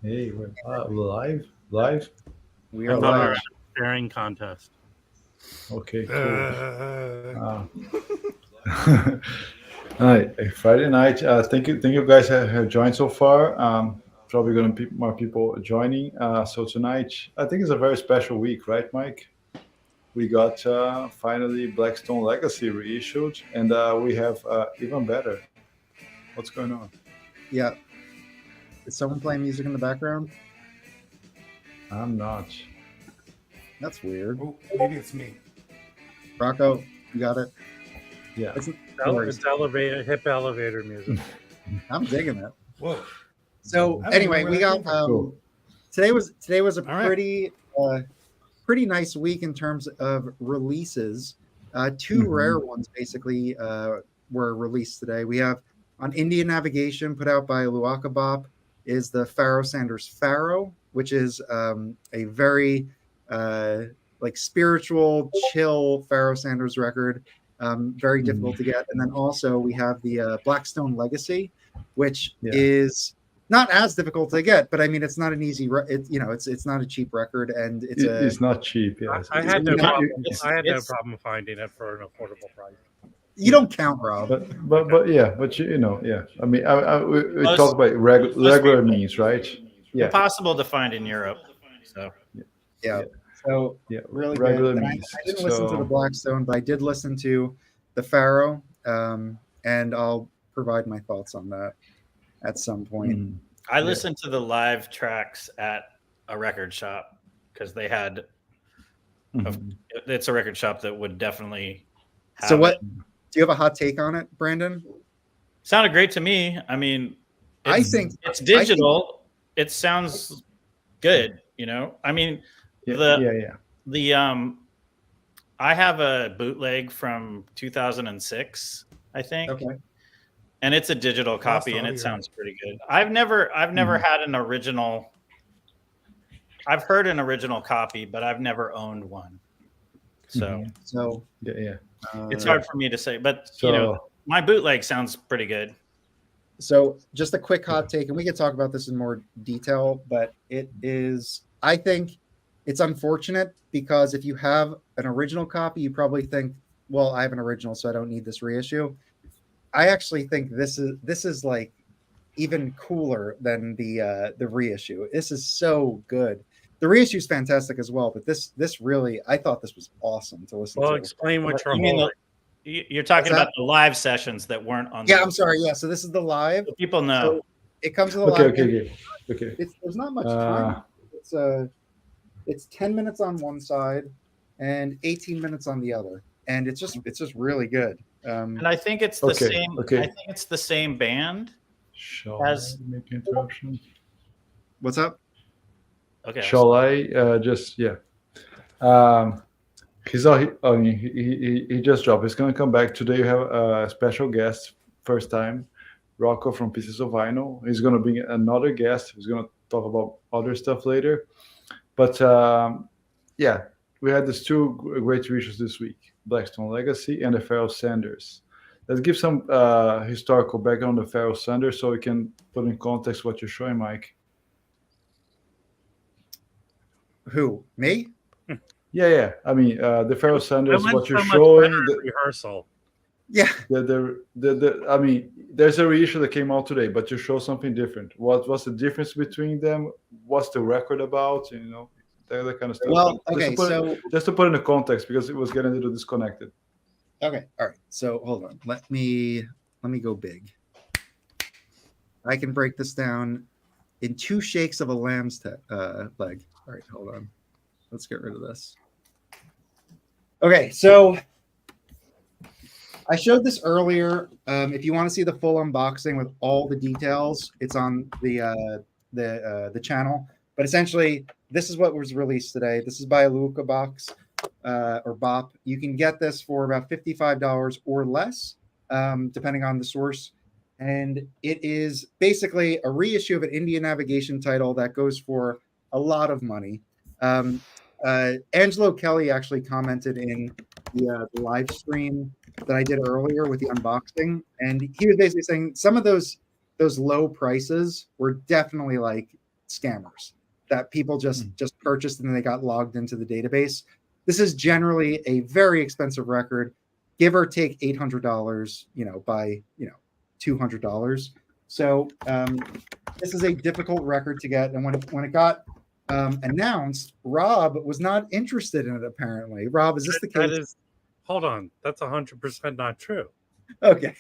Hey, we're live. Live. We I are thought we were live. in a sharing contest. Okay, cool. All right, Friday night. Thank you guys have joined so far. Probably going to be more people joining. So tonight, I think it's a very special week, right, Mike? We got finally Blackstone Legacy reissued, and we have even better. What's going on? Yeah. Is someone playing music in the background? I'm not. That's weird. Oh, maybe it's me. Rocco, you got it? Yeah. It's, no worries. It's hip elevator music. I'm digging it. Whoa. So I don't anyway, know where we that got came from. Cool. today was a All right. pretty nice week in terms of releases. Two Mhm. rare ones basically were released today. We have on Indian Navigation, put out by Luaka Bop, is the Pharoah Sanders Pharaoh, which is a very like spiritual, chill Pharoah Sanders record. Very difficult to get. And then also we have the Blackstone Legacy, which Yeah. is not as difficult to get, but I mean it's not an easy. It's not a cheap record, and It's not cheap. Yeah. I had no you know, problem. it's- I had no it's- problem finding it for an affordable price. you don't count, Rob. But yeah, but you know, yeah. I mean, we Most- talk about regular people- means, right? Yeah. Impossible to find in Europe. So Yeah. So Yeah, really regular good. And I means. didn't listen to the Blackstone, but I did listen to the Pharaoh, and I'll provide my thoughts on that at some point. Mhm. I listened to the live tracks at a record shop because they had. Mhm. It's a record shop that would definitely. Have So what? it. Do you have a hot take on it, Brandon? Sounded great to me. I mean, I it's, think it's digital. It sounds good. You know, I mean, Yeah. I have a bootleg from 2006, I think. okay. And it's a digital copy, and it sounds pretty good. I've never had an original. I've heard an original copy, but I've never owned one. So So Yeah. it's hard for me to say. But So you know, my bootleg sounds pretty good. So just a quick hot take, and we can talk about this in more detail, but it is, I think it's unfortunate because if you have an original copy, you probably think, well, I have an original, so I don't need this reissue. I actually think this is like even cooler than the reissue. This is so good. The reissue is fantastic as well, but this really, I thought this was awesome to listen Well, to. explain what you're You mean holding. You're talking What's about the live sessions that weren't on. Yeah, I'm sorry. Yeah, so this is the live. So people know. So it comes with a live. Okay. There's not much time. It's 10 minutes on one side and 18 minutes on the other, and it's just really good. And I think it's the Okay, same. okay. I think it's the same band. Shall As- I make an interruption? What's up? Okay. Shall I just yeah? He just dropped. He's gonna come back today. You have a special guest, first time, Rocco from Pieces of Vinyl. He's gonna bring another guest. He's gonna talk about other stuff later. But yeah, we had these two great reissues this week: Blackstone Legacy and the Pharoah Sanders. Let's give some historical background on the Pharoah Sanders so we can put in context what you're showing, Mike. Who? Me? Yeah. I mean, the Pharoah I Sanders, went what you're so much showing. better at rehearsal. Yeah. I mean, there's a reissue that came out today, but you show something different. What's the difference between them? What's the record about? You know, that kind of stuff. Well, Just okay, to put so just to put in the context because it was getting a little disconnected. okay, all right. So hold on. Let me go big. I can break this down in 2 shakes of a lamb's leg. All right, hold on. Let's get rid of this. Okay, so I showed this earlier. If you want to see the full unboxing with all the details, it's on the channel. But essentially, this is what was released today. This is by Luaka Box or Bop. You can get this for about $55 or less, depending on the source. And it is basically a reissue of an Indian Navigation title that goes for a lot of money. Angelo Kelly actually commented in the live stream that I did earlier with the unboxing, and he was basically saying some of those low prices were definitely like scammers that people just purchased and then they got logged into the database. This is generally a very expensive record, give or take $800, by $200. So this is a difficult record to get. And when it got announced, Rob was not interested in it. Apparently, Rob, is this the case? Hold on, that's 100% not true. Okay.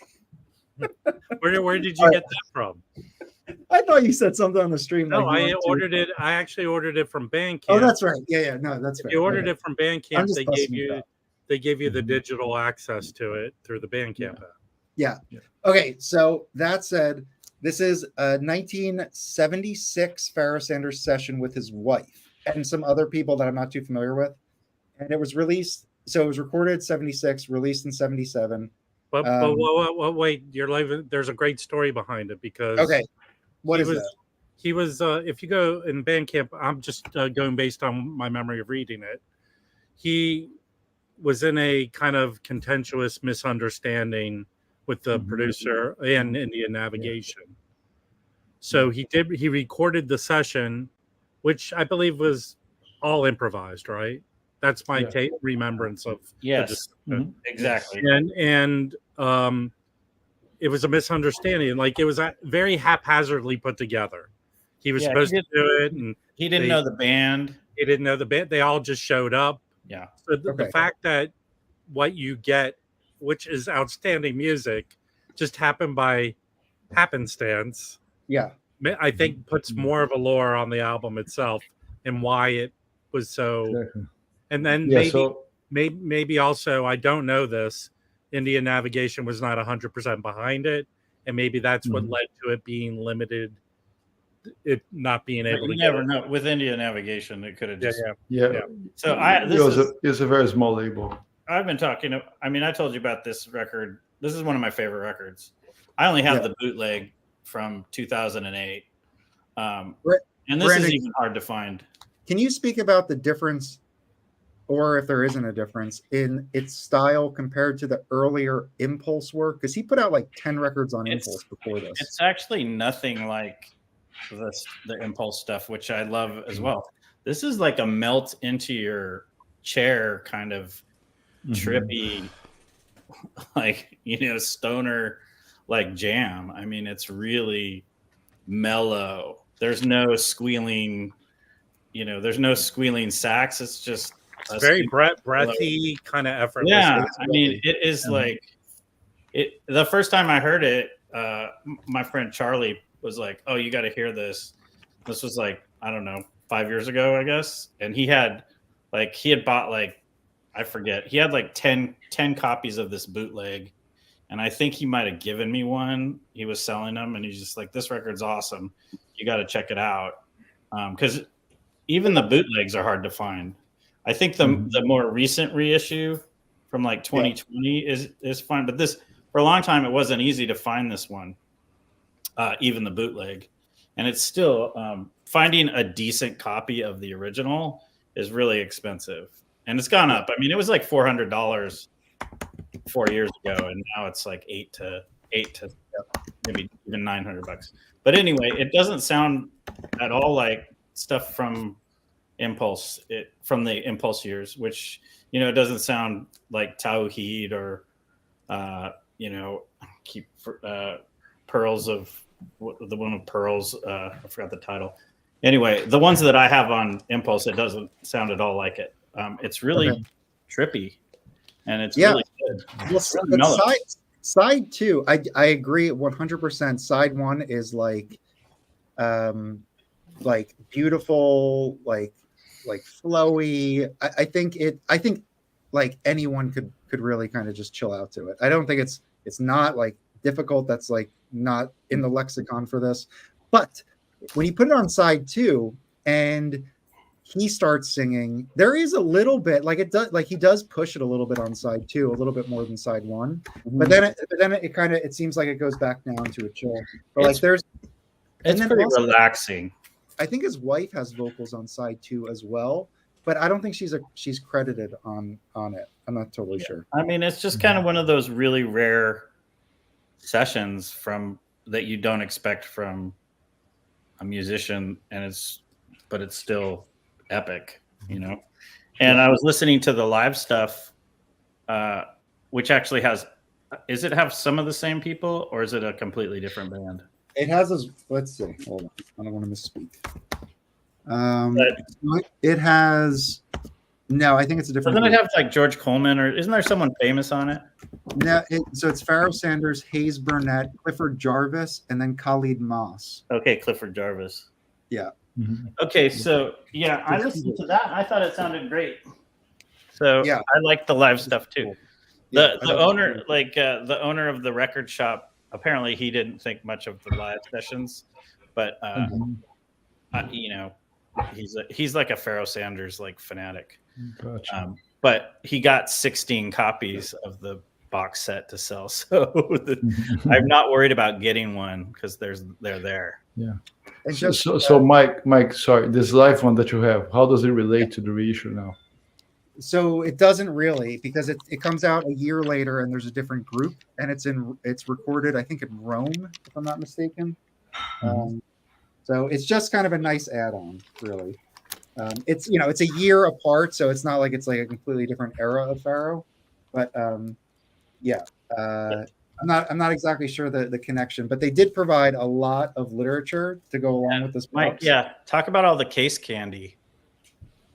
Where did you get that from? I thought you said something on the stream. No, like I ordered it. I actually ordered it from Bandcamp. Oh, that's right. Yeah. No, that's right. You ordered it from Bandcamp. They gave you the Mhm. digital access to it through the Bandcamp app. Yeah. Okay. So that said, this is a 1976 Pharoah Sanders session with his wife and some other people that I'm not too familiar with. And it was released. So it was recorded 76, released in 77. But wait, you're leaving. There's a great story behind it because What is that? He was if you go in Bandcamp, I'm just going based on my memory of reading it. He was in a kind of contentious misunderstanding with the producer and Indian Navigation. So he recorded the session, which I believe was all improvised, right? That's my remembrance of exactly. And it was a misunderstanding. Like it was very haphazardly put together. He was supposed to do it, and he didn't know the band. He didn't know the band. They all just showed up. Yeah. So the fact that what you get, which is outstanding music, just happened by happenstance. Yeah. I think puts more of a lore on the album itself and why it was so. Exactly. And then maybe also, I don't know this, Indian Navigation was not 100% behind it, and maybe that's what led to it being limited, it not being able to. You never know. With Indian Navigation, it could have just So it's a very small label. I've been talking. I mean, I told you about this record. This is one of my favorite records. I only have the bootleg from 2008, and this Brandon, is even hard to find. Can you speak about the difference, or if there isn't a difference, in its style compared to the earlier Impulse work? Because he put out like 10 records on Impulse before this. It's actually nothing like the Impulse stuff, which I love as well. This is like a melt into your chair kind of trippy, like, stoner like jam. I mean, it's really mellow. There's no squealing, there's no squealing sax. It's just very breathy, kind of effortless. Yeah, I mean, it is like it. The first time I heard it, my friend Charlie was like, "Oh, you got to hear this." This was like, I don't know, 5 years ago, I guess. And he had bought I forget. He had 10 copies of this bootleg, and I think he might have given me one. He was selling them, and he's just like, "This record's awesome. You got to check it out." Because even the bootlegs are hard to find. I think the more recent reissue from 2020 is fine, but this for a long time it wasn't easy to find this one, even the bootleg, and it's still finding a decent copy of the original is really expensive, and it's gone up. I mean, it was like $400 4 years ago, and now it's like eight to maybe even $900. But anyway, it doesn't sound at all like stuff from Impulse, from the Impulse years, which it doesn't sound like Tauheed or Pearls of the one of Pearls. I forgot the title. Anyway, the ones that I have on Impulse, it doesn't sound at all like it. It's really trippy, and it's really good. Well, side two, I agree 100%. Side one is like beautiful, like flowy. I think like anyone could really kind of just chill out to it. I don't think it's not like difficult. That's like not in the lexicon for this. But when you put it on side two and he starts singing, there is a little bit he does push it a little bit on side two, a little bit more than side one. But then it seems like it goes back down to a chill. But it's pretty relaxing. I think his wife has vocals on side two as well, but I don't think she's credited on it. I'm not totally sure. I mean, it's just kind of one of those really rare sessions that you don't expect from a musician, but it's still epic, you know. And I was listening to the live stuff, which actually is it have some of the same people, or is it a completely different band? It has this. Let's see. Hold on. I don't want to misspeak. It has. No, I think it's a different. Doesn't it have like George Coleman, or isn't there someone famous on it? No, so it's Pharoah Sanders, Hayes Burnett, Clifford Jarvis, and then Khalid Moss. Okay, Clifford Jarvis. Yeah. Mm-hmm. Okay, so yeah, I listened to that. I thought it sounded great. So Yeah. I like the live stuff too. Yeah, The owner, the owner of the record shop, apparently he didn't think much of the live sessions, but you know, he's like a Pharoah Sanders like fanatic. Gotcha. But he got 16 copies of the box set to sell, so I'm not worried about getting one because they're there. Yeah. It's just, So Mike, sorry, this live one that you have, how does it relate to the reissue now? so it doesn't really, because it comes out a year later and there's a different group, and it's recorded, I think, in Rome, if I'm not mistaken. So it's just kind of a nice add-on, really. It's it's a year apart, so it's not like it's like a completely different era of Pharoah, but I'm not exactly sure the connection, but they did provide a lot of literature to go along with this box. Mike, yeah, talk about all the case candy.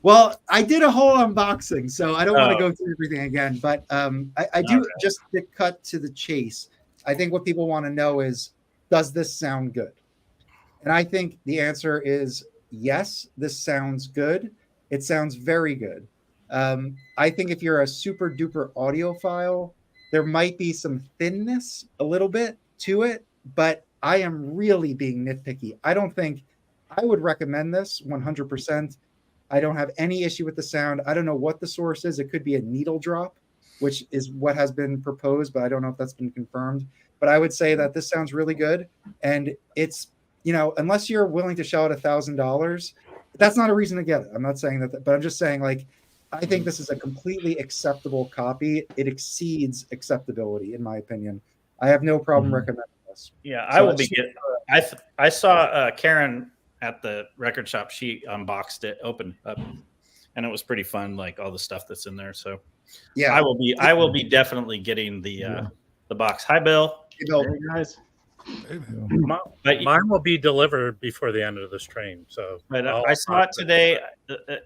Well, I did a whole unboxing, so I don't want to go through everything again, but I do, just to cut to the chase. I think what people want to know is, does this sound good? And I think the answer is yes, this sounds good. It sounds very good. I think if you're a super duper audiophile, there might be some thinness a little bit to it, but I am really being nitpicky. I don't think I would recommend this 100%. I don't have any issue with the sound. I don't know what the source is. It could be a needle drop, which is what has been proposed, but I don't know if that's been confirmed. But I would say that this sounds really good. And it's, unless you're willing to shell out $1,000, that's not a reason to get it. I'm not saying that, but I'm just saying, like, I think this is a completely acceptable copy. It exceeds acceptability, in my opinion. I have no problem recommending this. Yeah, I will be getting. I saw Karen at the record shop. She unboxed it, opened up, and it was pretty fun. Like all the stuff that's in there. So yeah, I will be definitely getting the box. Hi, Bill. Hey, Bill. Hey, guys. Mine will be delivered before the end of the stream. So, but I saw it today.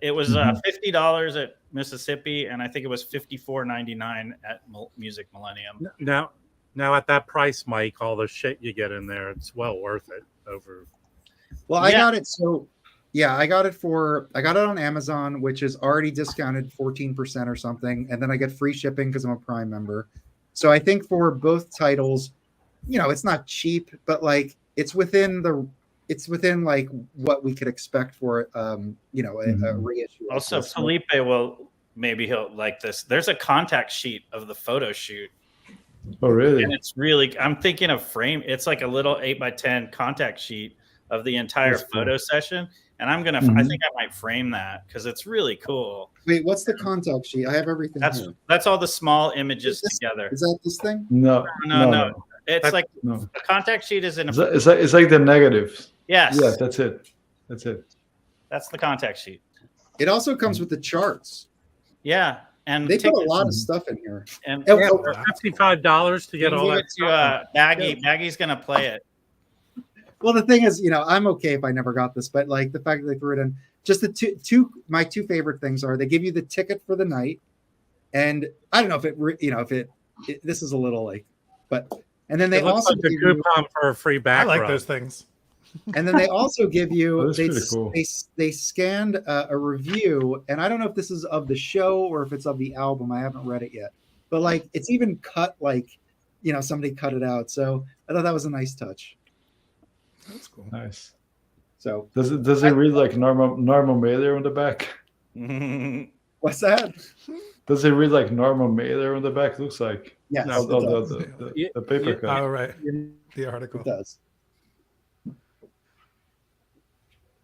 It was $50 at Mississippi, and I think it was $54.99 at Music Millennium. Now at that price, Mike, all the shit you get in there, it's well worth it. Well, I got it. So, yeah, I got it on Amazon, which is already discounted 14% or something, and then I get free shipping because I'm a Prime member. So I think for both titles, it's not cheap, but like it's within like what we could expect for a reissue. Also, Felipe he'll like this. There's a contact sheet of the photo shoot. Oh, really? And it's really, I'm thinking of frame. It's like a little 8x10 contact sheet of the entire photo session. And I think I might frame that because it's really cool. Wait, what's the contact sheet? I have everything here. That's all the small images together. Is that this thing? No. It's the contact sheet is in it's like the negatives. Yes. Yeah, that's it. That's the contact sheet. It also comes with the charts. Yeah. And they put a lot of stuff in here. And $55 to get all that. To Baggy. Baggy's gonna play it. Well, the thing is, I'm okay if I never got this, but like the fact that they threw it in, just the my two favorite things are they give you the ticket for the night, and I don't know if this is a little like, but and then they also like a coupon for a free back. I like those things. And then they also give you cool. they scanned a review, and I don't know if this is of the show or if it's of the album. I haven't read it yet, but like it's even cut like somebody cut it out. So I thought that was a nice touch. That's cool. Nice. So does it read like Norma Mailer on the back? What's that? Does it read like Norma Mailer on the back? Looks like yes, the paper cut. Oh, right. The article. It does.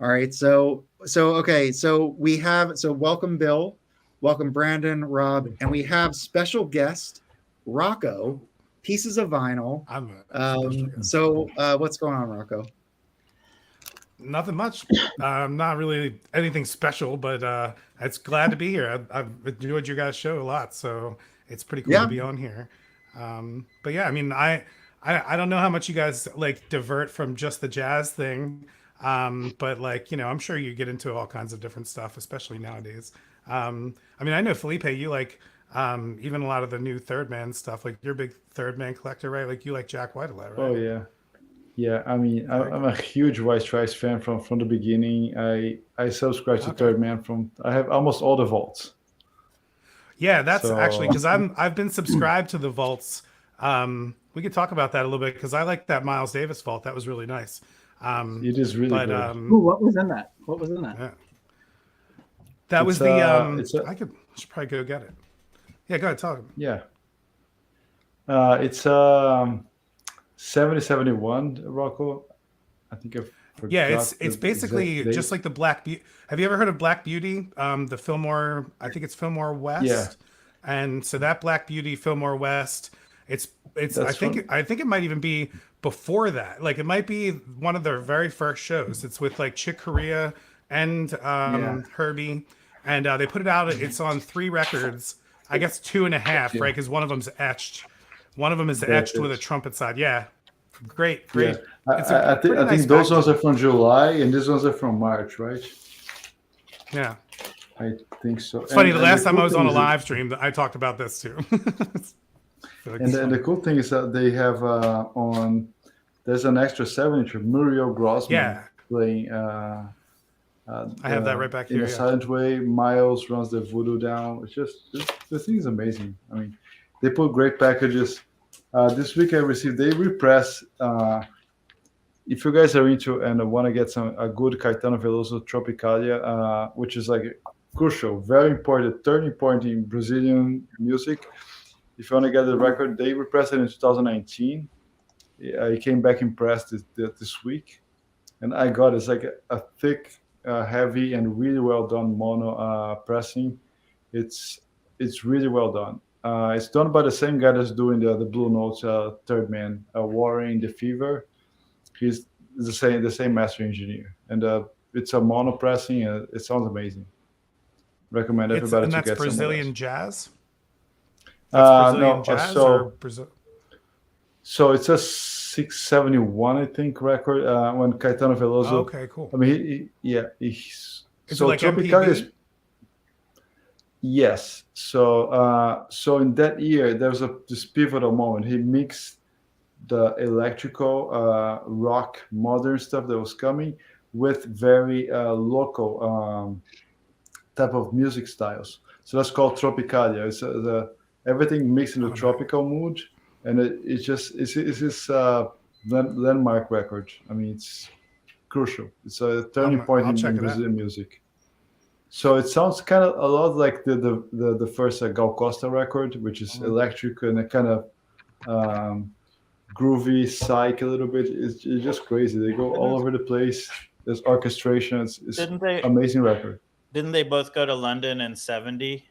All right. So we have welcome Bill, welcome Brandon, Rob, and we have special guest Rocco, Pieces of Vinyl. I'm what's going on, Rocco? Nothing much. Not really anything special, but it's glad to be here. I've enjoyed your guys' show a lot, so it's pretty cool Yeah. to be on here. But yeah, I mean, I don't know how much you guys like divert from just the jazz thing, but like I'm sure you get into all kinds of different stuff, especially nowadays. I mean, I know Felipe, you like even a lot of the new third man stuff. Like you're a big third man collector, right? Like you like Jack White a lot, right? Oh yeah. Yeah, I mean, I'm a huge White Stripes fan from the beginning. I subscribe to Okay. Third Man from. I have almost all the vaults. Yeah, that's So- actually because I've been subscribed to the vaults. We could talk about that a little bit because I like that Miles Davis vault. That was really nice. It is really But good. Ooh, what was in that? What was in that? yeah. That was It's, the it's a- I should probably go get it. Yeah, go ahead, talk. Yeah. It's 7071 Rocco. I think I forgot. Yeah, it's the basically exact date. just like the Black Beauty. Have you ever heard of Black Beauty? The Fillmore, I think it's Fillmore West. Yeah. And so that Black Beauty Fillmore West, it's That's I think from- I think it might even be before that. Like it might be one of their very first shows. It's with like Chick Corea and Herbie, and they put it out. It's on 3 records. I guess 2.5, right? Because one of them's etched. One of them is etched with a trumpet side. Yeah, great. Yeah. It's a I pretty think nice those ones package. are from July and these ones are from March, right? Yeah. I think so. It's funny. The last time cool I was thing on a is that- live stream, I talked about this too. And the cool thing is that they have there's an extra 7-inch of Muriel Grossman Yeah. playing. I have that right back in here, a yeah. silent way. Miles runs the voodoo down. It's just the thing is amazing. I mean, they put great packages. This week I received. They repress. If you guys are into and want to get a good Caetano Veloso Tropicalia, which is like crucial, very important turning point in Brazilian music. If you want to get the record, they repressed it in 2019. It came back in press this week, and I got it's like a thick, heavy, and really well done mono pressing. It's really well done. It's done by the same guy that's doing the Blue Notes Third Man, Warren the Fever. He's the same master engineer, and it's a mono pressing. It sounds amazing. Recommend everybody and to that's get some of Brazilian that. jazz. That's Brazilian No, jazz so- or Brazil. So it's a 671, I think, record. When Caetano Veloso. Oh, okay, cool. I mean, he's Is so it like Tropicalia MPB? is. Yes. So in that year, there was this pivotal moment. He mixed the electrical rock modern stuff that was coming with very local type of music styles. So that's called Tropicalia. It's everything mixed in the tropical mood, and it's this landmark record. I mean, it's crucial. It's a turning point I'll in check it out. Brazilian music. So it sounds kind of a lot like the first Gal Costa record, which is electric and a kind of groovy psych a little bit. It's just crazy. They go all over the place. There's orchestration. It's Didn't they? amazing record. Didn't they both go to London in '70?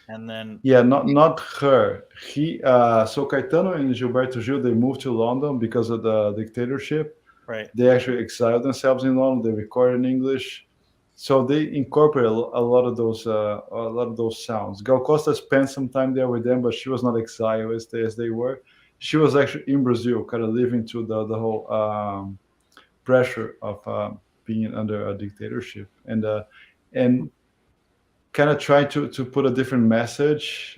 And then Yeah, not her. So Caetano and Gilberto Gil, they moved to London because of the dictatorship. right. They actually exiled themselves in London. They recorded in English, so they incorporate a lot of those sounds. Gal Costa spent some time there with them, but she was not exiled as they were. She was actually in Brazil, kind of living through the whole pressure of being under a dictatorship, and kind of try to put a different message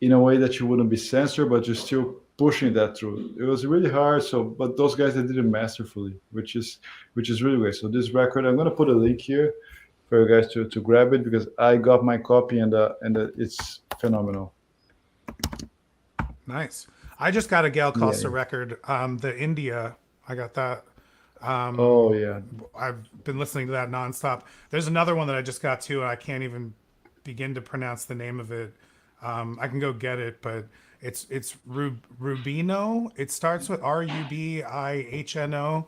in a way that you wouldn't be censored, but you're still pushing that through. It was really hard. But those guys, they did it masterfully, which is really great. So this record, I'm gonna put a link here for you guys to grab it because I got my copy and it's phenomenal. Nice. I just got a Gal Costa Yeah. record. The India, I got that. Oh yeah, I've been listening to that nonstop. There's another one that I just got too, and I can't even begin to pronounce the name of it. I can go get it, but it's Rubino. It starts with Rubihno.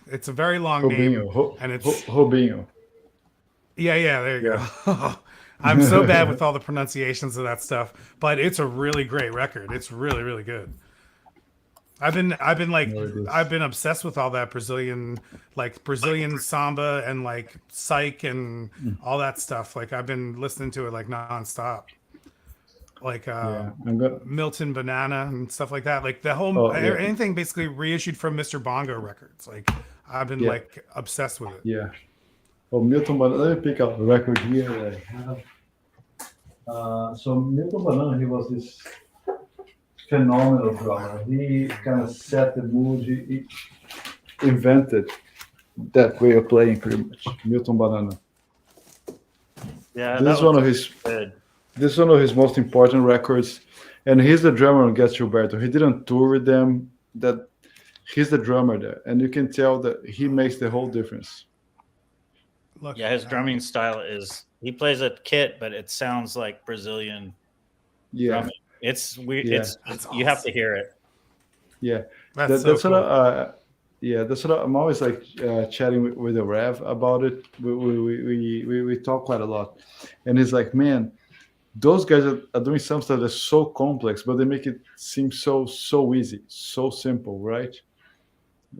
It's a very long name, Robinho, and it's Robinho. yeah. There you go. I'm so bad with all the pronunciations of that stuff, but it's a really great record. It's really, really good. I've been like Rarities. I've been obsessed with all that Brazilian samba and like psych and all that stuff. Like I've been listening to it like nonstop. Like Yeah, I'm gonna. Milton Banana and stuff like that. Like the whole Oh, yeah. anything basically reissued from Mr. Bongo Records. Like I've been Yeah. like obsessed with it. Yeah. Well, Milton Banana. Let me pick up the record here that I have. So Milton Banana, he was this phenomenal drummer. He kind of set the mood. He invented that way of playing, pretty much. Milton Banana. Yeah, This is one of his. good. This is one of his most important records, and he's the drummer on Get Gilberto. He didn't tour with them. That he's the drummer there, and you can tell that he makes the whole difference. Look, Yeah, his drumming style is he plays a kit, but it sounds like Brazilian Yeah, drumming. It's weird. Yeah. It's you have to hear it. yeah. That's That's so what cool. that's what I'm always like chatting with the Rev about it. We talk quite a lot, and he's like, man, those guys are doing some stuff that's so complex, but they make it seem so easy, so simple, right?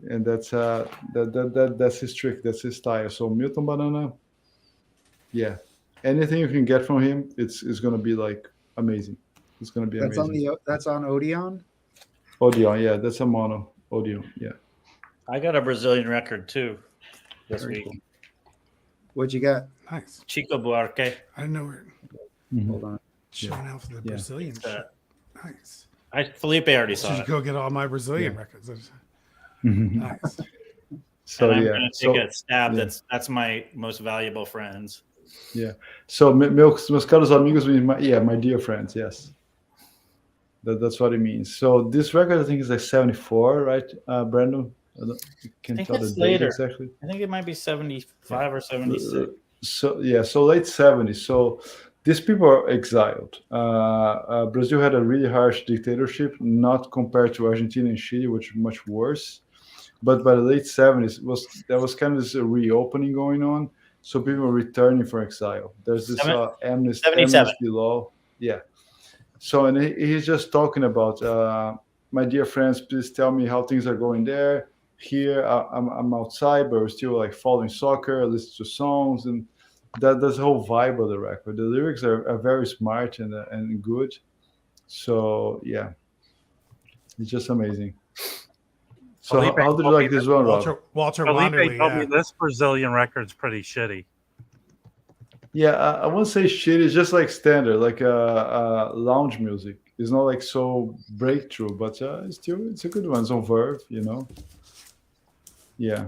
And that's that's his trick, that's his style. So Milton Banana, yeah, anything you can get from him, it's gonna be like amazing. It's gonna be That's amazing. that's on Odeon. Odeon, yeah, that's a mono Odeon, yeah. I got a Brazilian record too this Very week. cool. What'd you got? Nice. Chico Buarque. I didn't know we're Mhm. Hold on. showing out for the Brazilian It's, shit. Nice. Felipe already saw Should it. go get all my Brazilian Yeah. records. Mhm. Nice. So and I'm yeah, gonna so take a stab. yeah. That's my most valuable friends. So meus caros amigos, my dear friends, yes. That's what it means. So this record, I think, is like 74, right, Brandon? You can think tell the it's date later. exactly. I think it might be 75 or 76. So yeah, so late 70s. So these people are exiled. Brazil had a really harsh dictatorship, not compared to Argentina and Chile, which are much worse. But by the late 70s, there was kind of this reopening going on. So people were returning from exile. There's this amnesty 77. law. Yeah. So and he's just talking about my dear friends, please tell me how things are going there. Here I'm outside, but we're still like following soccer, listen to songs, and that's the whole vibe of the record. The lyrics are very smart and good. So yeah, it's just amazing. So Felipe how did you told like me this one, Rob? Walter Felipe Wanderley. told Yeah. me this Brazilian record's pretty shitty. Yeah, I won't say shit. It's just like standard, like lounge music. It's not like so breakthrough, but it's a good one. It's on Verve, you know. Yeah,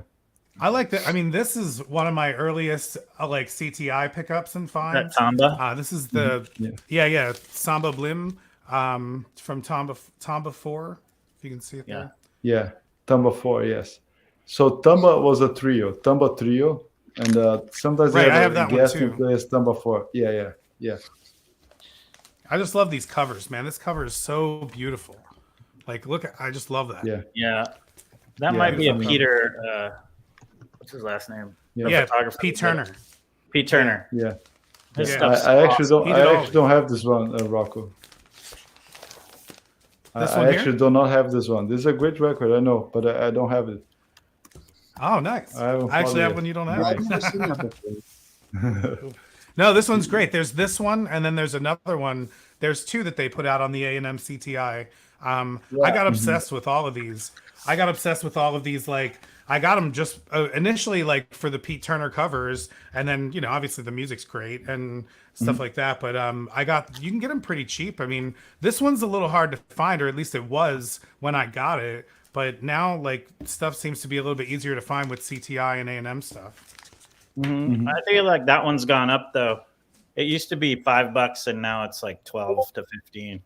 I like that. I mean, this is one of my earliest like CTI pickups and That finds. Tamba. This is the Yeah. yeah Samba Blim from Tamba 4. If you can see it Yeah. there. yeah. Tamba 4, yes. So Tamba was a trio, Tamba trio, and sometimes Right, they I had have a that one guest too. who plays Tamba 4. Yeah. I just love these covers, man. This cover is so beautiful. Like, look, I just love that. Yeah. Yeah. That Yeah, might be a it's Peter. What's his last name? Yeah. Yeah, photographer. Pete Turner. Pete Turner. Yeah. His Yeah. stuff's I actually awesome. don't. He I did all actually don't have this one, Rocco. This I one here? actually do not have this one. This is a great record, I know, but I don't have it. Oh, nice. I haven't I actually found have it one you don't Yeah, have. I've never seen that before. No, this one's great. There's this one, and then there's another one. There's two that they put out on the A&M CTI. I got obsessed with all of these. I got obsessed with all of these. Like, I got them just initially like for the Pete Turner covers, and then obviously the music's great and stuff like that. But you can get them pretty cheap. I mean, this one's a little hard to find, or at least it was when I got it. But now, like, stuff seems to be a little bit easier to find with CTI and A&M stuff. I feel like that one's gone up though. It used to be $5 and now it's like 12 to 15.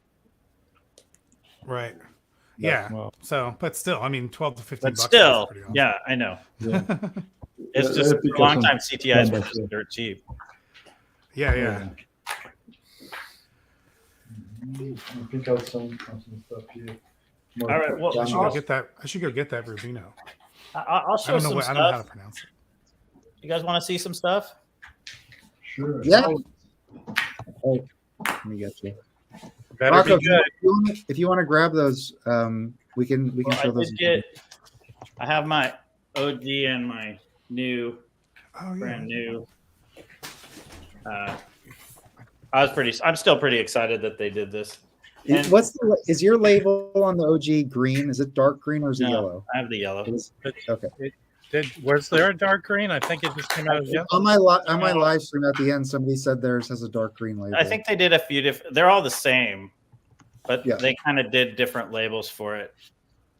Right. Yeah. Wow. So, but still, I mean, 12 to 15 But bucks. still, is pretty awesome. yeah, I know. Yeah. It's Let just it pick for a up long some time CTIs were numbers, just yeah. dirt cheap. Yeah. Pick out some stuff here. All right, well, I should go I'll, get that. I should go get that Rubino. I'll I show don't know some what. I don't know how to stuff. pronounce it. You guys want to see some stuff? Sure. Yeah. Let me get you. Better Rocco, be good. if you want to grab those We can Well, show I those. did get. I have my OG and my new, Oh yeah. brand new. I'm still pretty excited that they did this. And Is your label on the OG green? Is it dark green or is it no, yellow? I have the yellow. It is, okay. Was there a dark green? I think it just came out as yellow. On my live stream at the end, somebody said theirs has a dark green label. I think they did a few different. They're all the same, but Yeah. they kind of did different labels for it,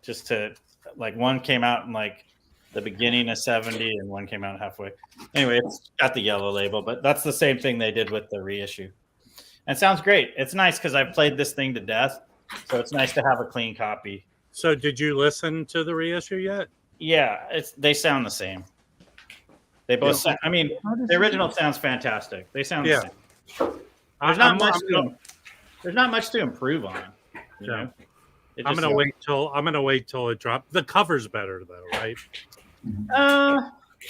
just to like one came out in like the beginning of 70 and one came out halfway. Anyway, it's got the yellow label, but that's the same thing they did with the reissue. And it sounds great. It's nice because I've played this thing to death, so it's nice to have a clean copy. So did you listen to the reissue yet? Yeah, they sound the same. They both sound, I mean, the original sounds fantastic. They sound the same. There's not much to improve on. You know? I'm gonna wait till it drops. The cover's better though, right?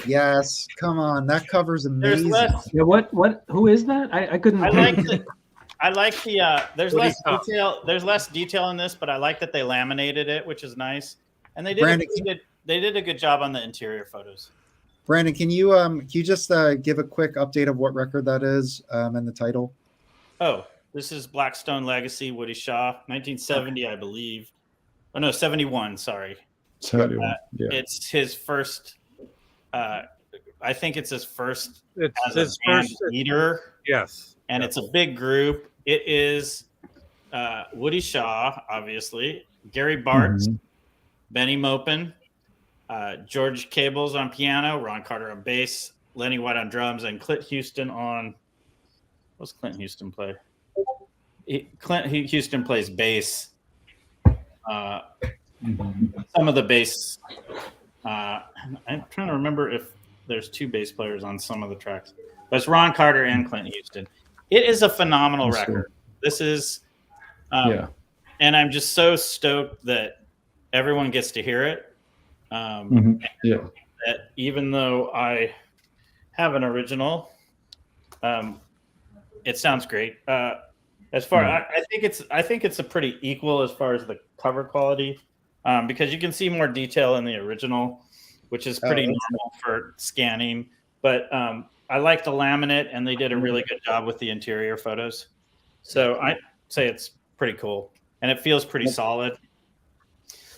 Yes, come on, that cover's There's amazing. less. Yeah, what? Who is that? I couldn't. I like the. There's less detail. There's less detail in this, but I like that they laminated it, which is nice. And they did. Brandon, They did a good job on the interior photos. Brandon, can you just give a quick update of what record that is and the title? Oh, this is Blackstone Legacy, Woody Shaw, 1970, I believe. Oh no, 71. Sorry. 71. Yeah. It's his first. I think it's his first. It's as his a band first leader. Yes. And it's a big group. It is Woody Shaw, obviously, Gary Bartz, Benny Maupin, George Cables on piano, Ron Carter on bass, Lenny White on drums, and Clint Houston on. What's Clint Houston play? Clint Houston plays bass. Some of the bass. I'm trying to remember if there's two bass players on some of the tracks, but it's Ron Carter and Clint Houston. It is a phenomenal record. This is, and I'm just so stoked that everyone gets to hear it. That even though I have an original, it sounds great. As far, I think it's a pretty equal as far as the cover quality, because you can see more detail in the original, which is pretty normal for scanning. But I like the laminate, and they did a really good job with the interior photos. So I'd say it's pretty cool, and it feels pretty solid.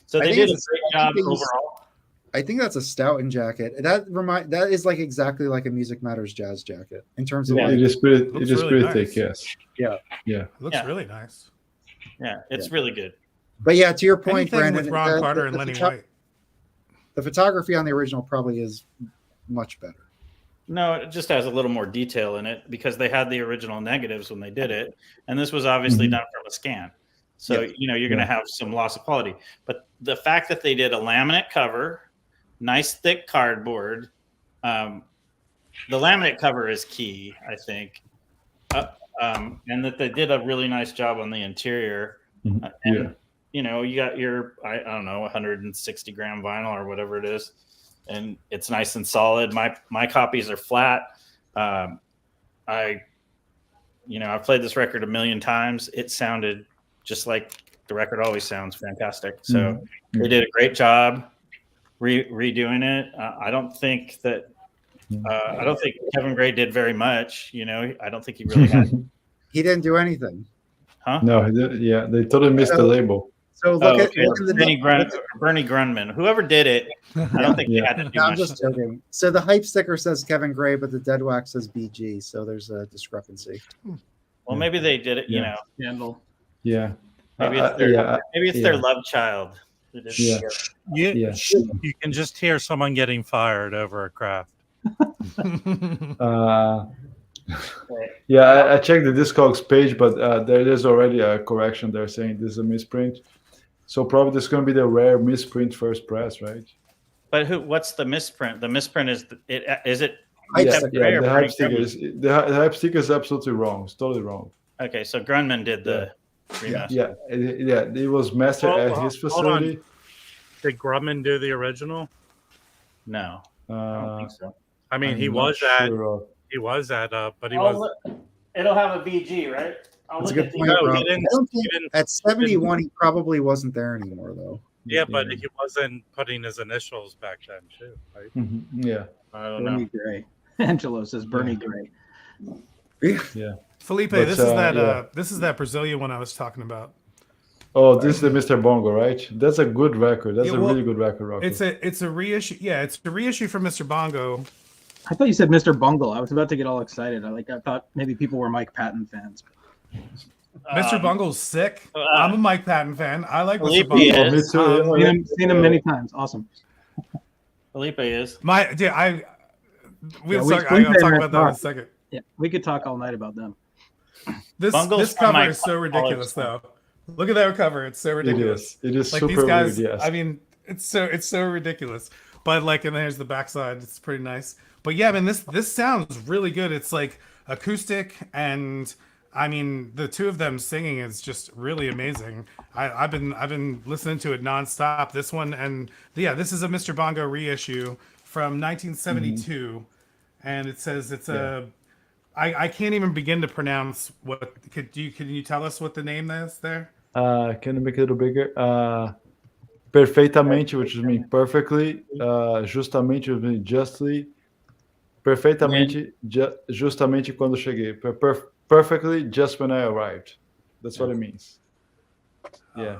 So they did a great job overall. I think that's a Stoughton jacket. That is like exactly like a Music Matters jazz jacket in terms of. It is pretty thick. Yes. Yeah. It looks really nice. Yeah, it's really good. But yeah, to your point, Anything Brandon, with Ron Carter and Lenny White. The photography on the original probably is much better. No, it just has a little more detail in it because they had the original negatives when they did it, and this was obviously done from a scan. So you're going to have some loss of quality. But the fact that they did a laminate cover, nice thick cardboard, the laminate cover is key, I think, and that they did a really nice job on the interior. And you got your I don't know 160 gram vinyl or whatever it is. And it's nice and solid. My copies are flat. I've played this record a million times. It sounded just like the record always sounds, fantastic. So they did a great job redoing it. I don't think Kevin Gray did very much. I don't think he really had. He didn't do anything. Huh? No, he did, yeah, they totally missed the label. So look at Bernie Grundman. Whoever did it, I don't think they had to do I'm much. just joking. So the hype sticker says Kevin Gray, but the dead wax says BG. So there's a discrepancy. Well, maybe they did it. Scandal. Yeah. Maybe it's their love child. Yeah. You can just hear someone getting fired over a craft. I checked the Discogs page, but there is already a correction. They're saying this is a misprint. So probably this is going to be the rare misprint first press, right? But what's the misprint? The misprint is it? The hype sticker is absolutely wrong. It's totally wrong. Okay, so Grundman did the remaster. Yeah, it was mastered at his facility. Did Grumman do the original? No, I don't think so. I mean, he was at, but he was. It'll have a BG, right? That's a good point. At 71, he probably wasn't there anymore, though. Yeah, but he wasn't putting his initials back then too, right? Yeah. I don't know. Bernie Gray. Angelo says Bernie Gray. Yeah. Felipe, But, this is that yeah. this is that Brazilian one I was talking about. Oh, this is the Mr. Bongo, right? That's a good record. That's Yeah, a well, really good record, Rocco. It's a reissue. Yeah, it's a reissue from Mr. Bongo. I thought you said Mr. Bungle. I was about to get all excited. I thought maybe people were Mike Patton fans. Mr. Bungle's sick. I'm a Mike Patton fan. I like Mr. Felipe Bungle. is. Me too. Yeah. Seen him many times. Awesome. Felipe is. I'll Felipe talk and about that in a Mark. second. Yeah, we could talk all night about them. This from my cover is so ridiculous, though. Look at that cover; it's so It ridiculous. is. It is Like super these guys, weird. Yes. I mean, it's so ridiculous. But like, and there's the backside. It's pretty nice. But yeah, I mean, this sounds really good. It's like acoustic, and I mean, the two of them singing is just really amazing. I've been listening to it nonstop. This one, and yeah, this is a Mr. Bongo reissue from 1972, and it says it's a. I can't even begin to pronounce what. Can you tell us what the name is there? Can you make it a little bigger? Perfeitamente, which means perfectly. Justamente, which means justly. Perfeitamente, justamente quando cheguei. Perfectly, just when I arrived. That's what it means. Yeah.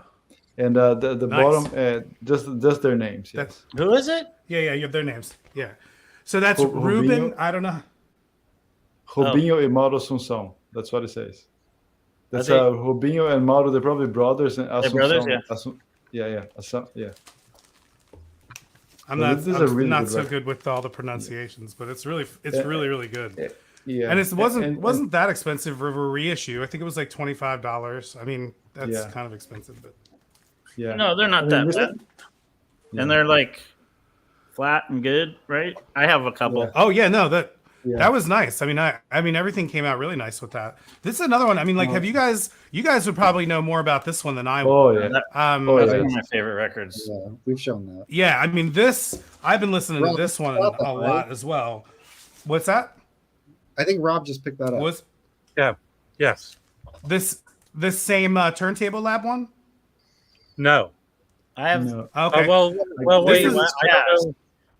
And the Nice. bottom, just their names. Yes. Who is it? Yeah, you have their names. Yeah. So that's Rubinho. Ruben. I don't know. Rubinho and Mauro Assunção. That's what it says. That's they- Rubinho and Mauro. They're probably brothers. And They're brothers, yeah. Yeah. I'm Well, not, this is I'm a really not good so record. good with all the pronunciations, but it's really good. Yeah. And it wasn't that expensive for a reissue. I think it was like $25. I mean, that's Yeah. kind of expensive, but Yeah. No, they're not that bad. And they're like flat and good, right? I have a couple. Yeah. oh yeah, no, that Yeah. was nice. I mean everything came out really nice with that. This is another one. I mean, like, have you guys would probably know more about this one than I would. Oh yeah. Um, That's yeah. one of my favorite records. Yeah, we've shown that. yeah, I mean I've been listening Rob, to this one Rob, a lot right? as well. What's that? I think Rob just picked that up. Was Yes. this same Turntable Lab one? No. I have. No. Okay. Well, this wait. is- I don't know.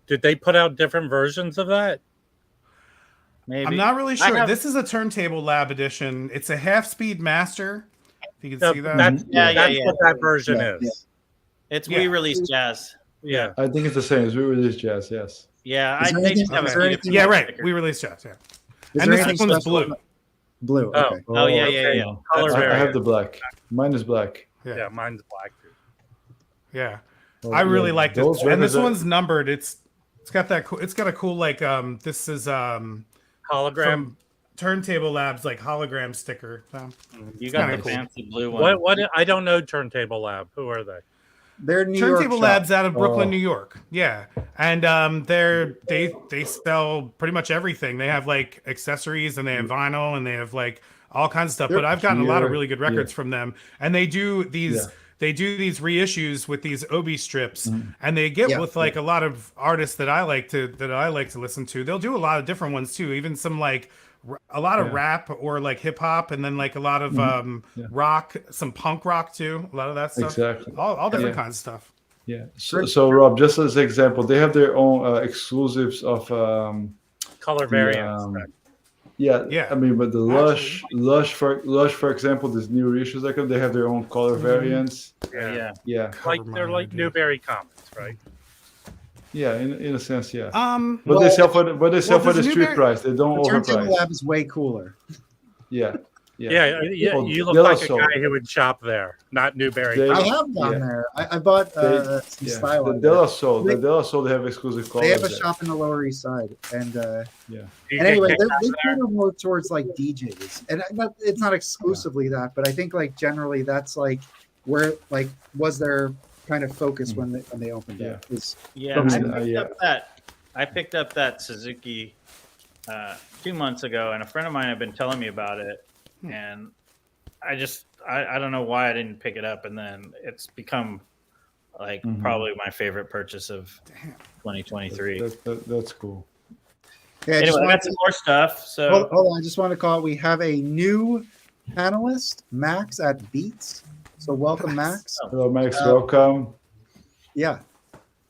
Did they put out different versions of that? Maybe. I'm not really I sure. have- This is a Turntable Lab edition. It's a half-speed master. If you can see that. That's, Yeah, that's yeah. what that version Yeah, is. It's Yeah. re-release jazz. Yeah. I think it's the same as we released jazz. Yes. Yeah, Is there they anything- just have is a there few anything- Yeah, different right. stickers. We released jazz, yeah. Is And there this anything one's special? blue. Blue. Oh. Okay. Oh, yeah, okay. yeah, yeah. No. Color I have variant. the black. Mine is black. Yeah. Yeah, mine's black too. Yeah. Oh, I really yeah. like Those this. And this records are- one's numbered. It's got that cool, it's got a cool like this is Hologram. from Turntable Labs like hologram sticker. So, You got kinda the cool. fancy blue one. What? I don't know Turntable Lab. Who are they? They're New York Turntable shop. Labs out of Brooklyn, Oh. New York. Yeah. And they sell pretty much everything. They have like accessories and they have vinyl and they have like all kinds of stuff. They're But I've gotten a lot of pure- really good records yeah. from them. And they do these Yeah. they do these reissues with these Obi strips Mm-hmm. and they get Yeah. with like a lot of artists that I like to listen to. They'll do a lot of different ones too, even some like a lot of Yeah. rap or like hip hop and then like a lot of Yeah. rock, some punk rock too, a lot of that stuff. Exactly. All different Yeah. kinds of stuff. Yeah. So Rob, just as an example, they have their own exclusives of Color the, variants. Yeah. I mean, but the Lush, for example, these new reissues like they have their own color variants. Yeah. Yeah. Like Cover they're my like idea. Newberry comics, right? Yeah. In a sense, yeah. But Well- they sell for the well, street does Newberry- price. They don't The Turntable overprice. Lab is way cooler. Yeah. Yeah, Oh, you look they'll like also- a guy who would shop there, not Newberry. They- I Comics. have gone Yeah. there. I bought some Yeah. style. The on De there. La Soul. They- The De La Soul. They have exclusive colors. They have a there. shop in the Lower East Side, and You and get anyway, kicked out they of there? cater more towards like DJs, and it's not exclusively that, but I think like generally that's like where like was their kind of focus when they opened Yeah. it. Is Yeah, From I the- picked yeah. up that. I picked up that Suzuki 2 months ago, and a friend of mine had been telling me about it, and I don't know why I didn't pick it up, and then it's become like Mhm. probably my favorite purchase of 2023. That's cool. yeah, I just Anyway, I wanted got some more stuff. So hold on, I just want to call it. We have a new panelist, Max at Beats. So welcome, Max. Hello, Max. Welcome. Yeah.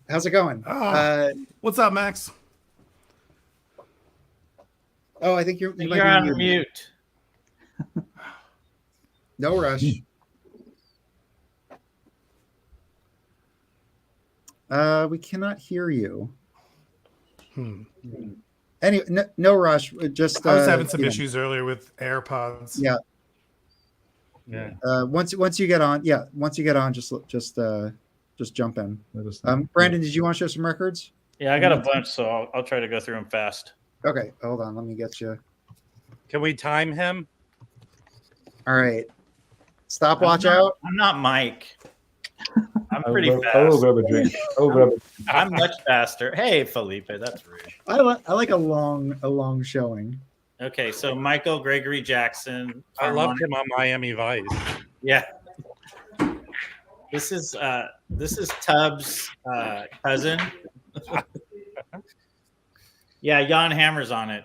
How's it going? Oh. What's up, Max? I think you might You're be on muted. mute. No rush. We cannot hear you. Anyway, no rush. Just I was having some you know, issues earlier with AirPods. Yeah. Yeah. Once you get on, just jump in. Let us know. Brandon, did you want to show some records? Yeah, I got a bunch, so I'll try to go through them fast. Okay, hold on. Let me get you. Can we time him? All right. Stopwatch out. I'm not Mike. I'm I pretty will fast. grab a drink. I will grab a I'm much faster. Hey, Felipe, that's rude. I like a long showing. Okay, so Michael Gregory Jackson. I loved him on Miami Vice. Yeah. This is Tubbs' cousin. Yeah, Jan Hammer's on it.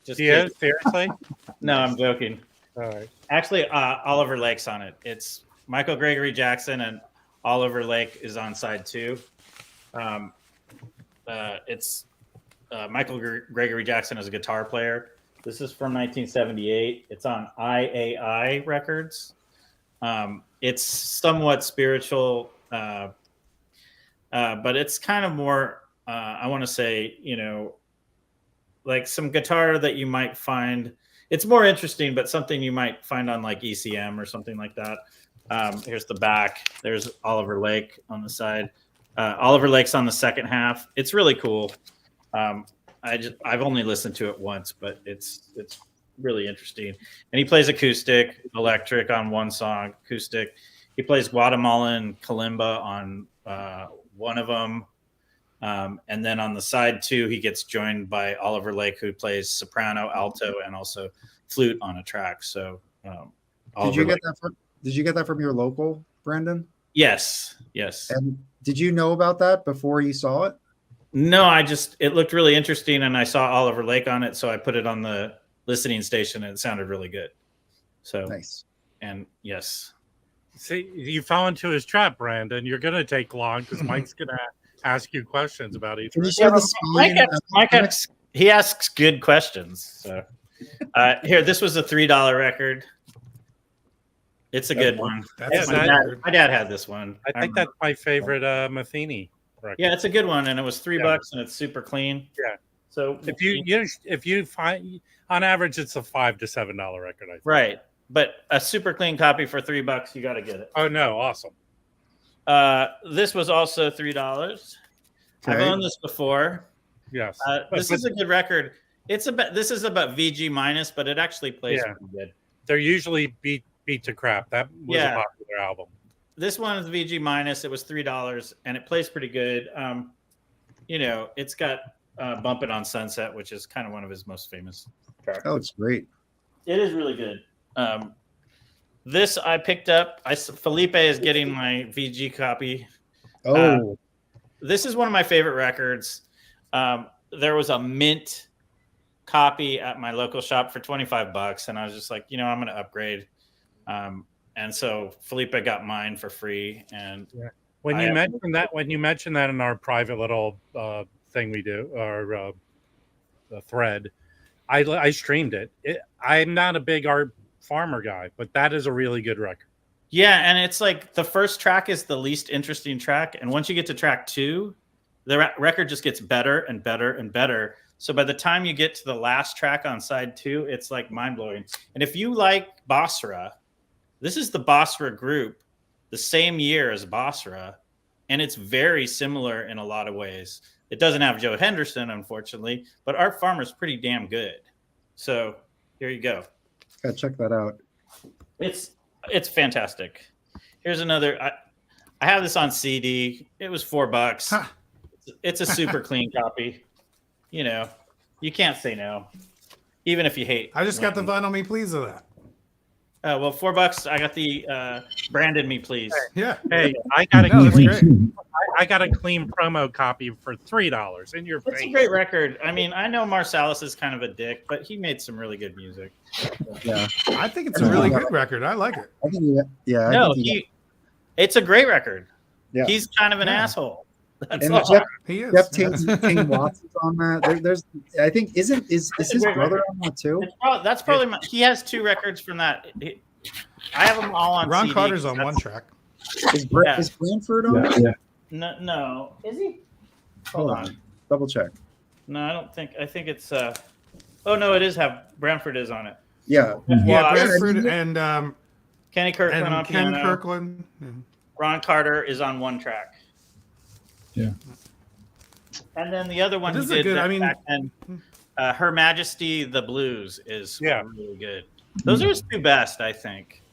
Just Yeah, kidding. seriously? No, I'm joking. All right. Actually, Oliver Lake's on it. It's Michael Gregory Jackson and Oliver Lake is on side 2. It's Michael Gregory Jackson as a guitar player. This is from 1978. It's on IAI Records. It's somewhat spiritual, but it's kind of more, I want to say, like some guitar that you might find. It's more interesting, but something you might find on like ECM or something like that. Here's the back. There's Oliver Lake on the side. Oliver Lake's on the second half. It's really cool. I've only listened to it once, but it's really interesting. And he plays acoustic, electric on one song, acoustic. He plays Guatemalan kalimba on one of them. And then on the side 2, he gets joined by Oliver Lake, who plays soprano, alto, and also flute on a track. So, Did you get that from your local, Brandon? Yes. And did you know about that before you saw it? No, it looked really interesting, and I saw Oliver Lake on it, so I put it on the listening station, and it sounded really good. So Nice. And yes. See, you fell into his trap, Brandon. You're going to take long because Mike's going to ask you questions about each. Can you record. show the spine? He asks good questions. So here, this was a $3 record. It's a good one. That's My dad had this one. I think that's my favorite Matheny record. Yeah, it's a good one, and it was $3, and it's super clean. Yeah. So if you find on average, it's a $5 to $7 record. I think. right, but a super clean copy for $3, you got to get it. Oh no, awesome. This was also $3. Okay. I've owned this before. Yes. This is a good record. This is about VG minus, but it actually plays pretty good. They're usually beat to crap. That was a popular album. This one is VG minus. It was $3, and it plays pretty good. It's got "Bumpin' on Sunset," which is kind of one of his most famous tracks. Oh, it's great. It is really good. This I picked up. Felipe is getting my VG copy. Oh, This is one of my favorite records. There was a mint copy at my local shop for $25, and I was just like, I'm going to upgrade. And so Felipe got mine for free. And when you mentioned that in our private little thing we do, our thread, I streamed it. I'm not a big art farmer guy, but that is a really good record. Yeah, and it's like the first track is the least interesting track, and once you get to track 2, the record just gets better and better and better. So by the time you get to the last track on side 2, it's like mind-blowing. And if you like Basra, this is the Basra group, the same year as Basra, and it's very similar in a lot of ways. It doesn't have Joe Henderson, unfortunately, but Art Farmer's pretty damn good. So here you go. gotta check that out. It's fantastic. Here's another. I have this on CD. It was $4. Huh. It's a super clean copy. You can't say no, even if you hate. I just got the vinyl me please of that. Well, $4. I got the Brandon Me Please. Yeah. Hey, I got a No, that's clean, great. I got a clean promo copy for $3 in your It's face. a great record. I mean, I know Marsalis is kind of a dick, but he made some really good music. Yeah, I think it's a really good record. I like it. I think. Yeah, I No, think it's a great record. Yeah. He's kind of an Yeah. asshole. That's And all. He is. Jeff yeah. Tate Watts is on that. There's, I think, is his great brother record. on that too? That's probably he has 2 records from that. I have them all on Ron CD. Carter's on one track. Is Yeah. Branford on it? Yeah. No, is he? Hold on, double check. No, I don't think. I think it's. Oh no, it is. Bramford is on it. Yeah, Well, Yeah, I- Bradford and Kenny Kirkland on Ken piano. Kirkland. Ron Carter is on 1 track. Yeah. And then the other one This he is a did good- I mean- back then, Her Majesty the Blues is Yeah. really good. Those are his 2 best, I think.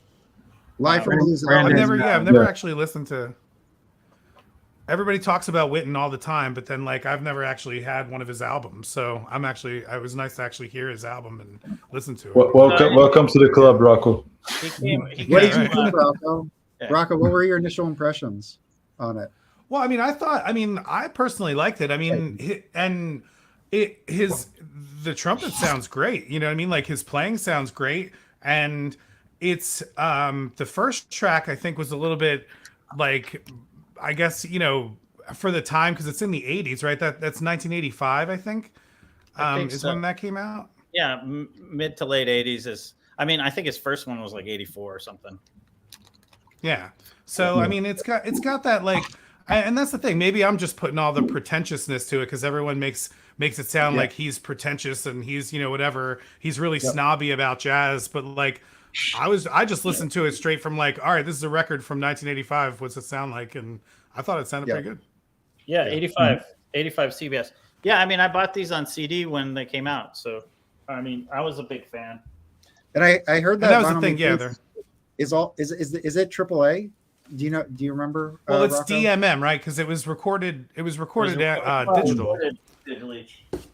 Live from Blues. Brandon- I've never Yeah. actually listened to. Everybody talks about Witten all the time, but then like I've never actually had one of his albums. So it was nice to actually hear his album and listen to it. Welcome to the club, Rocco. He came. What did Yeah, you right. think, Rocco? Yeah. Rocco, what were your initial impressions on it? Well, I personally liked it. I mean, the trumpet sounds great. You know what I mean? Like his playing sounds great. And it's, the first track I think was a little bit like, I guess, for the time, cause it's in the 80s, right? That's 1985, I think, is so. when that came out. Yeah, mid to late 80s is. I mean, I think his first one was like 84 or something. Yeah. So I mean, it's got that like, and that's the thing. Maybe I'm just putting all the pretentiousness to it because everyone makes it sound like he's pretentious and he's whatever. He's really snobby about jazz, but like, I just listened to it straight from like, all right, this is a record from 1985. What's it sound like? And I thought it sounded pretty good. Yeah, 85 CBS. Yeah, I mean, I bought these on CD when they came out, so I mean, I was a big fan. And I heard And that that was the Vinyl thing. Yeah. Mix is it AAA? Do you remember? Well, it's Rocco? DMM, right? Because it was recorded digital. Digitally.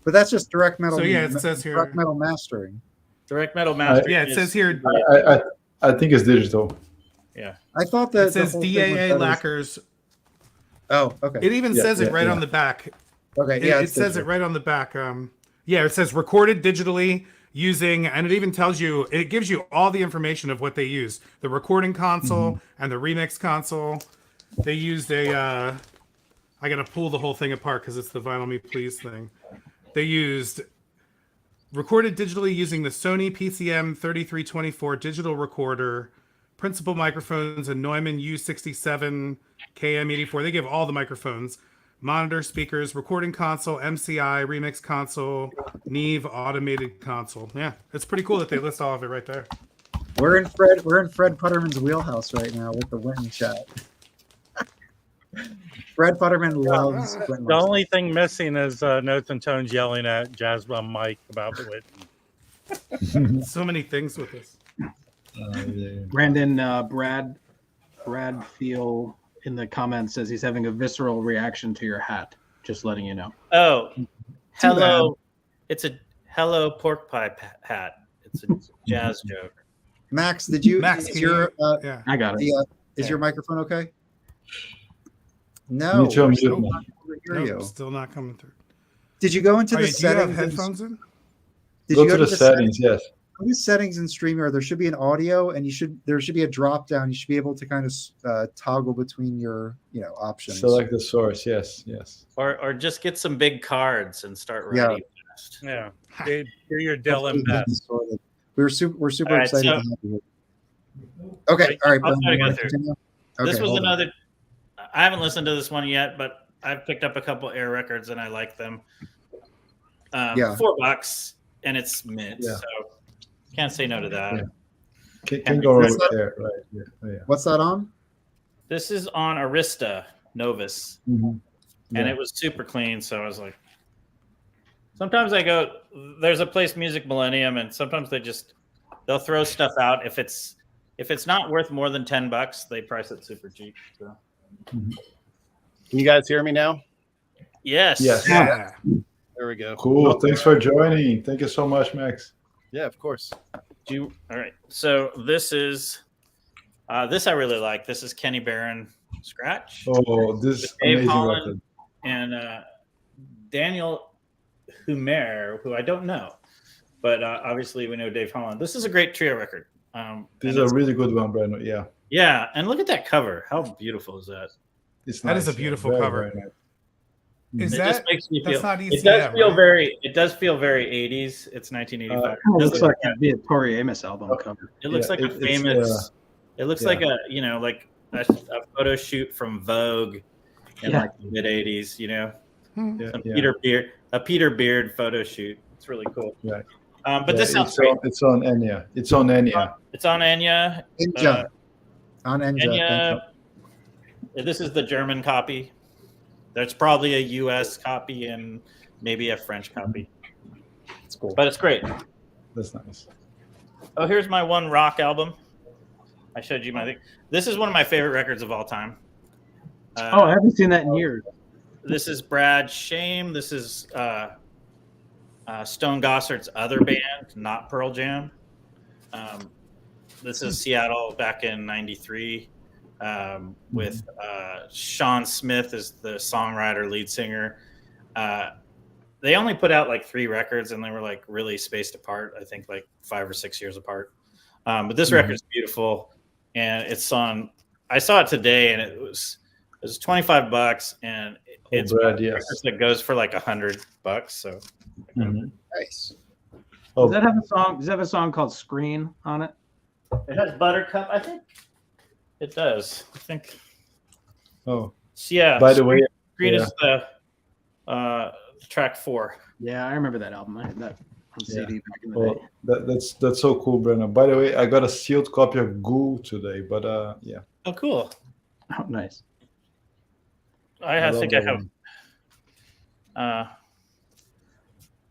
But that's just direct metal. So yeah, it says here. direct metal mastering. Direct Metal Master. Yeah, it says here. I think it's digital. Yeah. I thought that It says the whole thing DAA was lacquers. Oh, okay. It even Yeah, says it yeah, right yeah. on the back. Okay, yeah, It says it right on the back. Yeah, it says recorded digitally using, and it even tells you, it gives you all the information of what they use. The recording console and the remix console. They used I gotta pull the whole thing apart because it's the Vinyl Me Please thing. They used recorded digitally using the Sony PCM 3324 digital recorder, principal microphones, and Neumann U67 KM84. They give all the microphones. Monitor, speakers, recording console, MCI, remix console, Neve automated console. Yeah, it's pretty cool that they list all of it right there. We're in Fred Putterman's wheelhouse right now with the Witten chat. Fred Putterman loves Witten. The only thing missing is Notes and Tones yelling at Jazz Mike about the Witten. So many things with this. Brandon, Brad Feel in the comments says he's having a visceral reaction to your hat. Just letting you know. Oh, hello. It's a hello pork pie hat. It's a jazz joke. Max, did you? Max, is can your Yeah. I got it. is your microphone okay? No, Mute your we're mute. still not able to hear Nope, you. still not coming through. Did you go into Oh, the yeah, do you have settings? headphones in? Did Go you to the settings, yes. Go to settings in StreamYard. There should be an audio, and there should be a drop down. You should be able to kind of toggle between your options. Select the source, yes. Or just get some big cards and start Yeah. writing fast. Yeah. Do your Dylan Hopefully best. that's sorted. We're super All right, excited so- to have you. Okay, all right. I'll Brendan, try to you go wanna through. continue? This Okay, was hold on. another. I haven't listened to this one yet, but I've picked up a couple Air records and I like them. Yeah. $4 and it's mint, Yeah. so can't say no to that. Yeah. Can go right What's that? there, right? Yeah. Oh, yeah. What's that on? This is on Arista Novus, Mhm. and Yeah. it was super clean. So I was like, sometimes I go, there's a place, Music Millennium, and sometimes they'll throw stuff out if it's not worth more than $10, they price it super cheap. So. Can you guys hear me now? Yes. Yes. Yeah. There we go. Cool. Thanks for joining. Thank you so much, Max. Yeah, of course. All right. So this is this I really like. This is Kenny Barron Scratch Oh, this is Dave amazing Holland. record. and Daniel Humer, who I don't know, but obviously we know Dave Holland. This is a great trio record. This is and a really good one, Brandon. Yeah. yeah, and look at that cover. How beautiful is that? It's That is nice, a beautiful very, cover. very nice. Is It that just makes me that's feel. not It does ECM, feel right? very. It does feel very 80s. It's 1985. It looks like it'd be a Tori Amos album cover. It looks Yeah, like a it's, famous. It looks like yeah. like a photo shoot from Vogue in Yeah. like the mid 80s. Yeah, Some yeah. Peter Beard photo shoot. It's really cool. Right. But Yeah, this sounds great. it's on Enya. It's on Enya. It's on Enya. Ninja. On Ninja. Thank you. Enya. This is the German copy. There's probably a U.S. copy and maybe a French copy. It's cool. But it's great. That's nice. Oh, here's my one rock album. I showed you my thing. This is one of my favorite records of all time. Oh, I haven't seen that in years. This is Brad Shame. This is Stone Gossard's other band, not Pearl Jam. This is Seattle back in '93 with Sean Smith as the songwriter, lead singer. They only put out like 3 records and they were like really spaced apart. I think like 5 or 6 years apart. But this record's beautiful and it's on. I saw it today and it was $25 and it's Brad, yes. that goes for like $100. So Nice. Oh, Does that have a song? Does it have a song called "Screen" on it? it has Buttercup. I think it does. I think. oh. Yeah. By the way, Green yeah. is the track 4. Yeah, I remember that album. I had that on CD back in the Well, day. that's so cool, Brennan. By the way, I got a sealed copy of Ghoul today, but yeah. Oh, cool. Oh, nice. I love think I that have. one.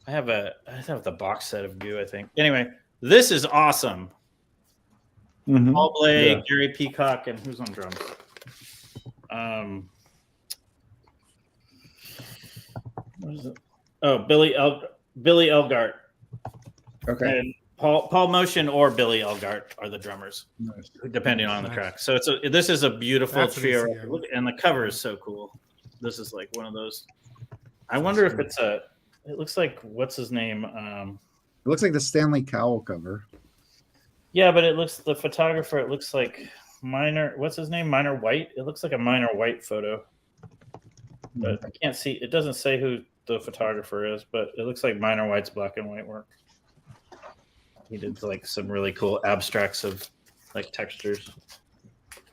I have the box set of Goo. I think. Anyway, this is awesome. Mhm. Paul Blake, Yeah. Gary Peacock, and who's on drums? What is it? Oh, Billy Elgart. Okay. And Paul Motion or Billy Elgart are the drummers, Nice. depending on the Nice. track. So this is a beautiful That's an trio, ECM. Look, and the cover is so cool. This is like one of those. I wonder if it's a. It looks like what's his name? It looks like the Stanley Cowell cover. Yeah, but the photographer. It looks like Minor. What's his name? Minor White. It looks like a Minor White photo, but I can't see. It doesn't say who the photographer is, but it looks like Minor White's black and white work. He did like some really cool abstracts of like textures.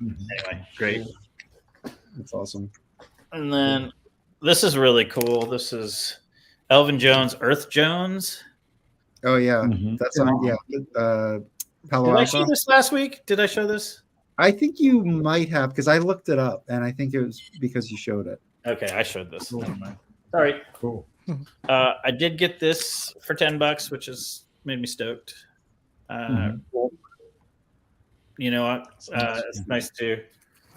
Anyway, great. That's awesome. And then this is really cool. This is Elvin Jones, Earth Jones. Oh yeah, Mhm. that's on. Yeah, Palo Did I show Alto. this last week? Did I show this? I think you might have because I looked it up and I think it was because you showed it. Okay, I showed this. Never mind. Sorry. Cool. I did get this for $10, which has made me stoked. Cool. You know what? It's nice to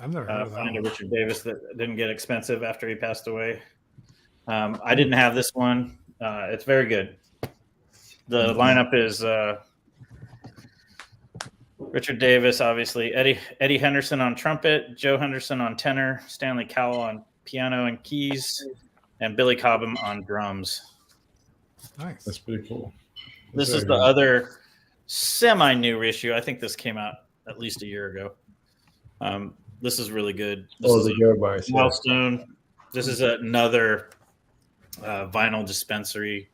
I've never heard of that find a one. Richard Davis that didn't get expensive after he passed away. I didn't have this one. It's very good. The lineup is Richard Davis, obviously, Eddie Henderson on trumpet, Joe Henderson on tenor, Stanley Cowell on piano and keys, and Billy Cobham on drums. Nice. That's pretty cool. This That's is very the good. other semi-new reissue. I think this came out at least a year ago. This is really good. This Oh, is the a Gearbars. Yeah. milestone. This is another vinyl dispensary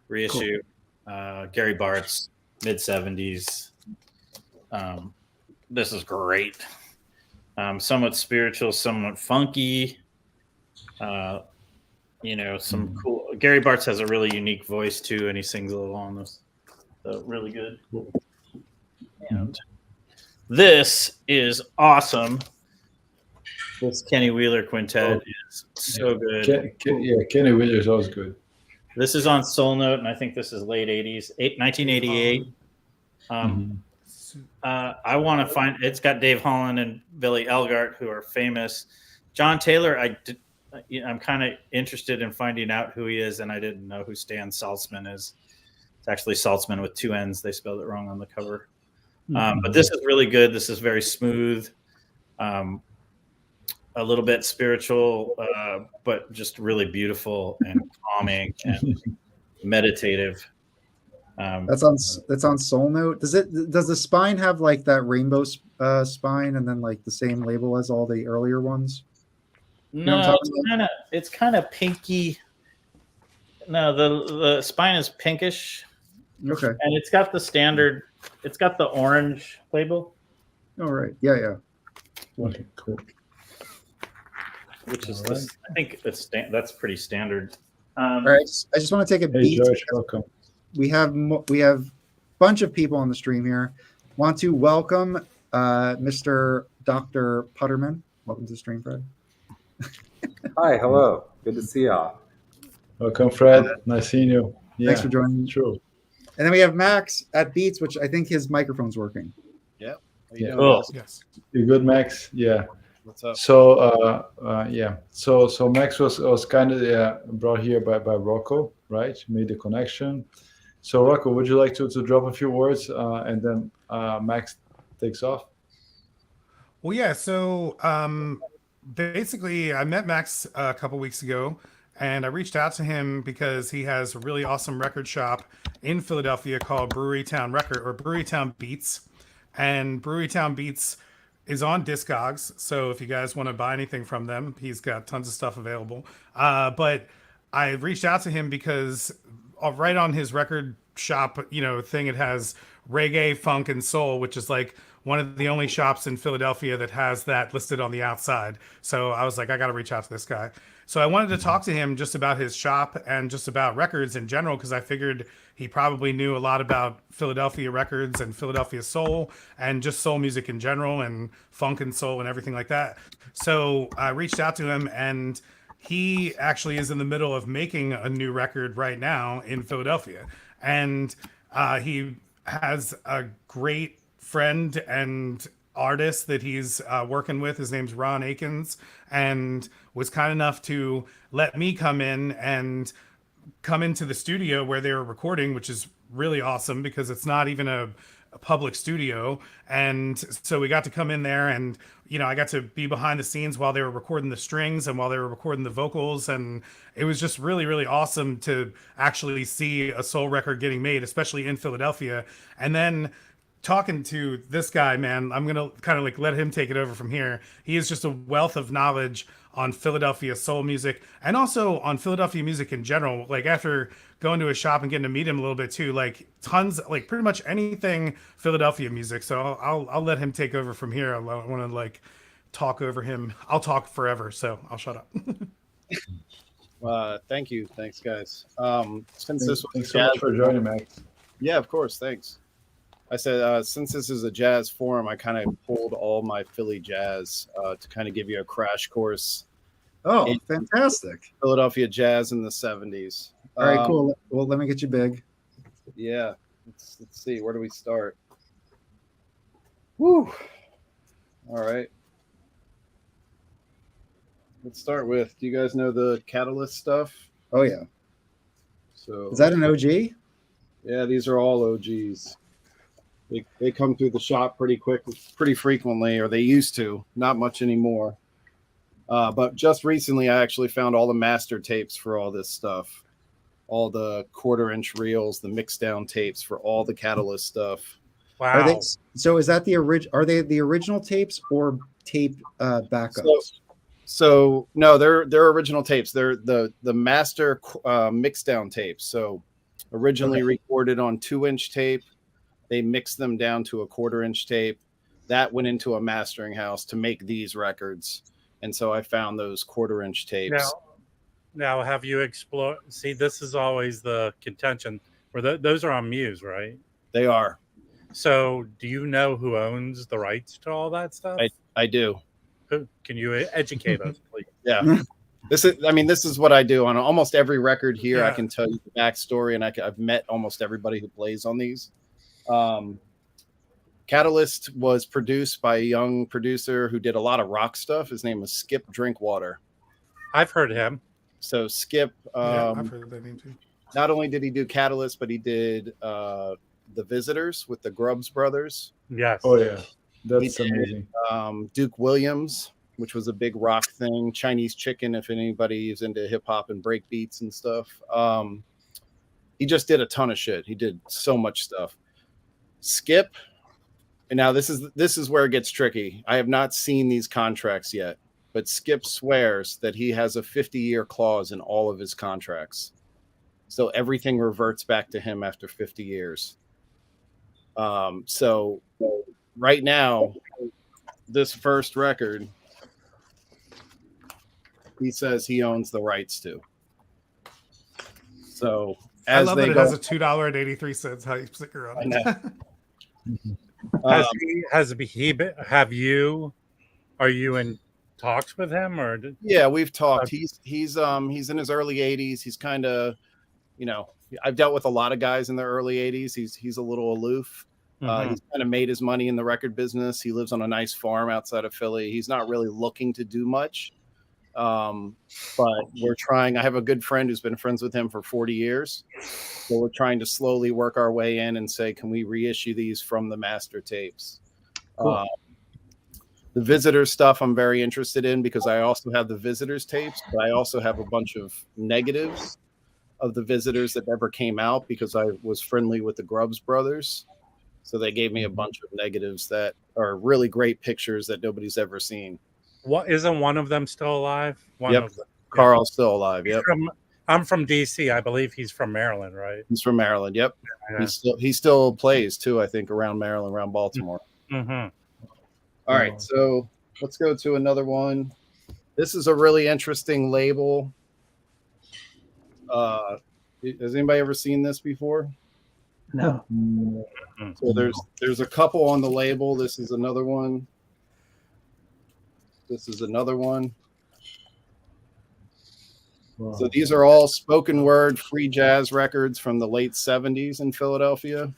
reissue. Gary Bartz, mid-70s. This is great. Somewhat spiritual, somewhat funky. Some cool. Gary Bartz has a really unique voice too, and he sings a little on this. So really good. And this is awesome. This Kenny Wheeler quintet is so good. Kenny Wheeler's always good. This is on Soul Note, and I think this is late 80s, 1988. I want to find. It's got Dave Holland and Billy Elgart, who are famous. John Taylor, I'm kind of interested in finding out who he is, and I didn't know who Stan Saltzman is. It's actually Saltzman with 2 N's. They spelled it wrong on the cover. But this is really good. This is very smooth, a little bit spiritual, but just really beautiful and calming and meditative. That's on Soul Note. Does the spine have like that rainbow spine and then like the same label as all the earlier ones? know what No, I'm it's talking kind of pinky. No, the spine is pinkish, Okay. and it's got the standard. It's got the orange label, All right. Yeah. Okay, cool. which is All right. I think that's pretty standard. All right. I just want to take a Hey, beat. George, welcome. We have a bunch of people on the stream here. Want to welcome Mr. Dr. Putterman. Welcome to the stream, Fred. Hi, hello. Good to see y'all. Welcome, Fred. Nice seeing you. Yeah, Thanks for joining. true. And then we have Max at Beats, which I think his microphone's working. How you Yeah. doing, Cool. guys? Yes. You good, Max? Yeah. What's up? So yeah. So Max was kind of brought here by Rocco, right? Made the connection. So Rocco, would you like to drop a few words and then Max takes off? Well, yeah. So basically, I met Max a couple weeks ago, and I reached out to him because he has a really awesome record shop in Philadelphia called Brewery Town Beats, and Brewery Town Beats is on Discogs. So if you guys want to buy anything from them, he's got tons of stuff available. But I reached out to him because right on his record shop, thing, it has reggae, funk, and soul, which is like one of the only shops in Philadelphia that has that listed on the outside. So I was like, I got to reach out to this guy. So I wanted to talk to him just about his shop and just about records in general, because I figured he probably knew a lot about Philadelphia records and Philadelphia soul and just soul music in general and funk and soul and everything like that. So I reached out to him, and he actually is in the middle of making a new record right now in Philadelphia. And he has a great friend and artist that he's working with. His name's Ron Akins, and was kind enough to let me come into the studio where they were recording, which is really awesome because it's not even a public studio. And so we got to come in there, and I got to be behind the scenes while they were recording the strings and while they were recording the vocals, and it was just really, really awesome to actually see a soul record getting made, especially in Philadelphia. And then talking to this guy, man, I'm gonna kind of like let him take it over from here. He is just a wealth of knowledge on Philadelphia soul music and also on Philadelphia music in general. Like, after going to his shop and getting to meet him a little bit too, like tons, like pretty much anything Philadelphia music. So I'll let him take over from here. I want to like talk over him. I'll talk forever, so I'll shut up. Thank you. Thanks, guys. Since this was Thanks so much for joining, Max. Yeah, of course. Thanks. I said, since this is a jazz forum, I kind of pulled all my Philly jazz to kind of give you a crash course. Oh, fantastic. Philadelphia jazz in the 70s. All right, cool. Well, let me get you big. Yeah. Let's see. Where do we start? Woo. All right. Let's start with, do you guys know the Catalyst stuff? Oh, yeah. So Is that an OG? Yeah, these are all OGs. They come through the shop pretty frequently, or they used to. Not much anymore. But just recently, I actually found all the master tapes for all this stuff. All the quarter-inch reels, the mix-down tapes for all the Catalyst stuff. Wow. So is that are they the original tapes or tape backups? So no, they're original tapes. They're the master mix-down tapes. So originally recorded on 2-inch tape. They mixed them down to a quarter-inch tape. That went into a mastering house to make these records. And so I found those quarter-inch tapes. Now, have you explored? See, this is always the contention. Where those are on Muse, right? They are. So, do you know who owns the rights to all that stuff? I do. Who? Can you educate us, please? Yeah. This is what I do on almost every record here. Yeah. I can tell you the backstory, and I've met almost everybody who plays on these. Catalyst was produced by a young producer who did a lot of rock stuff. His name was Skip Drinkwater. I've heard him. So Skip, I've heard that name too. Not only did he do Catalyst, but he did The Visitors with the Grubbs brothers. Yes. Oh yeah, that's amazing. Duke Williams, which was a big rock thing. Chinese Chicken, if anybody is into hip hop and break beats and stuff. He just did a ton of shit. He did so much stuff. Skip, and now this is where it gets tricky. I have not seen these contracts yet, but Skip swears that he has a 50-year clause in all of his contracts. So everything reverts back to him after 50 years. So right now, this first record, he says he owns the rights to. So I as love they that it go, has a $2.83 hype sticker on it. Are you in talks with him or? yeah, we've talked. He's in his early 80s. He's kind of, I've dealt with a lot of guys in their early 80s. He's a little aloof. He's kind of made his money in the record business. He lives on a nice farm outside of Philly. He's not really looking to do much. But we're trying. I have a good friend who's been friends with him for 40 years. So we're trying to slowly work our way in and say, can we reissue these from the master tapes? Cool. The Visitors stuff I'm very interested in because I also have the Visitors tapes, but I also have a bunch of negatives of the Visitors that never came out because I was friendly with the Grubbs brothers. So they gave me a bunch of negatives that are really great pictures that nobody's ever seen. What, isn't one of them still alive? Yep. Of them. Carl's still alive. Yep. I'm from DC. I believe he's from Maryland, right? He's from Maryland. Yep. Yeah. He still plays too, I think, around Maryland, around Baltimore. Mm-hmm. All right. So let's go to another one. This is a really interesting label. Has anybody ever seen this before? No. So there's a couple on the label. This is another one. This is another one. Wow. So these are all spoken word free jazz records from the late 70s in Philadelphia.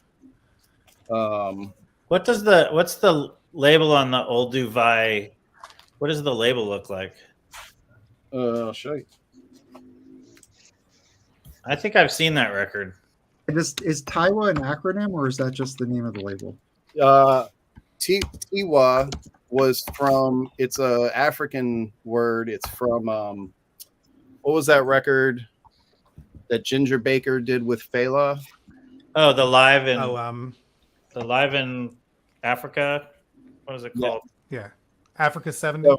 What's the label on the Old Dubai? What does the label look like? I'll show you. I think I've seen that record. Is Taiwa an acronym or is that just the name of the label? Tiwa was from, it's a African word. It's from, what was that record that Ginger Baker did with Fela? Oh, the live in Africa. What is it called? Yeah. Africa 70.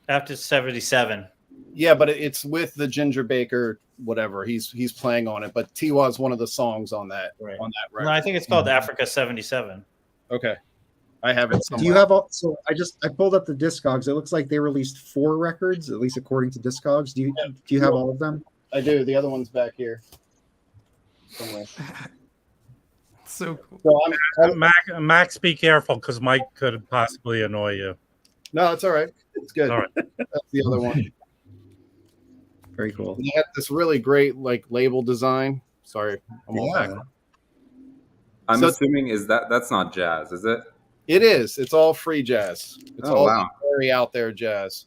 After 77. Yeah, but it's with the Ginger Baker, whatever. He's playing on it. But Tiwa is one of the songs on that record. No, I think it's called Africa 77. Okay. I have it somewhere. Do you have so I pulled up the Discogs. It looks like they released 4 records, at least according to Discogs. Do you have all of them? I do. The other one's back here somewhere. So cool. So Max, be careful because Mike could possibly annoy you. No, it's all right. It's good. All right. That's the other one. Very cool. They had this really great label design. Sorry, I'm all back. I'm assuming that's not jazz, is it? It is. It's all free jazz. It's all wow. very out there jazz.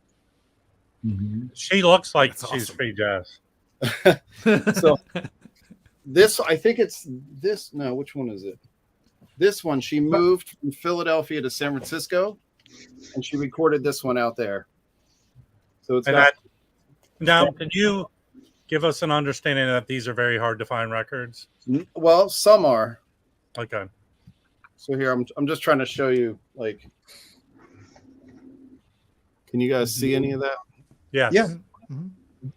Mm-hmm. She looks like That's she's awesome. free jazz. So this, I think it's this. No, which one is it? This one. She moved from Philadelphia to San Francisco, and she recorded this one out there. So it's now, can you give us an understanding that these are very hard to find records? Well, some are. Okay. So here, I'm just trying to show you, can you guys see any of that? Yes. Yeah.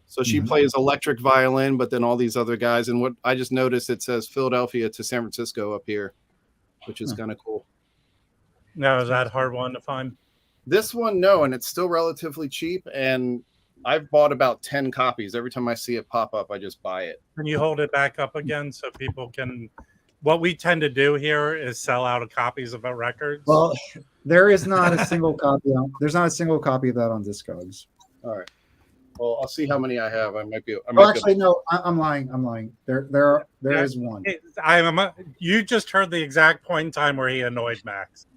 So she plays electric violin, but then all these other guys. And what I just noticed, it says Philadelphia to San Francisco up here, which is kind of cool. Now, is that a hard one to find? This one, no, and it's still relatively cheap. And I've bought about 10 copies. Every time I see it pop up, I just buy it. Can you hold it back up again so people can? What we tend to do here is sell out of copies of our records. Well, there is not a single copy. There's not a single copy of that on Discogs. All right. Well, I'll see how many I have. I might be. No, I'm lying. There is one. You just heard the exact point in time where he annoyed Max.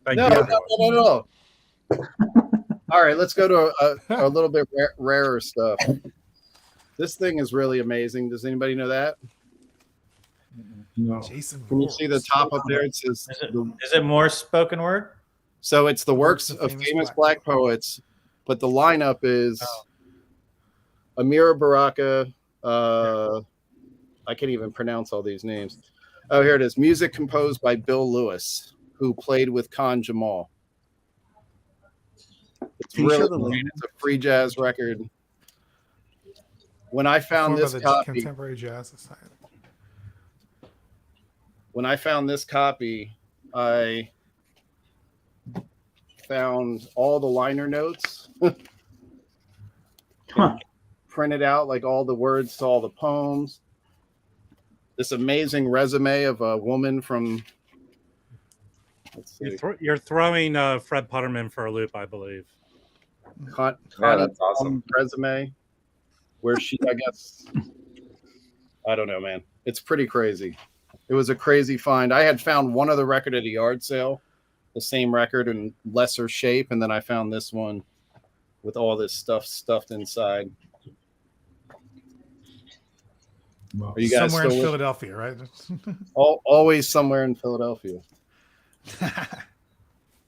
Thank No. you. All right, let's go to a little bit rarer stuff. This thing is really amazing. Does anybody know that? No. Jason, Can you see the top up there? It says Is it more spoken word? so. It's the works of famous black poets, but the lineup is Amira Baraka. I can't even pronounce all these names. Oh, here it is. Music composed by Bill Lewis, who played with Khan Jamal. It's Can you show really the great. logo? It's a free jazz record. When I found Formed by this the copy, Contemporary Jazz Society. I found all the liner notes Huh. printed out, like all the words to all the poems. This amazing resume of a woman from. Let's see, You're throwing Fred Putterman for a loop, I believe. Connie that's awesome. resume, where she, I guess, I don't know, man. It's pretty crazy. It was a crazy find. I had found one other record at a yard sale, the same record in lesser shape, and then I found this one with all this stuff stuffed inside. Wow. Are you guys Somewhere in still with- Philadelphia, right? always somewhere in Philadelphia?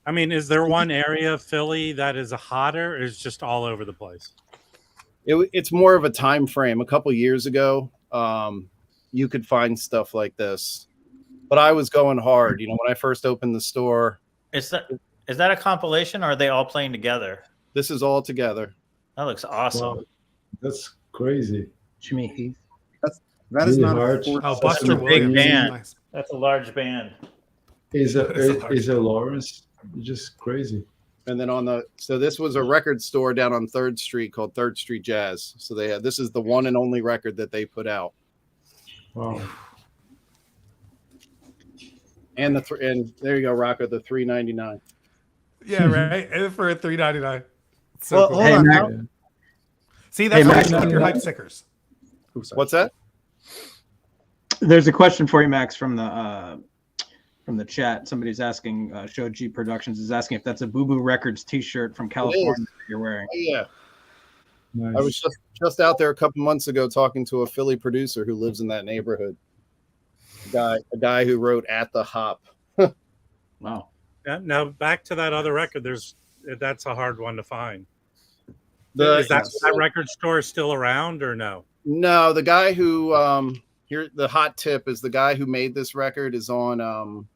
I mean, is there one area of Philly that is hotter, or is it just all over the place? It's more of a time frame. A couple years ago, you could find stuff like this, but I was going hard. You know, when I first opened the store, Is that a compilation, or are they all playing together? this is all together. That looks awesome. Wow. That's crazy. Jimmy Heath. That is Really not large. a 40. Oh, That's Buster a big Williams. band. Nice. That's a large band. Is That's a large- a Lawrence just crazy? And then so this was a record store down on 3rd Street called 3rd Street Jazz. So this is the one and only record that they put out. Wow. And and there you go, Rocco, the $3.99. Yeah, right. And for a $3.99. So Well, cool. hold Hey, on. Mac. now- See, that's Hey, why you Max. should keep your hype stickers. What's that? There's a question for you, Max, from the chat. Somebody's asking. Show G Productions is asking if that's a Boo Boo Records T-shirt from California that you're wearing. Oh, yeah. Nice. I was just out there a couple months ago talking to a Philly producer who lives in that neighborhood. A guy who wrote At the Hop. Wow. Now back to that other record. That's a hard one to find. Yes. Is that record store still around or no? No, the guy who here the hot tip is the guy who made this record is on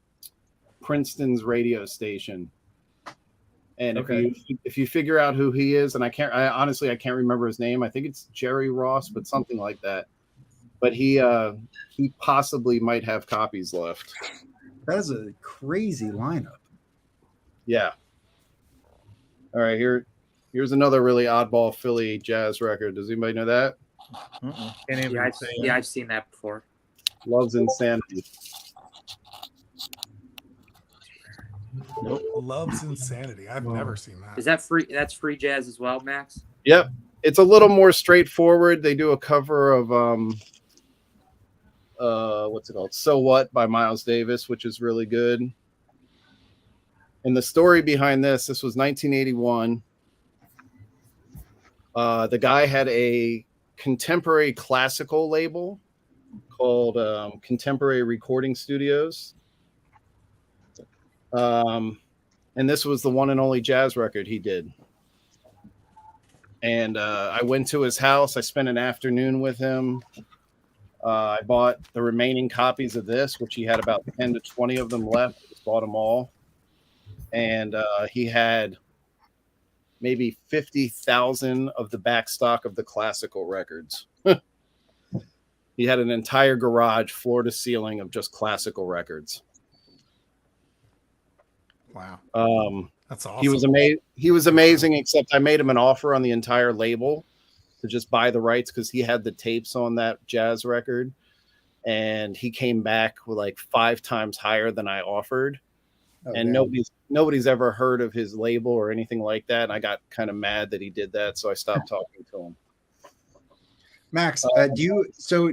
Princeton's radio station. And if you figure out who he is, and I honestly can't remember his name. I think it's Jerry Ross, but something like that. But he possibly might have copies left. That is a crazy lineup. Yeah. All right, here's another really oddball Philly jazz record. Does anybody know that? Can't even say it. I've seen that before. Love's Insanity. Love's Insanity. I've never seen that. Is that free? That's free jazz as well, Max. Yep. It's a little more straightforward. They do a cover of what's it called? So What by Miles Davis, which is really good. And the story behind this was 1981. The guy had a contemporary classical label called Contemporary Recording Studios. And this was the one and only jazz record he did. And I went to his house. I spent an afternoon with him. I bought the remaining copies of this, which he had about 10 to 20 of them left. I just bought them all. And he had maybe 50,000 of the back stock of the classical records. He had an entire garage, floor to ceiling, of just classical records. Wow. That's awesome. He was amazing, except I made him an offer on the entire label to just buy the rights because he had the tapes on that jazz record. And he came back with like 5 times higher than I offered. And nobody's ever heard of his label or anything like that. And I got kind of mad that he did that, so I stopped talking to him. Max, do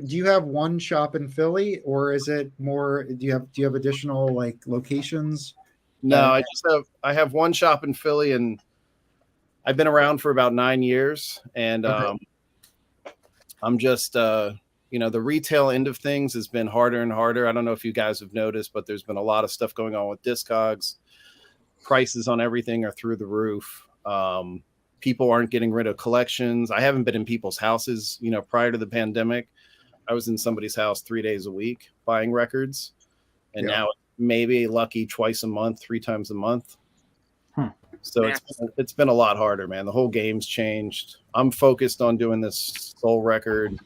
you have one shop in Philly, or is it more? Do you have additional like locations? No, I have one shop in Philly, and I've been around for about 9 years, and I'm just the retail end of things has been harder and harder. I don't know if you guys have noticed, but there's been a lot of stuff going on with Discogs. Prices on everything are through the roof. People aren't getting rid of collections. I haven't been in people's houses. Prior to the pandemic, I was in somebody's house 3 days a week buying records, and now maybe lucky twice a month, 3 times a month. So Max. it's been a lot harder, man. The whole game's changed. I'm focused on doing this soul record.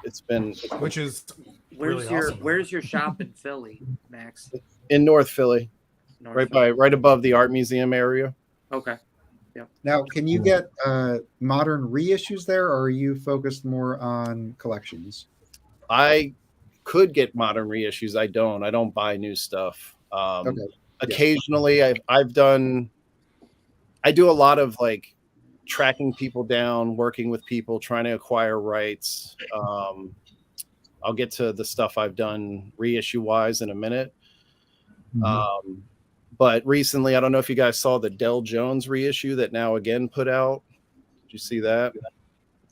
It's been Which is Where's really your awesome. Where's your shop in Philly, Max? in North Philly, North right above the art museum area. Okay. Now, can you get modern reissues there, or are you focused more on collections? I could get modern reissues. I don't buy new stuff. Okay. Occasionally I do a lot of like tracking people down, working with people, trying to acquire rights. I'll get to the stuff I've done reissue wise in a minute. But recently, I don't know if you guys saw the Del Jones reissue that Now Again put out. Did you see that?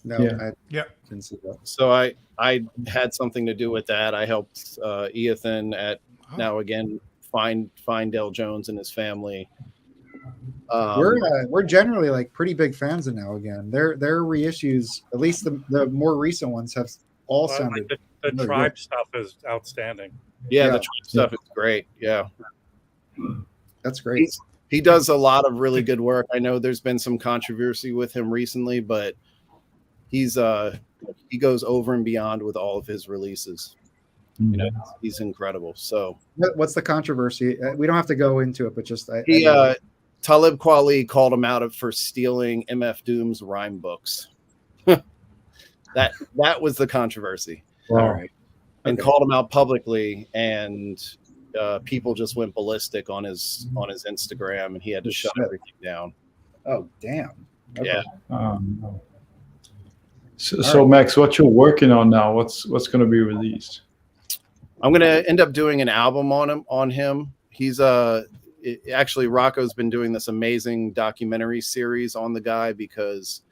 No, Yeah. I Yep. didn't see that. So I had something to do with that. I helped Ethan at Now Again find Del Jones and his family. We're generally like pretty big fans of Now Again. Their reissues, at least the more recent ones, have all sounded. The really tribe good. stuff is outstanding. Yeah, Yeah. the Tribe stuff is great. Yeah. That's great. He does a lot of really good work. I know there's been some controversy with him recently, but he goes over and beyond with all of his releases. You know, he's incredible. So What's the controversy? We don't have to go into it, but just Talib Kweli called him out for stealing MF Doom's rhyme books. that was the controversy. Wow. All right. And Okay. called him out publicly, and people just went ballistic on his Instagram, and he had to shut Shit. everything down. Oh, damn. Okay. Yeah. So Max, what you're working on now? What's going to be released? I'm gonna end up doing an album on him. He's actually Rocco's been doing this amazing documentary series on the guy because,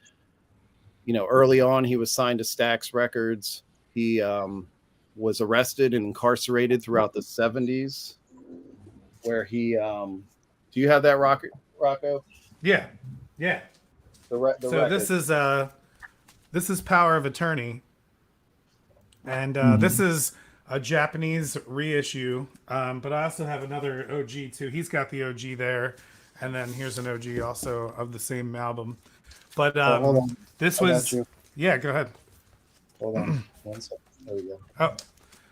you know, early on he was signed to Stax Records. He was arrested and incarcerated throughout the 70s, where he do you have that Rocco? Yeah. The So record. this is Power of Attorney, and this is a Japanese reissue. But I also have another OG too. He's got the OG there, and then here's an OG also of the same album. But hold on. this I got was you. yeah. Go ahead. Hold on. One second. There we go. Oh,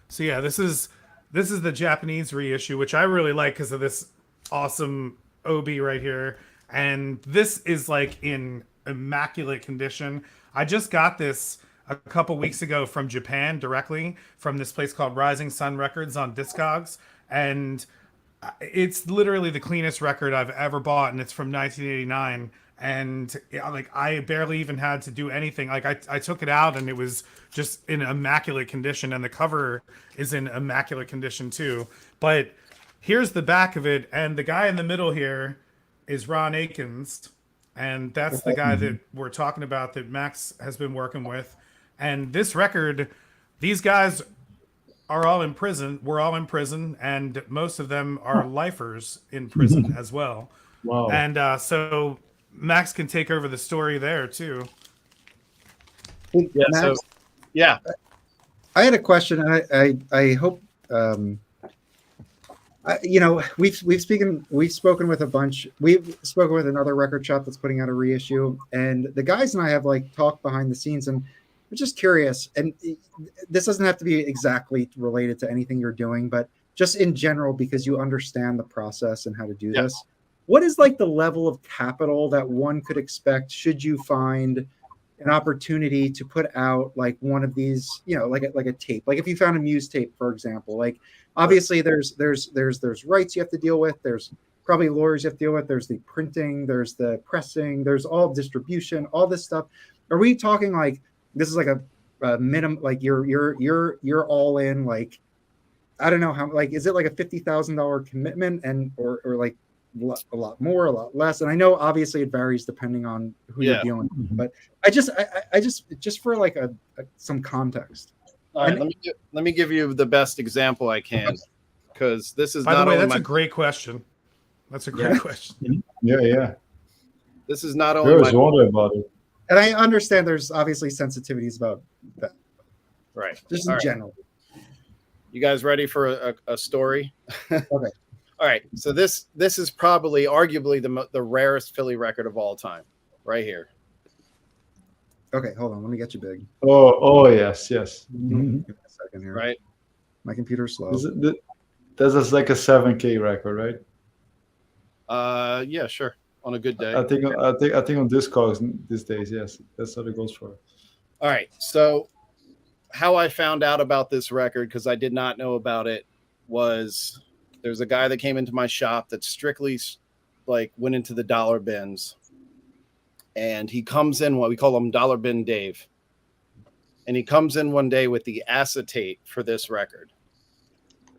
so yeah, this is the Japanese reissue, which I really like because of this awesome OB right here, and this is like in immaculate condition. I just got this a couple weeks ago from Japan directly from this place called Rising Sun Records on Discogs, and it's literally the cleanest record I've ever bought, and it's from 1989. And like I barely even had to do anything. Like I took it out and it was just in immaculate condition, and the cover is in immaculate condition too. But here's the back of it, and the guy in the middle here is Ron Akins, and that's the guy that we're talking about that Max has been working with. And this record, these guys are all in prison. We're all in prison, and most of them are lifers in prison as well. Wow. And so Max can take over the story there too. Yeah, Max, so yeah. I had a question. I hope you know we've spoken with a bunch. We've spoken with another record shop that's putting out a reissue, and the guys and I have like talked behind the scenes, and we're just curious. And this doesn't have to be exactly related to anything you're doing, but just in general because you understand the process and how to do this. What is like the level of capital that one could expect should you find an opportunity to put out like one of these, you know, like a tape? Like if you found a Muse tape, for example, like obviously there's rights you have to deal with. There's probably lawyers you have to deal with. There's the printing, there's the pressing, there's all distribution, all this stuff. Are we talking like this is like a minimum? Like you're all in? Like I don't know how. Like is it like a $50,000 commitment and or like a lot more, a lot less? And I know obviously it varies depending on who you're dealing with, but I just for like some context. All right, let me give you the best example I can, because this is By not the way, only that's a great question. That's a great question. Yeah. this is not I only was my wondering about it. And I understand there's obviously sensitivities about that, right. just All in right. general. You guys ready for a story? Okay. All right, so this is probably arguably the rarest Philly record of all time, right here. Okay, hold on. Let me get you big. Oh, yes. Give me a second here. Right. My computer's slow. This is like a 7K record, right? Yeah, sure. On a good day. I think on Discogs these days, yes, that's what it goes for. All right. So how I found out about this record, because I did not know about it, was there's a guy that came into my shop that strictly like went into the dollar bins, and he comes in, what we call him Dollar Bin Dave, and he comes in one day with the acetate for this record.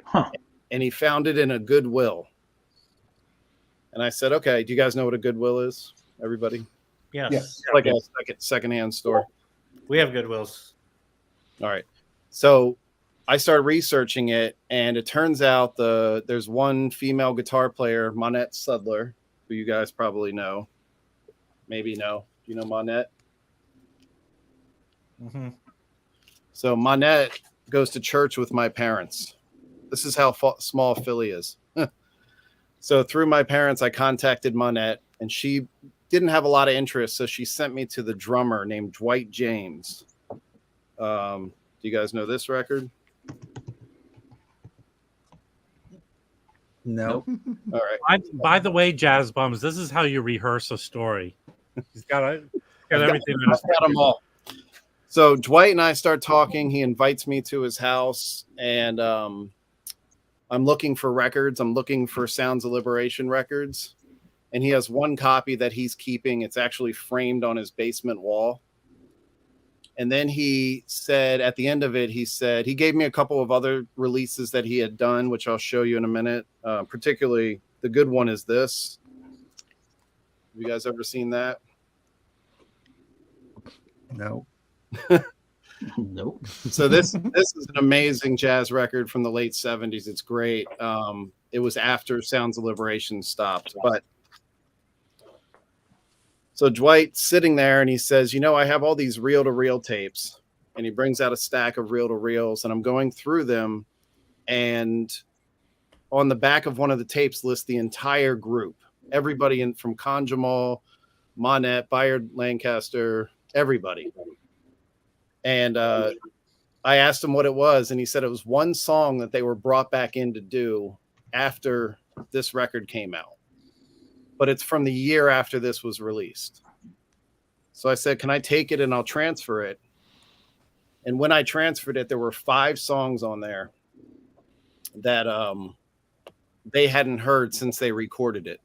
Huh. And he found it in a Goodwill. And I said, okay, do you guys know what a Goodwill is? Everybody? Yes. Like a secondhand store. We have Goodwills. All right. So I started researching it, and it turns out there's one female guitar player, Monette Sudler, who you guys probably know. Maybe know. Do you know Monette? Mm-hmm. So Monette goes to church with my parents. This is how small Philly is. So through my parents, I contacted Monette, and she didn't have a lot of interest, so she sent me to the drummer named Dwight James. Do you guys know this record? No. All right. By the way, Jazz Bums, this is how you rehearse a story. He's got everything. I've got them all. So Dwight and I start talking. He invites me to his house, and I'm looking for records. I'm looking for Sounds of Liberation records. And he has one copy that he's keeping. It's actually framed on his basement wall. And then he said, at the end of it, he gave me a couple of other releases that he had done, which I'll show you in a minute. Particularly, the good one is this. Have you guys ever seen that? No. Nope. So this is an amazing jazz record from the late 70s. It's great. It was after Sounds of Liberation stopped. But so Dwight's sitting there and he says, I have all these reel-to-reel tapes. And he brings out a stack of reel-to-reels, and I'm going through them. And on the back of one of the tapes lists the entire group. Everybody from Conjamal, Monette, Bayard Lancaster, everybody. And I asked him what it was, and he said it was one song that they were brought back in to do after this record came out. But it's from the year after this was released. So I said, can I take it and I'll transfer it? And when I transferred it, there were 5 songs on there that they hadn't heard since they recorded it.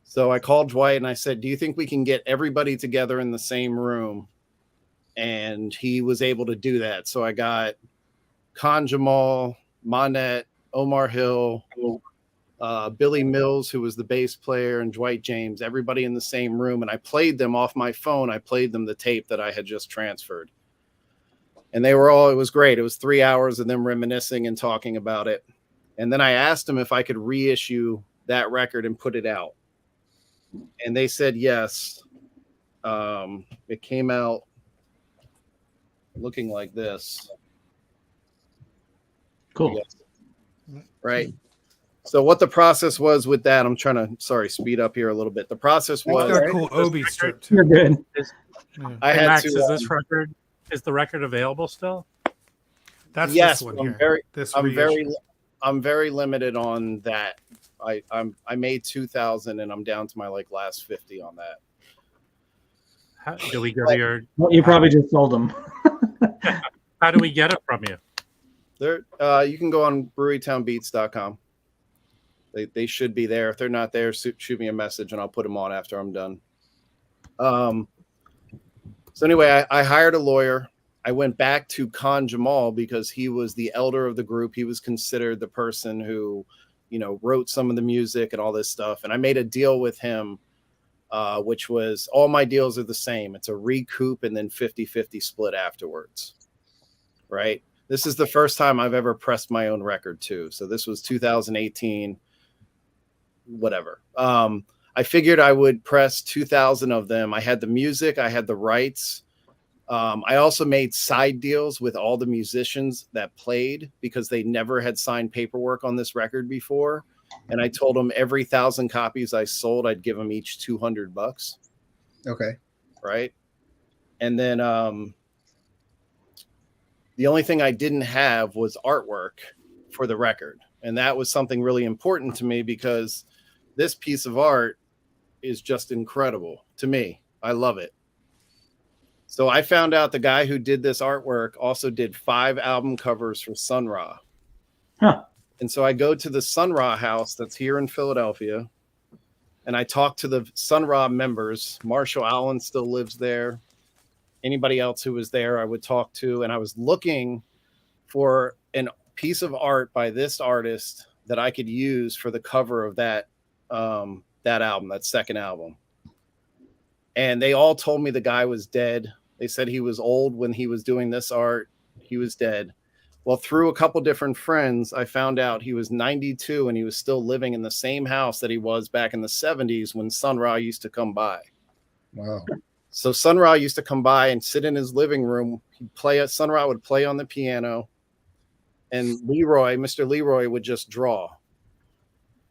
So I called Dwight and I said, do you think we can get everybody together in the same room? And he was able to do that. So I got Conjamal, Monette, Omar Hill, Billy Mills, who was the bass player, and Dwight James, everybody in the same room. And I played them off my phone. I played them the tape that I had just transferred. And it was great. It was 3 hours of them reminiscing and talking about it. And then I asked them if I could reissue that record and put it out. And they said yes. It came out looking like this. Cool. Right. So what the process was with that, I'm trying to, speed up here a little bit. The process It's was, got a cool Obi strip too. You're good. I had Max, to, is the record available still? That's yes, this one I'm here. very, This I'm reissue. very limited on that. I made 2,000 and I'm down to my last 50 on that. Do we go to your? Well, you probably just sold them. How do we get it from you? There, you can go on brewerytownbeats.com. They should be there. If they're not there, shoot me a message and I'll put them on after I'm done. So anyway, I hired a lawyer. I went back to Khan Jamal because he was the elder of the group. He was considered the person who, wrote some of the music and all this stuff. And I made a deal with him, which was all my deals are the same. It's a recoup and then 50-50 split afterwards. Right. This is the first time I've ever pressed my own record too. So this was 2018, whatever. I figured I would press 2,000 of them. I had the music, I had the rights. I also made side deals with all the musicians that played because they never had signed paperwork on this record before. And I told them every 1,000 copies I sold, I'd give them each $200. Okay. Right. And then the only thing I didn't have was artwork for the record. And that was something really important to me because this piece of art is just incredible to me. I love it. So I found out the guy who did this artwork also did 5 album covers for Sun Ra. Huh. And so I go to the Sun Ra house that's here in Philadelphia, and I talk to the Sun Ra members. Marshall Allen still lives there. Anybody else who was there, I would talk to. And I was looking for a piece of art by this artist that I could use for the cover of that album, that second album. And they all told me the guy was dead. They said he was old when he was doing this art. He was dead. Well, through a couple different friends, I found out he was 92 and he was still living in the same house that he was back in the 70s when Sun Ra used to come by. Wow. So Sun Ra used to come by and sit in his living room. He'd play. Sun Ra would play on the piano, and Mr. Leroy would just draw.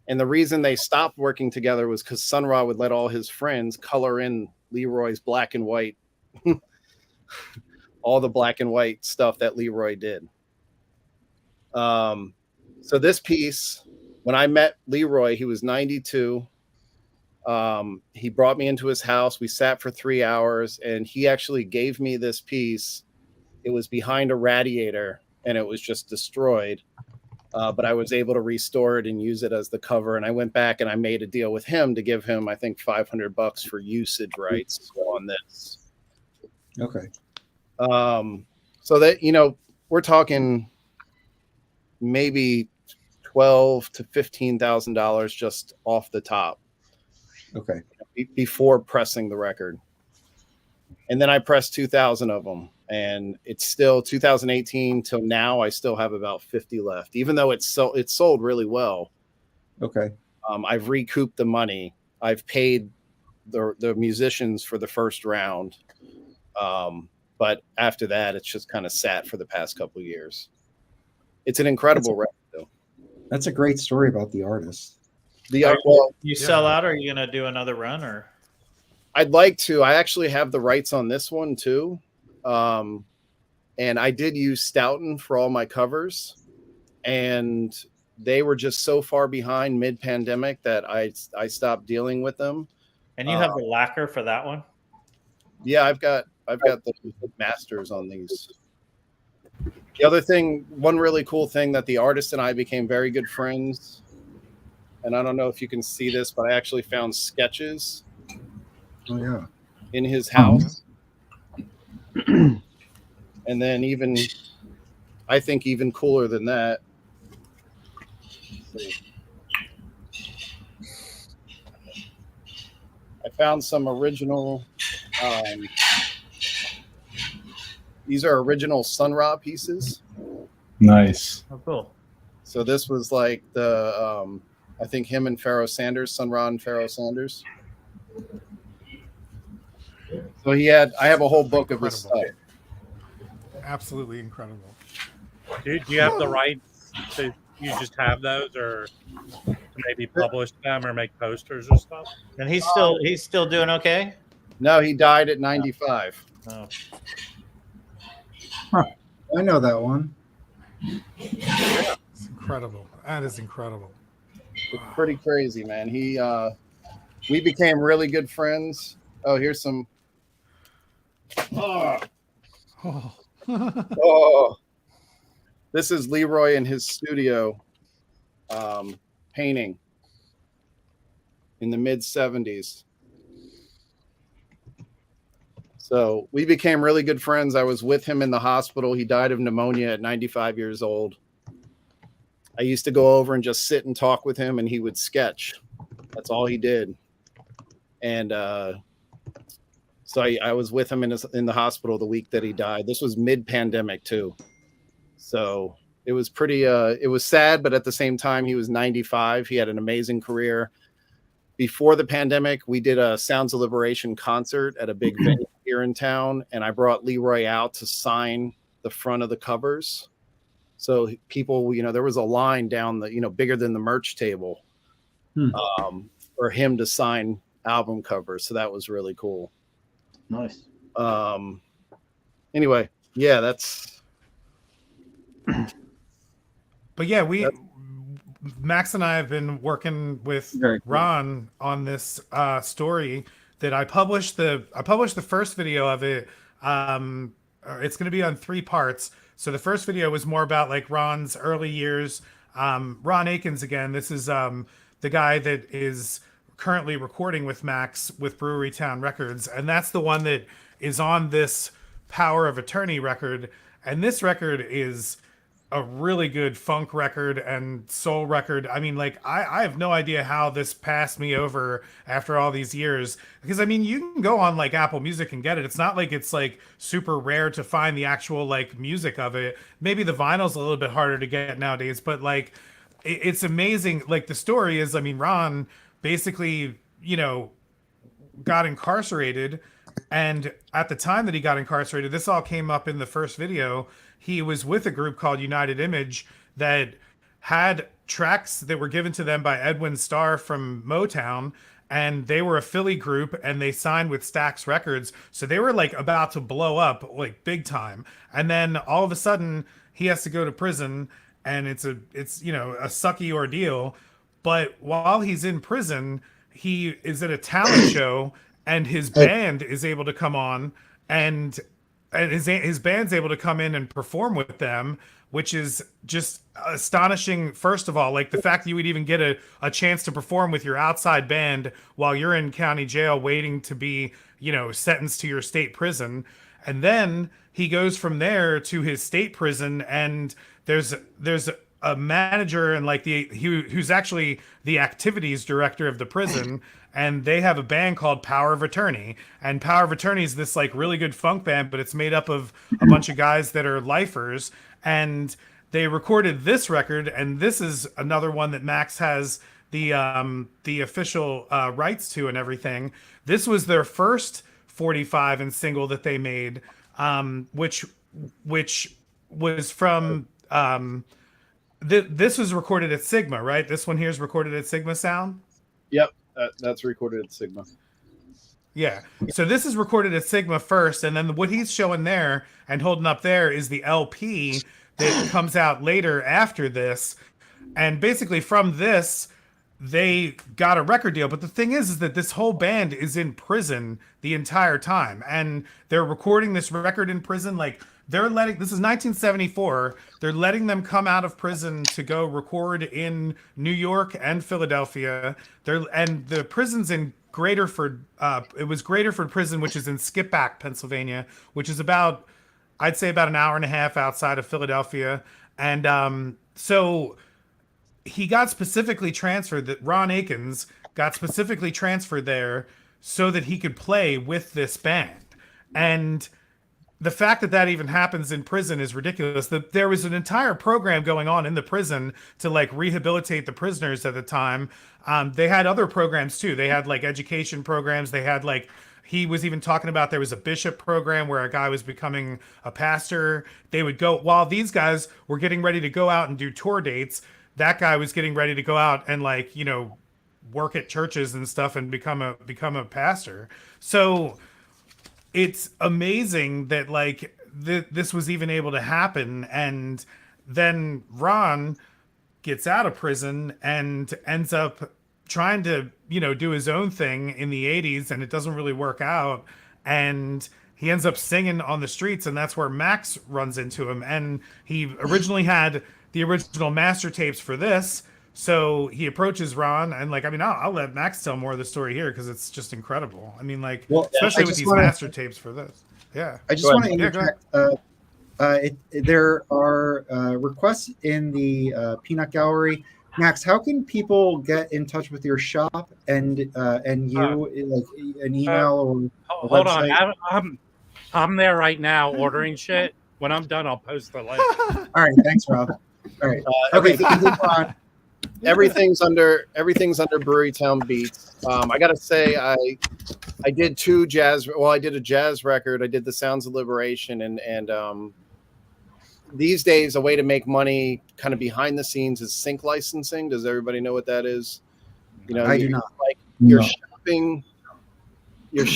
And the reason they stopped working together was because Sun Ra would let all his friends color in Leroy's black and white, all the black and white stuff that Leroy did. So this piece, when I met Leroy, he was 92. He brought me into his house. We sat for 3 hours, and he actually gave me this piece. It was behind a radiator, and it was just destroyed. But I was able to restore it and use it as the cover. And I went back and I made a deal with him to give him, I think, $500 for usage rights on this. Okay. So that, we're talking maybe $12,000 to $15,000 just off the top. Okay. Before pressing the record. And then I pressed 2,000 of them. And it's still 2018 till now. I still have about 50 left, even though it's sold really well. Okay. I've recouped the money. I've paid the musicians for the first round. But after that, it's just kind of sat for the past couple of years. It's an incredible record, though. That's a great story about the artist. You sell out, or are you going to do another run? Or I'd like to. I actually have the rights on this one, too. And I did use Stoughton for all my covers, and they were just so far behind mid-pandemic that I stopped dealing with them. And you have the lacquer for that one? Yeah, I've got the masters on these. The other thing, one really cool thing that the artist and I became very good friends, and I don't know if you can see this, but I actually found sketches in his house. And then I think even cooler than that. I found some original, these are original Sun Ra pieces. Nice. Oh, cool. So this was like the, I think him and Pharoah Sanders, Sun Ra and Pharoah Sanders. So I have a whole book of this stuff. Absolutely incredible. Do you have the rights to you just have those, or to maybe publish them or make posters or stuff? And he's still doing okay? No, he died at 95. Oh. I know that one. It's incredible. That is incredible. It's pretty crazy, man. We became really good friends. Oh, here's some. Oh, this is Leroy in his studio painting in the mid 70s. So we became really good friends. I was with him in the hospital. He died of pneumonia at 95 years old. I used to go over and just sit and talk with him, and he would sketch. That's all he did. And so I was with him in the hospital the week that he died. This was mid-pandemic too. So it was pretty, it was sad, but at the same time, he was 95. He had an amazing career. Before the pandemic, we did a Sounds of Liberation concert at a big venue here in town, and I brought Leroy out to sign the front of the covers. So people, there was a line down the, bigger than the merch table, for him to sign album covers. So that was really cool. Nice. Anyway, yeah, that's. But yeah, Max and I have been working with Very cool. Ron on this story that I published. I published the first video of it. It's going to be on 3 parts. So the first video was more about like Ron's early years. Ron Akins again. This is the guy that is currently recording with Max with Brewery Town Records, and that's the one that is on this Power of Attorney record. And this record is a really good funk record and soul record. I mean, like, I have no idea how this passed me over after all these years, because I mean, you can go on like Apple Music and get it. It's not like it's like super rare to find the actual like music of it. Maybe the vinyl's a little bit harder to get nowadays, but like it's amazing. Like the story is, I mean, Ron basically, got incarcerated, and at the time that he got incarcerated, this all came up in the first video. He was with a group called United Image that had tracks that were given to them by Edwin Starr from Motown, and they were a Philly group, and they signed with Stax Records. So they were like about to blow up like big time. And then all of a sudden he has to go to prison, and it's a sucky ordeal. But while he's in prison, he is at a talent show, and his band is able to come on, and his band's able to come in and perform with them, which is just astonishing. First of all, like the fact that you would even get a chance to perform with your outside band while you're in county jail waiting to be, sentenced to your state prison. And then he goes from there to his state prison, and there's a manager and like who's actually the activities director of the prison, and they have a band called Power of Attorney. And Power of Attorney is this like really good funk band, but it's made up of a bunch of guys that are lifers, and they recorded this record. And this is another one that Max has the official rights to and everything. This was their first 45 and single that they made, which was from this was recorded at Sigma, right? This one here is recorded at Sigma Sound. Yep, that's recorded at Sigma. Yeah. So this is recorded at Sigma first, and then what he's showing there and holding up there is the LP that comes out later after this. And basically from this, they got a record deal. But the thing is that this whole band is in prison the entire time, and they're recording this record in prison. Like, this is 1974. They're letting them come out of prison to go record in New York and Philadelphia. And the prison's in Graterford. It was Graterford Prison, which is in Skippack, Pennsylvania, which is I'd say about an hour and a half outside of Philadelphia. And so he got specifically transferred, that Ron Akins got specifically transferred there so that he could play with this band. And the fact that even happens in prison is ridiculous. There was an entire program going on in the prison to like rehabilitate the prisoners at the time. They had other programs too. They had like education programs. They had like, he was even talking about, there was a bishop program where a guy was becoming a pastor. They would go, while these guys were getting ready to go out and do tour dates, that guy was getting ready to go out and like, work at churches and stuff and become a pastor. So it's amazing that like this was even able to happen. And then Ron gets out of prison and ends up trying to, do his own thing in the 80s, and it doesn't really work out. And he ends up singing on the streets, and that's where Max runs into him. And he originally had the original master tapes for this. So he approaches Ron, and like, I mean, I'll let Max tell more of the story here because it's just incredible. I mean, like, especially with these master tapes for this. Yeah. I just want to interject. There are requests in the peanut gallery. Max, how can people get in touch with your shop and you, like an email or a hold website? on, I'm there right now ordering shit. When I'm done, I'll post the link. All right, thanks, Rob. All right, okay, so move on. everything's under Brewery Town Beats. I gotta say, I did two jazz. Well, I did a jazz record. I did the Sounds of Liberation, and these days a way to make money, kind of behind the scenes, is sync licensing. Does everybody know what that is? You know, I do not. Like you're shopping your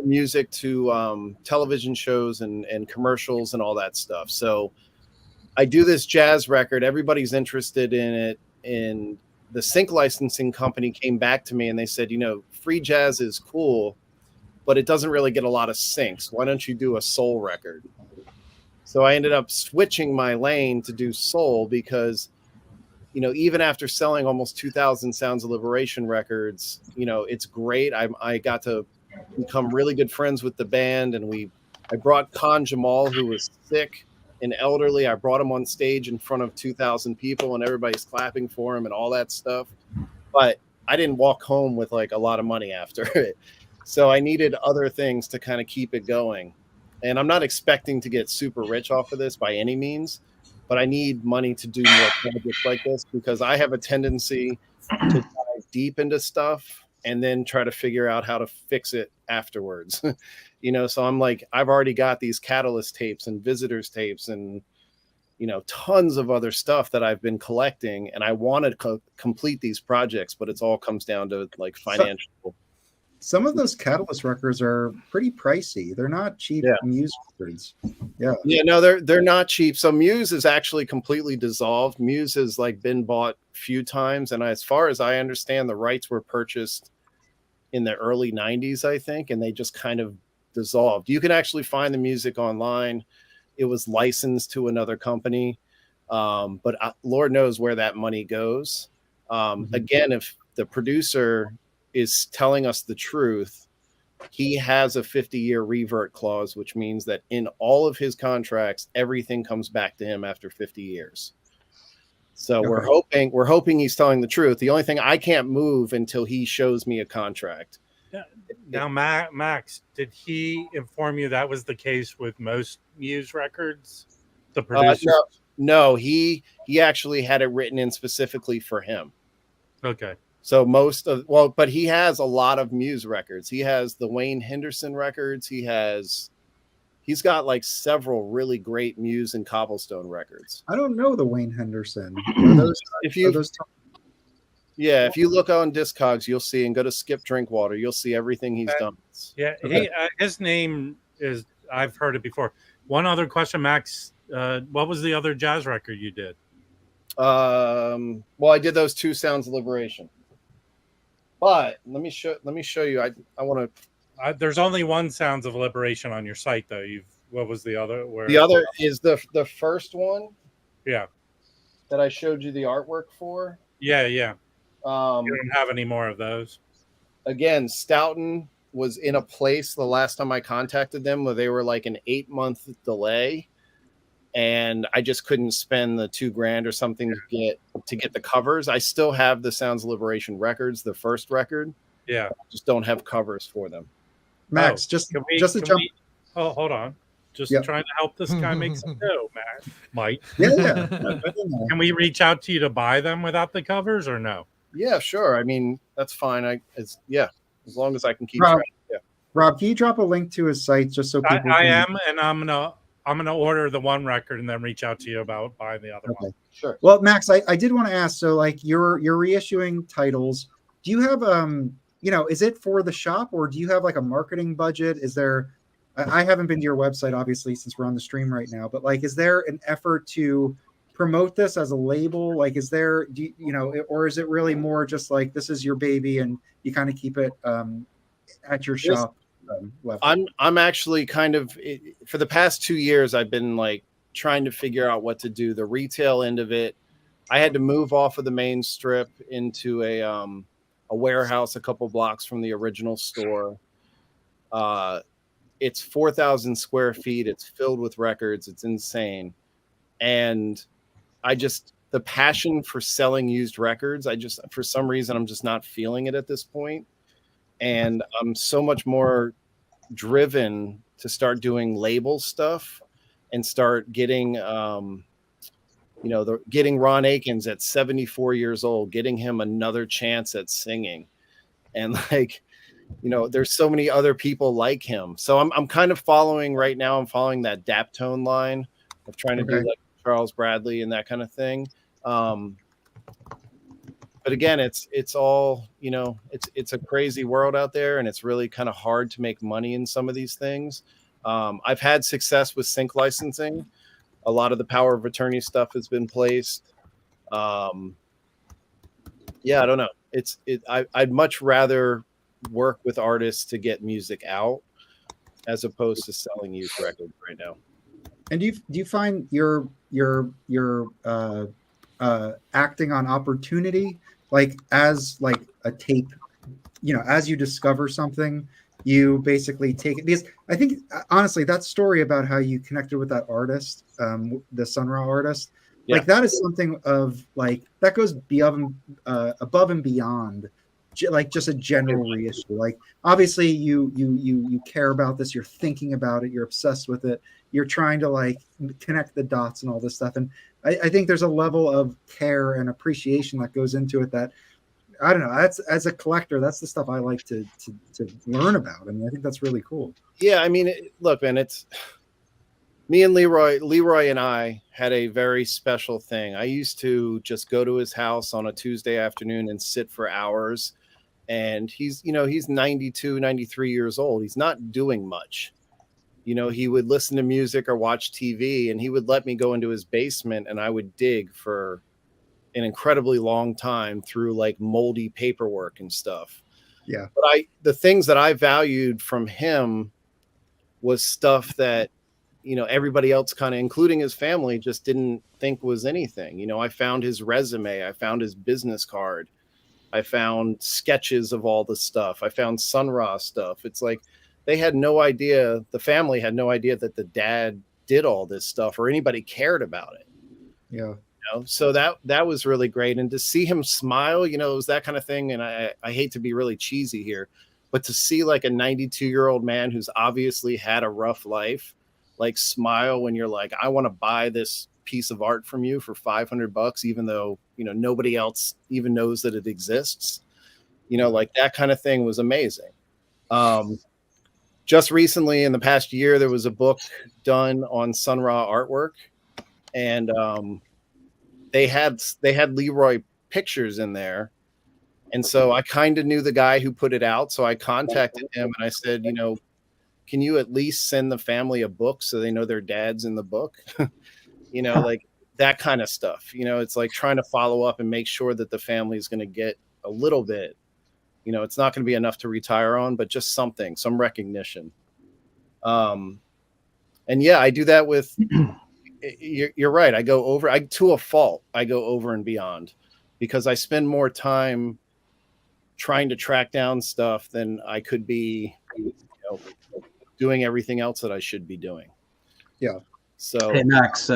music to television shows and commercials and all that stuff. So I do this jazz record. Everybody's interested in it. And the sync licensing company came back to me and they said, you know, free jazz is cool, but it doesn't really get a lot of syncs. Why don't you do a soul record? So I ended up switching my lane to do soul because, you know, even after selling almost 2,000 Sounds of Liberation records, you know, it's great. I got to become really good friends with the band, and I brought Khan Jamal, who was sick and elderly. I brought him on stage in front of 2,000 people, and everybody's clapping for him and all that stuff. But I didn't walk home with like a lot of money after it. So I needed other things to kind of keep it going. And I'm not expecting to get super rich off of this by any means, but I need money to do more projects like this because I have a tendency to dive deep into stuff and then try to figure out how to fix it afterwards. You know, so I'm like, I've already got these Catalyst tapes and Visitors tapes and, you know, tons of other stuff that I've been collecting, and I want to complete these projects, but it's all comes down to like financial. Some of those Catalyst records are pretty pricey. They're not cheap Muse records. Yeah. Yeah, no, they're not cheap. So Muse is actually completely dissolved. Muse has like been bought a few times, and as far as I understand, the rights were purchased in the early 90s, I think, and they just kind of dissolved. You can actually find the music online. It was licensed to another company, but Lord knows where that money goes. Again, if the producer is telling us the truth, he has a 50-year revert clause, which means that in all of his contracts, everything comes back to him after 50 years. So we're hoping he's telling the truth. The only thing, I can't move until he shows me a contract. Now, Max, did he inform you that was the case with most Muse records? The producer? No, he actually had it written in specifically for him. Okay. So but he has a lot of Muse records. He has the Wayne Henderson records. He's got like several really great Muse and Cobblestone records. I don't know the Wayne Henderson. If you look on Discogs, you'll see, and go to Skip Drinkwater, you'll see everything he's done. Yeah, his name is, I've heard it before. One other question, Max. What was the other jazz record you did? Well, I did those two Sounds of Liberation. But let me show you. I want to. There's only one Sounds of Liberation on your site, though. What was the other? The other is the first one. Yeah. That I showed you the artwork for. Yeah. You don't have any more of those. Again, Stoughton was in a place the last time I contacted them where they were like an 8-month delay, and I just couldn't spend the $2,000 or something to get the covers. I still have the Sounds of Liberation records, the first record. Yeah, I just don't have covers for them. Max, hold on. Trying to help this guy make some dough, Mike. Yeah. Can we reach out to you to buy them without the covers, or no? Yeah, sure. I mean, that's fine. As long as I can keep Rob, track. Yeah. Rob, can you drop a link to his site just so people I am, and I'm gonna order the one record and then reach out to you about buying the other one. Sure. Well, Max, I did want to ask. So, like, you're reissuing titles. Do you have is it for the shop, or do you have like a marketing budget? Is there? I haven't been to your website, obviously, since we're on the stream right now. But like, is there an effort to promote this as a label? Like, is there, or is it really more just like this is your baby and you kind of keep it at your shop level? I'm actually kind of, for the past 2 years, I've been like trying to figure out what to do. The retail end of it, I had to move off of the main strip into a warehouse a couple blocks from the original store. It's 4,000 square feet. It's filled with records. It's insane. And the passion for selling used records, for some reason, I'm just not feeling it at this point. And I'm so much more driven to start doing label stuff and start getting You know, getting Ron Akins at 74 years old, getting him another chance at singing. And like, you know, there's so many other people like him. So I'm kind of following right now. I'm following that Daptone line of trying to do like Charles Bradley and that kind of thing. But again, it's all, you know, it's a crazy world out there, and it's really kind of hard to make money in some of these things. I've had success with sync licensing. A lot of the power of attorney stuff has been placed. Yeah, I don't know. I'd much rather work with artists to get music out as opposed to selling used records right now. And do you find your acting on opportunity, like as like a tape, you know, as you discover something, you basically take it? Because I think honestly that story about how you connected with that artist, the Sun Ra artist, like that is something of like that goes beyond above and beyond like just a general reissue. Like obviously you care about this, you're thinking about it, you're obsessed with it, you're trying to like connect the dots and all this stuff. And I think there's a level of care and appreciation that goes into it that I don't know. That's, as a collector, that's the stuff I like to learn about. I mean, I think that's really cool. Yeah, I mean, look, man, it's me and Leroy. Leroy and I had a very special thing. I used to just go to his house on a Tuesday afternoon and sit for hours. And he's 92, 93 years old. He's not doing much. You know, he would listen to music or watch TV, and he would let me go into his basement, and I would dig for an incredibly long time through like moldy paperwork and stuff. Yeah. But the things that I valued from him was stuff that, you know, everybody else kind of, including his family, just didn't think was anything. You know, I found his resume, I found his business card, I found sketches of all the stuff, I found Sun Ra stuff. It's like they had no idea, the family had no idea that the dad did all this stuff or anybody cared about it. Yeah. You know? So that was really great. And to see him smile, you know, it was that kind of thing. And I hate to be really cheesy here, but to see like a 92-year-old man who's obviously had a rough life, like smile when you're like, I want to buy this piece of art from you for $500, even though, you know, nobody else even knows that it exists, you know, like that kind of thing was amazing. Just recently in the past year, there was a book done on Sun Ra artwork, and they had Leroy pictures in there. And so I kind of knew the guy who put it out. So I contacted him and I said, you know, can you at least send the family a book so they know their dad's in the book? You know, like that kind of stuff. You know, it's like trying to follow up and make sure that the family is going to get a little bit. You know, it's not going to be enough to retire on, but just something, some recognition. And yeah, I do that with, you're right. I go to a fault. I go over and beyond because I spend more time trying to track down stuff than I could be, you know, doing everything else that I should be doing. Yeah. So hey Max,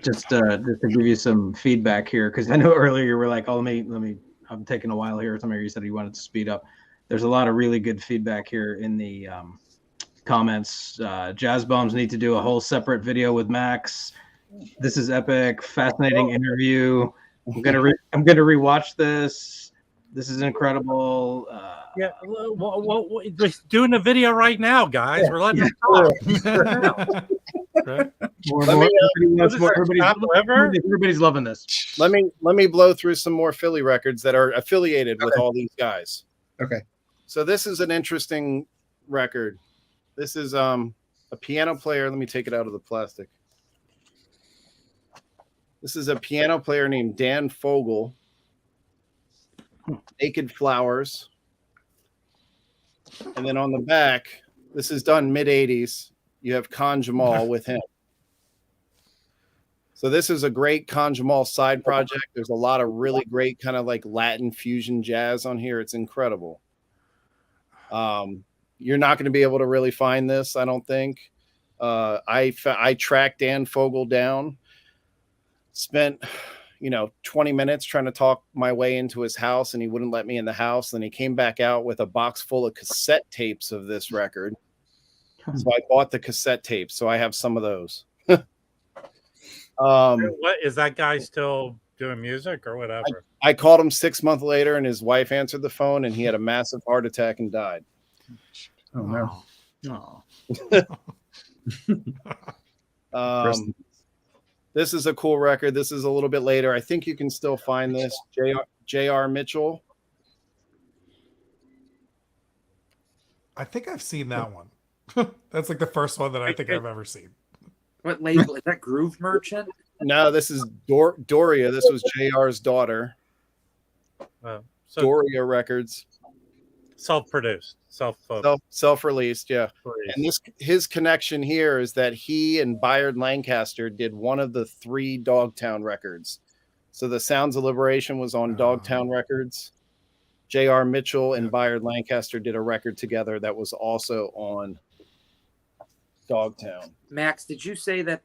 just to give you some feedback here, because I know earlier you were like, oh, let me. I'm taking a while here. Somebody said you wanted to speed up. There's a lot of really good feedback here in the comments. Jazz Bombs need to do a whole separate video with Max. This is epic, fascinating interview. I'm gonna rewatch this. This is incredible. Yeah, we're doing a video right now, guys. We're letting them talk. Right? Everybody's loving this. Let me blow through some more Philly records that are affiliated with all these guys. Okay. So this is an interesting record. This is a piano player. Let me take it out of the plastic. This is a piano player named Dan Fogel. Naked Flowers. And then on the back, this is done mid-'80s. You have Khan Jamal with him. So this is a great Khan Jamal side project. There's a lot of really great kind of like Latin fusion jazz on here. It's incredible. You're not going to be able to really find this, I don't think. I tracked Dan Fogel down, spent 20 minutes trying to talk my way into his house, and he wouldn't let me in the house. Then he came back out with a box full of cassette tapes of this record. So I bought the cassette tapes. So I have some of those. What is that guy still doing music or whatever? I called him 6 months later, and his wife answered the phone, and he had a massive heart attack and died. Oh no. This is a cool record. This is a little bit later. I think you can still find this. J.R. Mitchell. I think I've seen that one. That's like the first one that I think I've ever seen. What label is that? Groove Merchant? No, this is Doria. This was J.R.'s daughter. So Doria Records. self-produced, Self-released, yeah. And his connection here is that he and Bayard Lancaster did one of the 3 Dogtown records. So the Sounds of Liberation was on Dogtown Records. J.R. Mitchell and Bayard Lancaster did a record together that was also on Dogtown. Max, did you say that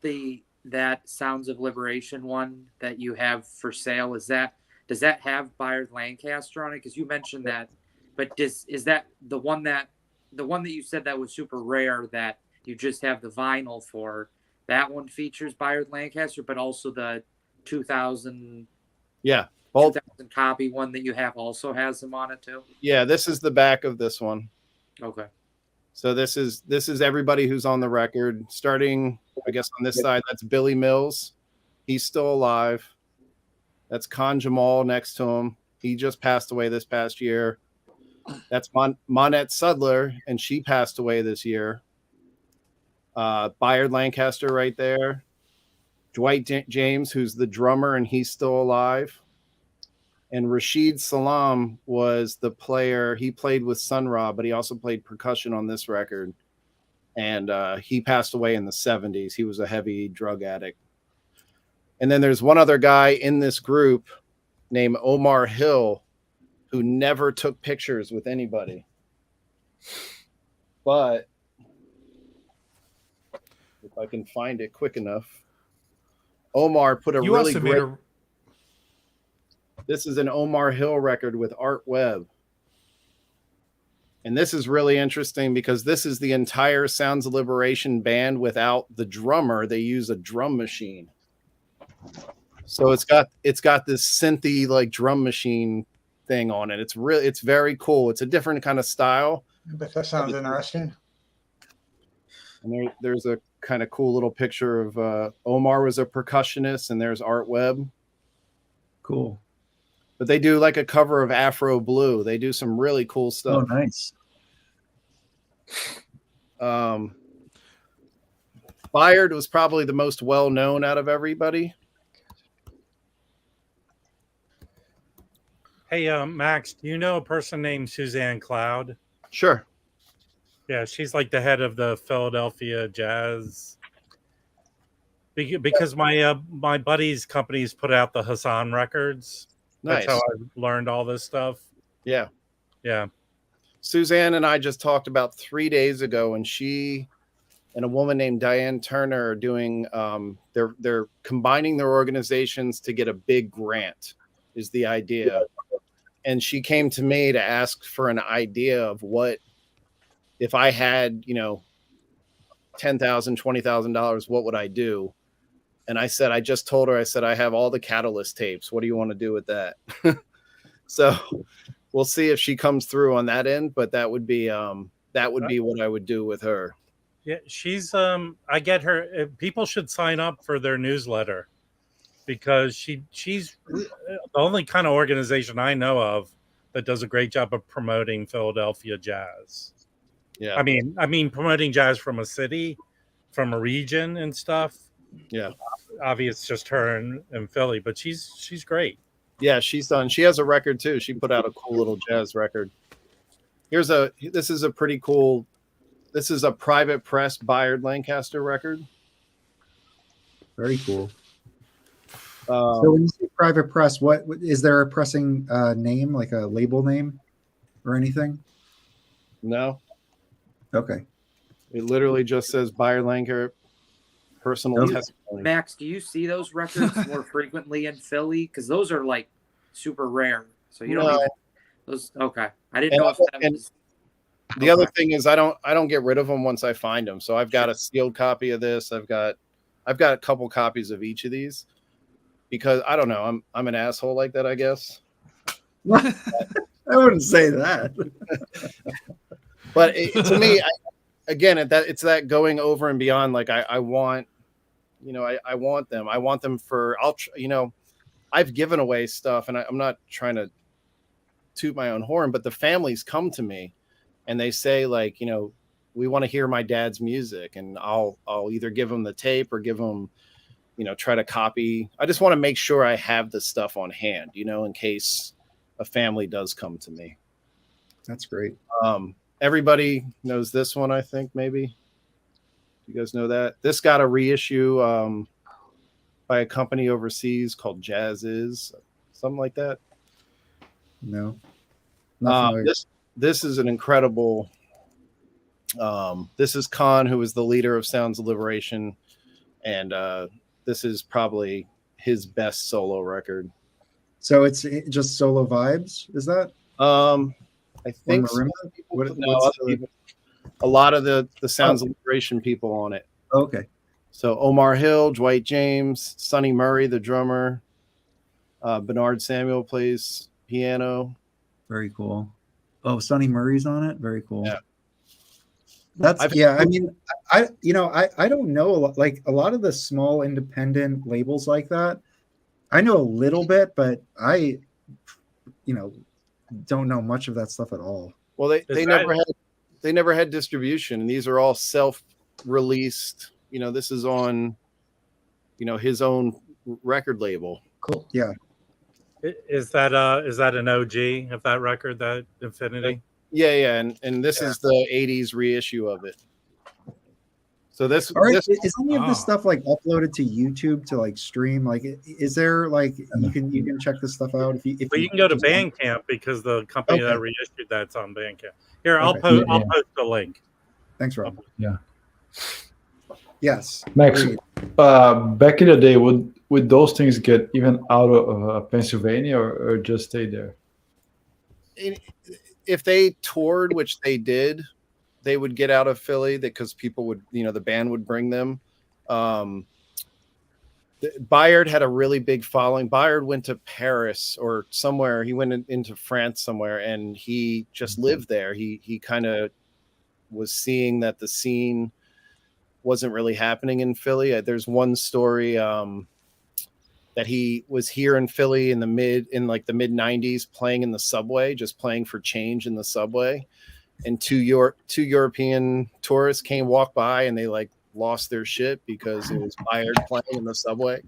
that Sounds of Liberation one that you have for sale does that have Bayard Lancaster on it? Because you mentioned that, but is that the one that you said that was super rare that you just have the vinyl for? That one features Bayard Lancaster, but also the 2000 copy one that you have also has him on it too. Yeah, this is the back of this one. Okay. So this is everybody who's on the record. Starting, I guess, on this side, that's Billy Mills. He's still alive. That's Khan Jamal next to him. He just passed away this past year. That's Monette Sudler, and she passed away this year. Bayard Lancaster right there. Dwight James, who's the drummer, and he's still alive. And Rashid Salam was the player. He played with Sun Ra, but he also played percussion on this record. And he passed away in the 70s. He was a heavy drug addict. And then there's one other guy in this group named Omar Hill who never took pictures with anybody. But if I can find it quick enough, Omar put a really great... This is an Omar Hill record with Art Webb. And this is really interesting because this is the entire Sounds of Liberation band without the drummer. They use a drum machine. So it's got this synthy like drum machine thing on it. It's very cool. It's a different kind of style. But that sounds interesting. And there's a kind of cool little picture of Omar was a percussionist, and there's Art Webb. Cool. But they do like a cover of Afro Blue. They do some really cool stuff. Oh, nice. Bayard was probably the most well-known out of everybody. Hey, Max, do you know a person named Suzanne Cloud? Sure. Yeah, she's like the head of the Philadelphia Jazz. Because my buddy's companies put out the Hassan records. Nice. That's how I learned all this stuff. Yeah. Yeah. Suzanne and I just talked about 3 days ago, and she and a woman named Diane Turner are doing they're combining their organizations to get a big grant is the idea. And she came to me to ask for an idea of what if I had, $10,000, $20,000, what would I do? And I said, I just told her, I said, I have all the Catalyst tapes. What do you want to do with that? So we'll see if she comes through on that end, but that would be what I would do with her. Yeah, she's I get her. People should sign up for their newsletter because she's the only kind of organization I know of that does a great job of promoting Philadelphia jazz. Yeah. I mean promoting jazz from a city, from a region and stuff. Yeah. Obviously it's just her and Philly, but she's great. Yeah, she has a record too. She put out a cool little jazz record. This is a private press Bayard Lancaster record. Very cool. So when you say private press, what is there a pressing name, like a label name or anything? No. Okay. It literally just says Bayard Lancaster personal testimony. Max, do you see those records more frequently in Philly? Because those are like super rare. So you don't even those. Okay, I didn't know if that was. The other thing is I don't get rid of them once I find them. So I've got a sealed copy of this. I've got I've got a couple copies of each of these because I don't know. I'm an asshole like that, I guess. I wouldn't say that. But to me, again, it's that going over and beyond. Like I want, I want them. I want them for I've given away stuff, and I'm not trying to toot my own horn, but the families come to me and they say, like, we want to hear my dad's music, and I'll either give them the tape or give them, try to copy. I just want to make sure I have the stuff on hand, in case a family does come to me. That's great. Everybody knows this one, I think, maybe. You guys know that? This got a reissue by a company overseas called Jazz Is, something like that. No. This is an incredible. This is Khan, who is the leader of Sounds of Liberation, and this is probably his best solo record. So it's just solo vibes, is that? I think so. A lot of the Sounds of Liberation people on it. Okay. So Omar Hill, Dwight James, Sonny Murray, the drummer, Bernard Samuel plays piano. Very cool. Oh, Sonny Murray's on it. Very cool. Yeah. I mean, I don't know like a lot of the small independent labels like that. I know a little bit, but I don't know much of that stuff at all. Well, they never had distribution, and these are all self-released. This is on his own record label. Cool. Yeah. Is that an OG of that record, that Infinity? Yeah, and this is the 80s reissue of it. So this, is any of this stuff like uploaded to YouTube to like stream? Like, is there like you can check this stuff out if you can go to Bandcamp because the company that reissued that's on Bandcamp. Here, I'll post the link. Thanks, Rob. Yeah. Yes, Max. Back in the day, would those things get even out of Pennsylvania or just stay there? If they toured, which they did, they would get out of Philly because people would, the band would bring them. Bayard had a really big following. Bayard went to Paris or somewhere. He went into France somewhere, and he just lived there. He kind of was seeing that the scene wasn't really happening in Philly. There's one story that he was here in Philly in the mid 90s, playing in the subway, just playing for change in the subway. And two European tourists walked by, and they like lost their shit because it was Bayard playing in the subway,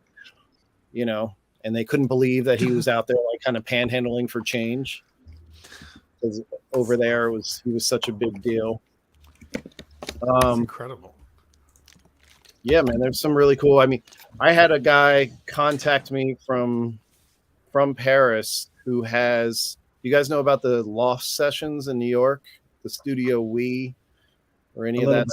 and they couldn't believe that he was out there like kind of panhandling for change. Because over there he was such a big deal. That's incredible. Yeah, man, there's some really cool. I mean, I had a guy contact me from Paris who has. You guys know about the Loft Sessions in New York, the Studio We, or any of that?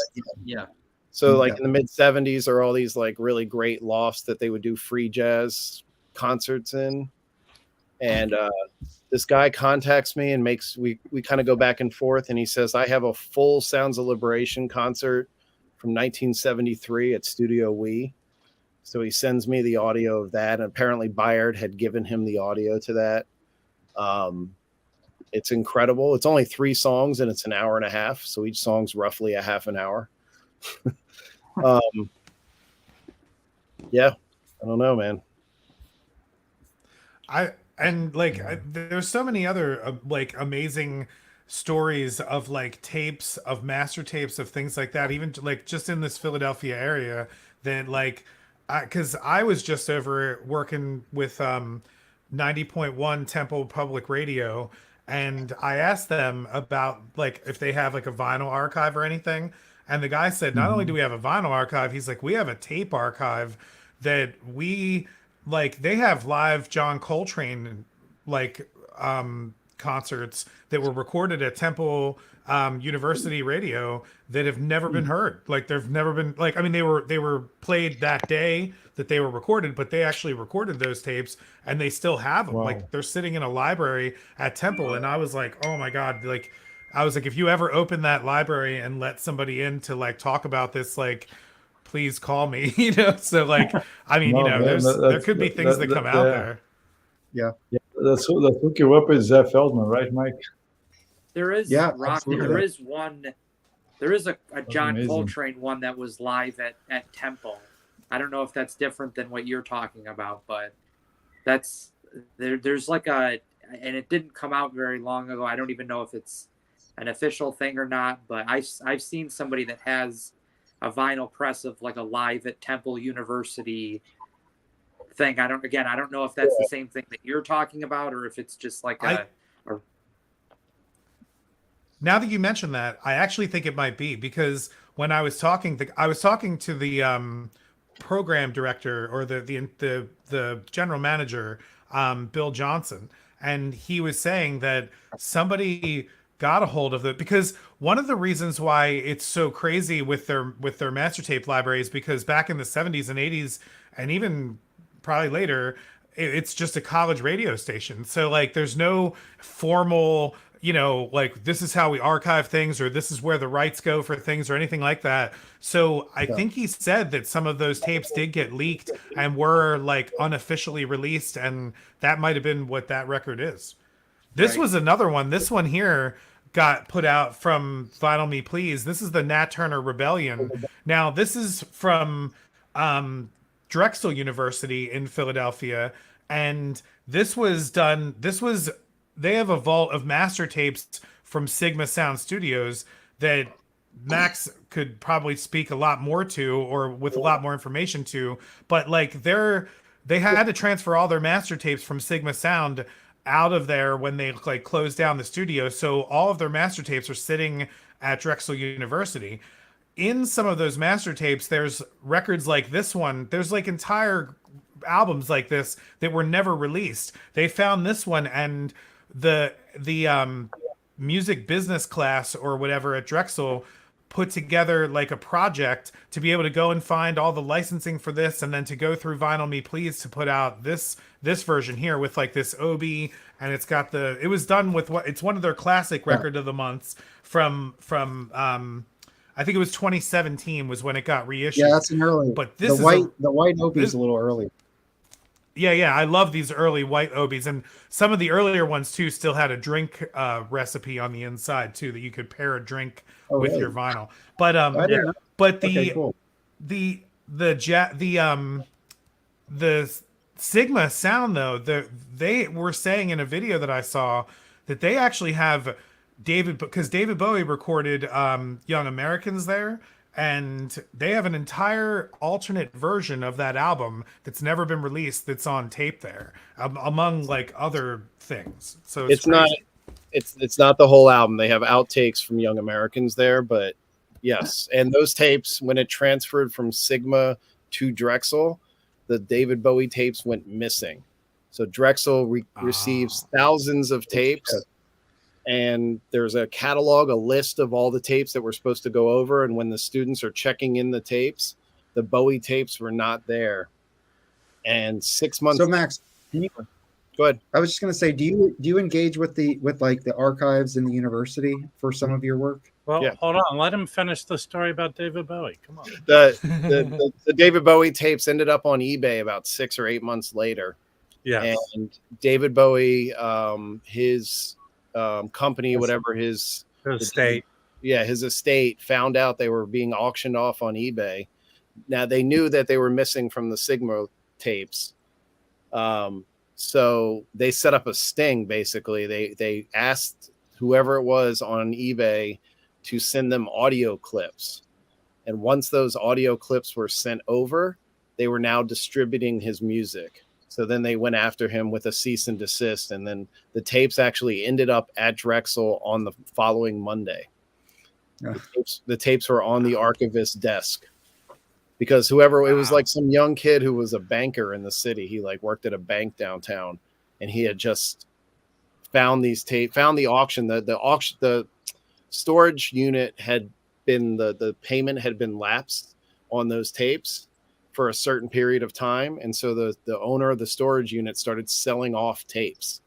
Yeah. So, like in the mid '70s, are all these like really great lofts that they would do free jazz concerts in, and this guy contacts me and we kind of go back and forth, and he says, I have a full Sounds of Liberation concert from 1973 at Studio We. So he sends me the audio of that, and apparently Bayard had given him the audio to that. It's incredible. It's only 3 songs, and it's an hour and a half, so each song's roughly a half an hour. Yeah, I don't know, man. There's so many other like amazing stories of like tapes, of master tapes, of things like that, even like just in this Philadelphia area that like because I was just over working with 90.1 Temple Public Radio, and I asked them about like if they have like a vinyl archive or anything, and the guy said not only do we have a vinyl archive, he's like, we have a tape archive that we like. They have live John Coltrane like concerts that were recorded at Temple University Radio that have never been heard. Like they've never been like, I mean, they were played that day that they were recorded, but they actually recorded those tapes and they still have them. Wow. Like they're sitting in a library at Temple. And I was like, oh my God. Like, I was like, if you ever open that library and let somebody in to like talk about this, like please call me. So like, I mean, No, man, there could be things that come out there. Yeah, let's hook you up with Zeph Feldman, right, Mike? There is rock. absolutely. There is one. There is a John amazing. Coltrane one that was live at Temple. I don't know if that's different than what you're talking about, but that's there's like a, and it didn't come out very long ago. I don't even know if it's an official thing or not, but I've seen somebody that has a vinyl press of like a live at Temple University thing. I don't know if that's the same thing that you're talking about, or if it's just like Now that you mention that, I actually think it might be, because when I was talking to the program director, or the general manager, Bill Johnson, and he was saying that somebody got a hold of it, because one of the reasons why it's so crazy with their master tape library is because back in the 70s and 80s, and even probably later, it's just a college radio station. So like there's no formal, like this is how we archive things, or this is where the rights go for things, or anything like that. So I think he said that some of those tapes did get leaked and were like unofficially released, and that might have been what that record is. This was another one. This one here got put out from Vinyl Me Please. This is the Nat Turner Rebellion. Now this is from Drexel University in Philadelphia, and they have a vault of master tapes from Sigma Sound Studios that Max could probably speak a lot more to, or with a lot more information to, but like they had to transfer all their master tapes from Sigma Sound out of there when they like closed down the studio. So all of their master tapes are sitting at Drexel University. In some of those master tapes, there's records like this one. There's like entire albums like this that were never released. They found this one, and the music business class or whatever at Drexel put together like a project to be able to go and find all the licensing for this, and then to go through Vinyl Me Please to put out this version here with like this obi, and it's got it was done with it's one of their classic record of the months from I think it was 2017 was when it got reissued. Yeah, that's an early. But this the white obi is a little early. Yeah, I love these early white obies, and some of the earlier ones too still had a drink recipe on the inside too, that you could pair a drink with your vinyl. But the Sigma Sound though, they were saying in a video that I saw that they actually have because David Bowie recorded Young Americans there, and they have an entire alternate version of that album that's never been released, that's on tape there, among like other things. So it's not the whole album. They have outtakes from Young Americans there, but yes. And those tapes, when it transferred from Sigma to Drexel, the David Bowie tapes went missing. So Drexel receives thousands of tapes, and there's a catalog, a list of all the tapes that we're supposed to go over. And when the students are checking in the tapes, the Bowie tapes were not there. And 6 months. So Max, go ahead. I was just going to say, do you engage with like the archives in the university for some of your work? Well, hold on. Let him finish the story about David Bowie. Come on. The David Bowie tapes ended up on eBay about 6 or 8 months later. Yeah. And David Bowie, his company, whatever his estate. His estate found out they were being auctioned off on eBay. Now they knew that they were missing from the Sigma tapes. So they set up a sting. Basically, they asked whoever it was on eBay to send them audio clips. And once those audio clips were sent over, they were now distributing his music. So then they went after him with a cease and desist. And then the tapes actually ended up at Drexel on the following Monday. The tapes were on the archivist's desk, because it was like some young kid who was a banker in the city. He like worked at a bank downtown, and he had just found these tapes, found the auction. The storage unit had been, the payment had been lapsed on those tapes for a certain period of time. And so the owner of the storage unit started selling off tapes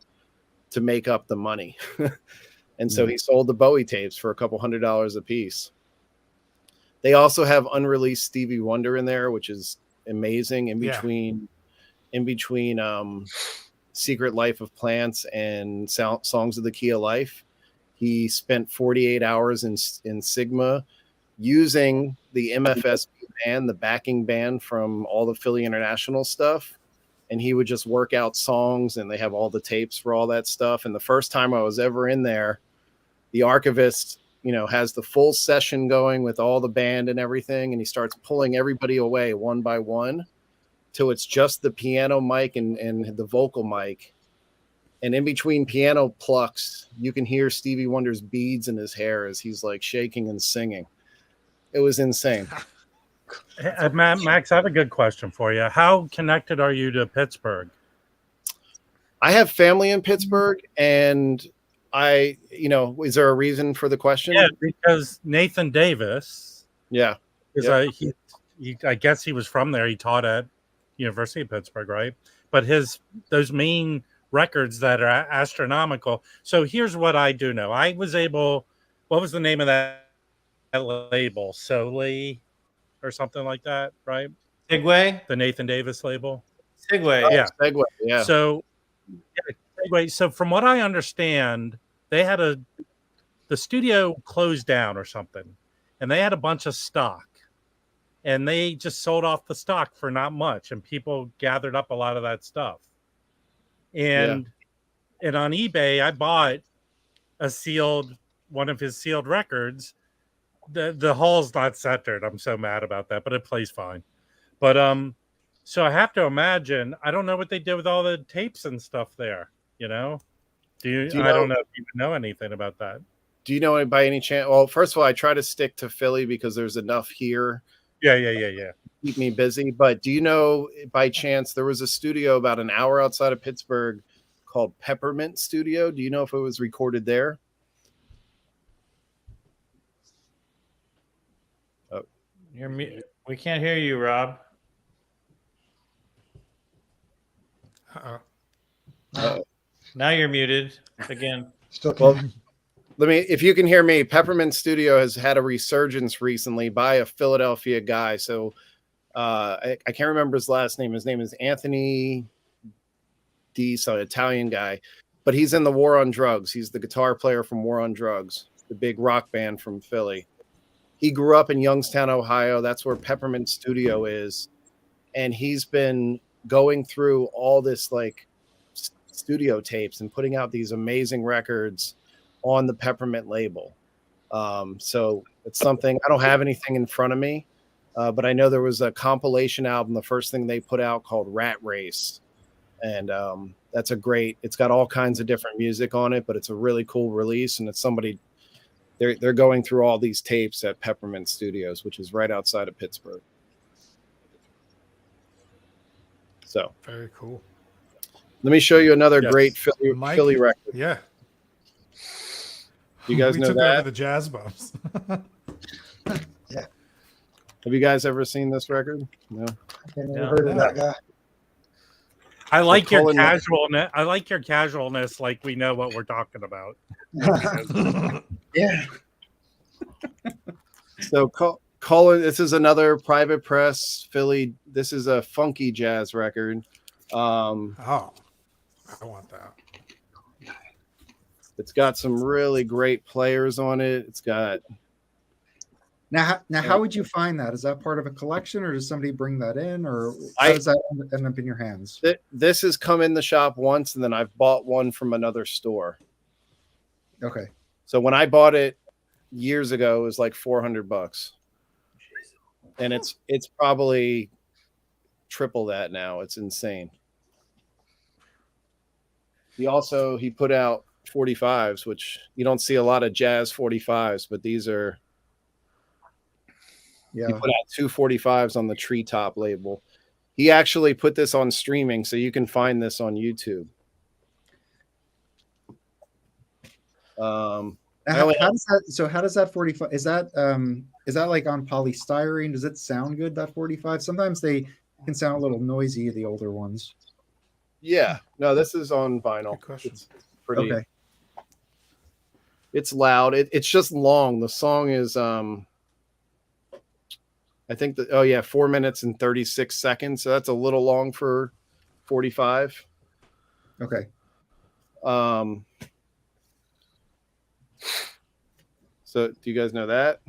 to make up the money. And so he sold the Bowie tapes for $200 a piece. They also have unreleased Stevie Wonder in there, which is amazing. In Yeah. between Secret Life of Plants and Songs of the Key of Life, he spent 48 hours in Sigma using the MFSB band, the backing band from all the Philly International stuff. And he would just work out songs, and they have all the tapes for all that stuff. And the first time I was ever in there, the archivist, has the full session going with all the band and everything. And he starts pulling everybody away one by one till it's just the piano mic and the vocal mic. And in between piano plucks, you can hear Stevie Wonder's beads in his hair as he's like shaking and singing. It was insane. Max, I have a good question for you. How connected are you to Pittsburgh? I have family in Pittsburgh, and is there a reason for the question? Yeah, because Nathan Davis. Yeah. Because I guess he was from there. He taught at University of Pittsburgh, right? But those main records that are astronomical. So here's what I do know. What was the name of that label? Soli or something like that, right? Segway? The Nathan Davis label? Segway. Yeah. Segway, yeah. So, Segway. So from what I understand, they had the studio closed down or something, and they had a bunch of stock, and they just sold off the stock for not much, and people gathered up a lot of that stuff. And on eBay, I bought one of his sealed records. The hull's not centered. I'm so mad about that, but it plays fine. But so I have to imagine, I don't know what they did with all the tapes and stuff there. I don't know if you know anything about that. Do you know by any chance? Well, first of all, I try to stick to Philly because there's enough here. Yeah. Keep me busy. But do you know by chance there was a studio about an hour outside of Pittsburgh called Peppermint Studio? Do you know if it was recorded there? Oh, we can't hear you, Rob. Now you're muted again. Well, if you can hear me, Peppermint Studio has had a resurgence recently by a Philadelphia guy. So I can't remember his last name. His name is Anthony D, so Italian guy, but he's in the War on Drugs. He's the guitar player from War on Drugs, the big rock band from Philly. He grew up in Youngstown, Ohio. That's where Peppermint Studio is. And he's been going through all this like studio tapes and putting out these amazing records on the Peppermint label. So it's something, I don't have anything in front of me, but I know there was a compilation album, the first thing they put out, called Rat Race. And it's got all kinds of different music on it, but it's a really cool release. And it's somebody, they're going through all these tapes at Peppermint Studios, which is right outside of Pittsburgh. So very cool. Let me show you another great Philly record. Yeah. You guys know took that? over the jazz bumps. Yeah. Have you guys ever seen this record? No. I never heard of that guy. I like your casualness. I like your casualness. Like we know what we're talking about. Yeah. So Colin, this is another Private Press Philly. This is a funky jazz record. Oh, I want that. It's got some really great players on it. It's got. Now, how would you find that? Is that part of a collection, or does somebody bring that in, or how does that end up in your hands? This has come in the shop once, and then I've bought one from another store. Okay. So when I bought it years ago, it was like $400, and it's probably triple that now. It's insane. He put out 45s, which you don't see a lot of jazz 45s, but these are. Yeah. He put out 2 45s on the Treetop label. He actually put this on streaming, so you can find this on YouTube. How does that 45? Is that like on polystyrene? Does it sound good, that 45? Sometimes they can sound a little noisy, the older ones. Yeah. No, this is on vinyl. It's pretty. Okay. It's loud. It's just long. The song is I think that, oh yeah, 4 minutes and 36 seconds. So that's a little long for 45. Okay. So do you guys know that?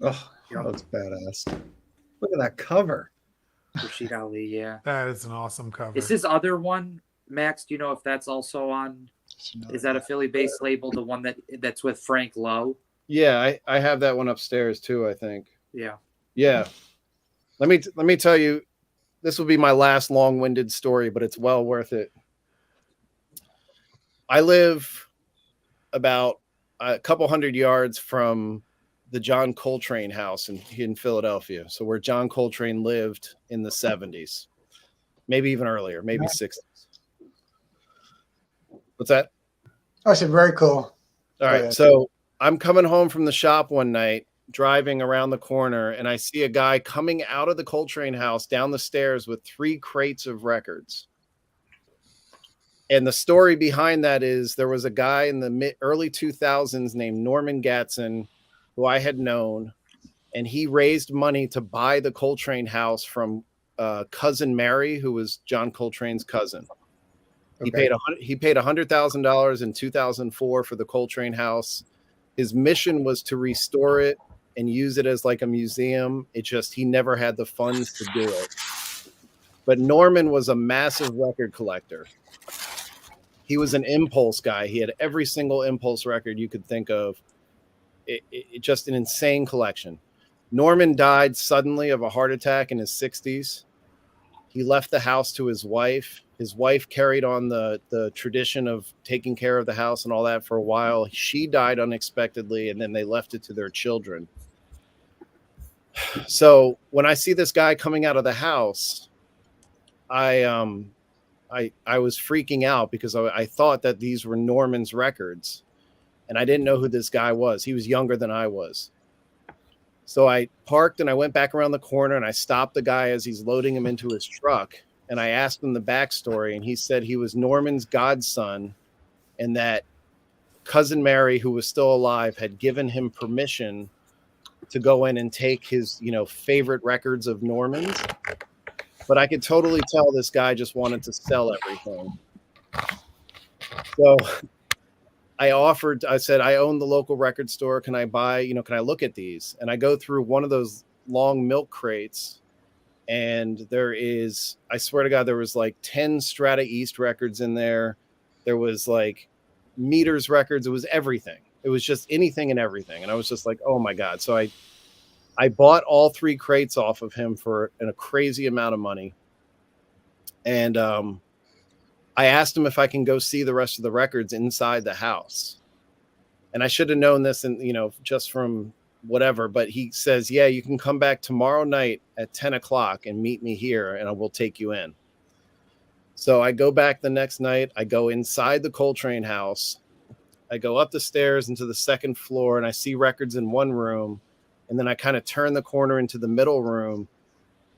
Oh, that's badass. Look at that cover. Rashid Ali, yeah. That is an awesome cover. Is his other one, Max? Do you know if that's also on? Is that a Philly-based label? The one that's with Frank Lowe? Yeah, I have that one upstairs too, I think. Yeah. Yeah. Let me tell you, this will be my last long-winded story, but it's well worth it. I live about a couple hundred yards from the John Coltrane house in Philadelphia. So where John Coltrane lived in the 70s, maybe even earlier, maybe 60s. What's that? I said, very cool. All right. So I'm coming home from the shop one night, driving around the corner, and I see a guy coming out of the Coltrane house down the stairs with 3 crates of records. And the story behind that is there was a guy in the early 2000s named Norman Gatson, who I had known, and he raised money to buy the Coltrane house from cousin Mary, who was John Coltrane's cousin. Okay. He paid $100,000 in 2004 for the Coltrane house. His mission was to restore it and use it as like a museum. He never had the funds to do it. But Norman was a massive record collector. He was an Impulse guy. He had every single Impulse record you could think of. It just an insane collection. Norman died suddenly of a heart attack in his 60s. He left the house to his wife. His wife carried on the tradition of taking care of the house and all that for a while. She died unexpectedly, and then they left it to their children. So when I see this guy coming out of the house, I was freaking out because I thought that these were Norman's records, and I didn't know who this guy was. He was younger than I was. So I parked and I went back around the corner and I stopped the guy as he's loading him into his truck. And I asked him the backstory, and he said he was Norman's godson, and that cousin Mary, who was still alive, had given him permission to go in and take his, favorite records of Norman's. But I could totally tell this guy just wanted to sell everything. So I said, I own the local record store. Can I buy, can I look at these? And I go through one of those long milk crates, and I swear to God, there was like 10 Strata East records in there. There was like Meters records. It was everything. It was just anything and everything. And I was just like, oh my God. So I bought all 3 crates off of him for a crazy amount of money. And I asked him if I can go see the rest of the records inside the house. And I should have known this, and just from whatever, but he says, yeah, you can come back tomorrow night at 10 o'clock and meet me here, and I will take you in. So I go back the next night. I go inside the Coltrane house. I go up the stairs into the 2nd floor, and I see records in one room. And then I kind of turn the corner into the middle room,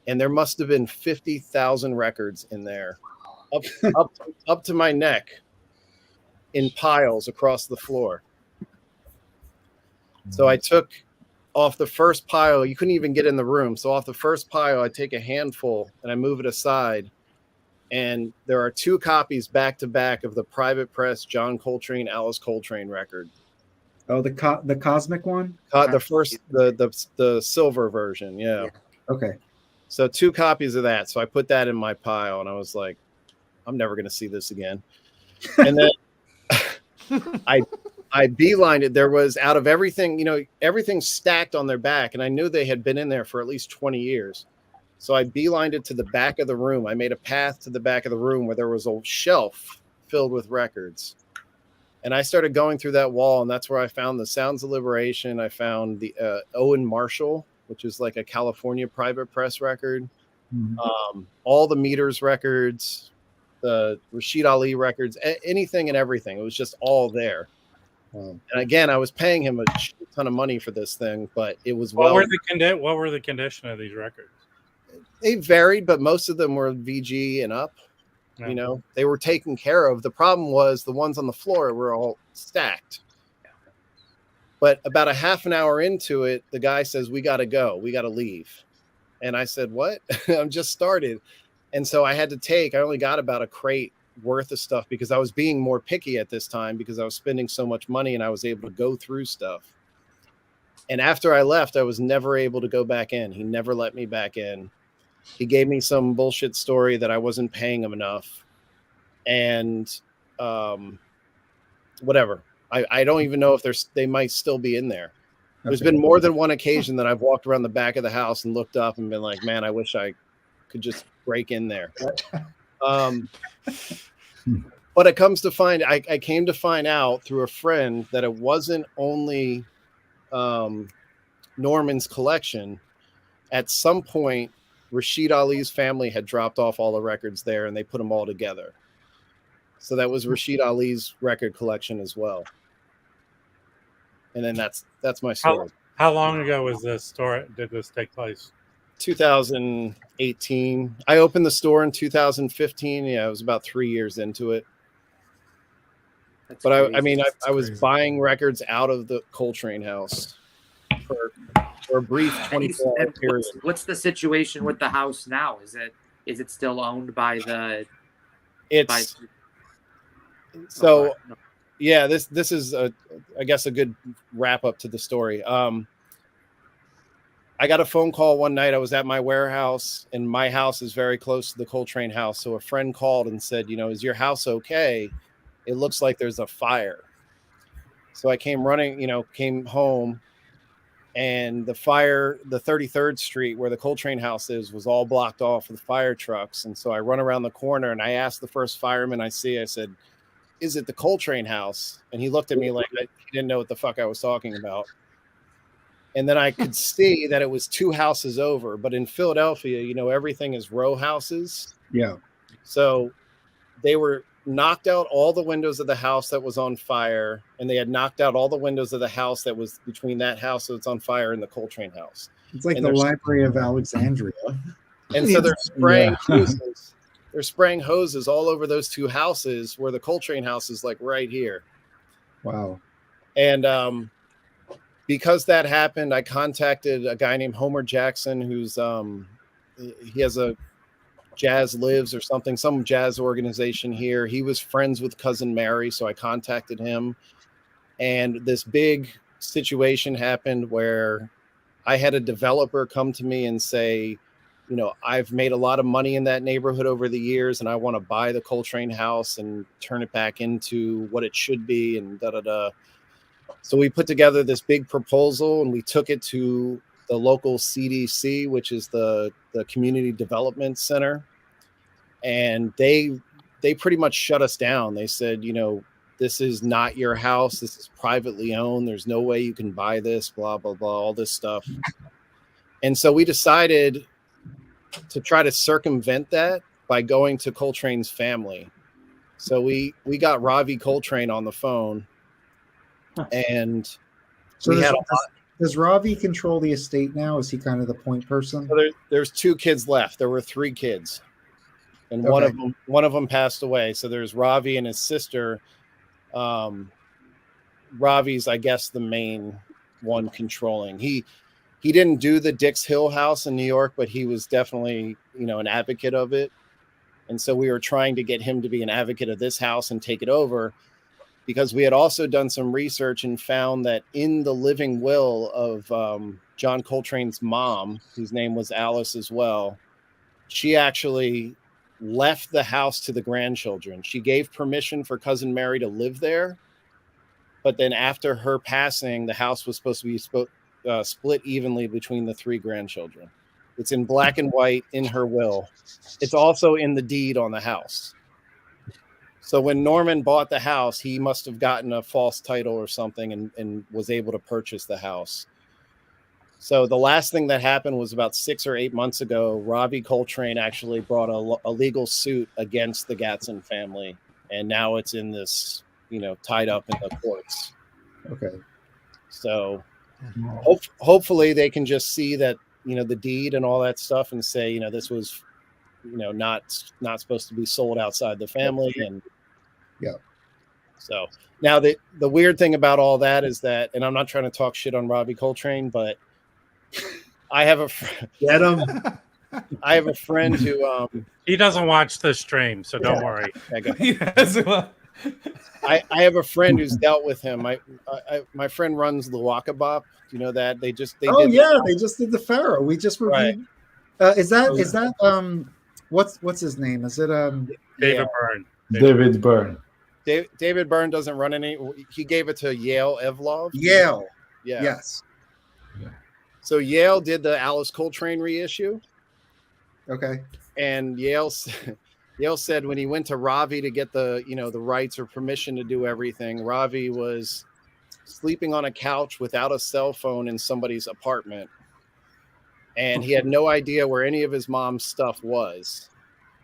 and there must have been 50,000 records in there, up to my neck, in piles across the floor. So I took off the first pile. You couldn't even get in the room. So off the first pile, I take a handful and I move it aside. And there are 2 copies back to back of the Private Press John Coltrane, Alice Coltrane record. Oh, the cosmic one? The first, the silver version. Yeah. Okay. So 2 copies of that. So I put that in my pile, and I was like, I'm never going to see this again. And then I beelined it. There was, out of everything, everything stacked on their back, and I knew they had been in there for at least 20 years. So I beelined it to the back of the room. I made a path to the back of the room where there was a shelf filled with records. And I started going through that wall, and that's where I found the Sounds of Liberation. I found the Owen Marshall, which is like a California Private Press record. Mm-hmm. All the Meters records, the Rashid Ali records, anything and everything. It was just all there. And again, I was paying him a ton of money for this thing, but it was what were the condition of these records? They varied, but most of them were VG and up. Yeah. They were taken care of. The problem was the ones on the floor were all stacked. But about a half an hour into it, the guy says, we got to go. We got to leave. And I said, what? I'm just started. And so I only got about a crate worth of stuff because I was being more picky at this time because I was spending so much money and I was able to go through stuff. And after I left, I was never able to go back in. He never let me back in. He gave me some bullshit story that I wasn't paying him enough. And whatever. I don't even know if they might still be in there. There's been more than one occasion that I've walked around the back of the house and looked up and been like, man, I wish I could just break in there. But it comes to find, I came to find out through a friend that it wasn't only Norman's collection. At some point, Rashid Ali's family had dropped off all the records there and they put them all together. So that was Rashid Ali's record collection as well. And then that's my story. How long ago was this story? Did this take place? 2018. I opened the store in 2015. Yeah, I was about 3 years into it. That's But crazy. I was buying records out of the Coltrane house for a brief 24-hour period. What's the situation with the house now? Is it still owned by the? It's so. Yeah, this is I guess a good wrap up to the story. I got a phone call one night. I was at my warehouse, and my house is very close to the Coltrane house. So a friend called and said, is your house okay? It looks like there's a fire. So I came running, came home, and the fire, the 33rd Street where the Coltrane house is, was all blocked off with fire trucks. And so I run around the corner and I asked the first fireman I said, is it the Coltrane house? And he looked at me like he didn't know what the fuck I was talking about. And then I could see that it was 2 houses over. But in Philadelphia, everything is row houses. Yeah. So they were knocked out all the windows of the house that was on fire. And they had knocked out all the windows of the house that was between that house that's on fire and the Coltrane house. It's like the Library of Alexandria. And so they're spraying hoses. They're spraying hoses all over those 2 houses where the Coltrane house is like right here. Wow. And because that happened, I contacted a guy named Homer Jackson, who's he has a Jazz Lives or something, some jazz organization here. He was friends with Cousin Mary, so I contacted him. And this big situation happened where I had a developer come to me and say, I've made a lot of money in that neighborhood over the years, and I want to buy the Coltrane house and turn it back into what it should be, and da-da-da. So we put together this big proposal, and we took it to the local CDC, which is the Community Development Center. And they pretty much shut us down. They said, this is not your house. This is privately owned. There's no way you can buy this, blah, blah, blah, all this stuff. And so we decided to try to circumvent that by going to Coltrane's family. So we got Ravi Coltrane on the phone, and So we had does Ravi control the estate now? Is he kind of the point person? so there's 2 kids left. There were 3 kids, and Okay. one of them passed away. So there's Ravi and his sister. Ravi's, I guess, the main one controlling. He didn't do the Dix Hill house in New York, but he was definitely, an advocate of it. And so we were trying to get him to be an advocate of this house and take it over, because we had also done some research and found that in the living will of John Coltrane's mom, whose name was Alice as well, she actually left the house to the grandchildren. She gave permission for Cousin Mary to live there. But then after her passing, the house was supposed to be split evenly between the 3 grandchildren. It's in black and white in her will. It's also in the deed on the house. So when Norman bought the house, he must have gotten a false title or something and was able to purchase the house. So the last thing that happened was about 6 or 8 months ago. Ravi Coltrane actually brought a legal suit against the Gatson family. And now it's in this, tied up in the courts. Okay. So hopefully they can just see that, the deed and all that stuff and say, this was, not supposed to be sold outside the family. And yeah. So now the weird thing about all that is that, and I'm not trying to talk shit on Ravi Coltrane, but I have a Get him. I have a friend who He doesn't watch the stream, so don't Yeah. worry. Yes, well, I have a friend who's dealt with him. My friend runs the Wakabop. Do you know that? They They did they just did the Pharaoh. We just reviewed. Is that what's his name? Is it David Byrne. David Byrne. David Byrne doesn't run any. He gave it to Yale Evlov. Yale? Yeah. Yes. So Yale did the Alice Coltrane reissue, Okay. and Yale said when he went to Ravi to get the rights or permission to do everything, Ravi was sleeping on a couch without a cell phone in somebody's apartment, and he had no idea where any of his mom's stuff was.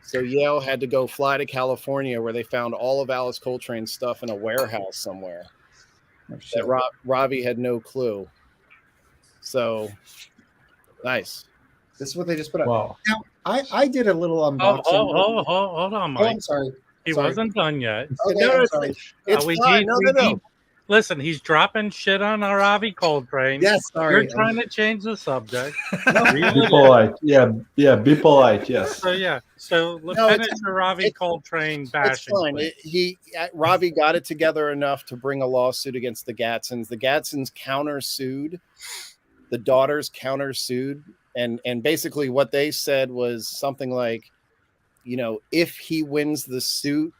So Yale had to go fly to California, where they found all of Alice Coltrane's stuff in a warehouse somewhere. Oh, shit. That Ravi had no clue. So nice. This is what they just put up. Wow. Now, I did a little Oh, unboxing. hold on, Oh, Mike. I'm sorry. He Sorry. wasn't done yet. Okay, No, I'm sorry. It's fine. No. Listen, he's dropping shit on Ravi Coltrane. Yes, sorry. You're trying to change the subject. Be polite. Yeah. Be polite. Yes. So yeah. So No, finish the Ravi Coltrane It's bashing. fine. Ravi got it together enough to bring a lawsuit against the Gatsons. The Gatsons countersued. The daughters countersued, and basically what they said was something like, if he wins the suit,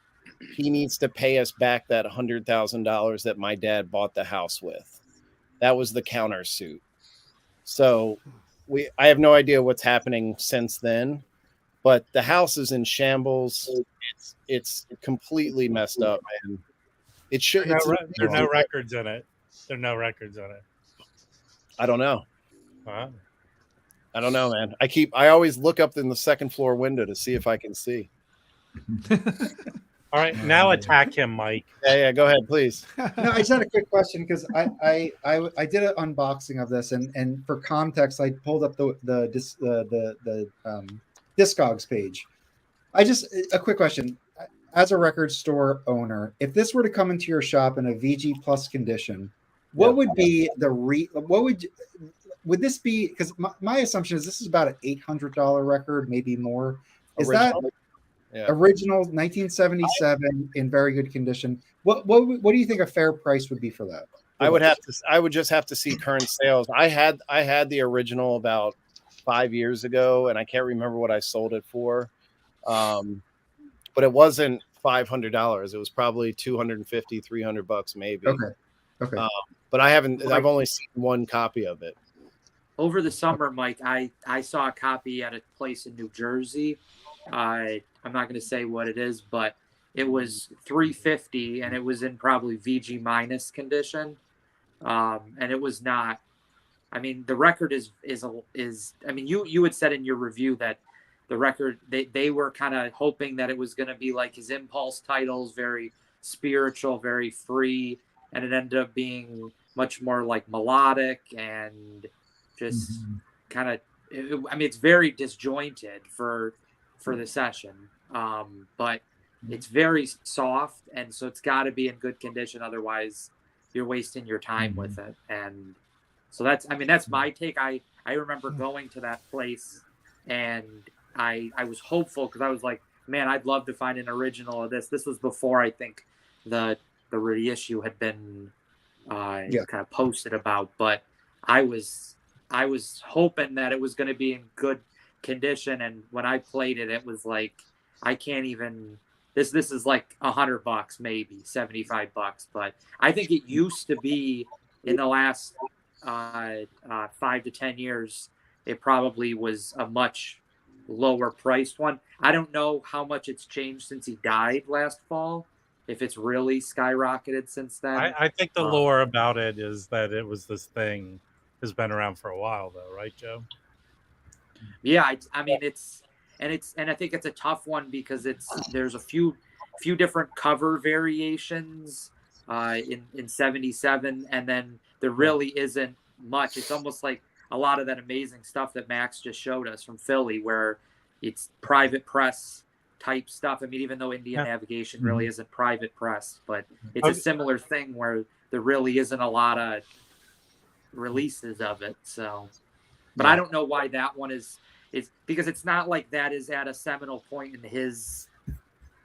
he needs to pay us back that $100,000 that my dad bought the house with. That was the countersuit. So I have no idea what's happening since then, but the house is in shambles. It's completely messed up, man. It should. There are no records in it. There are no records in it. I don't know. Huh? I don't know, man. I always look up in the second floor window to see if I can see. All right, now attack him, Mike. Yeah. Go ahead, please. No, I just had a quick question because I did an unboxing of this, and for context, I pulled up the Discogs page. A quick question: as a record store owner, if this were to come into your shop in a VG Plus condition, what would be would this be? Because my assumption is this is about an $800 record, maybe more. Is Original? that Yeah. original 1977 in very good condition? What do you think a fair price would be for that? I would just have to see current sales. I had the original about 5 years ago, and I can't remember what I sold it for. But it wasn't $500. It was probably $250, $300 maybe. Okay. But I've only seen one copy of it. Over the summer, Mike, I saw a copy at a place in New Jersey. I'm not going to say what it is, but it was $350, and it was in probably VG minus condition. And it was not. I mean, the record is. I mean, you had said in your review that the record they were kind of hoping that it was going to be like his Impulse titles, very spiritual, very free, and it ended up being much more like melodic and just kind of. I mean, it's very disjointed for the session, but it's very soft, and so it's got to be in good condition. Otherwise, you're wasting your time with it. And so that's my take. I remember going to that place, and I was hopeful because I was like, man, I'd love to find an original of this. This was before I think the reissue had been kind of posted about, but I was hoping that it was going to be in good condition, and when I played it, it was like I can't even. This is like $100, maybe $75, but I think it used to be in the last 5 to 10 years. It probably was a much lower priced one. I don't know how much it's changed since he died last fall. If it's really skyrocketed since then. I think the lore about it is that it was this thing has been around for a while, though, right, Joe? Yeah, I mean and I think it's a tough one because there's a few different cover variations in 77, and then there really isn't much. It's almost like a lot of that amazing stuff that Max just showed us from Philly, where it's private press type stuff. I mean, even though Indian Navigation really isn't private press, but it's a similar thing where there really isn't a lot of releases of it. So But I don't know why that one is because it's not like that is at a seminal point in his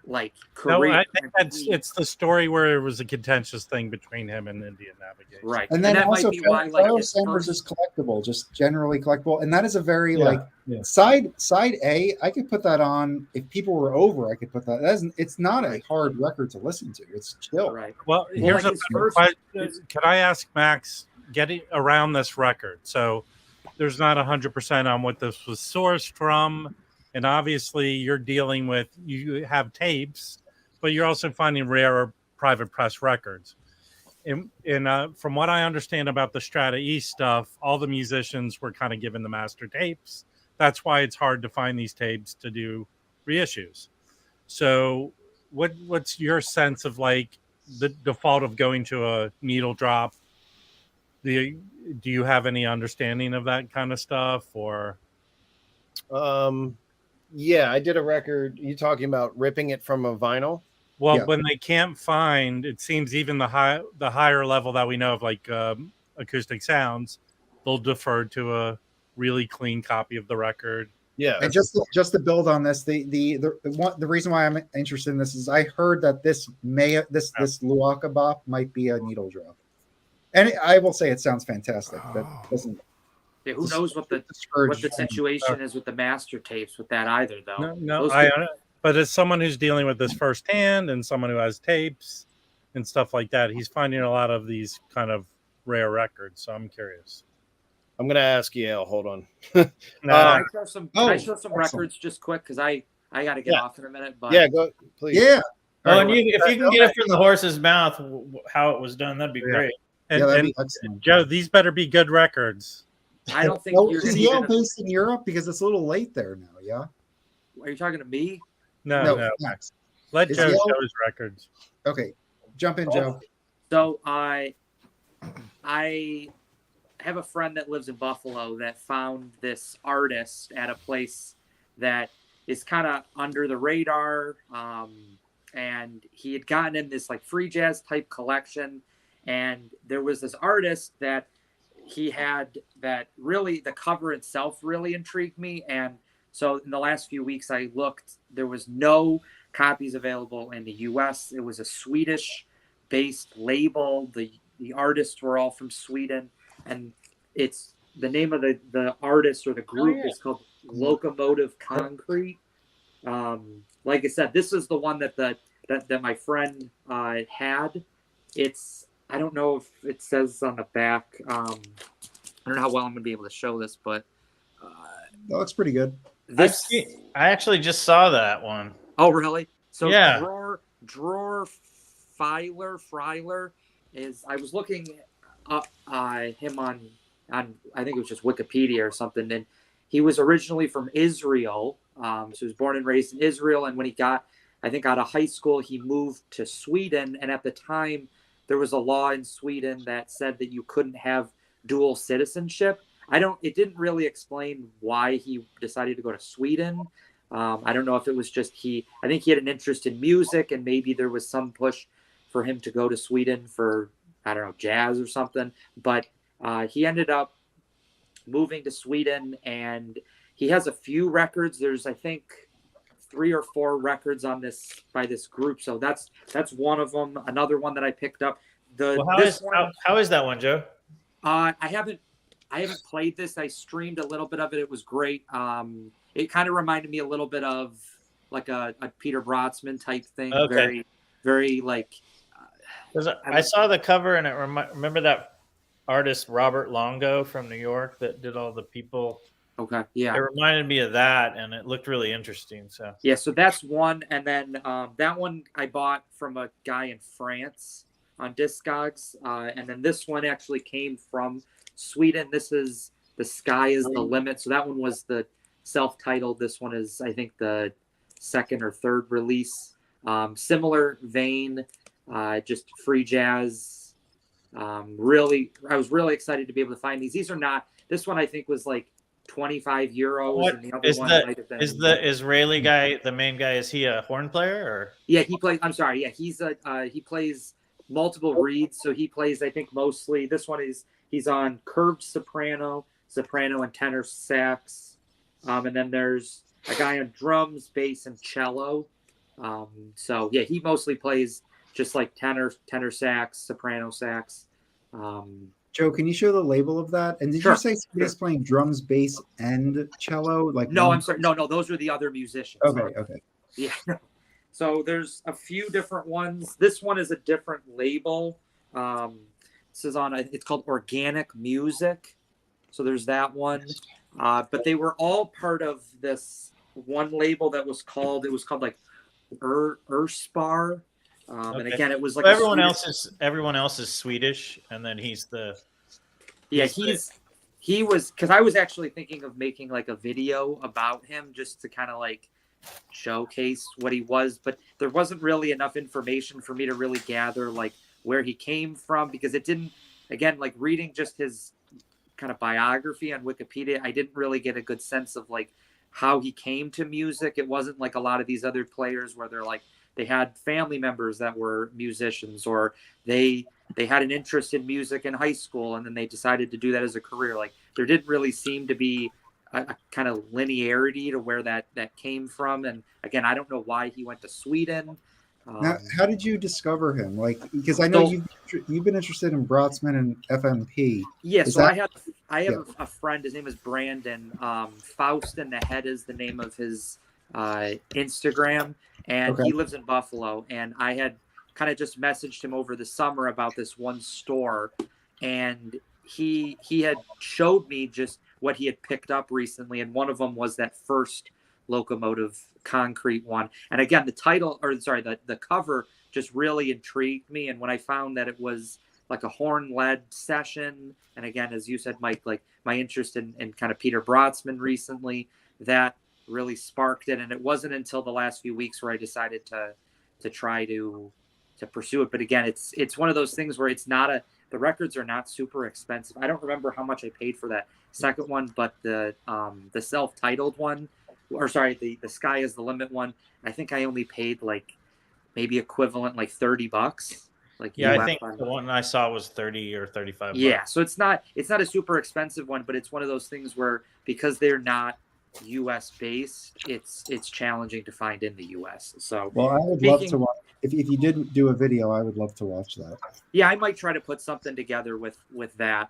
like career. No, I think it's the story where it was a contentious thing between him and Indian Navigation. Right. And then that also, might be why, like, Pharoah his Sanders first- is collectible, just generally collectible, and that is a very Yeah. side A. I could put that on if people were over. I could put that. It's not a hard record to listen to. It's chill. Right. Well, here's like a his first- Can I ask Max, getting around this record? So there's not 100% on what this was sourced from, and obviously you have tapes, but you're also finding rare private press records. From what I understand about the Strata East stuff, all the musicians were kind of given the master tapes. That's why it's hard to find these tapes to do reissues. So what's your sense of like the default of going to a needle drop? Do you have any understanding of that kind of stuff, or? Yeah, I did a record. You talking about ripping it from a vinyl? Well, Yeah. when they can't find, it seems even the higher level that we know of, like acoustic sounds, they'll defer to a really clean copy of the record. Yeah. And just to build on this, the reason why I'm interested in this is I heard that this Luaka Bop might be a needle drop, and I will say it sounds fantastic. That doesn't. Yeah, who knows what the situation is with the master tapes with that either, though. No, but as someone who's dealing with this firsthand and someone who has tapes and stuff like that, he's finding a lot of these kind of rare records. So I'm curious. I'm gonna ask Yale. Hold on. Can I show some records just quick because I got to get off in a minute. But yeah, go please. Yeah. Oh, and if you can get it from the horse's mouth, how it was done, that'd be great. And Joe, these better be good records. I don't think you're is Yale based in Europe because it's a little late there now. Yeah. Are you talking to me? No. Max. Let Joe Yale... show his records. Okay, jump in, Joe. So I have a friend that lives in Buffalo that found this artist at a place that is kind of under the radar, and he had gotten in this like free jazz type collection, and there was this artist that he had that really the cover itself really intrigued me. And so in the last few weeks I looked, there was no copies available in the US. It was a Swedish based label. The artists were all from Sweden, and it's the name of the artist or the group is called Locomotive Concrete. Like I said, this is the one that my friend had. It's I don't know if it says on the back. I don't know how well I'm going to be able to show this, but that looks pretty good. I actually just saw that one. Oh, really? So yeah. Drawer Freiler is. I was looking up him on I think it was just Wikipedia or something, and he was originally from Israel. So he was born and raised in Israel, and when he got out of high school, he moved to Sweden, and at the time there was a law in Sweden that said that you couldn't have dual citizenship. It didn't really explain why he decided to go to Sweden. I don't know if it was just I think he had an interest in music, and maybe there was some push for him to go to Sweden for, I don't know, jazz or something. But he ended up moving to Sweden, and he has a few records. There's, I think, 3 or 4 records on this by this group. So that's one of them. Another one that I picked up. How is that one, Joe? I haven't played this. I streamed a little bit of it. It was great. It kind of reminded me a little bit of like a Peter Brotzman type thing. Okay. Very, very like. I saw the cover, and remember that artist Robert Longo from New York that did all the people. Okay. Yeah. It reminded me of that, and it looked really interesting. So yeah. So that's one, and then that one I bought from a guy in France on Discogs, and then this one actually came from Sweden. This is The Sky Is the Limit. So that one was the self-titled. This one is, I think, the second or third release. Similar vein, just free jazz. I was really excited to be able to find these. These are not. This one I think was like €25, and the other one might have been. Is the Israeli guy the main guy? Is he a horn player or? Yeah, he plays. I'm sorry. Yeah, he plays multiple reeds. So he plays, I think, mostly. This one he's on curved soprano, soprano and tenor sax. And then there's a guy on drums, bass, and cello. So yeah, he mostly plays just like tenor sax, soprano sax. Joe, can you show the label of that? And did Sure, you say somebody's playing drums, bass, and cello? Like no, one I'm sorry. No, those are the other musicians. Okay. Yeah. So there's a few different ones. This one is a different label. This is on, it's called Organic Music. So there's that one. But they were all part of this one label that was called like Urspar. And again, it was like everyone else is Swedish, and then he was, because I was actually thinking of making like a video about him just to kind of like showcase what he was, but there wasn't really enough information for me to really gather like where he came from, because it didn't, again, like reading just his kind of biography on Wikipedia, I didn't really get a good sense of like how he came to music. It wasn't like a lot of these other players where they're like, they had family members that were musicians, or they had an interest in music in high school and then they decided to do that as a career. Like there didn't really seem to be a kind of linearity to where that came from. And again, I don't know why he went to Sweden. Now, how did you discover him? Like, because I know you've been interested in Brotzman and FMP. Yeah, so I have a friend. His name is Brandon. Faust in the Head is the name of his Instagram, and he lives in Buffalo. And I had kind of just messaged him over the summer about this one store, and he had showed me just what he had picked up recently, and one of them was that first Locomotive Concrete one. And again, the cover just really intrigued me. And when I found that it was like a horn-led session, and again, as you said, Mike, like my interest in kind of Peter Brotzman recently, that really sparked it. And it wasn't until the last few weeks where I decided to try to pursue it. But again, it's one of those things where the records are not super expensive. I don't remember how much I paid for that second one, but the self-titled one, or sorry, the Sky is the Limit one, I think I only paid like maybe equivalent like $30. Like yeah, I think the one I saw was 30 or 35. Yeah, so it's not a super expensive one, but it's one of those things where because they're not U.S. based, it's challenging to find in the U.S. So well, I would love to watch. If you didn't do a video, I would love to watch that. Yeah, I might try to put something together with that.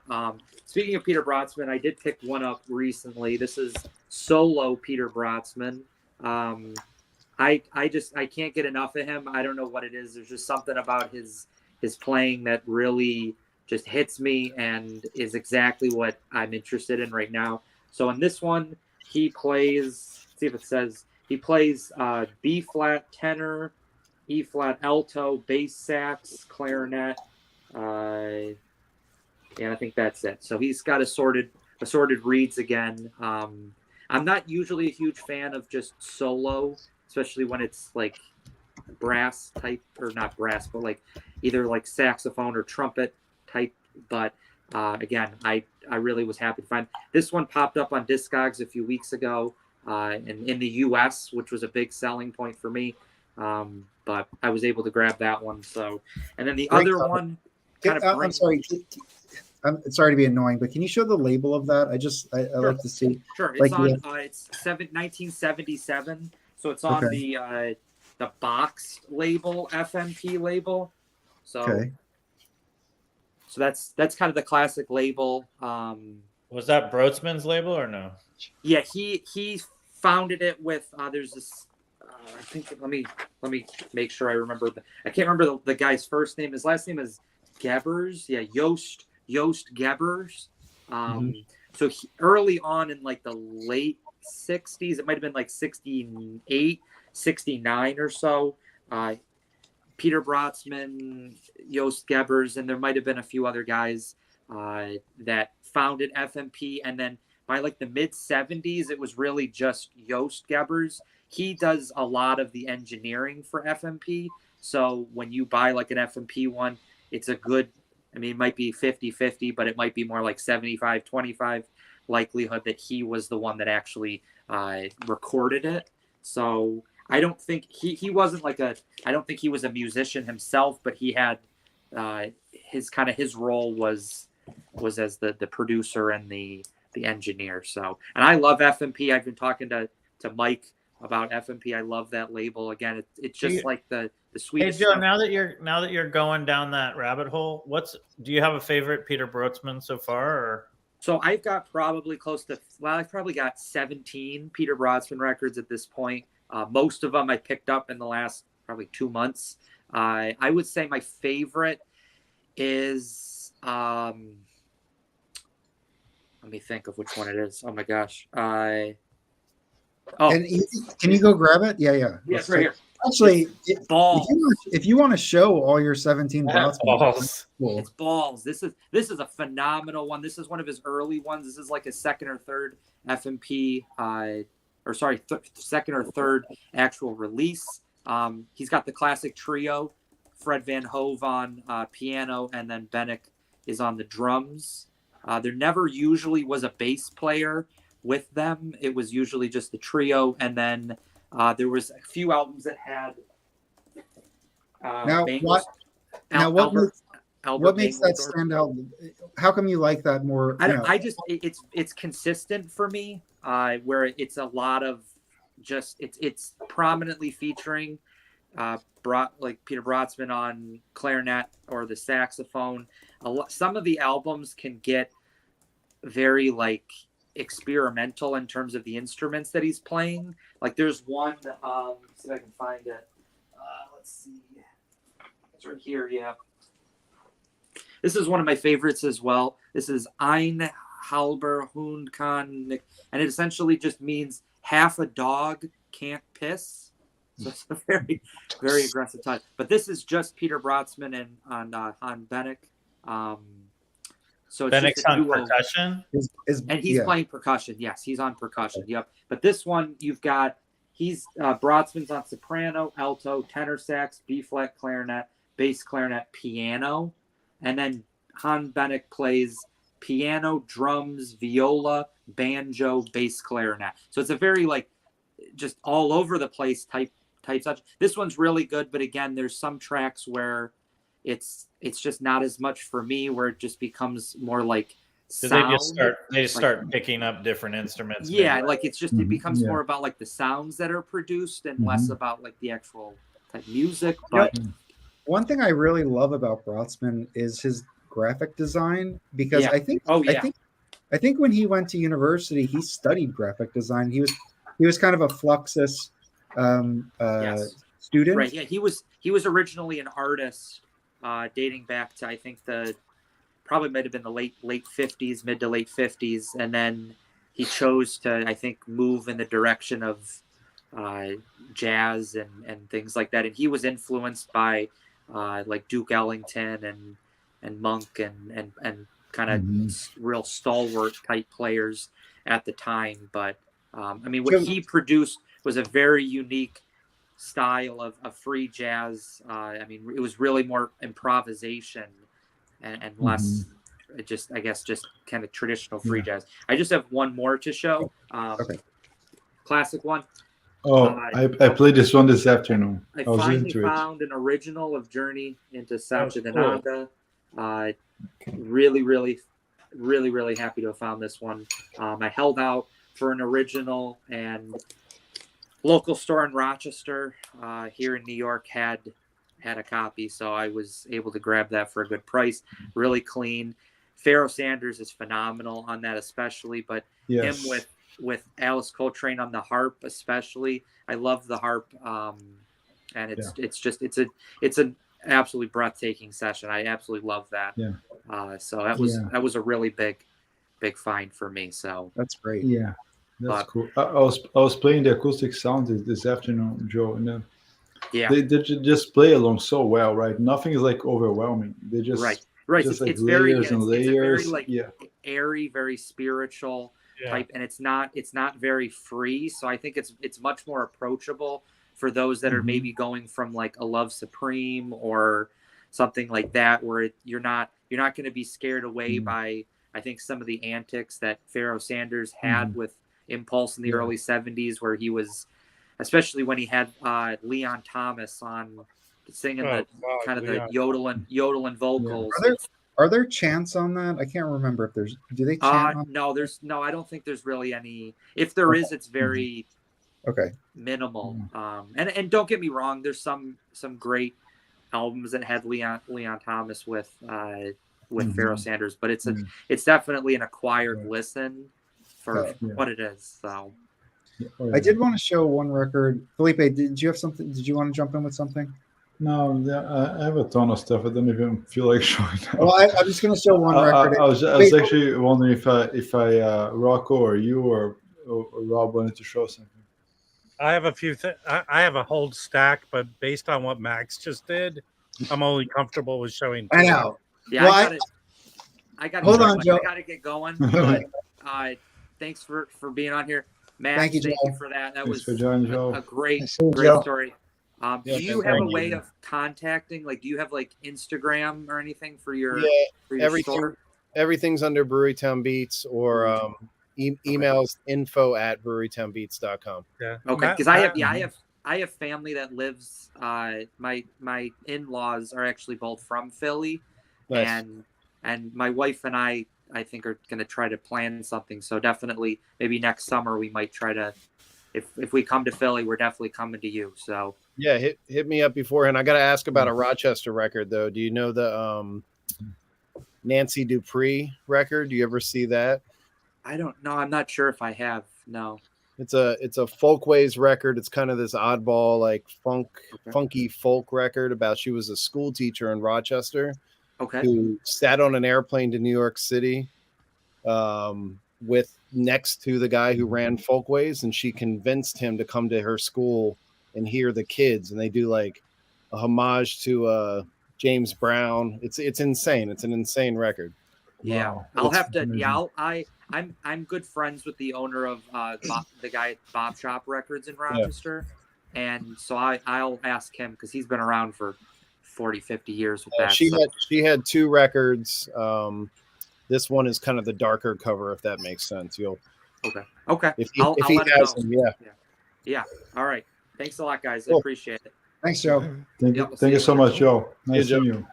Speaking of Peter Brotzman, I did pick one up recently. This is solo Peter Brotzman. I can't get enough of him. I don't know what it is. There's just something about his playing that really just hits me and is exactly what I'm interested in right now. So in this one, he plays, let's see if it says, he plays B flat tenor, E flat alto, bass sax, clarinet, and I think that's it. So he's got assorted reeds again. I'm not usually a huge fan of just solo, especially when it's like brass type, or not brass, but like either like saxophone or trumpet type. But again, I really was happy to find this one. Popped up on Discogs a few weeks ago, and in the US, which was a big selling point for me. But I was able to grab that one. So, and then the other one kind of I'm sorry to be annoying, but can you show the label of that? I like to see. Sure. Like It's on. It's 1977. So it's on the boxed label, FMP label. So, so that's kind of the classic label. Was that Brotzman's label or no? Yeah, he founded it with. There's this. I think let me make sure I remember. I can't remember the guy's first name. His last name is Gebers. Yeah, Joost Gebers. So early on in like the late 60s, it might have been like 68, 69 or so. Peter Brotzman, Joost Gebers, and there might have been a few other guys that founded FMP. And then by like the mid 70s, it was really just Joost Gebers. He does a lot of the engineering for FMP. So when you buy like an FMP one, it's a good, I mean, it might be 50-50, but it might be more like 75-25 likelihood that he was the one that actually recorded it. So I don't think he wasn't like I don't think he was a musician himself, but he had his role was as the producer and the the engineer. So, and I love FMP. I've been talking to Mike about FMP. I love that label. Again, it's just like the Swedish. Hey Joe, stuff. now that you're going down that rabbit hole, do you have a favorite Peter Brotzman so far? Or? So I've got probably I've probably got 17 Peter Brotzman records at this point. Most of them I picked up in the last probably 2 months. I would say my favorite is let me think of which one it is. Oh my gosh. Can you go grab it? Yeah. Yes, right here. Actually, balls. If you want to show all your 17 balls, cool. It's balls. This is a phenomenal one. This is one of his early ones. This is like his second or third FMP, second or third actual release. He's got the classic trio, Fred Van Hove on piano, and then Bennick is on the drums. There never usually was a bass player with them. It was usually just the trio, and then there was a few albums that had what makes that stand out? How come you like that more? It's consistent for me, where it's a lot of just it's prominently featuring like Peter Brotzman on clarinet or the saxophone. Some of the albums can get very like experimental in terms of the instruments that he's playing. Like there's one, see if I can find it. Let's see. It's right here, yeah. This is one of my favorites as well. This is Ein halber Hund kann nicht, and it essentially just means half a dog can't piss. So it's a very, very aggressive title. But this is just Peter Brotzman and on Bennick. So it's Bennick's on percussion, and he's playing percussion. Yes, he's on percussion. Yep. But this one, Brotzman's on soprano, alto, tenor sax, B flat clarinet, bass clarinet, piano, and then Han Bennick plays piano, drums, viola, banjo, bass clarinet. So it's a very like just all over the place type such. This one's really good, but again, there's some tracks where it's just not as much for me, where it just becomes more like sound. They just start picking up different instruments. Yeah, maybe. Like it's just it becomes more about like the sounds that are produced and less about like the actual type music. But one thing I really love about Brotzman is his graphic design, because I think when he went to university, he studied graphic design. He was kind of a Fluxus student. Right. Yeah, he was originally an artist. Dating back to I think probably might have been the late 50s, mid to late 50s, and then he chose to I think move in the direction of jazz and things like that. And he was influenced by like Duke Ellington and Monk and kind of real stalwart type players at the time. But I mean, what he produced was a very unique style of free jazz. I mean, it was really more improvisation and less just kind of traditional free jazz. I just have one more to show. Classic one. I played this one this afternoon. I finally found an original of Journey into Satchidananda. Really, really, really, really happy to have found this one. I held out for an original, and local store in Rochester here in New York had a copy, so I was able to grab that for a good price. Really clean. Pharoah Sanders is phenomenal on that, especially, but him with Alice Coltrane on the harp, especially. I love the harp, and it's an absolutely breathtaking session. I absolutely love that. So that was a really big find for me. So that's great. Yeah. That's cool. I was playing the acoustic sounds this afternoon, Joe, and they just play along so well, right? Nothing is like overwhelming. They just right. Just it's layers very and layers. It's very airy, very spiritual type, and it's not very free. So I think it's much more approachable for those that are maybe going from like a Love Supreme or something like that, where you're not going to be scared away by I think some of the antics that Pharoah Sanders had with Impulse in the early 70s, where he was, especially when he had Leon Thomas on singing the yodeling vocals. Are there chants on that? I can't remember if there's. Do they chant on? No, I don't think there's really any. If there is, it's very Okay. minimal. And don't get me wrong, there's some great albums that had Leon Thomas with Pharoah Sanders, but it's definitely an acquired listen for what it is. So I did want to show one record. Felipe, did you have something? Did you want to jump in with something? No, I have a ton of stuff. I don't even feel like showing them. Well, I'm just going to show one record. I was actually wondering if I Rocco or you or Rob wanted to show something. I have a few I have a whole stack, but based on what Max just did, I'm only comfortable with showing two. I know. Yeah, well, I got hold on, Joe. I got to get going. But thanks for being on here, Max. Thank you, Joe. for that. That Thanks was for joining, Joe. a great Joe. story. Do you have a way of contacting? Like, do you have like Instagram or anything for your store? Everything's under Brewerytown Beats or emails info@brewerytownbeats.com. Yeah. Okay, because I have family that lives. My in-laws are actually both from Philly, Nice. and my wife and I think are going to try to plan something. So definitely, maybe next summer we might try to. If we come to Philly, we're definitely coming to you. So Yeah, hit me up beforehand. I got to ask about a Rochester record though. Do you know the Nancy Dupree record? Do you ever see that? I don't know. I'm not sure if I have. No. It's a Folkways record. It's kind of this oddball, like funky folk record about she was a school teacher in Rochester, who sat on an airplane to New York City, with next to the guy who ran Folkways, and she convinced him to come to her school and hear the kids, and they do like a homage to James Brown. It's insane. It's an insane record. Yeah, Wow. I'll That's have to. amazing. Yeah, I'm good friends with the owner of the guy at Bob Shop Records in Rochester, and so I'll ask him because he's been around for 40, 50 years with that. She had two records. This one is kind of the darker cover, if that makes sense. Okay. If he I'll let him has know. them, Yeah. All right. Thanks a lot, guys. I Cool. appreciate it. Thanks, Joe. Thank you so much, Joe. Nice seeing you.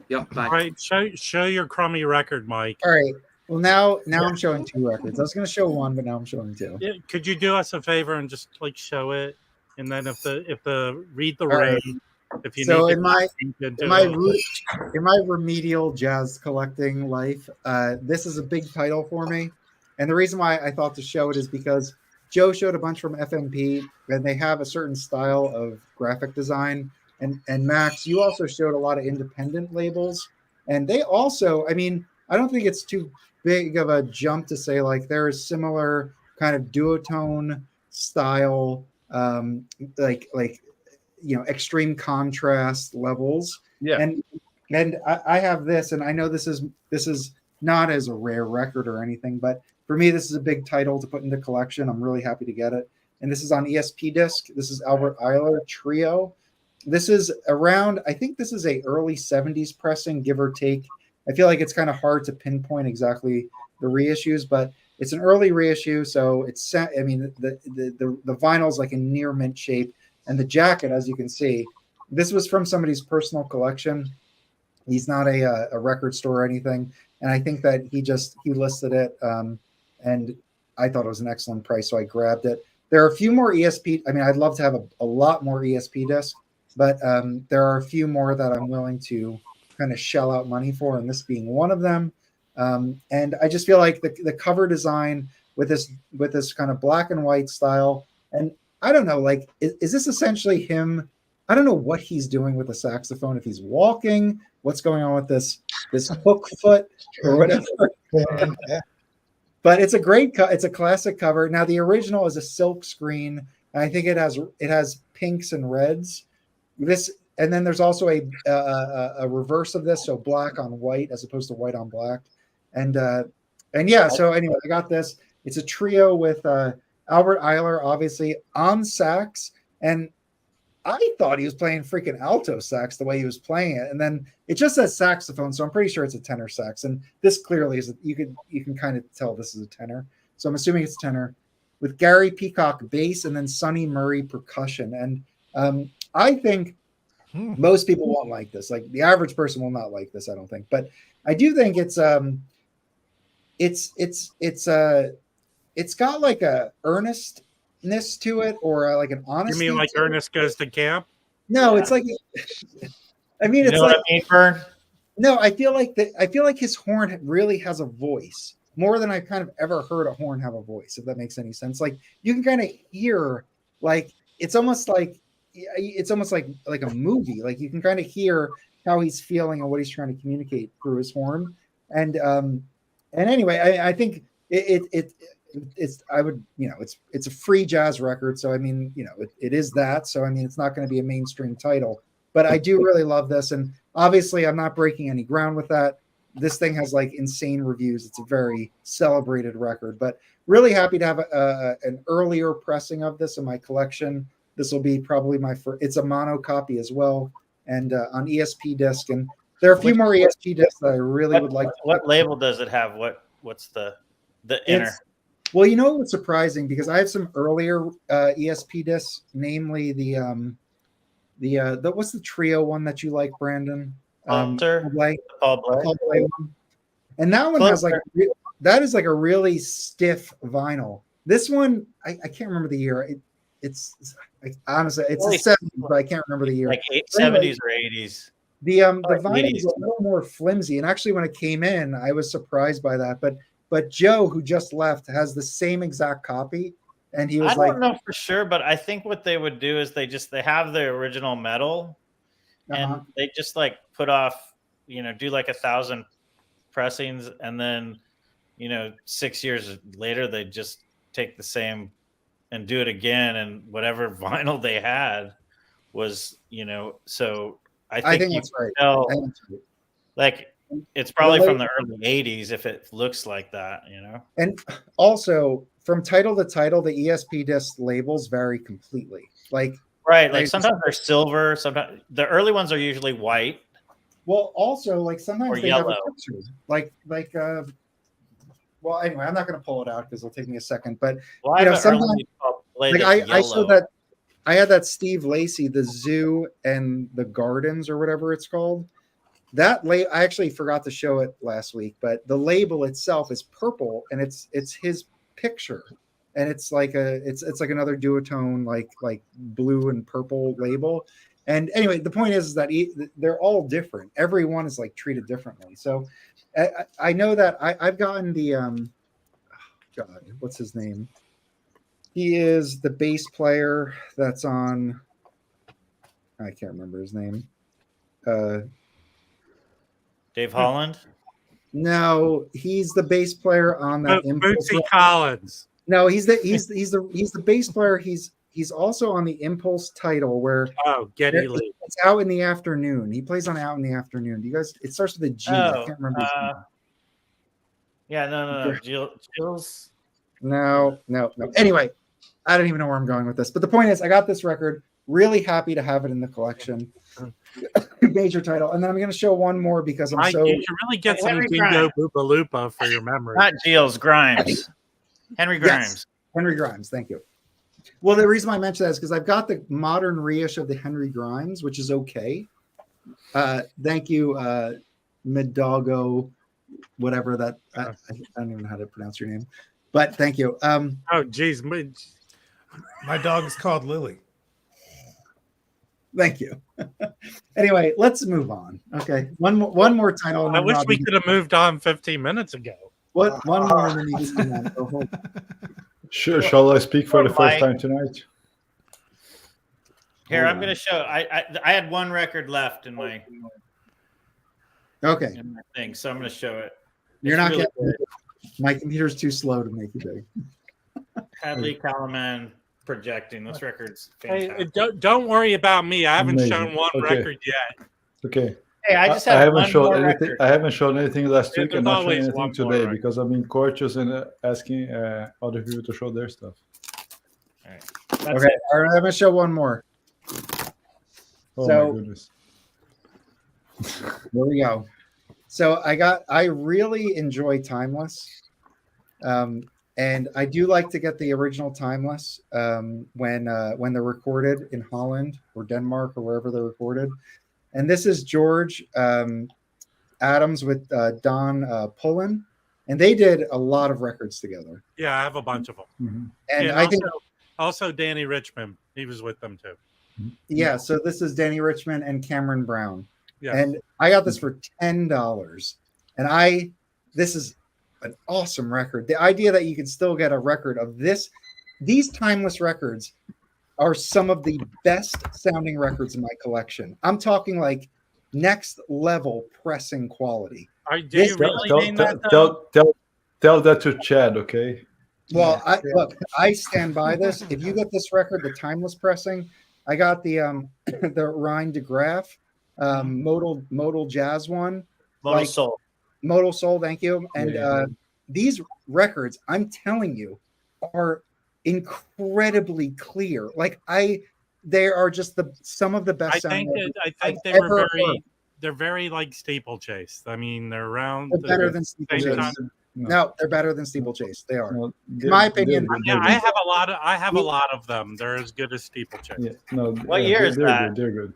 Yep. Bye. All right, show your crummy record, Mike. All right. Well, now I'm showing two records. I was going to show one, but now I'm showing two. Yeah, could you do us a favor and just like show it, and then if the read the All right. rain, if you So need in my remedial jazz collecting life, this is a big title for me, and the reason why I thought to show it is because Joe showed a bunch from FMP, and they have a certain style of graphic design, and Max, you also showed a lot of independent labels, and they also, I mean, I don't think it's too big of a jump to say like there is similar kind of duotone style, like extreme contrast levels. Yeah. And I have this, and I know this is not as a rare record or anything, but for me, this is a big title to put into collection. I'm really happy to get it. And this is on ESP disc. This is Albert Eiler Trio. This is around, I think this is a early 70s pressing, give or take. I feel like it's kind of hard to pinpoint exactly the reissues, but it's an early reissue. So it's, I mean, the vinyl's like in near mint shape. And the jacket, as you can see, this was from somebody's personal collection. He's not a record store or anything. And I think that he listed it. And I thought it was an excellent price. So I grabbed it. There are a few more ESP. I mean, I'd love to have a lot more ESP discs, but there are a few more that I'm willing to kind of shell out money for, and this being one of them. And I just feel like the cover design with this kind of black and white style, and I don't know, like, is this essentially him? I don't know what he's doing with the saxophone, if he's walking, what's going on with this hook foot or whatever. But it's a it's a classic cover. Now the original is a silk screen, and I think it has pinks and reds. And then there's also a reverse of this, so black on white as opposed to white on black. And yeah, so anyway, I got this. It's a trio with Albert Eiler, obviously, on sax. And I thought he was playing freaking alto sax the way he was playing it. And then it just says saxophone, so I'm pretty sure it's a tenor sax. And this clearly is, you can kind of tell this is a tenor. So I'm assuming it's tenor, with Gary Peacock bass and then Sonny Murray percussion. And I think most people won't like this. Like the average person will not like this, I don't think. But I do think it's got like a earnestness to it, or like an You honesty. mean like to it. Ernest Goes to Camp? No, it's like. I mean, You it's know like what I mean, Vern? no. I feel like his horn really has a voice more than I've kind of ever heard a horn have a voice. If that makes any sense, like you can kind of hear, like it's almost like a movie. Like you can kind of hear how he's feeling and what he's trying to communicate through his horn. And anyway, I think it's I would, it's a free jazz record, so I mean, it is that, so I mean it's not going to be a mainstream title, but I do really love this, and obviously I'm not breaking any ground with that. This thing has like insane reviews. It's a very celebrated record, but really happy to have an earlier pressing of this in my collection. This will be probably my first. It's a mono copy as well, and on ESP disc, and there are a few more ESP discs that I really would like. What label does it have? What's the inner? Well, what's surprising, because I have some earlier ESP discs, namely the what's the trio one that you like, Brandon? Paul Blay. One. And that one has that is like a really stiff vinyl. This one, I can't remember the year. It's honestly, it's the 70s, but I can't remember the year. Like 70s or 80s. The vinyl is a little more flimsy, and actually when it came in, I was surprised by that. But Joe, who just left, has the same exact copy, and he was I don't know for sure, but I think what they would do is they have the original metal, and they just like put off, do like 1,000 pressings, and then 6 years later they just take the same and do it again, and whatever vinyl they had was, so I think that's right. Like it's probably from the early 80s if it looks like that, And also from title to title, the ESP disc labels vary completely. Like sometimes they're silver, sometimes the early ones are usually white. Well, also like sometimes they yellow. have a picture. Well, anyway, I'm not going to pull it out because it'll take me a second. But sometimes I saw that I had that Steve Lacy, the Zoo and the Gardens, or whatever it's called. I actually forgot to show it last week, but the label itself is purple, and it's his picture, and it's like another duotone, like blue and purple label. And anyway, the point is that they're all different. Every one is like treated differently. So I know that I've gotten the God, what's his name? He is the bass player that's on. I can't remember his name. Dave Holland? No, he's the bass player on that. Bootsy Collins. No, he's the bass player. He's also on the Impulse title where Geddy Lee. It's Out in the Afternoon. He plays on Out in the Afternoon. Do you guys? It starts with a G. I can't remember his name. Yeah, no. Jill's. No. Anyway, I don't even know where I'm going with this. But the point is, I got this record. Really happy to have it in the collection. Major title. And then I'm going to show one more because I'm so. You should really get some Dingo Boopa Loopa for your memory. Not Gilles, Grimes. Henry Grimes. Yes, Henry Grimes. Thank you. Well, the reason why I mentioned that is because I've got the modern reissue of the Henry Grimes, which is okay. Thank you, Midago, whatever that. I don't even know how to pronounce your name, but thank you. Oh, geez. My dog is called Lily. Thank you. Anyway, let's move on. Okay, one more title. I wish we could have moved on 15 minutes ago. What? One more, and then you can move on. Sure. Shall I speak for the first time tonight? Here, I'm going to show. I had one record left in my. Okay. In my thing, so I'm going to show it. You're not really getting. My computer's too slow to make it big. Hadley Kalaman projecting. This record's fantastic. Hey, don't worry about me. I haven't shown one record yet. Okay. Hey, I just I have haven't shown anything. record. I haven't shown anything last week. There's I'm not showing always anything one today more, because I'm in courses and asking other people to show their stuff. All right. Okay. All right. I'm gonna show one more. Oh So- my goodness. There we go. So I really enjoy Timeless. And I do like to get the original Timeless when they're recorded in Holland or Denmark or wherever they're recorded. And this is George. Adams with Don Pullen, and they did a lot of records together. Yeah, I have a bunch of them. Mm-hmm. And And I think also Danny Richmond, he was with them too. yeah. So this is Danny Richmond and Cameron Brown, Yeah. and I got this for $10, and this is an awesome record. The idea that you can still get a record of these timeless records are some of the best sounding records in my collection. I'm talking like next level pressing quality. Do you really mean that? Tell that to Chad, okay? Well, I stand by this. If you get this record, the timeless pressing, I got the the Rhine de Graaf modal jazz one. Modal Soul. Modal Soul, thank you. And these records, I'm telling you, are incredibly clear. Like they are just some of the best sounding. I think they're very like Steeplechase. I mean, they're around. They're better than Steeplechase. No, they're better than Steeplechase. They are, in my opinion. Yeah, I have a lot of them. They're as good as Steeplechase. Yeah, no. What year is that? They're good.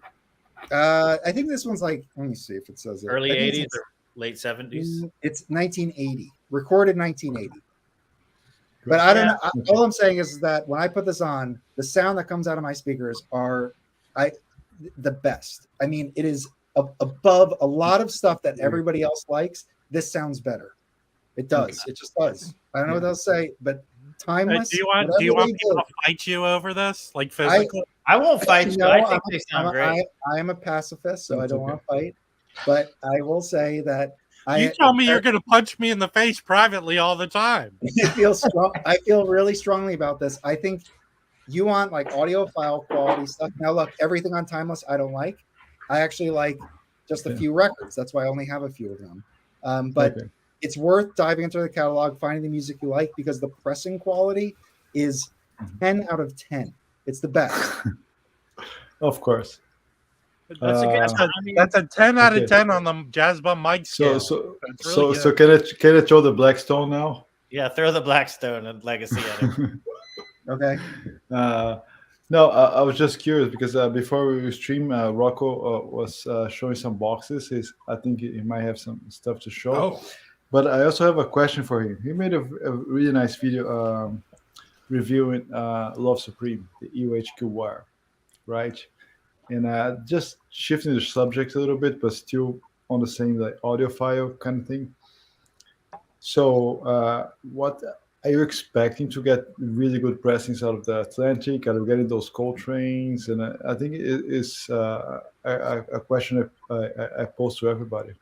I think this one's like. Let me see if it says it. Early 80s or late 70s. It's 1980, recorded 1980. But I don't know. All I'm saying is that when I put this on, the sound that comes out of my speakers are the best. I mean, it is above a lot of stuff that everybody else likes. This sounds better. It does. It just does. I don't know what they'll say, but timeless. Do you want people to fight you over this, like physically? I won't fight you. I think they sound great. I am a pacifist, so I don't want to fight. But I will say that you tell me you're going to punch me in the face privately all the time. I feel really strongly about this. I think you want like audiophile quality stuff. Now, look, everything on Timeless I don't like. I actually like just a few records. That's why I only have a few of them. But it's worth diving into the catalog, finding the music you like, because the pressing quality is 10 out of 10. It's the best. Of course. That's a 10 out of 10 on the Jazz Bum mic scale. So can I throw the Blackstone now? Yeah, throw the Blackstone and Legacy at it. Okay. No, I was just curious because before we stream, Rocco was showing some boxes. I think he might have some stuff to show. Oh. But I also have a question for him. He made a really nice video reviewing Love Supreme, the EOHQ wire, right? And just shifting the subject a little bit, but still on the same like audiophile kind of thing. So what are you expecting to get really good pressings out of the Atlantic? Are you getting those Coltranes? And I think it is a question I pose to everybody.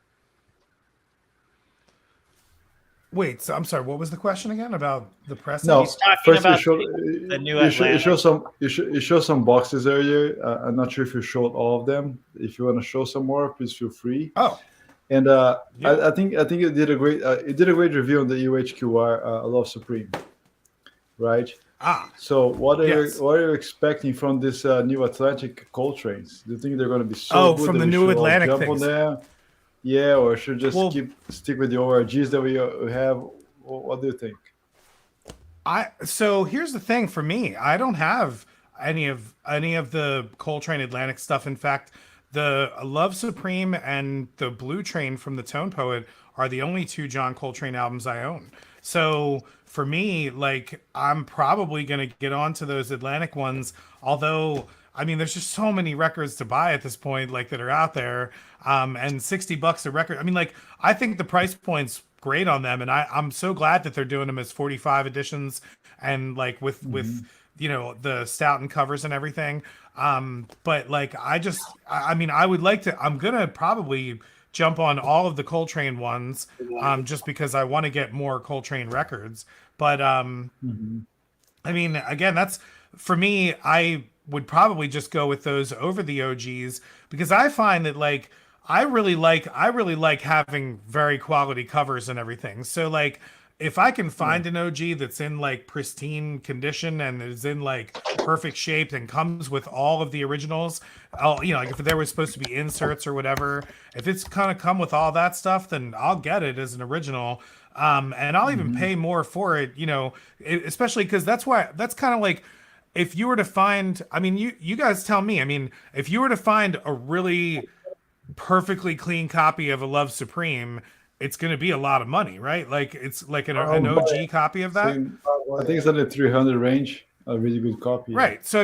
Wait, so I'm sorry. What was the question again about the press? No, He's talking first about the new you show some boxes earlier. I'm not sure if you showed all of them. If you want to show some more, please feel free. Oh, and I think you did a great review on the UHQR Love Supreme, right? So what are you expecting from this new Atlantic Coltranes? Do you think they're going to be so good? From the new Atlantic jump things. On there? Yeah, or should just stick with the ORGs that we have? What do you think? So here's the thing for me. I don't have any of the Coltrane Atlantic stuff. In fact, the Love Supreme and the Blue Train from the Tone Poet are the only two John Coltrane albums I own. So for me, like, I'm probably going to get onto those Atlantic ones, although I mean, there's just so many records to buy at this point, like that are out there, and $60 a record. I mean, like, I think the price point's great on them, and I'm so glad that they're doing them as 45 editions and like with you know the Stoughton covers and everything. But like, I mean, I would like to. I'm gonna probably jump on all of the Coltrane ones, just because I want to get more Coltrane records. But I mean, again, that's for me. I would probably just go with those over the OGs, because I find that like I really like having very quality covers and everything. So like if I can find an OG that's in like pristine condition and is in like perfect shape and comes with all of the originals, like if there was supposed to be inserts or whatever, if it's kind of come with all that stuff, then I'll get it as an original. And I'll even pay more for it, especially because that's kind of like, if you were to find, I mean, you guys tell me, I mean, if you were to find a really perfectly clean copy of A Love Supreme, it's going to be a lot of money, right? Like it's like an OG copy of that. I think it's in the 300 range. A really good copy. Right. So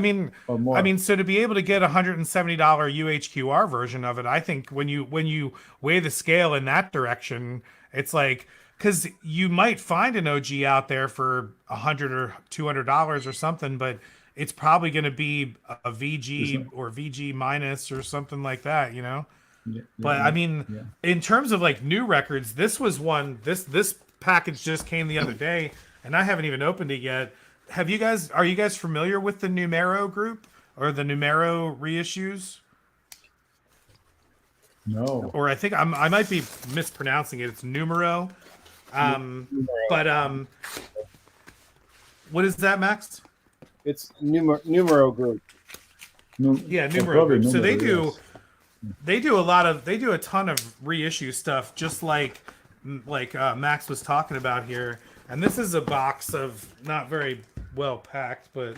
Or more. I mean, so to be able to get a $170 UHQR version of it, I think when you weigh the scale in that direction, it's like, because you might find an OG out there for $100 or $200 or something, but it's probably going to be a VG or VG minus or something like that, you know. But I mean, in terms of like new records, this was one. This package just came the other day, and I haven't even opened it yet. Are you guys familiar with the Numero group or the Numero reissues? No. Or I think I might be mispronouncing it. It's Numero. But what is that, Max? It's Numero Group. Yeah, Numero Group. So they do a ton of reissue stuff, just like Max was talking about here. And this is a box of, not very well packed, but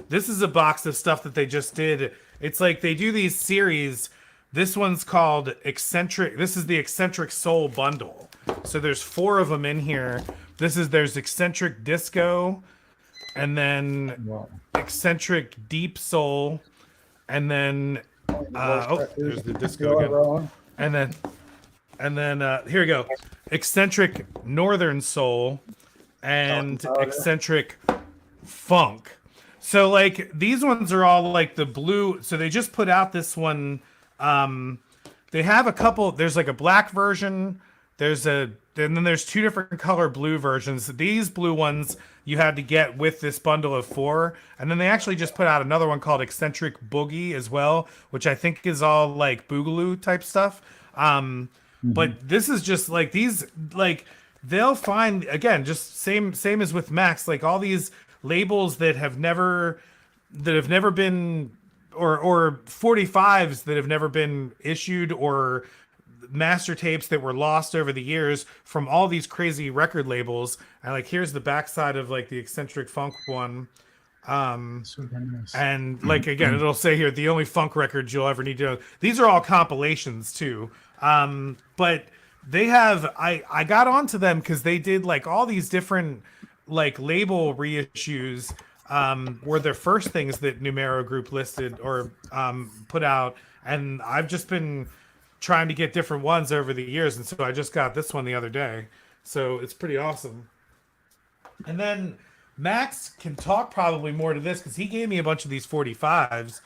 this is a box of stuff that they just did. It's like they do these series. This one's called Eccentric. This is the Eccentric Soul Bundle. So there's 4 of them in here. There's Eccentric Disco, and then Eccentric Deep Soul, and then there's the disco again. And then here we go. Eccentric Northern Soul and Eccentric Funk. So like these ones are all like the blue. So they just put out this one. They have a couple. There's like a black version. And then there's 2 different color blue versions. These blue ones you had to get with this bundle of 4. And then they actually just put out another one called Eccentric Boogie as well, which I think is all like boogaloo type stuff. But this is just like these, like they'll find, again, just same as with Max, like all these labels that have never been, or 45s that have never been issued, or master tapes that were lost over the years from all these crazy record labels. And like here's the backside of like the Eccentric Funk one. And like again, it'll say here the only funk records you'll ever need to know. These are all compilations too. But they have, I got onto them because they did like all these different like label reissues, were their first things that Numero Group listed or put out, and I've just been trying to get different ones over the years, and so I just got this one the other day, so it's pretty awesome. And then Max can talk probably more to this because he gave me a bunch of these 45s,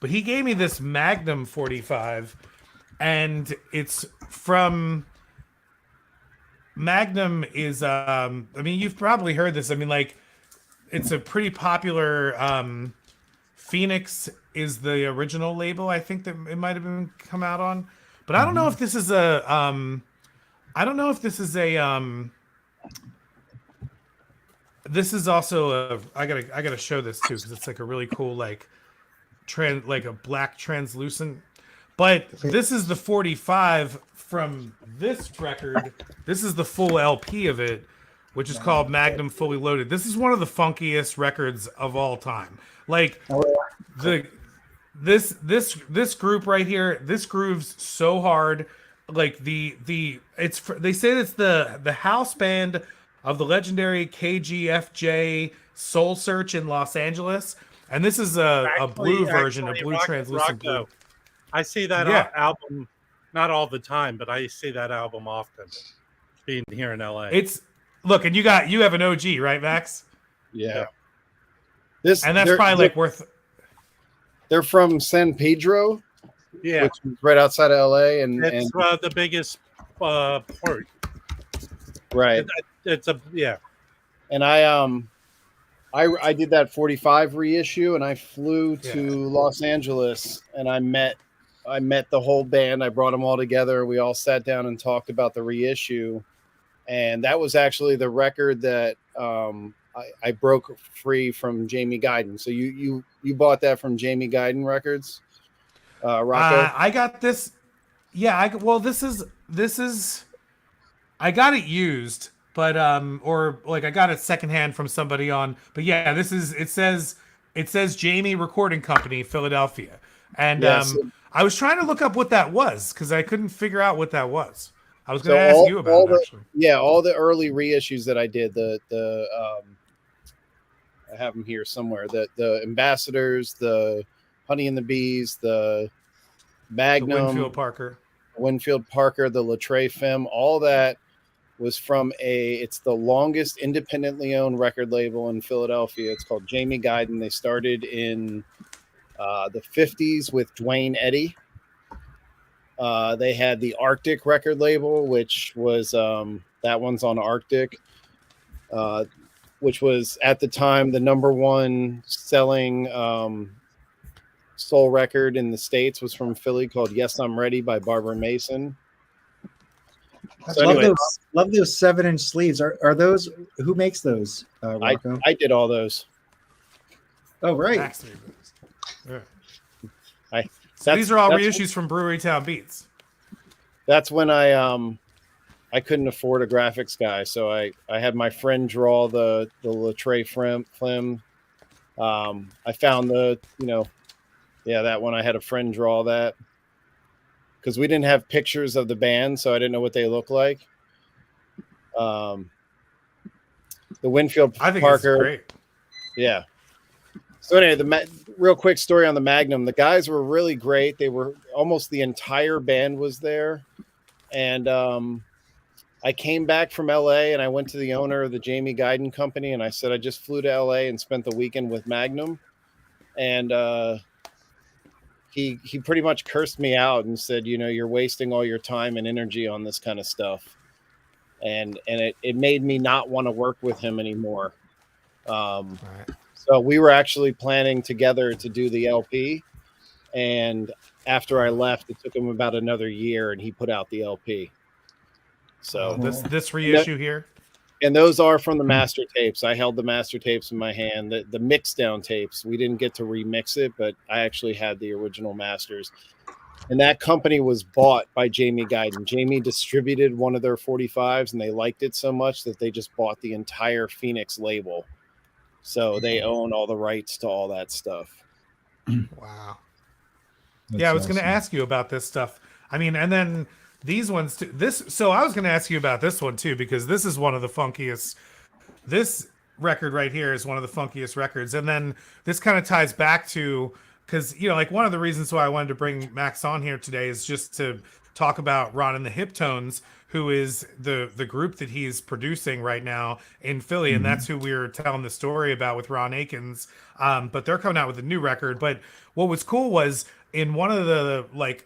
but he gave me this Magnum 45, and it's from Magnum is I mean, you've probably heard this. I mean, like it's a pretty popular Phoenix is the original label, I think, that it might have been come out on. But I don't know if this is a this is also a I gotta show this too because it's like a really cool like like a black translucent. But this is the 45 from this record. This is the full LP of it, which is called Magnum Fully Loaded. This is one of the funkiest records of all time. Like this group right here, this grooves so hard. Like they say it's the house band of the legendary KGFJ Soul Search in Los Angeles, and this is a blue version, a blue translucent blue. I see that album, not all the time, but I see that album often. Being here in LA, look, and you have an OG, right, Max? Yeah. That's probably like worth. They're from San Pedro, yeah, which is right outside of LA, and it's the biggest port. Right. It's a And I did that 45 reissue, and I flew to Los Angeles, and I met the whole band. I brought them all together. We all sat down and talked about the reissue, and that was actually the record that I broke free from Jamie Guyton. So you bought that from Jamie Guyton Records, Rocco? I got this. Yeah, this is. I got it used, but or like I got it secondhand from somebody on. But yeah, it says Jamie Recording Company, Philadelphia, and Yes. I was trying to look up what that was because I couldn't figure out what that was. I was So going to ask you about it, actually. all the early reissues that I did, I have them here somewhere. The Ambassadors, the Honey and the Bees, the Magnum, the Winfield Parker, the Latre Femme, all that was from it's the longest independently owned record label in Philadelphia. It's called Jamie Guyton. They started in the 50s with Dwayne Eddy. They had the Arctic record label, which was that one's on Arctic, which was at the time the number one selling soul record in the States was from Philly, called Yes, I'm Ready by Barbara Mason. So love those 7-inch sleeves. Are those, who makes those? Rocco? I did all those. Oh, right. Yeah. So these are all reissues from Brewery Town Beats. That's when I couldn't afford a graphics guy, so I had my friend draw the Latre Femme. I found that one. I had a friend draw that because we didn't have pictures of the band, so I didn't know what they look like. The Winfield Parker, I think it's great. Yeah. So anyway, real quick story on the Magnum. The guys were really great. They were almost the entire band was there, and I came back from LA and I went to the owner of the Jamie Guyton company and I said I just flew to LA and spent the weekend with Magnum, and he pretty much cursed me out and said, you're wasting all your time and energy on this kind of stuff, and it made me not want to work with him anymore. So we were actually planning together to do the LP, and after I left, it took him about another year, and he put out the LP. So this reissue here, and those are from the master tapes. I held the master tapes in my hand. The mix down tapes, we didn't get to remix it, but I actually had the original masters. And that company was bought by Jamie Guyton. Jamie distributed one of their 45s, and they liked it so much that they just bought the entire Phoenix label. So they own all the rights to all that stuff. Wow. I was going to ask you about this stuff. I mean, and then these ones too. So I was going to ask you about this one too, because this is one of the funkiest. This record right here is one of the funkiest records. And then this kind of ties back to, because, like one of the reasons why I wanted to bring Max on here today is just to talk about Ron and the Hiptones, who is the group that he's producing right now in Philly. And that's who we were telling the story about with Ron Akins. But they're coming out with a new record. But what was cool was in one of the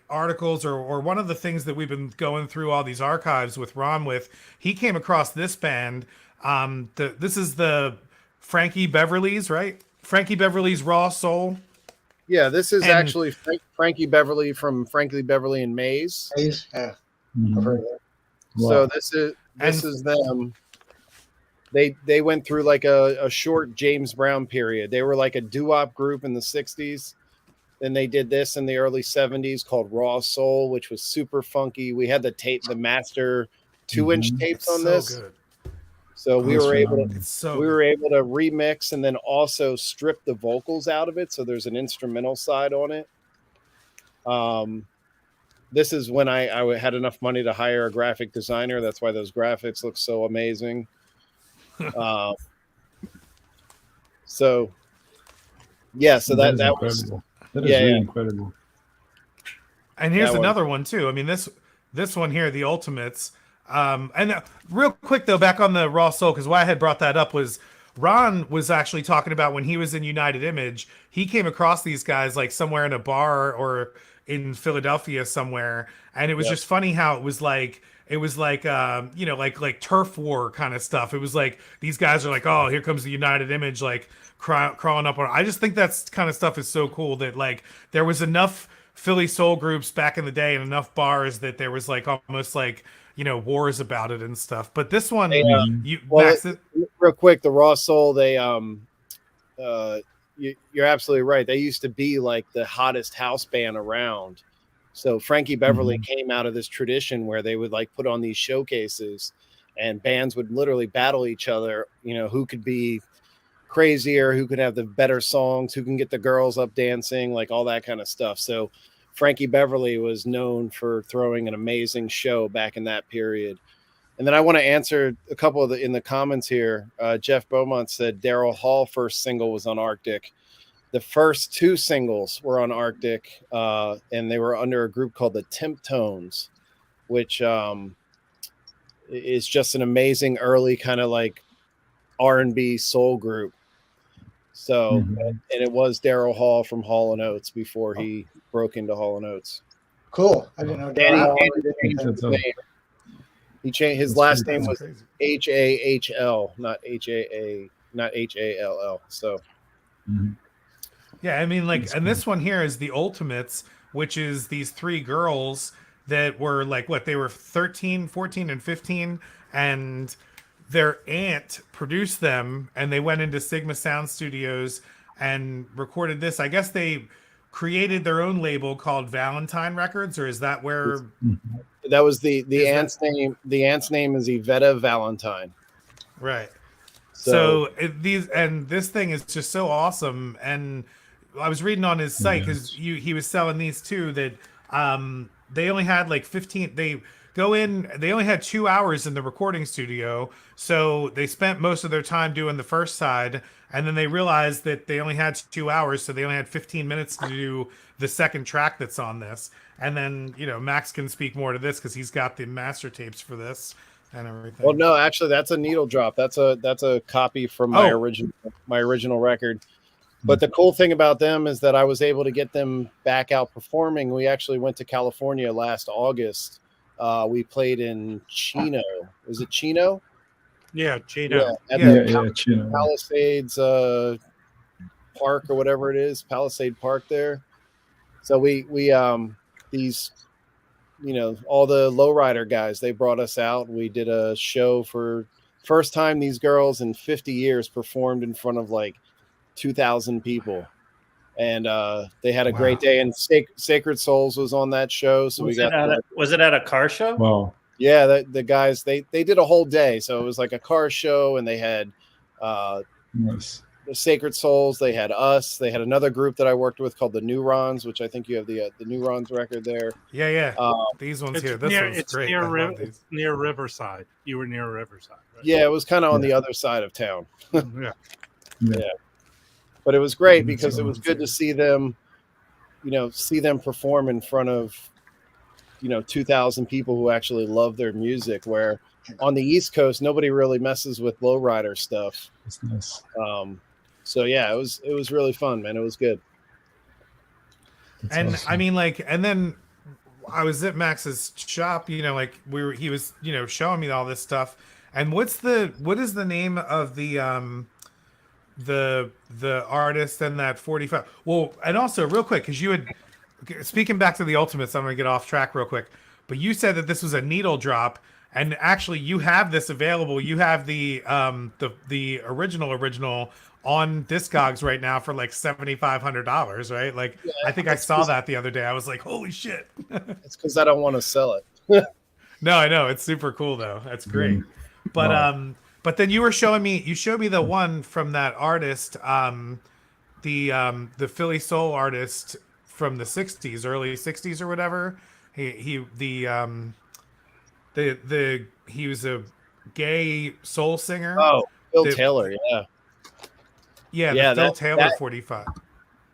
articles or one of the things that we've been going through all these archives with Ron with, he came across this band. This is the Frankie Beverly's, right? Frankie Beverly's Raw Soul. Yeah, this is actually Frankie Beverly from Frankly Beverly and Maze. Maze, yeah. I've heard of that. So this is them. They went through like a short James Brown period. They were like a doo-wop group in the 60s. Then they did this in the early 70s called Raw Soul, which was super funky. We had the master 2-inch tapes on this. Good. So we were able to remix and then also strip the vocals out of it. So there's an instrumental side on it. This is when I had enough money to hire a graphic designer. That's why those graphics look so amazing. So that was really incredible. And here's another one too. I mean, this one here, the Ultimates. And real quick though, back on the Raw Soul, because why I had brought that up was Ron was actually talking about when he was in United Image, he came across these guys like somewhere in a bar or in Philadelphia somewhere, and it was just funny how it was like turf war kind of stuff. It was like these guys are like, oh, here comes the United Image, like crawling up on. I just think that's kind of stuff is so cool that like there was enough Philly soul groups back in the day and enough bars that there was like almost like wars about it and stuff. But this one, Max, real quick, the Raw Soul, they you're absolutely right. They used to be like the hottest house band around. So Frankie Beverly came out of this tradition where they would like put on these showcases and bands would literally battle each other, who could be crazier, who could have the better songs, who can get the girls up dancing, like all that kind of stuff. So Frankie Beverly was known for throwing an amazing show back in that period. And then I want to answer a couple of in the comments here. Jeff Beaumont said Daryl Hall first single was on Arctic. The first 2 singles were on Arctic, and they were under a group called the Temp Tones, which is just an amazing early kind of like R&B soul group. So, and it was Daryl Hall from Hall & Oates before he broke into Hall & Oates. Cool. I didn't know. And Daryl changed his name. He changed his last name was crazy. H-A-H-L, not H-A-A, not H-A-L-L. So, Yeah, I mean, like, and this one here is the Ultimates, which is these 3 girls that were like, what, they were 13, 14, and 15, and their aunt produced them, and they went into Sigma Sound Studios and recorded this. I guess they created their own label called Valentine Records, or is that where? that was the aunt's name. The aunt's name is Yvetta Valentine. Right. So this thing is just so awesome. And I was reading on his site because he was selling these too, that they only had like 15. They only had 2 hours in the recording studio, so they spent most of their time doing the first side, and then they realized that they only had 2 hours, so they only had 15 minutes to do the second track that's on this. And then, you know, Max can speak more to this because he's got the master tapes for this and everything. Well, no, actually, that's a needle drop. That's a copy from my original record. But the cool thing about them is that I was able to get them back out performing. We actually went to California last August. We played in Chino. Was it Chino? Yeah, Chino. Chino. Palisades Park or whatever it is, Palisade Park there. So we these, you know, all the lowrider guys, they brought us out. We did a show for first time these girls in 50 years performed in front of like 2,000 people. And they had a great day. And Sacred Souls was on that show. So was it at a car show? Wow. Yeah, the guys, they did a whole day. So it was like a car show, and they had Nice. the Sacred Souls. They had us. They had another group that I worked with called the Neurons, which I think you have the Neurons record there. Yeah. These ones here. This one's great. It's near Riverside. You were near Riverside, right? Yeah, it was kind of on the other side of town. Yeah. But it was great because it was good to see them, perform in front of, 2,000 people who actually love their music, where on the East Coast, nobody really messes with lowrider stuff. That's nice. So yeah, it was really fun, man. It was good. That's awesome. I mean, like, and then I was at Max's shop, he was, showing me all this stuff. And what is the name of the artist and that 45? Well, and also real quick, because you had, speaking back to the Ultimates, I'm going to get off track real quick, but you said that this was a needle drop, and actually you have this available. You have the original on Discogs right now for like $7,500, right? Like, yeah, I think I saw that the other day. I was like, holy shit. It's because I don't want to sell it. No, I know. It's super cool though. That's great. But then you showed me the one from that artist, the Philly soul artist from the 60s, early 60s or whatever. He was a gay soul singer. Oh, Phil Taylor, yeah, Phil Taylor 45.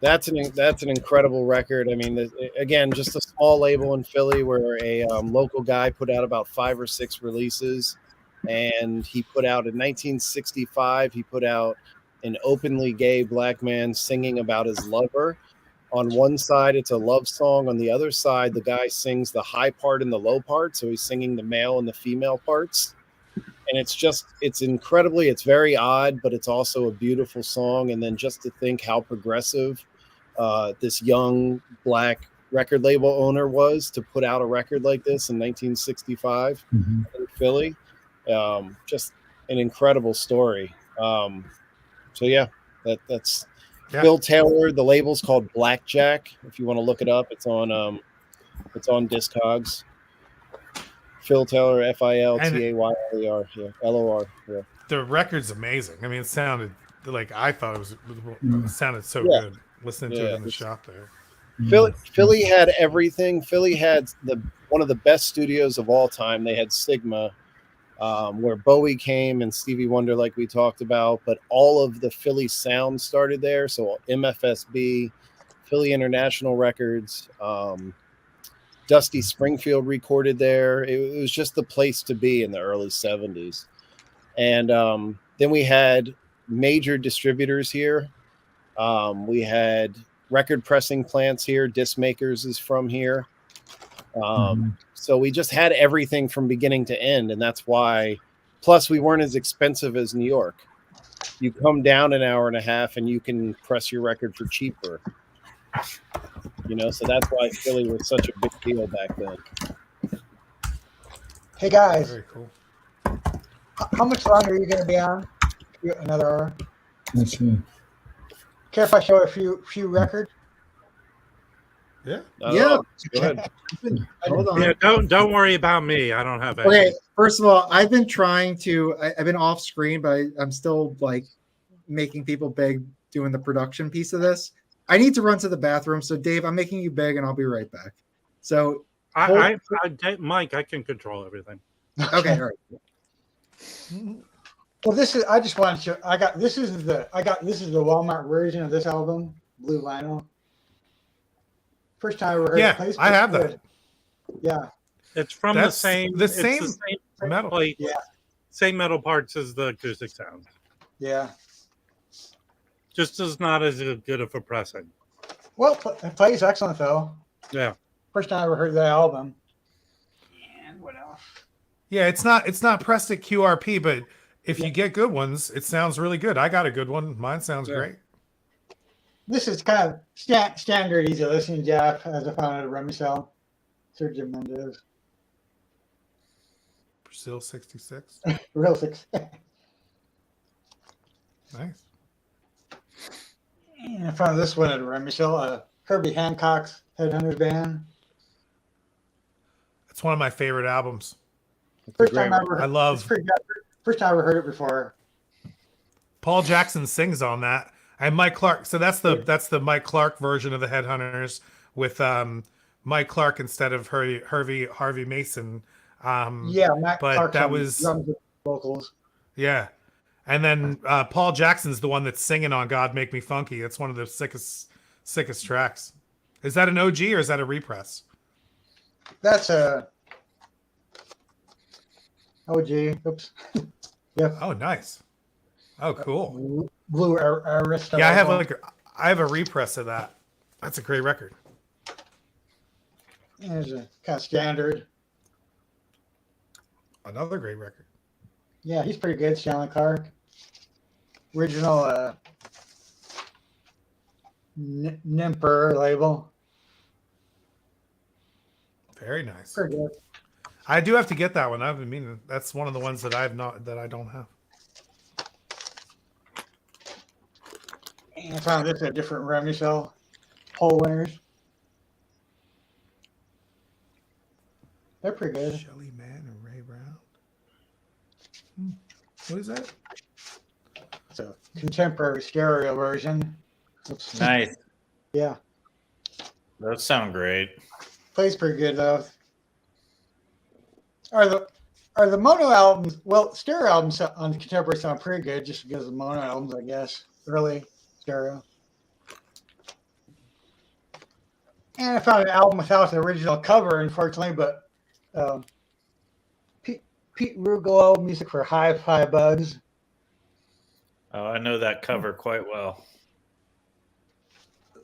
That's an incredible record. I mean, again, just a small label in Philly where a local guy put out about 5 or 6 releases, and he put out in 1965. He put out an openly gay black man singing about his lover. On one side, it's a love song. On the other side, the guy sings the high part and the low part, so he's singing the male and the female parts. And it's very odd, but it's also a beautiful song. And then just to think how progressive this young black record label owner was to put out a record like this in 1965 in Philly, just an incredible story. So yeah, that's Phil Taylor. The label's called Blackjack. If you want to look it up, it's on Discogs. Phil Taylor, Filtayler, LOR. Yeah. The record's amazing. I mean, it sounded like I thought it sounded so good listening to it in the shop there. Philly had everything. Philly had one of the best studios of all time. They had Sigma, where Bowie came and Stevie Wonder, like we talked about. But all of the Philly sound started there. So MFSB, Philly International Records, Dusty Springfield recorded there. It was just the place to be in the early 70s. And then we had major distributors here. We had record pressing plants here. Disc Makers is from here. So we just had everything from beginning to end. And that's why, plus we weren't as expensive as New York. You come down an hour and a half and you can press your record for cheaper. So that's why Philly was such a big deal back then. Hey guys, Very cool. how much longer are you going to be on? Another hour. Let's see. Care if I show a few records? Yeah. Yeah. Go ahead. Hold on. Yeah, don't worry about me. I don't have any. Okay, first of all, I've been trying to. I've been off screen, but I'm still like making people beg doing the production piece of this. I need to run to the bathroom, so Dave, I'm making you beg, and I'll be right back. So, Mike, I can control everything. okay, all right. Well, this is. I just wanted to. This is the Walmart version of this album, blue vinyl. First time I ever heard Yeah, it. Plays I have good. that. Yeah, It's from That's the same metal. plate, yeah, same metal parts as the acoustic sound. yeah. Just as not as good of a pressing. Well, it plays excellent though. Yeah. First time I ever heard that album. And what else? Yeah, it's not pressed at QRP, but if you get good ones, it sounds really good. I got a good one. Mine sounds great. This is kind of standard easy listening jazz as I found it at Remicel. Sergio Mendes. Brazil 66. Real six. Nice. And I found this one at Remicel, Herbie Hancock's Headhunters Band. It's one of my favorite albums. First time I ever. I love. First time I ever heard it before. Paul Jackson sings on that, and Mike Clark. So that's the Mike Clark version of the Headhunters with Mike Clark instead of Harvey Mason. Yeah, Matt but Clark that was drums and vocals. Yeah, and then Paul Jackson's the one that's singing on "God Make Me Funky." It's one of the sickest tracks. Is that an OG or is that a repress? That's a OG. Oops. Yep. Oh, nice. Oh, cool. Blue Arista. Yeah, I have a repress of that. That's a great record. It's a kind of standard. Another great record. Yeah, he's pretty good. Stanley Clark. Original Nimper label. Very nice. Pretty good. I do have to get that one. I've been meaning. That's one of the ones that I don't have. And I found this at different Remicel poll winners. They're pretty good. Shelly Mann and Ray Brown. What is that? It's a contemporary stereo version. Oops. Nice. Yeah. Those sound great. Plays pretty good though. Are the mono albums? Well, stereo albums on the contemporary sound pretty good, just because of the mono albums, I guess. Early stereo. And I found an album without the original cover, unfortunately, but Pete Rugolo, music for Hi-Fi Bugs. Oh, I know that cover quite well.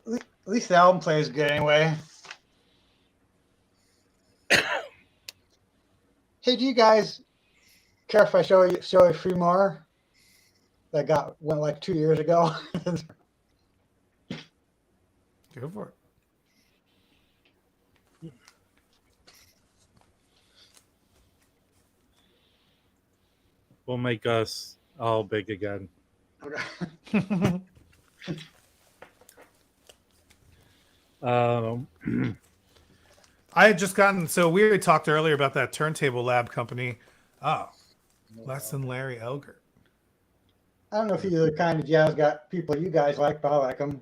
At least the album plays good anyway. Hey, do you guys care if I show you a few more that went like 2 years ago? Go for it. Will make us all big again. Okay. I had just gotten, so we had talked earlier about that Turntable Lab company. Oh, less than Larry Elgert. I don't know if these are the kind of jazz got people you guys like, but I like them.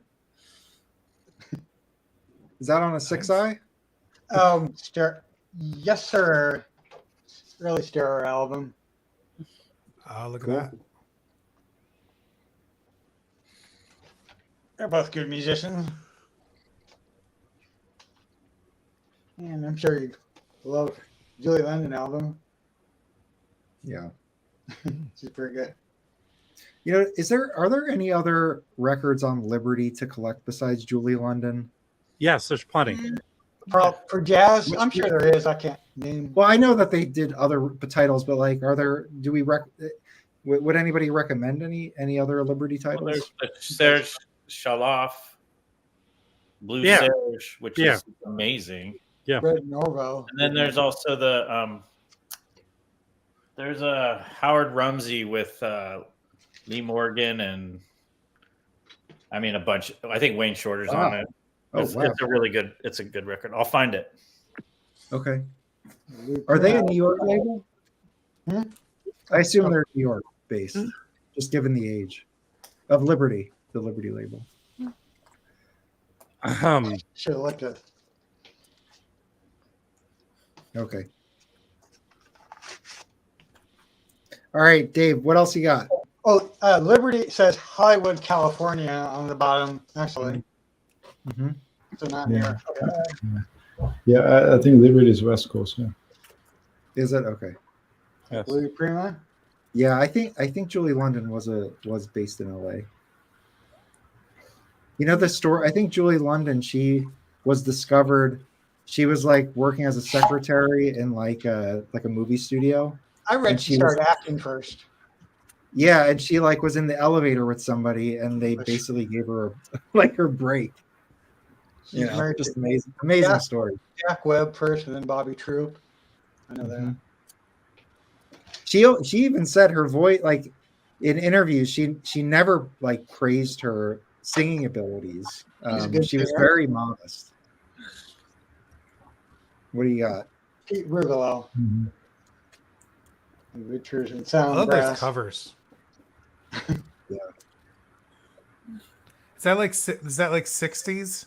Is that on a 6i? Yes, sir. Really stereo album. Oh, look Cool. at that. They're both good musicians. And I'm sure you love Julie London album. Yeah. She's pretty good. You know, are there any other records on Liberty to collect besides Julie London? Yes, there's plenty. For jazz, I'm sure there is. I can't name. Well, I know that they did other titles, but like, would anybody recommend any other Liberty titles? Well, there's Serge Shaloff, Blue Yeah. Serge, which is amazing. Red Norvo. And then there's also there's a Howard Rumsey with Lee Morgan and I mean a bunch. I think Wayne Shorter's on it. It's a really good. It's a good record. I'll find it. Okay. Are they a New York label? I assume they're New York based, just given the age of Liberty, the Liberty label. Should have looked at. Okay. All right, Dave, what else you got? Oh, Liberty says Hollywood, California on the bottom, actually. Mm-hmm. So not near. Okay. Yeah, I think Liberty is West Coast. Yeah. Is it okay? Yes. Louis Prima. Yeah, I think Julie London was based in LA. You know the story? I think Julie London, she was discovered. She was like working as a secretary in like a movie studio. I read she started acting first. Yeah, and she like was in the elevator with somebody, and they basically gave her like her break. You know, just amazing story. Jack Webb first, and then Bobby Troop. I know that. She even said her voice, like in interviews, she never like praised her singing abilities. She was very modest. What do you got? Pete Rugolo. Richards and Sound. I love Brass. those covers. Yeah. Is that like 60s?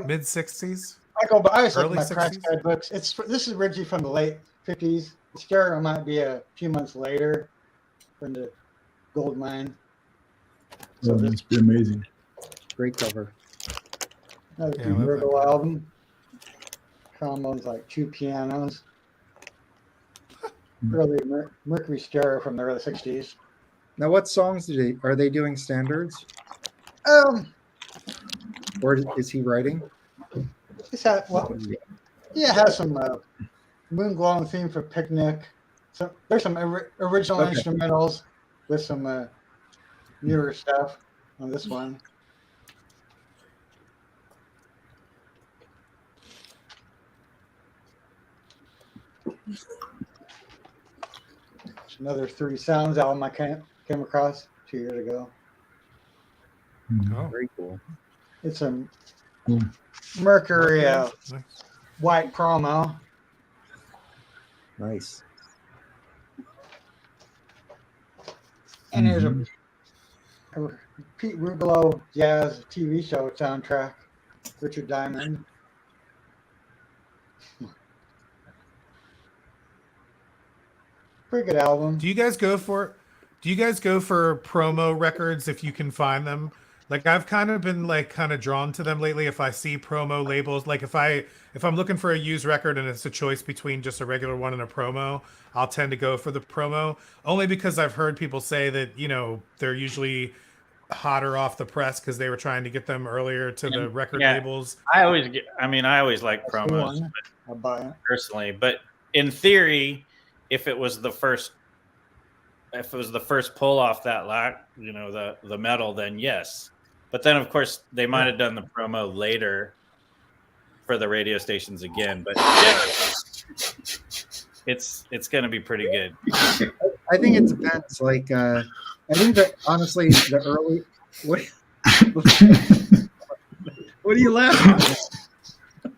Mid 60s? I go by. I was looking Early at my crash 60s? guidebooks. This is originally from the late 50s. The stereo might be a few months later from the gold mine. So that's pretty amazing. Great cover. Another Pete Rugolo album. Trombones, like 2 pianos. Early Mercury stereo from the early 60s. Now, what songs are they doing standards? Or is he writing? It has some Moon Glowing theme for Picnic. So there's some original instrumentals with some newer stuff on this one. It's another 3 Sounds album I came across 2 years ago. Oh, very cool. It's a Mercury nice. white promo. Nice. And there's a Pete Rugolo jazz TV show soundtrack. Richard Diamond. Pretty good album. Do you guys go for promo records if you can find them? Like I've kind of been drawn to them lately. If I see promo labels, like if I'm looking for a used record and it's a choice between just a regular one and a promo, I'll tend to go for the promo, only because I've heard people say that, you know, they're usually hotter off the press because they were trying to get them earlier to the record labels. I always like promos personally, but in theory, if it was the first pull off that the metal, then yes. But then of course they might have done the promo later for the radio stations again. But it's going to be pretty good. I think it depends. Like I think that honestly, the early what are you laughing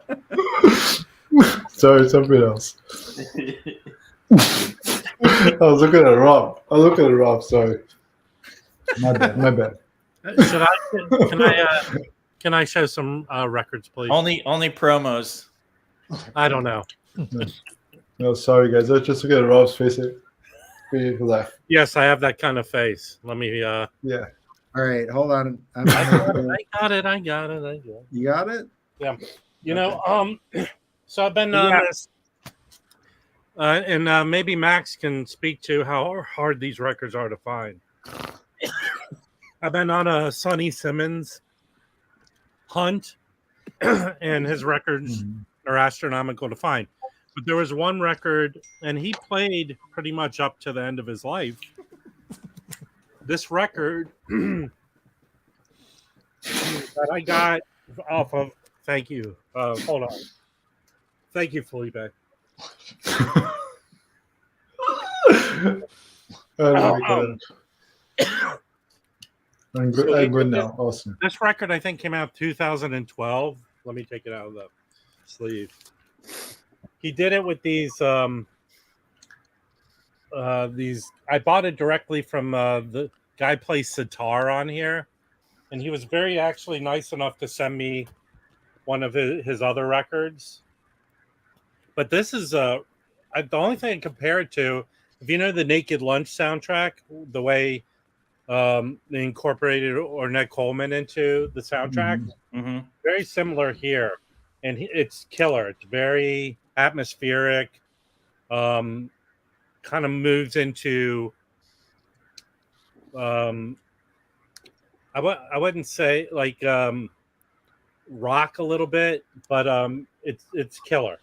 at? Sorry, something else. I was looking at Rob. Sorry. My bad. Can I Can I show some records, please? Only promos. I don't know. No, sorry guys. I just look at Rob's face. We laugh. Yes, I have that kind of face. Let me. Yeah. All right, hold on. I got it. You got it? Yeah. You know, so I've been on this, and maybe Max can speak to how hard these records are to find. I've been on a Sonny Simmons hunt, and his records are astronomical to find. But there was one record, and he played pretty much up to the end of his life. This record that I got off of, thank you. Hold on. Thank you, Felipe. I'm good now. Awesome. This record, I think, came out 2012. Let me take it out of the sleeve. He did it with these. I bought it directly from the guy plays sitar on here, and he was very actually nice enough to send me one of his other records. But this is the only thing I compare it to. If you know the Naked Lunch soundtrack, the way they incorporated Ornette Coleman into the soundtrack, very similar here, and it's killer. It's very atmospheric. Kind of moves into I wouldn't say like rock a little bit, but it's killer.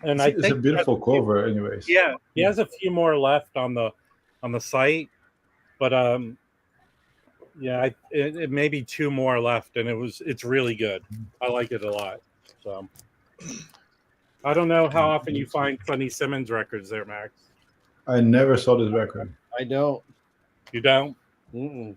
And I think it's a beautiful cover, anyways. Yeah, he has a few more left on the site, but it may be two more left, and it's really good. I like it a lot. So I don't know how often you find Sonny Simmons records there, Max. I never saw this record. I don't. You don't? Mm-mm.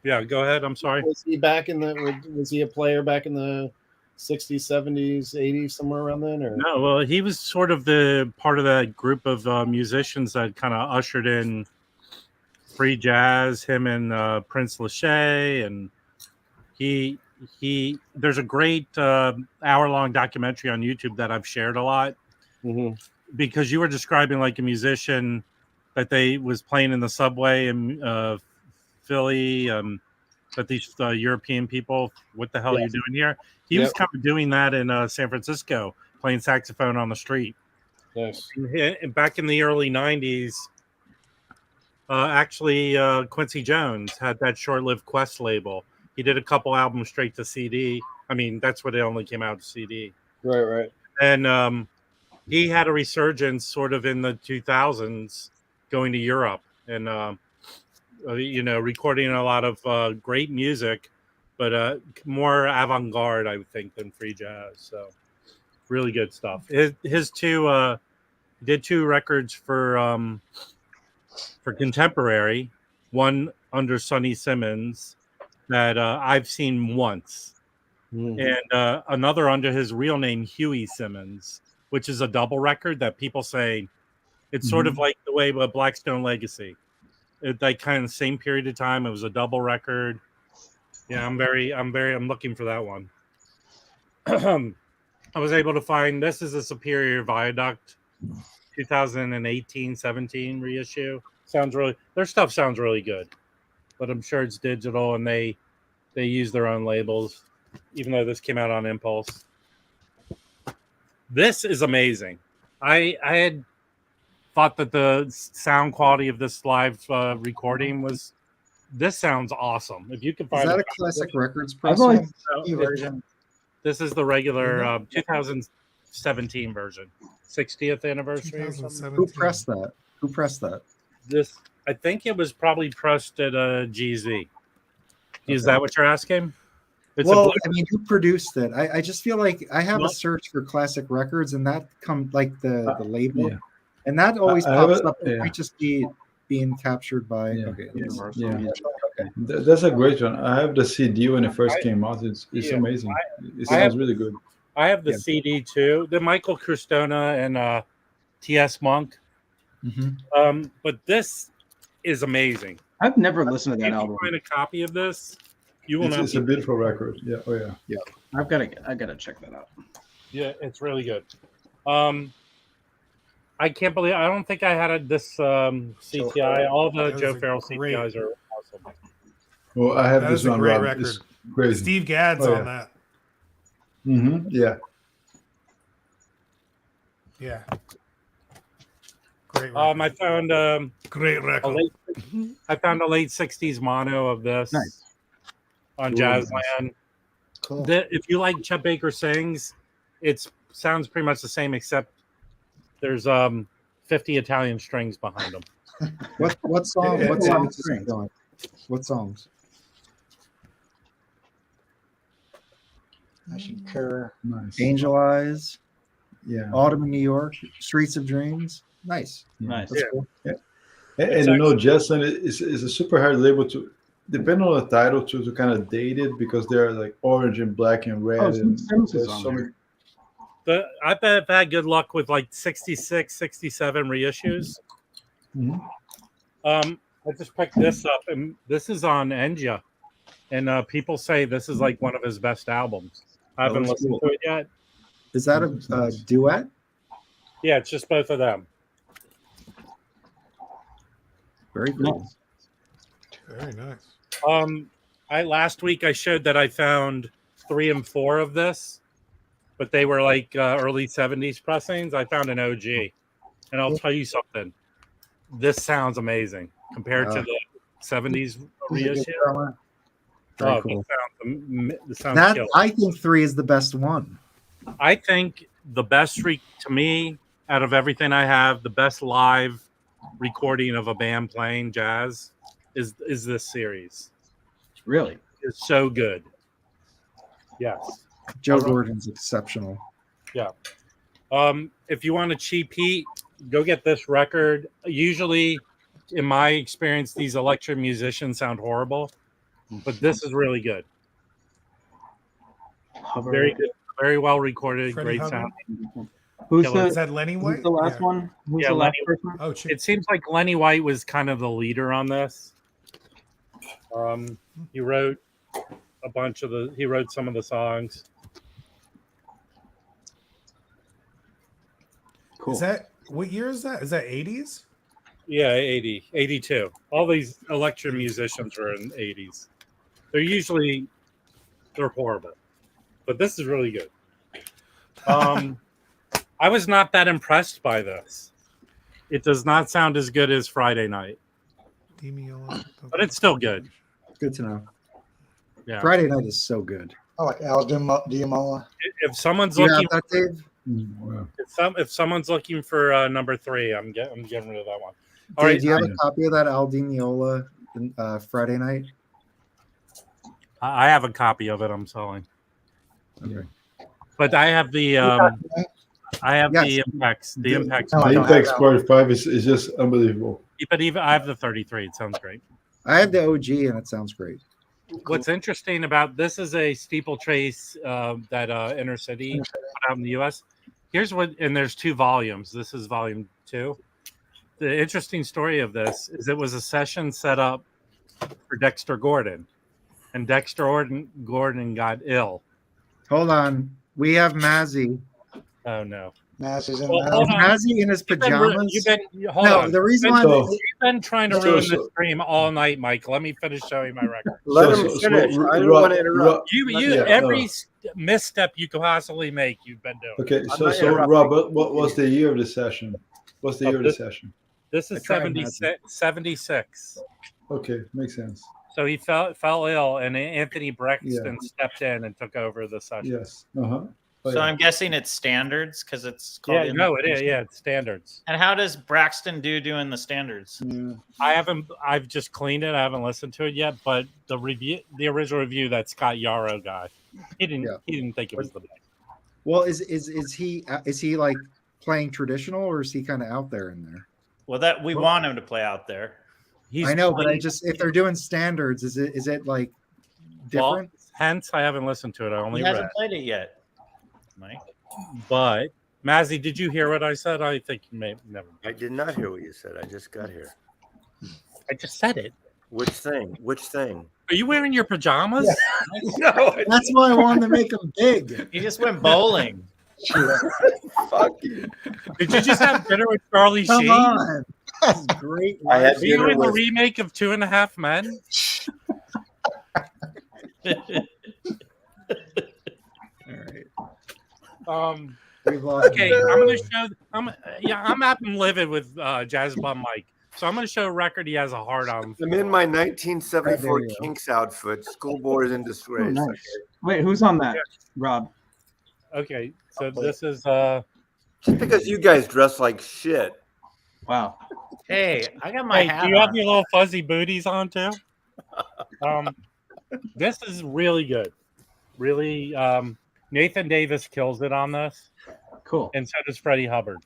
Yeah, go ahead. I'm sorry. Was he back in the? Was he a player back in the 60s, 70s, 80s, somewhere around then? Or no? Well, he was sort of the part of that group of musicians that kind of ushered in free jazz. Him and Prince Lachey, and he. There's a great hour-long documentary on YouTube that I've shared a lot. Because you were describing like a musician that they was playing in the subway in Philly, that these European people, what the hell are you doing here? He was kind of doing that in San Francisco, playing saxophone on the street. Yes. And back in the early 90s, actually Quincy Jones had that short-lived Quest label. He did a couple albums straight to CD. I mean, that's what it only came out to CD. Right. And he had a resurgence sort of in the 2000s going to Europe and, recording a lot of great music, but more avant-garde, I would think, than free jazz. So really good stuff. His two did two records for contemporary, one under Sonny Simmons that I've seen once, and another under his real name, Huey Simmons, which is a double record that people say it's sort of like the way with Blackstone Legacy. Like kind of the same period of time. It was a double record. Yeah, I'm looking for that one. I was able to find this is a Superior Viaduct 2018-17 reissue. Their stuff sounds really good, but I'm sure it's digital and they use their own labels, even though this came out on Impulse. This is amazing. I had thought that the sound quality of this live recording was. This sounds awesome. If you can find, is that a Classic Records press? version? This is the regular 2017 version, 60th anniversary. Or something. Who pressed that? This, I think it was probably pressed at a GZ. Is that what you're asking? It's I mean, who produced it? I just feel like I have a search for Classic Records, and that come like the label, and that always pops up. It might just be being captured by. Okay, That's a great one. I have the CD when it first came out. It's amazing. It sounds really good. I have the CD too. The Michael Cristona and T.S. Monk. But this is amazing. I've never listened to that If you album. find a copy of this, you will not. It's a beautiful record. Yeah. Oh yeah. I gotta check that out. Yeah, it's really good. I can't believe I don't think I had this CTI. All the That Joe was a Farrell great- CTIs are awesome. Well, I have That this is a one. great Rob. record. It's crazy. Steve Gadd's Oh, yeah. on that. Yeah. Yeah. Great record. I found Great record. I found a late '60s mono of this Nice. on Ooh, Jazzland. Cool. If you like Chet Baker Sings, it sounds pretty much the same, except there's 50 Italian strings behind them. What song? Yeah, What yeah, songs? it's is it going? What songs? I should care. Nice. Angel Eyes, Yeah. Autumn in New York, Streets of Dreams. Nice. Nice. That's Yeah. cool. And you know, Jazzland is a super hard label to, depending on the title, to kind of date it because they're like orange and black and red. Oh, and Sims is there's on so there. many. I bet I've had good luck with like 66, 67 reissues. Mhm. I just picked this up, and this is on Enja, and people say this is like one of his best albums. I haven't that's listened cool. to it yet. Is that a duet? Yeah, it's just both of them. Very cool. Very nice. Last week I showed that I found 3 and 4 of this, but they were like early 70s pressings. I found an OG, and I'll tell you something. This sounds amazing compared to the 70s reissue. Very Oh, cool. the sounds That killer. I think 3 is the best one. I think the best to me out of everything I have, the best live recording of a band playing jazz is this series. Really? It's so good. Yes. Joe Gordon's exceptional. Yeah. If you want a cheap heat, go get this record. Usually, in my experience, these electric musicians sound horrible, but this is really good. Very good, very well recorded, Freddie great Hubbard? sound. Who's Killer. the, Is that Lenny White? who's the last Yeah. one? Who's Yeah, the last Lenny- person? Oh, shit. It seems like Lenny White was kind of the leader on this. He wrote he wrote some of the songs. Cool. Is that what year is that? Is that 80s? Yeah, 82. All these electric musicians were in the 80s. They're horrible, but this is really good. I was not that impressed by this. It does not sound as good as Friday Night, but it's still good. Good to know. Yeah. Friday Night is so good. I like Al Diamola. If someone's Do you have looking, that, Dave? Wow. if someone's looking for number 3, I'm getting rid of that one. All Dave, right, do you have a copy of that Al Diamola Friday Night? I have a copy of it. I'm selling, Okay. but I have the Yes. the Impex. The Impex. Oh, The I don't Impex have that. 45 is just unbelievable. But even I have the 33. It sounds great. I have the OG and it sounds great. What's interesting about this is a steeplechase that Inner City put out in the U.S. Here's what, and there's 2 volumes. This is volume 2. The interesting story of this is it was a session set up for Dexter Gordon, and Dexter Gordon got ill. Hold on. We have Mazzy. Oh no! Mass is in Well, the hold on. Mazzy in his pajamas. Hold No, on. the reason why So- You've been trying to So- ruin so- the stream all night, Mike. Let me finish showing my record. Let him finish. I don't want to interrupt. Every misstep you could possibly make, you've been doing. Okay, I'm so not so interrupting. Rob, what was the year of the session? What's the year of the this- session? This is I tried 76. Okay, makes sense. So he fell ill, and Anthony Braxton stepped in and took over the session. Yes. Uh-huh. Oh, So yeah. I'm guessing it's standards because it's called. Yeah, no, it is. Yeah, it's standards. And how does Braxton do doing the standards? I've just cleaned it. I haven't listened to it yet, but the original review, that Scott Yarrow guy, he didn't think it was the best. Well, is he like playing traditional or is he kind of out there in there? Well, that we want him to play out there. I know, but if they're doing standards, is it like different? Hence, I haven't listened to it. I only He read. hasn't played it yet, Mike. But Mazzy, did you hear what I said? I think you may never. I did not hear what you said. I just got here. I just said it. Which thing? Which thing? Are you wearing your pajamas? No, That's why I wanted to make them big. He just went bowling. fuck you. Did you just have dinner with Charlie Come Sheen? on. That's great. I had Are you dinner in the with. remake of 2.5 Men? All right. Okay, I'm gonna show. I'm happy livid with Jazz Bum Mike, so I'm gonna show a record he has a heart on. I'm in my 1974 There you go. Kinks outfit. Schoolboys in Oh, disgrace. nice. Okay. Wait, who's on that, Rob? Okay, so this is Just because you guys dress like shit. Wow. Hey, I got my Hey, hat do you have on. your little fuzzy booties on too? This is really good. Really, Nathan Davis kills it on this, Cool. and so does Freddie Hubbard.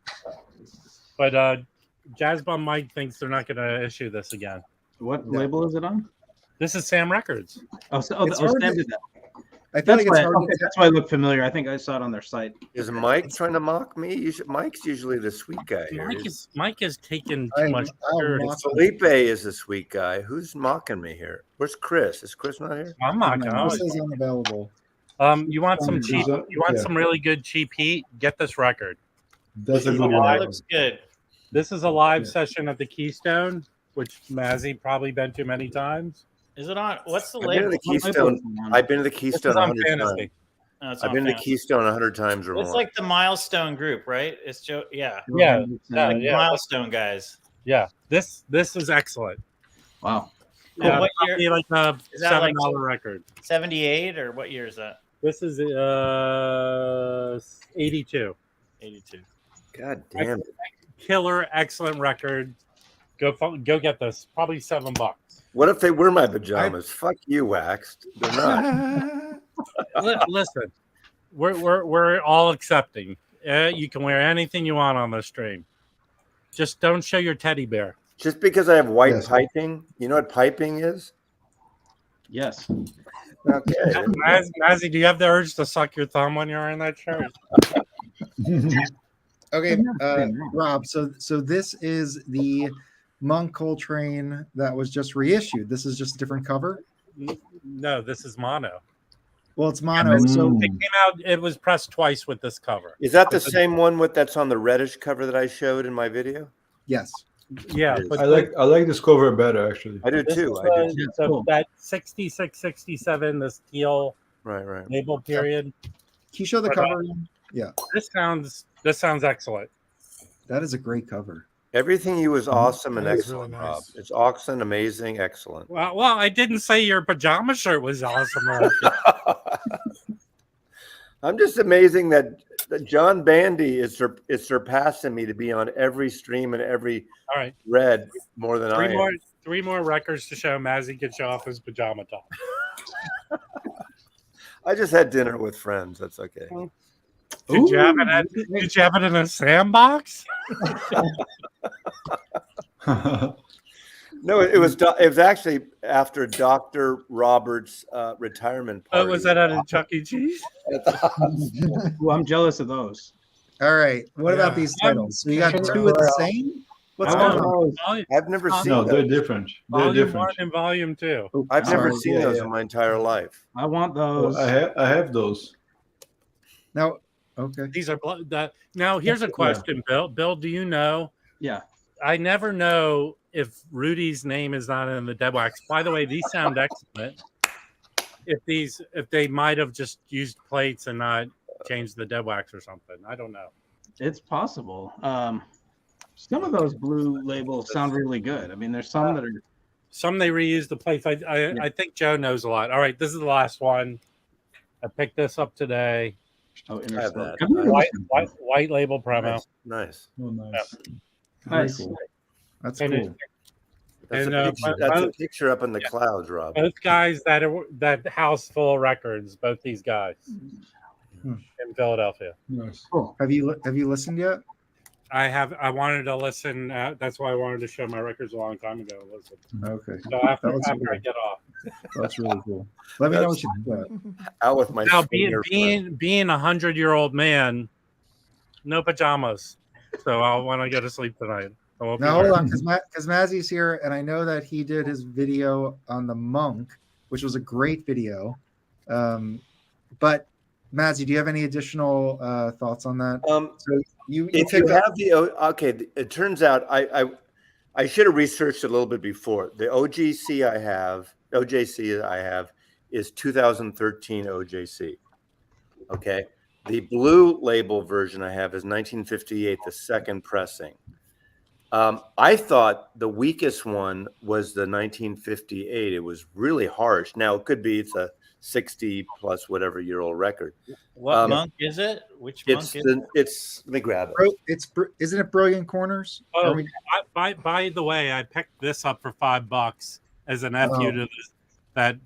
But Jazz Bum Mike thinks they're not going to issue this again. What label is it on? This is Sam Records. Oh, so, It's hard Sam to- did that. I feel That's like it's why, hard okay, to that's why I look familiar. I think I saw it on their site. Is Mike trying to mock me? Mike's usually the sweet guy here. Mike is taking I- too much. I'll security. mock- Felipe is the sweet guy. Who's mocking me here? Where's Chris? Is Chris not here? I'm not going. This is unavailable. You want some cheap? Yeah. You want some really good cheap heat? Get this record. That's a good Oh, one. it looks good. This is a live session at the Keystone, which Mazzy probably been to many times. Is it on? What's the I've been to label? the Keystone. I've been to the This Keystone is on 100 times. Fantasy. No, it's I've on been to Fantasy. Keystone 100 times or It's more. like the Milestone group, right? It's Joe. Yeah, Yeah, the yeah. Milestone guys. Yeah, this is excellent. Wow. Cool. What year- probably like a Is that like $7 record. 78 or what year is that? This is 82. 82. God damn it. Killer, excellent record. Go get this. Probably $7. What if they were my pajamas? Fuck you, Waxed. They're not. Listen, we're all accepting. You can wear anything you want on the stream. Just don't show your teddy bear. Just because I have white Yes. piping, you know what piping is? Yes. Okay. Mazzy, do you have the urge to suck your thumb when you're in that shirt? Okay, I've never seen that. Rob. So this is the Monk Coltrane that was just reissued. This is just a different cover. No, this is mono. Well, it's mono. So It came out. It was pressed twice with this cover. Is that the same one that's on the reddish cover that I showed in my video? yes, Yeah, It is. but I like this cover better actually. I do this too. is, I do. That's cool. that 66, 67, the steel Right. label period. can you show the But, cover? Again? Yeah, This sounds excellent. that is a great cover. Everything you was awesome and That is really excellent, Rob. nice. It's awesome, amazing, excellent. Well, I didn't say your pajama shirt was awesome. Rob. I'm just amazing that John Bandy is surpassing me to be on every stream and every All right, red more than I am. three more records to show. Mazzy can show off his pajama top. I just had dinner with friends. That's okay. Did you have it in a sandbox? No, it was actually after Dr. Roberts' retirement Oh, party. was that at a Chuck E. Cheese? at the hospital. Well, I'm jealous of those. All right, what about Yeah. these titles? So you got two of the same. What's I going want on? those. I've never seen No, they're those. different. They're Volume 1 different. and Volume 2. Oh, I've never sorry. seen Yeah, those yeah. in my entire life. I want those. I have those. Now, okay. These are now. Here's a question, Bill. Bill, do you know? Yeah. I never know if Rudy's name is not in the dead wax. By the way, these sound excellent. If they might have just used plates and not changed the dead wax or something, I don't know. It's possible. Some of those blue labels sound really good. I mean, there's some that are. Some they reuse the plates. I think Joe knows a lot. All right, this is the last one. I picked this up today. Oh, I have that. I've never listened to them. White label promo. Nice. Oh, nice. Very Nice. cool. That's And cool. That's, And, a, picture, that's a both- picture up in the clouds, Rob. both guys that house full of records. Both these guys in Philadelphia. Nice. Cool. Have you listened yet? I wanted to listen. That's why I wanted to show my records a long time ago. Listen. Okay, So after That's I cool. get off. that's really cool. Let me know what That's- you think. Out with my Now swinger friend. being 100-year-old man, no pajamas. So I'll when I go to sleep tonight. I won't Now be hold hurt. on, because Mazzy's here, and I know that he did his video on the monk, which was a great video. But Mazzy, do you have any additional thoughts on that? So you If you picked up. have it turns out I should have researched it a little bit before. The OJC I have is 2013 OJC. Okay. The blue label version I have is 1958, the second pressing. I thought the weakest one was the 1958. It was really harsh. Now it could be it's a 60 plus whatever year old record. What monk is it? Which monk is it? It's let me grab it. Isn't it Brilliant Corners? Oh, by the way, I picked this up for $5 as an FU to that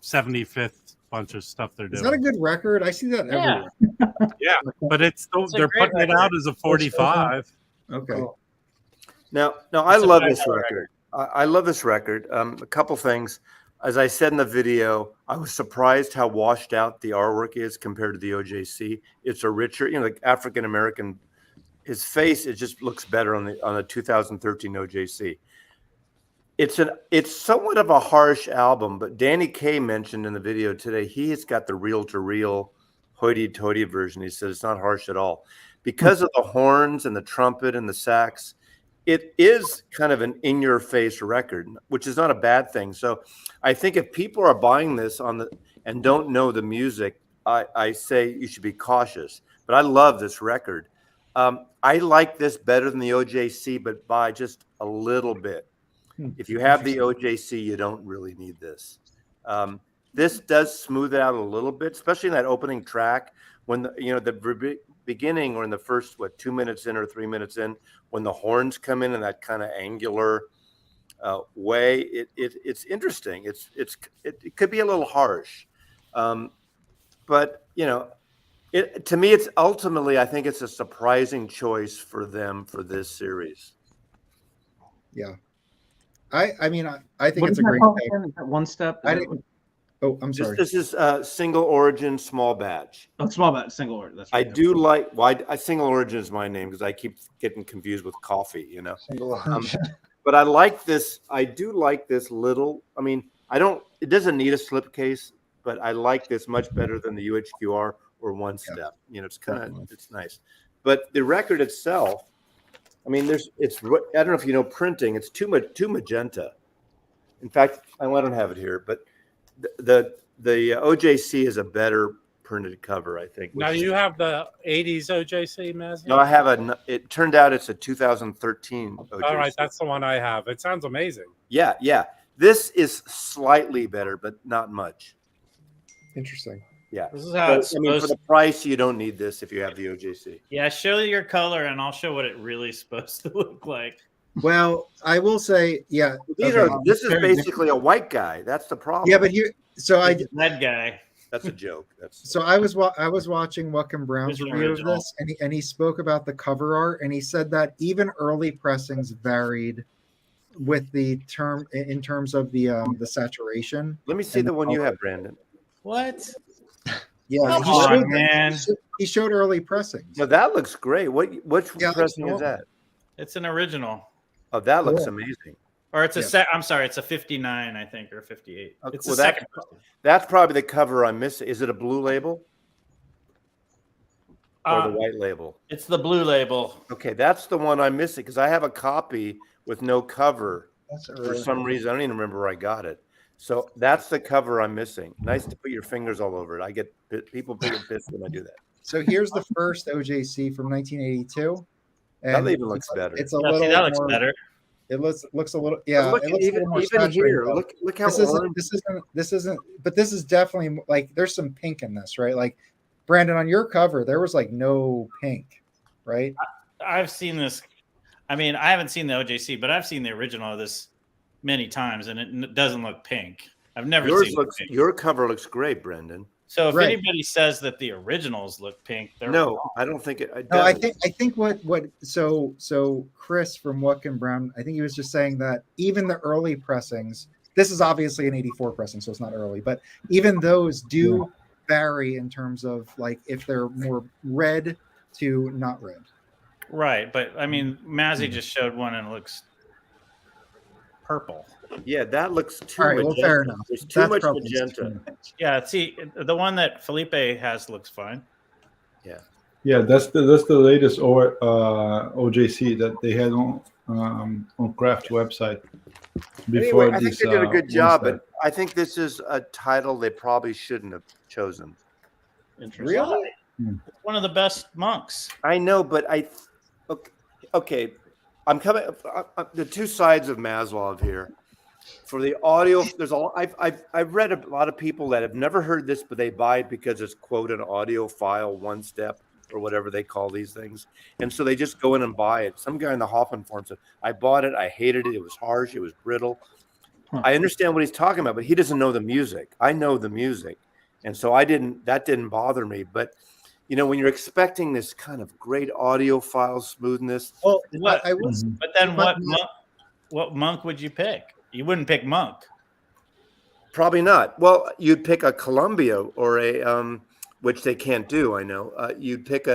75th bunch of stuff they're doing. Is that a good record? I see that everywhere. Yeah, but they're putting it out as a 45. Okay. Now I love this record. I love this record. A couple things. As I said in the video, I was surprised how washed out the artwork is compared to the OJC. It's a richer, like African American. His face, it just looks better on the 2013 OJC. It's somewhat of a harsh album, but Danny Kaye mentioned in the video today he has got the reel-to-reel hoity-toity version. He said it's not harsh at all because of the horns and the trumpet and the sax. It is kind of an in-your-face record, which is not a bad thing. So I think if people are buying this and don't know the music, I say you should be cautious. But I love this record. I like this better than the OJC, but by just a little bit. If you have the OJC, you don't really need this. This does smooth it out a little bit, especially in that opening track when the beginning or in the first 2 minutes in or 3 minutes in, when the horns come in that kind of angular way. It's interesting. It could be a little harsh, but to me, it's ultimately I think it's a surprising choice for them for this series. Yeah. I mean, I think What it's is a great that pick. called? Is that One Step? Oh, I'm sorry. This is single origin, small batch. Oh, small batch, single origin. That's right. I do like single origin is my name because I keep getting confused with coffee, Single origin. But I like this. I do like this little. I mean, it doesn't need a slipcase, but I like this much better than the UHQR or One Step. It's nice. But the record itself, I mean, I don't know if you know printing. It's too magenta. In fact, I don't have it here, but the OJC is a better printed cover, I think. Now you have the 80s OJC, Maz? No, I have it turned out it's a 2013 OJC. All right, that's the one I have. It sounds amazing. Yeah. This is slightly better, but not much. Interesting. Yeah. This is how it's I mean, for the price, you don't need this if you have the OJC. Yeah, show your color, and I'll show what it really is supposed to look like. Well, I will say, yeah. This is basically a white guy. That's the problem. Yeah, but that guy. That's a joke. So I was watching Wacom Brown's It's review of original. this, and he spoke about the cover art, and he said that even early pressings varied with the term in terms of the saturation. Let me see the one you have, Brandon. What? Yeah, Come on, man. He showed early pressings. No, that looks great. Which pressing is that? It's an original. Oh, that looks amazing. Or it's a set. I'm sorry, it's a 59, I think, or 58. Okay, It's the second. that's probably the cover I'm missing. Is it a blue label or the white label? It's the blue label. Okay, that's the one I'm missing because I have a copy with no cover for some reason. I don't even remember where I got it. So that's the cover I'm missing. Nice to put your fingers all over it. I get people get pissed when I do that. So here's the first OJC from 1982. And That even looks better. It's a Yeah, little. see, that looks more, better. It looks a little. Yeah, Look, it looks even a little more here. saturated. Look how This isn't. But this is definitely like there's some pink in this, right? Like Brandon, on your cover, there was like no pink, right? I've seen this. I mean, I haven't seen the OJC, but I've seen the original of this many times, and it doesn't look pink. I've never seen pink. Your cover looks great, Brendan. So if anybody says that the originals look pink, they're no, wrong. I don't think it. No, I think what so Chris from Wacom Brown, I think he was just saying that even the early pressings, this is obviously an 84 pressing, so it's not early, but even those do vary in terms of like if they're more red to not red. Right, but I mean, Mazzy just showed one and it looks purple. Yeah, that looks too All right, well, magenta. fair enough. There's too That's much probably magenta. Yeah, see, the one that Felipe has looks fine. Yeah, that's the latest OJC that they had on Craft website before Anyway, I think this. they did a good job, one but I think this is a title they probably shouldn't have chosen. Interesting. Really? It's one of the best monks. I know, but okay. I'm coming. The two sides of Maslov here. For the audio, there's a lot. I've read a lot of people that have never heard this, but they buy it because it's quote an audio file, one step or whatever they call these things, and so they just go in and buy it. Some guy in the Hoffman forum said, "I bought it. I hated it. It was harsh. It was brittle." I understand what he's talking about, but he doesn't know the music. I know the music, and so that didn't bother me. But you know, when you're expecting this kind of great audio file smoothness, Well, What? I was, But then But- what monk would you pick? You wouldn't pick monk. probably not. Well, you'd pick a Columbia or a which they can't do. I know. You'd pick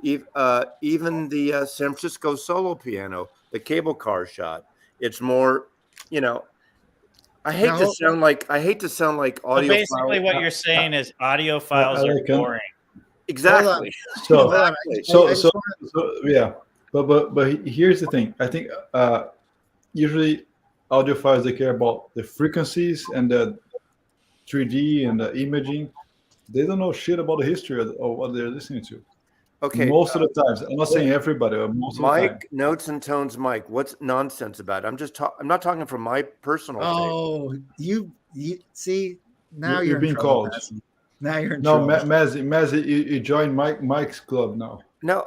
even the San Francisco solo piano, the cable car shot. It's more, you know. I hate to sound like So audio. basically, what you're saying is audio files are boring. Exactly. So, Exactly. yeah, but here's the thing. I think usually audiophiles, they care about the frequencies and the 3D and the imaging. They don't know shit about the history of what they're listening to. Okay. Most of the times, I'm not saying everybody, but most of the time. Mike, Notes and Tones, Mike. What's nonsense about it? I'm not talking from my personal. oh, you see, now You're you're in being trouble, called. Mazzy. Now you're in No, trouble. Mazzy, you joined Mike's club now. No,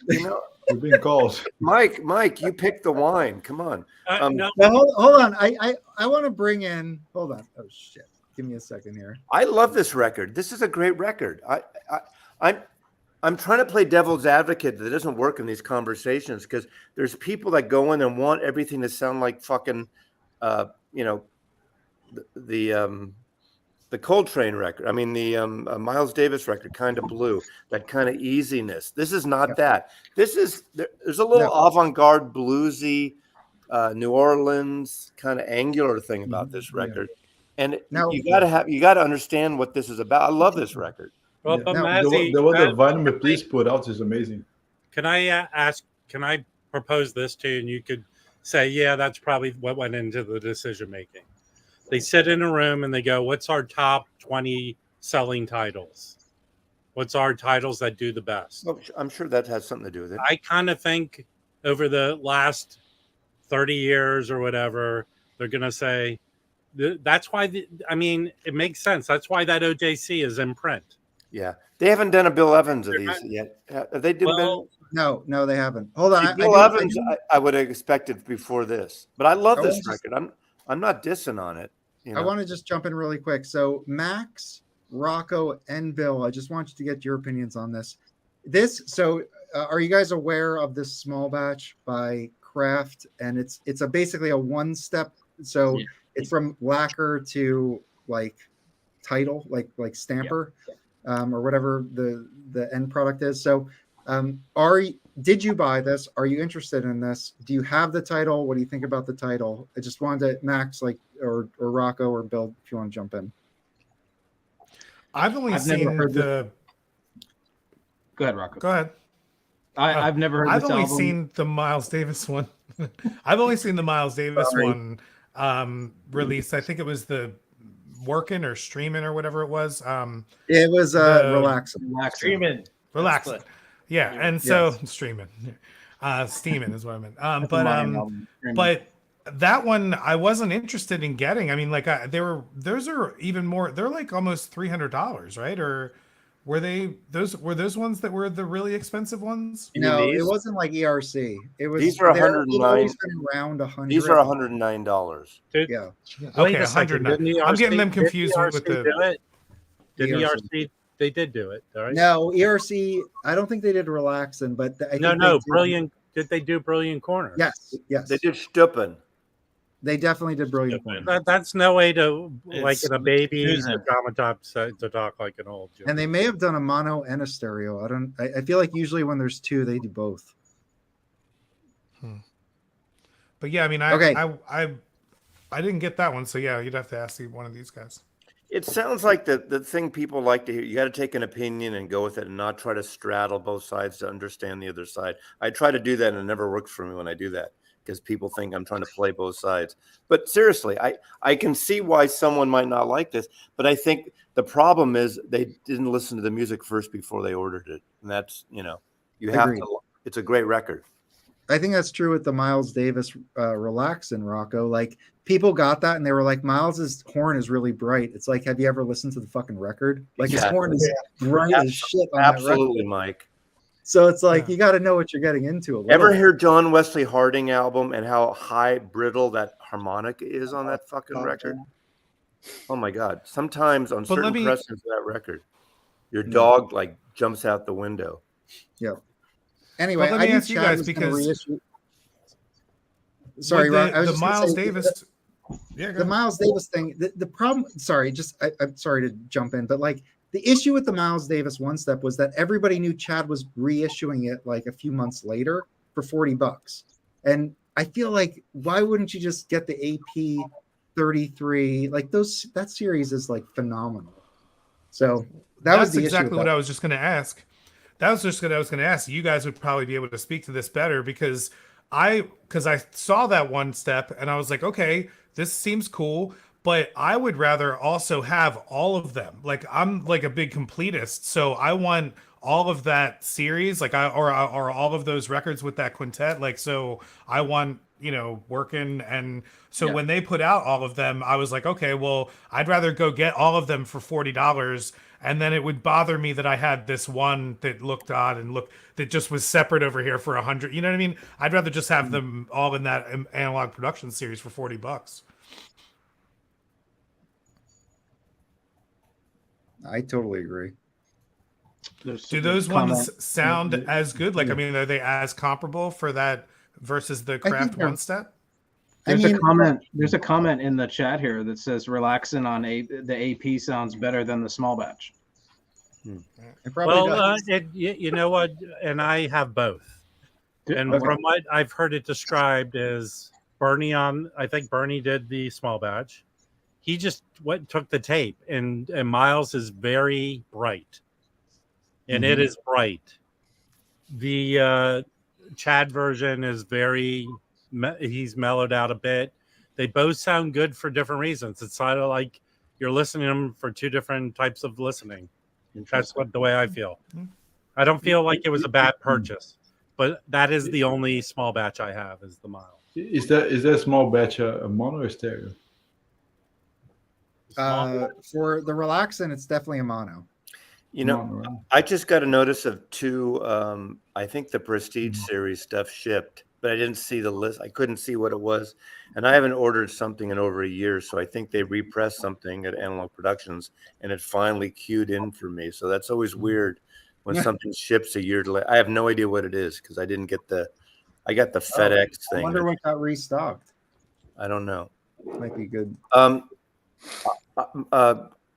You're being called. Mike, you picked the wine. Come on. No, Now, hold on. I want to bring in. Hold on. Oh shit. Give me a second here. I love this record. This is a great record. I'm trying to play devil's advocate that doesn't work in these conversations because there's people that go in and want everything to sound like fucking, you know, the Coltrane record. I mean, the Miles Davis record, Kind of Blue, that kind of easiness. This is not that. This is there's a little avant-garde bluesy, New Orleans kind of angular thing about this record, and you got to understand what this is about. I love this record. Well, but Mazzy, what the Vitamin Please put out is amazing. Can I ask? Can I propose this to you, and you could say, yeah, that's probably what went into the decision making. They sit in a room and they go, what's our top 20 selling titles? What's our titles that do the best? Well, I'm sure that has something to do with it. I kind of think over the last 30 years or whatever, they're going to say, that's why, I mean, it makes sense. That's why that OJC is in print. Yeah. They haven't done a Bill Evans of these yet. Have they done? Well, No, they haven't. Hold on. Bill Evans, I would have expected before this, but I love this record. I'm not dissing on it. You know? I want to just jump in really quick. So Max, Rocco, and Bill, I just want you to get your opinions on this. Are you guys aware of this small batch by Kraft? And it's basically a one-step. So it's from lacquer to like title, like stamper, or whatever the end product is. So did you buy this? Are you interested in this? Do you have the title? What do you think about the title? I just wanted to, Max, or Rocco or Bill, if you want to jump in. I've seen the. Go ahead, Rocco. Go ahead. I've never heard. I've only seen the Miles Davis one. I've only seen the Miles Davis one released. I think it was the Working or Streaming or whatever it was. It was Relaxing. Relaxing. Yeah, and so Streaming, Steaming is what I meant. But that one I wasn't interested in getting. I mean, like those are even more. They're like almost $300, right? Or were those ones that were the really expensive ones? No, it wasn't like ERC. It was. These are $109. Around $100. These are $109. Yeah. Wait Okay, a second. $109. I'm getting them confused with the. Did ERC? They did do it, all right? No, ERC. I don't think they did Relaxing, but I think Brilliant. Did they do Brilliant Corner? Yes. They did Stuppen. They definitely did Brilliant Corner. That's no way to like It's in a baby confusing. drama top to talk like an old. And they may have done a mono and a stereo. I feel like usually when there's two, they do both. But yeah, I mean, Okay. I didn't get that one, so yeah, you'd have to ask one of these guys. It sounds like the thing people like to hear. You got to take an opinion and go with it and not try to straddle both sides to understand the other side. I try to do that and it never works for me when I do that because people think I'm trying to play both sides. But seriously, I can see why someone might not like this, but I think the problem is they didn't listen to the music first before they ordered it. And that's, you have Agreed. to, it's a great record. I think that's true with the Miles Davis Relaxin', Rocco. Like, people got that and they were like, Miles's horn is really bright. It's like, have you ever listened to the fucking record? Like, his horn is bright as shit on that Absolutely, record. Mike. So it's like, you got to know what you're getting into. Ever hear John Wesley Harding album and how high brittle that harmonica is on that fucking record? Oh my God. Sometimes on certain presses of that record, your dog like jumps out the window. Yeah. Anyway, let me ask you guys because sorry, Ron, I was the just Miles say, Davis. The Miles Davis thing. The problem. Sorry, I'm sorry to jump in, but like the issue with the Miles Davis One Step was that everybody knew Chad was reissuing it like a few months later for $40, and I feel like why wouldn't you just get the AP 33? Like that series is like phenomenal. So that's exactly what I was just going to ask. That was just what I was going to ask. You guys would probably be able to speak to this better because I saw that One Step and I was like, okay, this seems cool, but I would rather also have all of them. Like, I'm like a big completist, so I want all of that series, like or all of those records with that quintet. Like, so I want, working. And so when they put out all of them, I was like, okay, well, I'd rather go get all of them for $40. And then it would bother me that I had this one that looked odd and that just was separate over here for $100. You know what I mean? I'd rather just have them all in that analog production series for $40. I totally agree. Do those ones sound as good? Like, I mean, are they as comparable for that versus the Craft One Step? There's a comment in the chat here that says relaxing on the AP sounds better than the small batch. Well, you know what? And I have both. And from what I've heard it described is I think Bernie did the small batch. He just took the tape, and Miles is very bright. And it is bright. The Chad version is he's mellowed out a bit. They both sound good for different reasons. It's sort of like you're listening to them for two different types of listening. That's the way I feel. I don't feel like it was a bad purchase, but that is the only small batch I have is the Miles. Is that small batch a mono or stereo? For the Relaxin', it's definitely a mono. I just got a notice of two. I think the Prestige series stuff shipped, but I didn't see the list. I couldn't see what it was, and I haven't ordered something in over a year. So I think they repressed something at Analog Productions, and it finally queued in for me. So that's always weird when something ships a year late. I have no idea what it is because I didn't get I got the FedEx thing. I wonder what got restocked. I don't know. Might be good.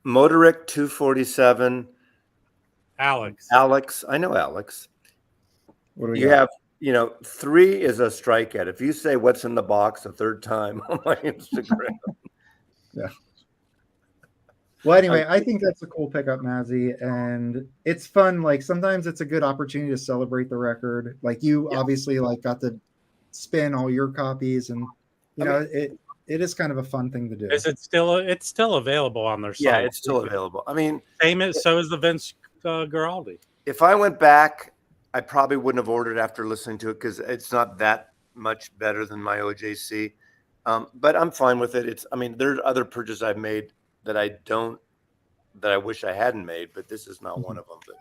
Motoric 247. Alex. I know Alex. What do we you got? have, 3 is a strikeout. If you say what's in the box a third time on my Instagram. Yeah. Well, anyway, I think that's a cool pickup, Mazzy, and it's fun. Like, sometimes it's a good opportunity to celebrate the record. Like, you obviously got to spin all your copies, and it is kind of a fun thing to do. Is it still? It's still available on their site. Yeah, it's still available. I mean, so is the Vince Guaraldi. If I went back, I probably wouldn't have ordered after listening to it because it's not that much better than my OJC. But I'm fine with it. There are other purchases I've made that I wish I hadn't made, but this is not one of them. But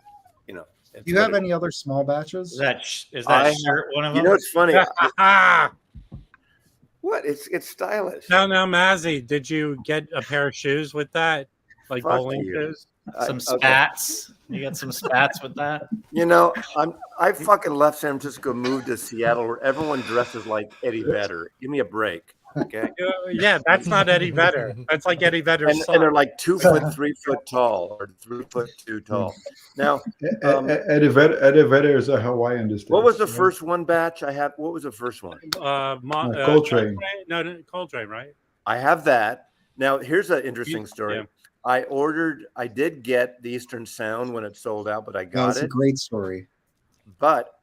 do you have any other small batches? Is that shirt one of them? It's funny. What? It's stylish. No, Mazzy, did you get a pair of shoes with that? Like bowling shoes? Some spats. You got some spats with that? I fucking left San Francisco, moved to Seattle, where everyone dresses like Eddie Vedder. Give me a break. Okay. Yeah, that's not Eddie Vedder. That's like Eddie Vedder's son. And they're like 2 foot, 3 foot tall, or 3 foot 2 tall. Now, Eddie Vedder is a Hawaiian. This what was the right? first one batch I have? What was the first one? Coltrane. No, Coltrane, right? I have that. Now, here's an interesting story. Yeah. I did get the Eastern Sound when it sold out, but I got That's it. a great story. But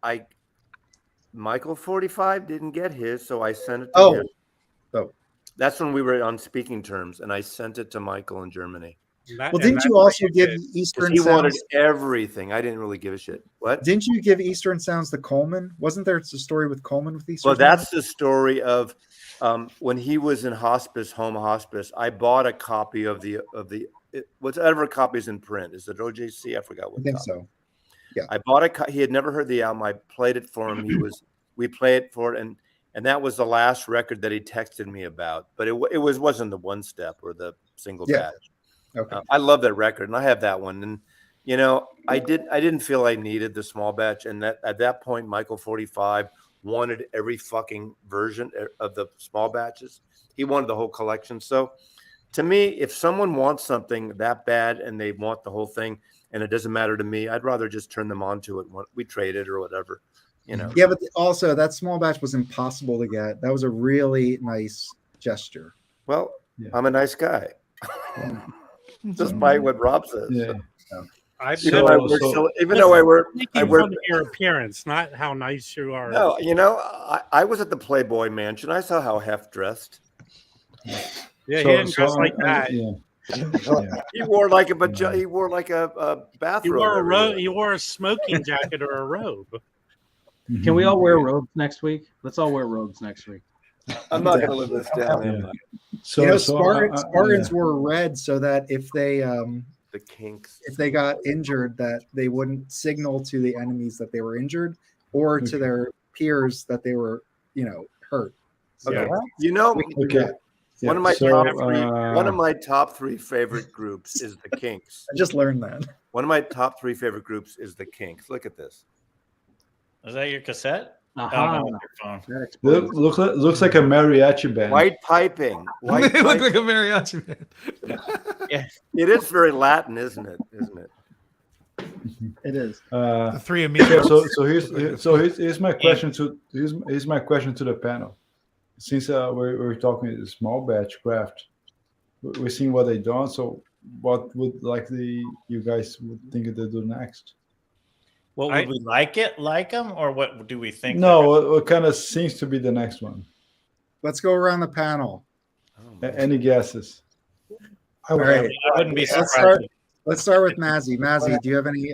Michael 45 didn't get his, so I sent it to him. Oh. That's when we were on speaking terms, and I sent it to Michael in Germany. Well, didn't you also give Eastern He wanted Sounds? everything. I didn't really give a shit. What? Didn't you give Eastern Sounds to Coleman? Wasn't there a story with Coleman with Eastern Well, Sounds? that's the story of when he was in home hospice. I bought a copy of whatever copies in print. Is it OJC? I forgot what. I think copy. so. Yeah. I bought he had never heard the album. I played it for him. We played it for it, and that was the last record that he texted me about. But it wasn't the one step or the single batch. Okay. I love that record, and I have that one. And I didn't feel I needed the small batch, and that at that point, Michael 45 wanted every fucking version of the small batches. He wanted the whole collection. So, to me, if someone wants something that bad and they want the whole thing, and it doesn't matter to me, I'd rather just turn them on to it. We trade it or whatever. Yeah, but also that small batch was impossible to get. That was a really nice gesture. Well, I'm a nice guy. Despite what Rob says. Yeah. Even though I work fun of your appearance, not how nice you are. No, I was at the Playboy Mansion. I saw how Hef dressed. Yeah, he didn't dress like that. He wore like a bathrobe. He wore a smoking jacket or a robe. Can we all wear robes next week? Let's all wear robes next week. I'm not going to live this down. Spartans wore red so that if they the kinks, if they got injured, that they wouldn't signal to the enemies that they were injured or to their peers that they were, hurt. So, okay. One of my top three favorite groups is the Kinks. I just learned that. One of my top three favorite groups is the Kinks. Look at this. Is that your cassette? Uh-huh. Oh, no, your phone. Looks like a mariachi band. White piping. It looked like a mariachi band. Yeah. It is very Latin, isn't it? It is. The three amigos. Here's my question to the panel. Since we're talking small batch craft, we're seeing what they done. So, what would you guys would think they do next? What would we like them, or what do we think? No, what kind of seems to be the next one? Let's go around the panel. Any guesses? All right. I wouldn't be surprised. Let's start with Mazzy. Mazzy, do you have any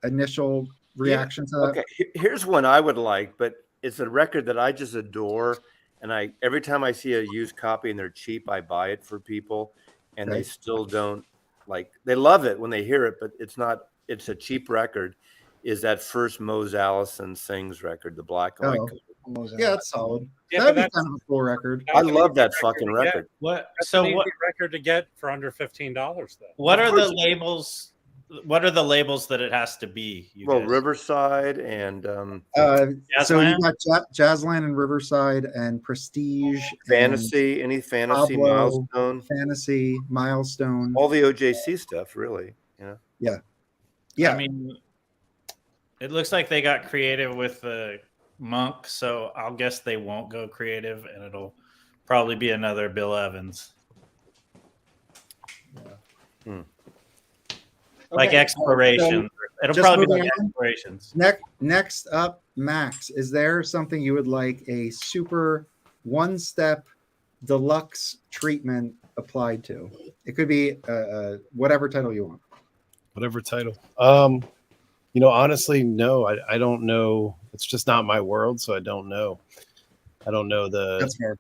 initial reaction to that? Okay, here's one I would like, but it's a record that I just adore. And every time I see a used copy and they're cheap, I buy it for people, and they still don't they love it when they hear it, but it's a cheap record. Is that first Mose Allison Sings record, the black and white? Yeah, it's solid. Yeah, That'd be kind of a cool record. I love that fucking record. That's an easy record to get for under $15 though. What are the labels? What are the labels that it has to be? Riverside and so you got Jazzland and Riverside and Prestige, Fantasy, any Fantasy, Pablo, Milestone, Fantasy, Milestone, all the OJC stuff, really. Yeah. I mean, it looks like they got creative with the Monk, so I'll guess they won't go creative, and it'll probably be another Bill Evans. Like Explorations. It'll probably be like Explorations. Next up, Max, is there something you would like a super one-step deluxe treatment applied to? It could be whatever title you want. Whatever title. Honestly, no. I don't know. It's just not my world, so I don't know. I don't know That's fair.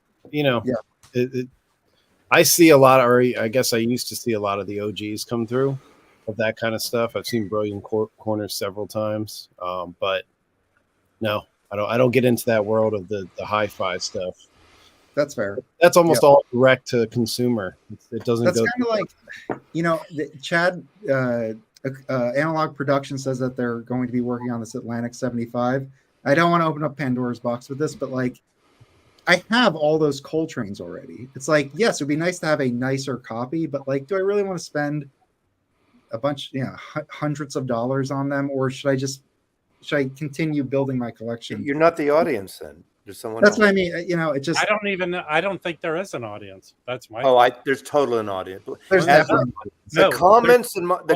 I see a lot, or I guess I used to see a lot of the OGs come through of that kind of stuff. I've seen Brilliant Corners several times, but no, I don't get into that world of the hi-fi stuff. That's fair. That's almost all direct to consumer. It doesn't. That's go kind of like, Chad. Analog Production says that they're going to be working on this Atlantic 75. I don't want to open up Pandora's box with this, but I have all those Coltranes already. It's like, yes, it'd be nice to have a nicer copy, but like, do I really want to spend a bunch, hundreds of dollars on them, or should I continue building my collection? You're not the audience then. There's someone That's else. what I mean. It just. I don't think there is an audience. That's my. There's totally an audience. There's definitely the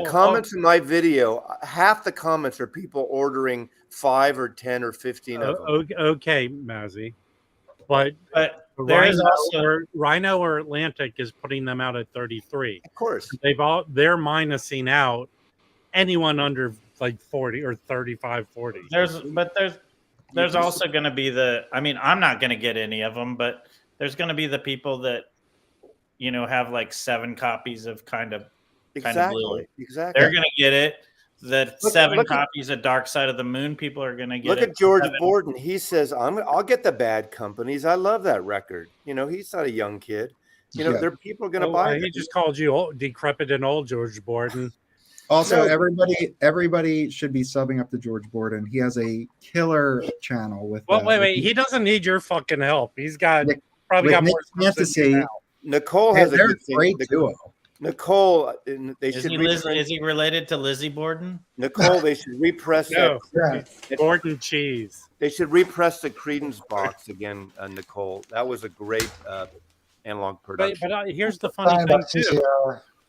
comments in my video. Half the comments are people ordering 5 or 10 or 15 of them. Okay, Mazzy, but there is also Rhino or Atlantic is putting them out at 33. Of course, they're minusing out anyone under like 40 or 35, 40. There's also going to be I'm not going to get any of them, but there's going to be the people that, have like 7 copies of kind of blue. Exactly. They're going to get it. The 7 copies of Dark Side of the Moon people are going to get it. Look at George Borden. He says, I'll get the Bad Companies. I love that record. He's not a young kid. There are people going to buy it. He just called you decrepit and old, George Borden. Also, everybody should be subbing up to George Borden. He has a killer channel with. Well, wait. He doesn't need your fucking help. He's got probably got more fantasy. Nicole has a good great duo. Nicole, is he related to Lizzie Borden? Nicole, they should repress that. Borden cheese. They should repress the Creedence box again, Nicole. That was a great analog production. But here's the funny thing too.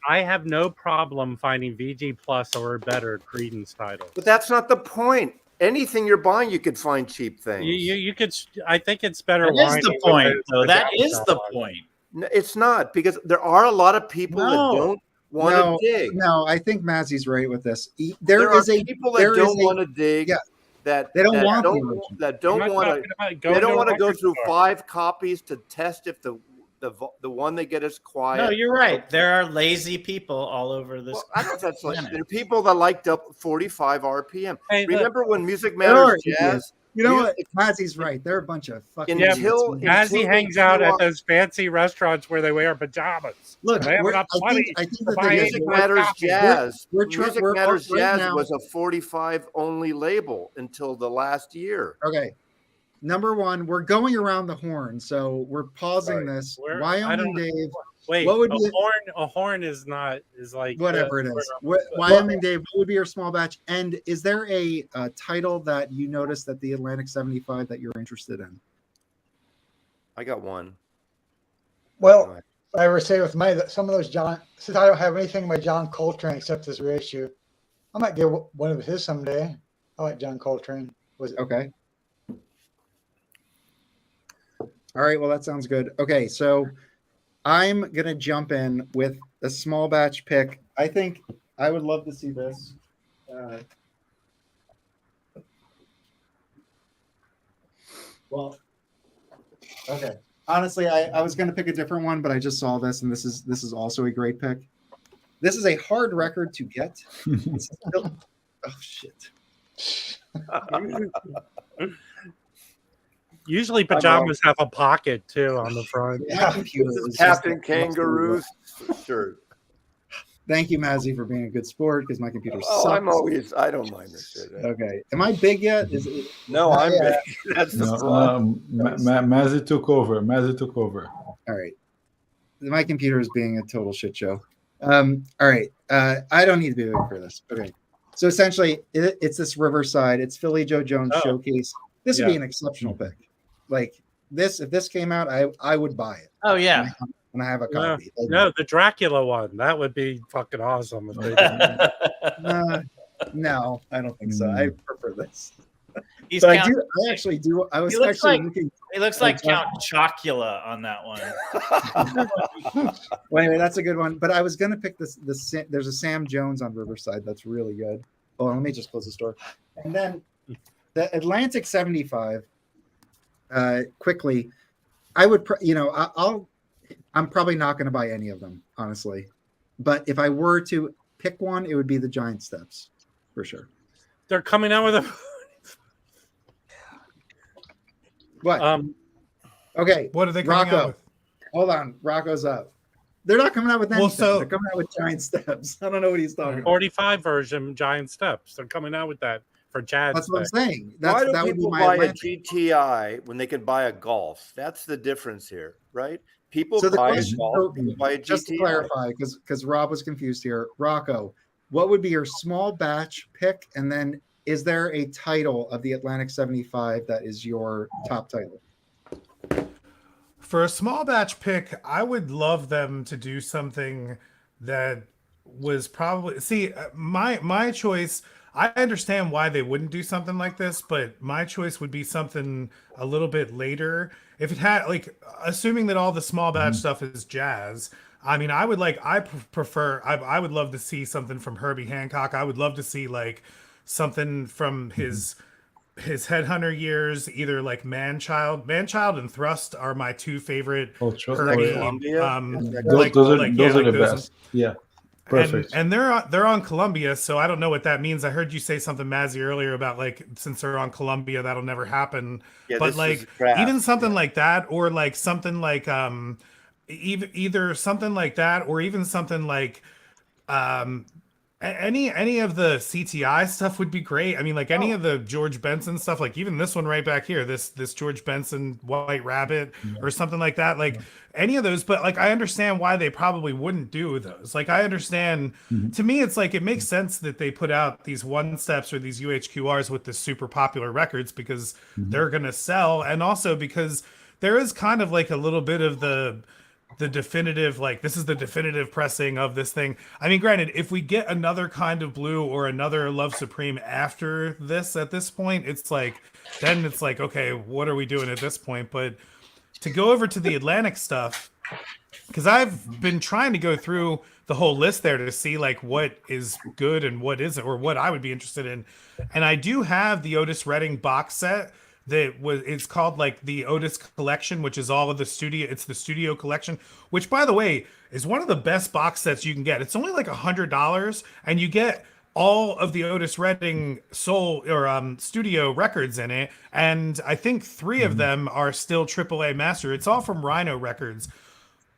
I have no problem finding VG Plus or better Creedence titles. But that's not the point. Anything you're buying, you could find cheap things. You could. I think it's better. That is the point, though. That is the point. No, it's not, because there are a lot of people that don't want to dig. No, I think Mazzy's right with this. There are people that don't want to dig. Yeah. That they don't want to go through 5 copies to test if the one they get is quiet. No, you're right. There are lazy people all over this. Well, I don't know if that's there are people that like 45 RPM. Hey, remember when Music Matters Jazz? You know what? Mazzy's right. They're a bunch of fucking. Mazzy hangs out at those fancy restaurants where they wear pajamas. Look, I think that Music Matters Jazz. Music Matters Jazz was a 45 only label until the last year. Okay. Number one, we're going around the horn, so we're pausing this. Wyoming Dave. Wait, what would be a horn is like whatever it is. Wyoming Dave, what would be your small batch? And is there a title that you noticed that the Atlantic 75 that you're interested in? I got one. Well, I would say with some of those since I don't have anything by John Coltrane except this reissue, I might get one of his someday. I like John Coltrane. Okay. All right, well, that sounds good. Okay, so I'm going to jump in with a small batch pick. I think I would love to see this. Well, okay. Honestly, I was going to pick a different one, but I just saw this, and this is also a great pick. This is a hard record to get. Oh, shit. Usually pajamas have a pocket too on the front. Captain Kangaroo's shirt. Thank you, Mazzy, for being a good sport because my computer sucks. I don't mind this shit. Okay. Am I big yet? No, I'm big. That's the problem. Mazzy took over. All right. My computer is being a total shit show. All right. I don't need to be big for this. Okay. So essentially, it's this Riverside. It's Philly Joe Jones Showcase. This would be an exceptional pick. Like this, if this came out, I would buy it. Oh yeah, and I have a copy. No, the Dracula one that would be fucking awesome. If they no, I don't think so. I prefer this. I actually do. I was looking. He looks like Count Chocula on that one. Wait, that's a good one. But I was gonna pick this. There's a Sam Jones on Riverside that's really good. Oh, let me just close the store. And then the Atlantic 75. Quickly, I would, I'm probably not going to buy any of them, honestly. But if I were to pick one, it would be the Giant Steps, for sure. They're coming out with a. What? Okay. What are they coming out with? Hold on, Rocco's up. They're not coming out with anything. They're coming out with Giant Steps. I don't know what he's talking about. 45 version Giant Steps. They're coming out with that for Chad's That's what I'm sake. saying. Why do That would be people my buy a Atlantic. GTI when they can buy a Golf? That's the difference here, right? People So the buy a question, Golf, people buy a just to GTI. clarify, because Rob was confused here, Rocco, what would be your small batch pick? And then is there a title of the Atlantic 75 that is your top title? For a small batch pick, I would love them to do something that was probably my choice. I understand why they wouldn't do something like this, but my choice would be something a little bit later. If it had like, assuming that all the small batch stuff is jazz, I mean, I would I would love to see something from Herbie Hancock. I would love to see like something from his Headhunter years, either like Manchild and Thrust are my two favorite Herbie. Columbia? Those are the best. Yeah. Perfect. And they're on Columbia, so I don't know what that means. I heard you say something, Mazzy, earlier about like since they're on Columbia, that'll never happen. Yeah, but this like is crap. even something like that, or like something like either something like that, or even something like any of the CTI stuff would be great. I mean, like any of the George Benson stuff, like even this one right back here, this George Benson White Rabbit or something like that, like any of those. But like I understand why they probably wouldn't do those. Like I understand, to me, it's like it makes sense that they put out these one steps or these UHQRs with the super popular records because they're gonna sell, and also because there is kind of like a little bit of the definitive, like this is the definitive pressing of this thing. I mean, granted, if we get another Kind of Blue or another Love Supreme after this, at this point, it's like, then it's like, okay, what are we doing at this point? But to go over to the Atlantic stuff, because I've been trying to go through the whole list there to see like what is good and what isn't, or what I would be interested in. And I do have the Otis Redding box set it's called like the Otis Collection, which is all of the studio. It's the studio collection, which by the way is one of the best box sets you can get. It's only like $100, and you get all of the Otis Redding soul or studio records in it. And I think 3 of them are still AAA master. It's all from Rhino Records.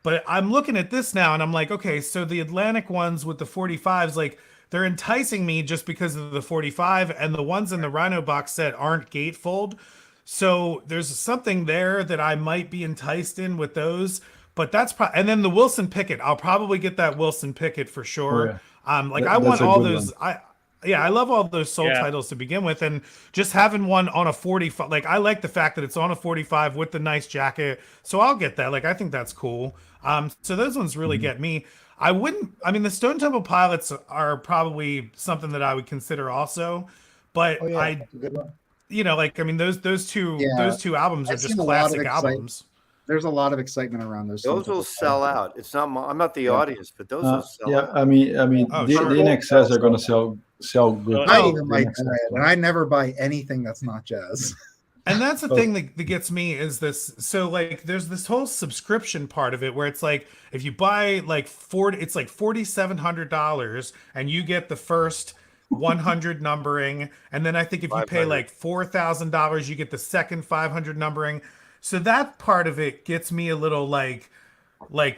But I'm looking at this now and I'm like, okay, so the Atlantic ones with the 45s, like they're enticing me just because of the 45, and the ones in the Rhino box set aren't gatefold. So there's something there that I might be enticed in with those, but that's and then the Wilson Pickett, I'll probably get that Wilson Pickett for sure. I want all those. I love all those soul titles to begin with, and just having one on a 45, like I like the fact that it's on a 45 with the nice jacket, so I'll get that. Like I think that's cool. So those ones really get me. I mean, the Stone Temple Pilots are probably something that I would consider also, but like, I mean, those two albums are just classic albums. There's a lot of excitement around those. Those will sell out. It's not. I'm not the audience, but those will sell out. I mean, the NXS are going to sell good. I even might buy it, and I never buy anything that's not jazz. And that's the thing that gets me is this. So like, there's this whole subscription part of it where it's like, if you buy like it's like $4,700, and you get the first 100 numbering, and then I think if you pay like $4,000, you get the second 500 numbering. So that part of it gets me a little like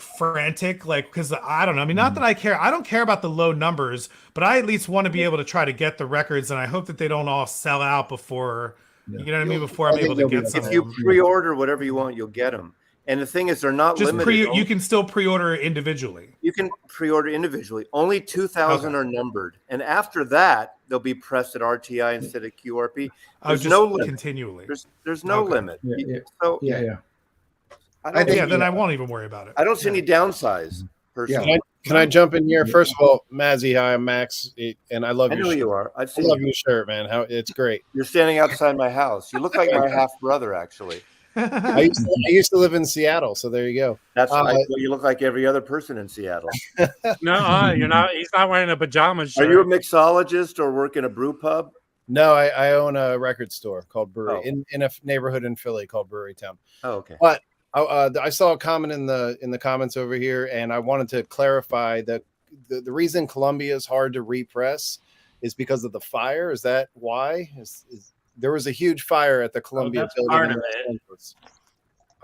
frantic, like, because I don't know. I mean, not that I care. I don't care about the low numbers, but I at least want to be able to try to get the records, and I hope that they don't all sell out before. You know what I mean? Before I'm able to get some. If you pre-order whatever you want, you'll get them. And the thing is, they're not limited. You can still pre-order individually. You can pre-order individually. Only 2,000 are numbered, and after that, they'll be pressed at RTI instead of QRP. There's no limit. Continually. There's no limit. Yeah. Then I won't even worry about it. I don't see any downsides. Personally. Can I jump in here? First of all, Mazzy, hi, I'm Max, and I love your shirt. You are. I love your shirt, man. It's great. You're standing outside my house. You look like my half brother, actually. I used to live in Seattle, so there you go. That's what you look like every other person in Seattle. No, you're not. He's not wearing a pajamas shirt. Are you a mixologist or work in a brew pub? No, I own a record store called Brewery in a neighborhood in Philly called Brewery Town. Oh, okay. But I saw a comment in the comments over here, and I wanted to clarify that the reason Columbia is hard to repress is because of the fire. Is that why? There was a huge fire at the Columbia building. Part of it.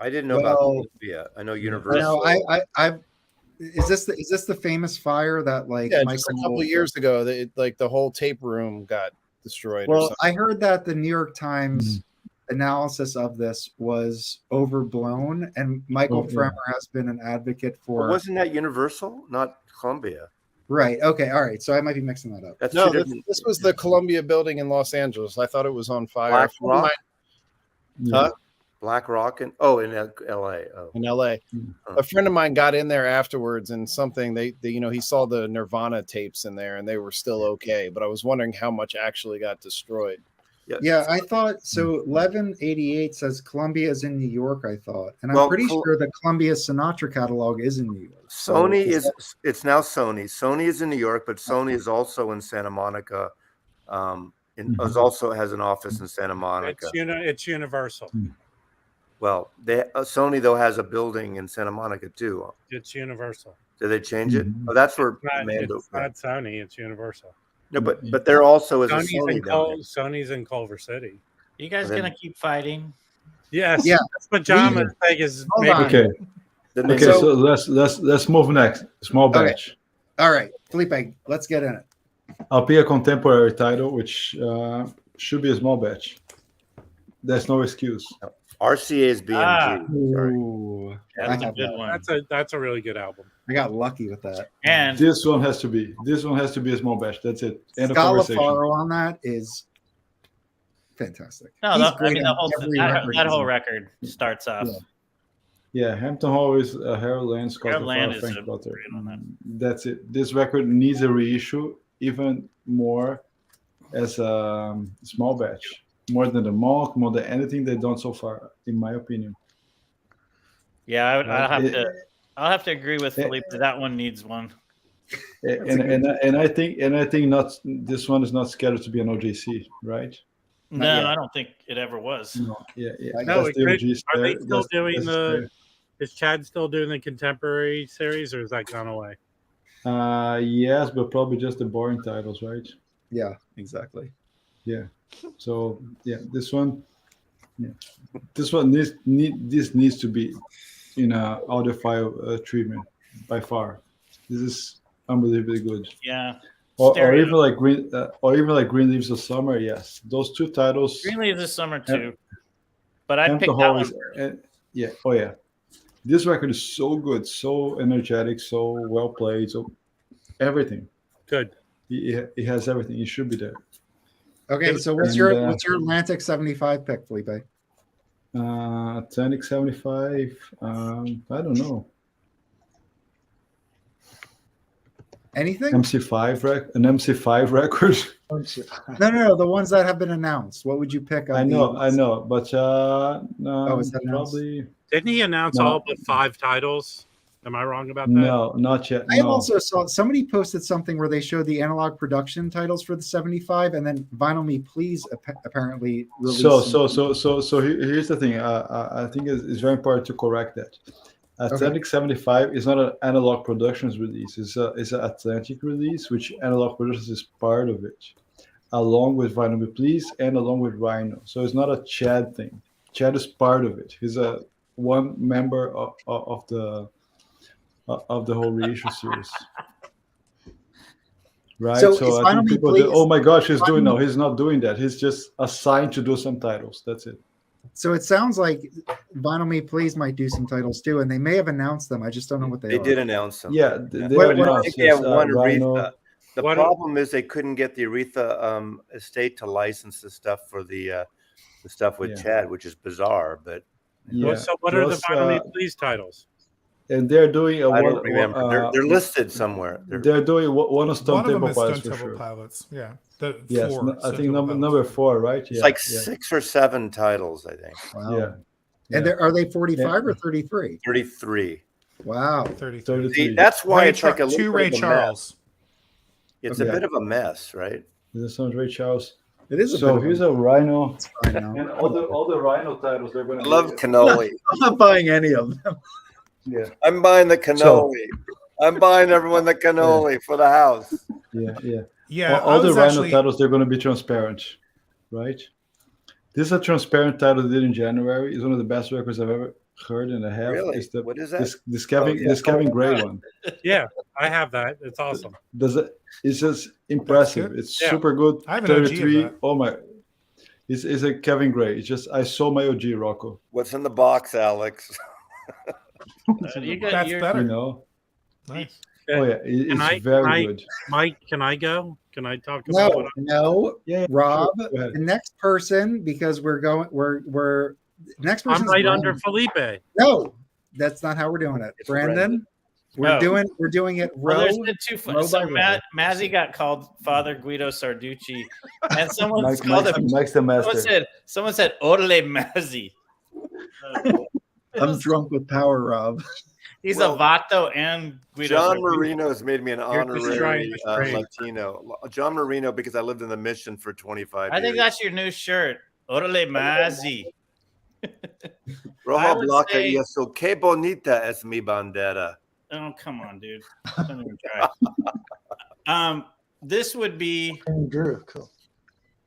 I didn't know about Columbia. I know Universal. No, is this the famous fire that like just a couple of years ago? The whole tape room got destroyed. or Well, something. I heard that the New York Times analysis of this was overblown, and Michael Oh, yeah. Fremer has been an advocate for. Well, wasn't that Universal, not Columbia? Right. Okay. All right. So I might be mixing that up. That's No, two this, different. this was the Columbia building in Los Angeles. I thought it was on fire. Black A friend of Rock? Yeah. Huh? Black Rock in L.A. Oh, in LA. Huh. A friend of mine got in there afterwards, and something they he saw the Nirvana tapes in there, and they were still okay. But I was wondering how much actually got destroyed. Yeah, I thought so. 1188 says Columbia is in New York. I thought, and I'm Well, pretty sure the Columbia Sinatra catalog is in New York. So Sony it's now Sony. Sony is in New York, but Sony is also in Santa Monica. Is also has an office in Santa Monica. It's Universal. Well, Sony though has a building in Santa Monica too. It's Universal. Did they change it? Oh, that's where It's not Sony. It's Universal. No, but there also is a Sony's Sony in down there. Sony's in Culver City. You guys Then- gonna keep fighting? Yes. Yeah. That's Pajama's thing is Hold maybe on. Okay. Then they Okay. So let's move next. Small Okay. batch. All right, Felipe, let's get in it. I'll pick a contemporary title, which should be a small batch. There's no excuse. RCA is BMG. Sorry. Ooh. That's I a have good that. one. that's a really good album. I got lucky with that. And This one has to be. This one has to be a small batch. That's it. End of conversation. Scalafaro on that is fantastic. no, He's I great mean on every record that he's whole on. record starts off. Yeah, Hampton Hall is Harold Land, Scott Harold Land LaFaro, is Frank a Butter. great on that. That's it. This record needs a reissue, even more as a small batch, more than the Monk, more than anything they've done so far, in my opinion. Yeah, I'll have to agree with Eh, Felipe. That one needs one. And I think not. This one is not scheduled to be an OJC, right? No, yet. I don't think it ever was. No, yeah. No, That's the OG are they stare- still that's- doing that's the? Is Chad still doing the contemporary series, or has that gone away? Yes, but probably just the boring titles, right? Yeah, exactly. Yeah. So yeah, this one this needs to be in a audiophile treatment by far. This is unbelievably good. Yeah. Or Stereo. even like Green Leaves of Summer. Yes, those two titles. Green Leaves this summer too. But I Hampton picked that Hall one. is- yeah. Oh yeah. This record is so good, so energetic, so well played, so everything. Good. It has everything. It should be there. Okay, so what's And, your Atlantic 75 pick, Felipe? Atlantic 75. I don't know. Anything? An MC5 record. No, the ones that have been announced. What would you pick? I know, but is that announced? probably Didn't he announce No. all but 5 titles? Am I wrong about that? no, not yet. I No. also saw somebody posted something where they showed the analog production titles for the 75, and then Vinyl Me Please apparently released. So here's the thing. I think it's very important to correct that. Atlantic 75 is not an Analog Productions release. It's an Atlantic release, which Analog Productions is part of it, along with Vinyl Me Please and along with Rhino. So it's not a Chad thing. Chad is part of it. He's a one member of the whole reissue series. Right. So So is I Vinyl think Me people Please- think, oh my gosh, he's doing Vinyl- no, he's not doing that. He's just assigned to do some titles. That's it. So it sounds like Vinyl Me Please might do some titles too, and they may have announced them. I just don't know what They are. did announce them. Yeah, they What- are what- I announced, think they yes, have one Rhino. Aretha. The What- problem is they couldn't get the Aretha estate to license the stuff for the stuff with Yeah. Chad, which is bizarre. But Yeah. So what are the Plus, Vinyl Me Please titles? and they're doing a I one. don't remember. They're listed somewhere. They're doing one of Stone One of them Temple is Pilots Stone for Temple sure. Pilots. Yeah. The Yes, four, I Stone think Temple number Pilots. 4, right? It's Yeah, like yeah, 6 or 7 titles, I think. Wow. yeah. And are they 45 or 33? 33. Wow. 33. 33. See, that's why Ray it's like a two little Ray bit of a Charles. mess. It's Okay. a bit of a mess, right? This sounds Ray Charles. It is a So bit here's of a Rhino, I know. and all the Rhino titles they're going I to. love cannoli. I'm not buying any of them. Yeah, I'm buying the cannoli. I'm buying everyone the cannoli for the house. yeah. Yeah. all I the was Rhino actually, titles they're going to be transparent, right? This is a transparent title they did in January. It's one of the best records I've ever heard, and I have. Really? It's the, What is that? This Kevin Gray one. Yeah. I have that. It's awesome. Does it? It's just impressive. good. It's Yeah. super good. I have an OG of 33. that. Oh my! It's a Kevin Gray. It's just I saw my OG Rocco. What's in the box, Alex? You got That's your, better. You know. Nice. Oh yeah, it's Can very I- good. Mike, can I go? Can I talk about No, what no, Yeah, Rob, sure, go ahead. the next person, because we're next I'm person's right Brandon. under Felipe. No, that's not how we're doing it. It's Brandon, we're doing it well, row. there's been two. row So by row. Mazzy got called Father Guido Sarducci, and someone Mike, called him. Mike's the master. Someone said Orle Mazzi. I'm drunk with power, Rob. He's Well, a Vato and Guido. John Sarducci. Marino has made me an You're just trying honorary to trade. Latino. John Marino, because I lived in the mission for 25 I think years. that's your new shirt. Orle Mazzi. I Rojo would Blanca say- y eso, que bonita es mi bandera. Oh, come on, dude. Don't even try. This would be Drew, cool.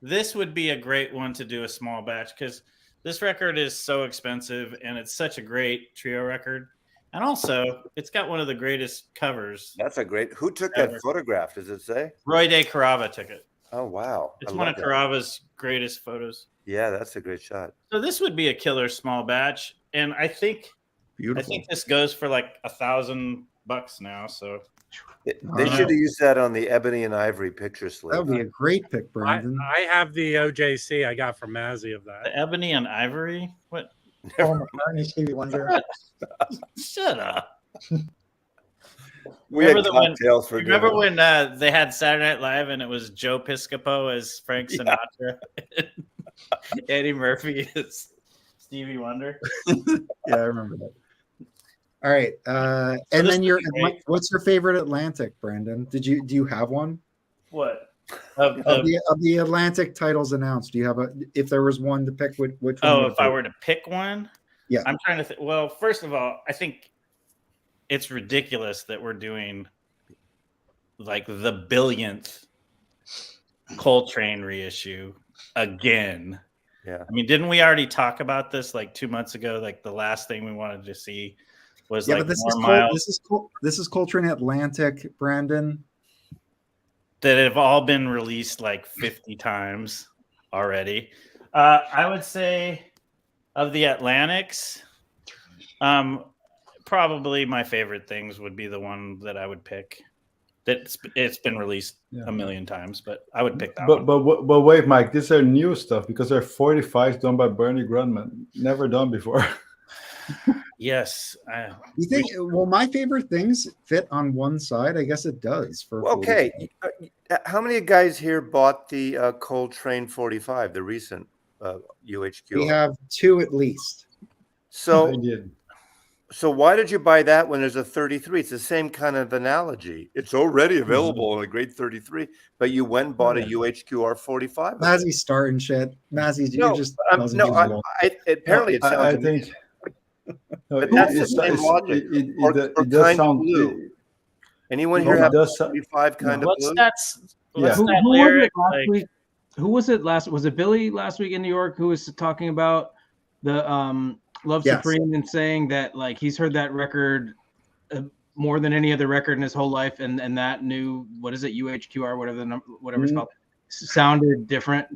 this would be a great one to do a small batch because this record is so expensive and it's such a great trio record. And also, it's got one of the greatest covers. That's a great. Who took Ever. that photograph? Does it say? Roy De Carava took it. Oh wow, It's I one love of that. Carava's greatest photos. Yeah, that's a great shot. So this would be a killer small batch, and I think this goes for like $1,000 now. So They should have used that on the ebony and ivory picture sleeve. That would be a great pick, Brandon. I have the OJC I got from Mazzy of that. the ebony and ivory. What? Paul McCartney, Stevie Wonder. Shut up. We had Remember the when- cocktails for Remember dinner. when they had Saturday Night Live and it was Joe Piscopo as Frank Sinatra, Eddie Murphy as Stevie Wonder? Yeah, I remember that. All right, and this then would be great. what's your favorite Atlantic, Brandon? Do you have one What? Of of the Atlantic titles announced? Do you have if there was one to pick, which one? Oh, would if I it were to pick one, Yeah. I'm trying to think. Well, first of all, I think it's ridiculous that we're doing like the billionth Coltrane reissue again. Yeah. I mean, didn't we already talk about this like 2 months ago? Like the last thing we wanted to see was Yeah, like but this more is miles this is Coltrane Atlantic, Brandon. that have all been released like 50 times already. I would say of the Atlantics, probably my favorite things would be the one that I would pick. It's been released a million times, but I would pick that one. But wait, Mike, these are new stuff because they're 45s done by Bernie Grundman, never done before. Yes. You think? Well, my favorite things fit on one side. I guess it does. For Okay, how many guys here bought the Coltrane 45, the recent UHQ? we have two at least. So I did. So why did you buy that when there's a 33? It's the same kind of analogy. It's already available in a grade 33, but you went and bought a UHQR 45. Mazzy's starting shit. Mazzy's No, just apparently it sounds. I think. But that's the same logic. Or It does kind of sound. blue. Anyone it here have does 45 kind of What's blue? that? Yeah. What's Who, that who was lyric? it last Like, week? Who was it last? Was it Billy last week in New York who was talking about the Love Yes. Supreme and saying that like he's heard that record more than any other record in his whole life, and that new what is it UHQR whatever it's called sounded different.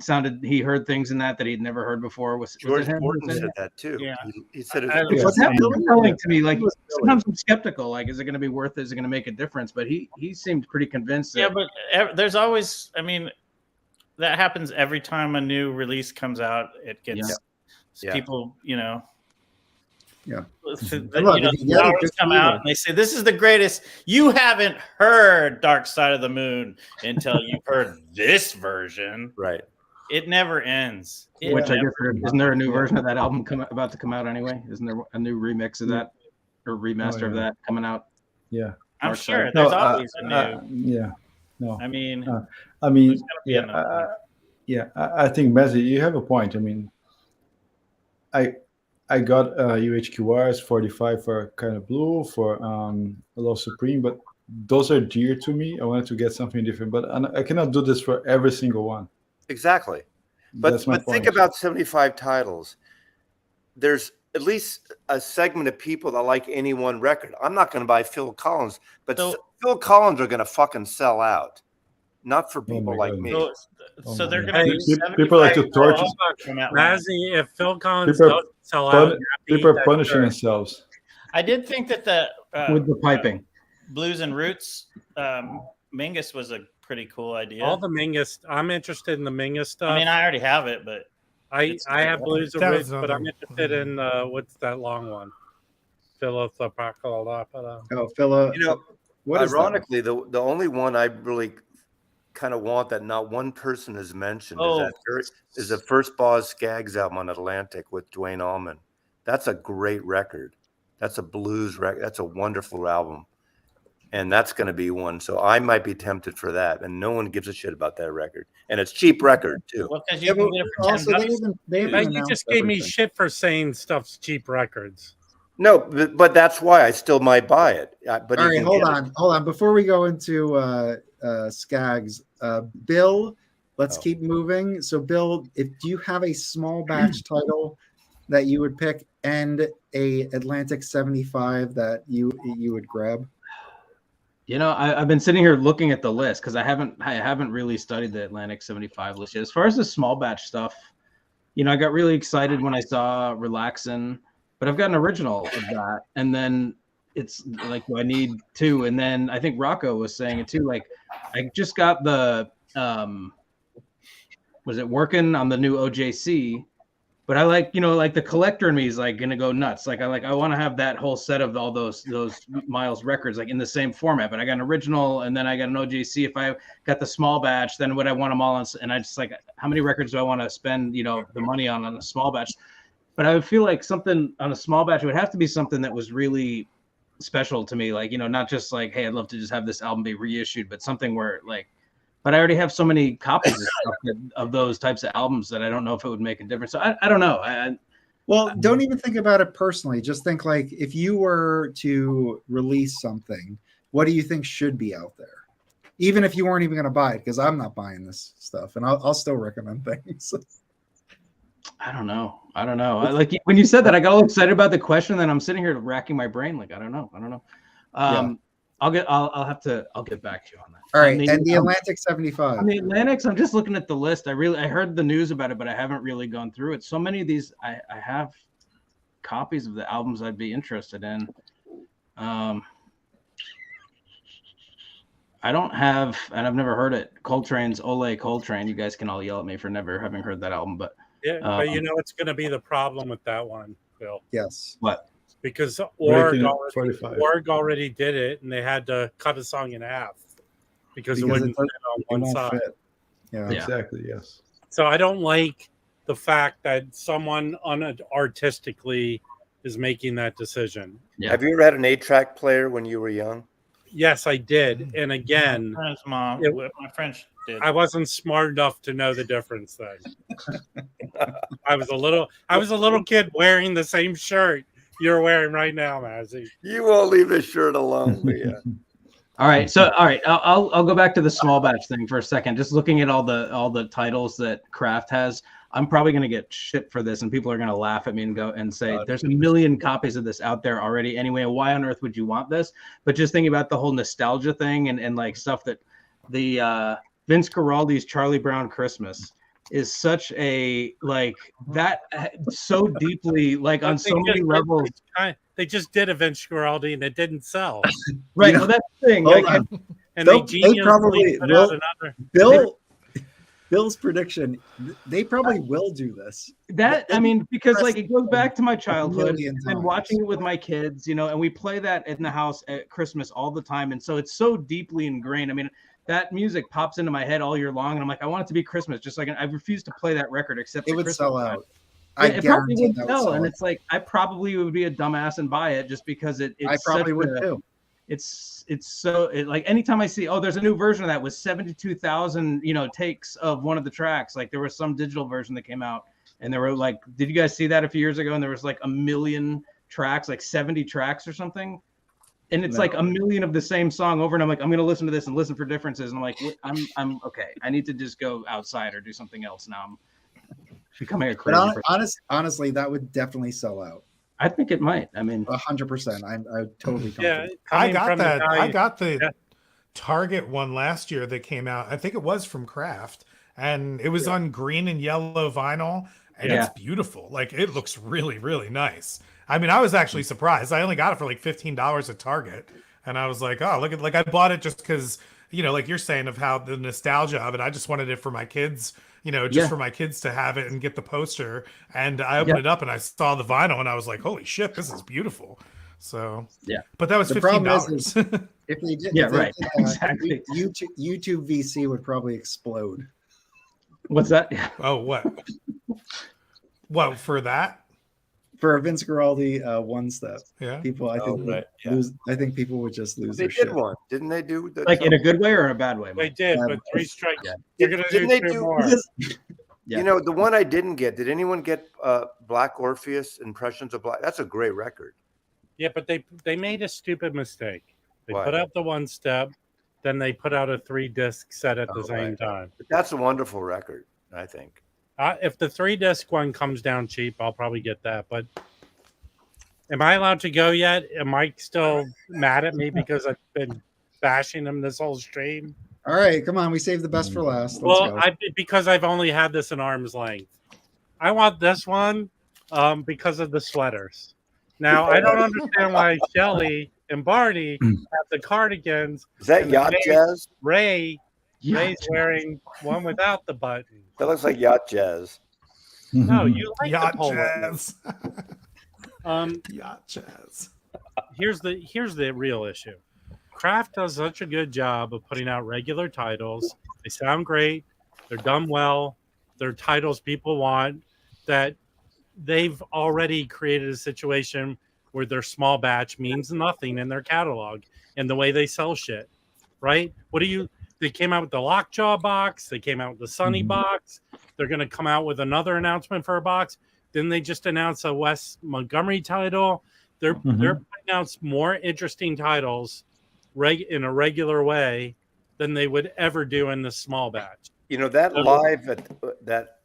He heard things in that he'd never heard before. Was George it him? Morton Was it- said that too. Yeah. He said I- it. What's happening telling to me? Like sometimes I'm skeptical. Like, is it going to be worth it? Is it going to make a difference? But he seemed pretty convinced. yeah, That, but there's always. I mean, that happens every time a new release comes out. It gets Yeah. people, Yeah. Look, if you get it, flowers good come for you. out and they say this is the greatest. You haven't heard Dark Side of the Moon until you've heard this version. Right. It never ends. It which I never guess isn't there a new version of that album about to come out anyway? Isn't there a new remix of that or remaster of that coming out? Yeah. I'm Dark sure Side. there's always a new. Yeah. No. I mean, I mean, there's gonna be another I think Messi, you have a point. I mean, I got UHQRs 45 for kind of blue for Love Supreme, but those are dear to me. I wanted to get something different, but I cannot do this for every single one. Exactly. That's But my think point. about 75 titles. There's at least a segment of people that like any one record. I'm not going to buy Phil Collins, but Phil Collins are going to fucking sell out. Not for people like me. So they're going to do people like to torture. Mazzy, if Phil Collins People doesn't sell out, people are punishing themselves. I did think that the with the piping, Blues and Roots, Mingus was a pretty cool idea. All the Mingus, I'm interested in the Mingus stuff. I mean, I already have it, but I have Blues and Roots, but I'm interested in what's that long one? Oh, You know, what is ironically, the only one I really kind of want that not one person has mentioned is the first Boz Scaggs album on Atlantic with Duane Allman. That's a great record. That's a blues record. That's a wonderful album. And that's going to be one. So I might be tempted for that. And no one gives a shit about that record. And it's cheap record, too. Well, because you can get it for $10. You just gave me shit for saying stuff's cheap records. No, but that's why I still might buy it. But all right, hold on. Before we go into Skaggs, Bill, let's keep moving. So, Bill, do you have a small batch title that you would pick and a Atlantic 75 that you would grab? You know, I've been sitting here looking at the list because I haven't really studied the Atlantic 75 list yet. As far as the small batch stuff, you know, I got really excited when I saw Relaxin', but I've got an original of that, and then it's like, do I need two? And then I think Rocco was saying it too. Like, I just got the was it working on the new OJC? But I like, you know, like the collector in me is like gonna go nuts. Like I want to have that whole set of all those Miles records like in the same format. But I got an original and then I got an OJC. If I got the small batch, then would I want them all on? And I just like, how many records do I want to spend, you know, the money on a small batch? But I would feel like something on a small batch would have to be something that was really special to me. Like, you know, not just like, hey, I'd love to just have this album be reissued, but something where like, but I already have so many copies of those types of albums that I don't know if it would make a difference. So I don't know. Well, don't even think about it personally. Just think like if you were to release something, what do you think should be out there? Even if you weren't even going to buy it, because I'm not buying this stuff, and I'll still recommend things. I don't know. Like when you said that, I got all excited about the question. Then I'm sitting here racking my brain. Like I don't know. Yeah. I'll get back to you on that. All right, and the Atlantic 75. On the Atlantics, I'm just looking at the list. I heard the news about it, but I haven't really gone through it. So many of these, I have copies of the albums I'd be interested in. I don't have, and I've never heard it, Coltrane's Ole Coltrane. You guys can all yell at me for never having heard that album, but yeah, but you know it's going to be the problem with that one, Bill. Yes. What? Because Org already did it, and they had to cut a song in half because it wouldn't fit on one side. Yeah, exactly. Yes. So I don't like the fact that someone artistically is making that decision. Yeah. Have you ever had an 8-track player when you were young? Yes, I did. And again, my French did. I wasn't smart enough to know the difference then. I was a little kid wearing the same shirt you're wearing right now, Mazzy. You won't leave the shirt alone, Leah. All right, I'll go back to the small batch thing for a second. Just looking at all the titles that Kraft has, I'm probably going to get shit for this, and people are going to laugh at me and go and say, "There's a million copies of this out there already. Anyway, why on earth would you want this?" But just thinking about the whole nostalgia thing and like stuff that the Vince Guaraldi's Charlie Brown Christmas is such a like that so deeply like on so many levels. They just did a Vince Guaraldi and it didn't sell. Right. Well, that's the thing. Like, and they probably put out another. Bill's prediction, they probably will do this. Because like it goes back to my childhood and watching it with my kids, you know, and we play that in the house at Christmas all the time. And so it's so deeply ingrained. I mean, that music pops into my head all year long. And I'm like, I want it to be Christmas. Just like I refuse to play that record except it would Christmas sell time. out. I guarantee would sell. And it's like, I probably would be a dumbass and buy it just because I probably would too. It's so like anytime I see, there's a new version of that with 72,000, you know, takes of one of the tracks. Like there was some digital version that came out and there were like, did you guys see that a few years ago? And there was like 1 million tracks, like 70 tracks or something. And it's like 1 million of the same song over. And I'm like, I'm going to listen to this and listen for differences. And I'm like, I'm okay. I need to just go outside or do something else now. I'm becoming a crazy person. Honestly, that would definitely sell out. I think it might. I mean, 100%. I'm totally Yeah, confident. I coming got from the that. guy- I got the Yeah. Target one last year that came out. I think it was from Kraft, and it was on green and yellow vinyl, and Yeah. it's beautiful. Like it looks really, really nice. I mean, I was actually surprised. I only got it for like $15 at Target, and I was like, oh, look at like I bought it just because like you're saying of how the nostalgia of it. I just wanted it for my kids. Just Yeah. for my kids to have it and get the poster. And I opened it up and I saw the vinyl and I was like, holy shit, this is beautiful. So Yeah. but that was The $15. problem is if they did, Yeah, if they right. did, Exactly. YouTube VC would probably explode. What's that? Oh, what? What for that? For a Vince Guaraldi one step, Yeah. people I think right, yeah. lose. I think people would just lose They their did shit. one, didn't they? Do the, Like in a good way or in a bad way? They Mike? did, but three strikes. Yeah. They're gonna Didn't do they two do- more. Yeah. You know, the one I didn't get. Did anyone get Black Orpheus Impressions of Black? That's a great record. Yeah, but they made a stupid mistake. They Why? put out the one step, then they put out a 3-disc set at the Oh, same right. time. But that's a wonderful record, I think. If the 3-disc one comes down cheap, I'll probably get that. But am I allowed to go yet? Am Mike still mad at me because I've been bashing him this whole stream? All right, come on. We saved the best for last. Let's Well, go. because I've only had this in arm's length. I want this one because of the sweaters. Now, I don't understand why Shelly and Barty have the cardigans. Is that and Yacht Jazz? Ray's Yacht wearing one without the button. That looks like Yacht Jazz. No, you like Yacht the polo. Jazz. Um, Yacht Jazz. here's the real issue. Kraft does such a good job of putting out regular titles. They sound great. They're done well. They're titles people want. That they've already created a situation where their small batch means nothing in their catalog and the way they sell shit. Right? They came out with the Lockjaw box. They came out with the Sunny box. They're going to come out with another announcement for a box. Then they just announced a Wes Montgomery title. They're putting out more interesting titles in a regular way than they would ever do in the small batch. You know, that live at that,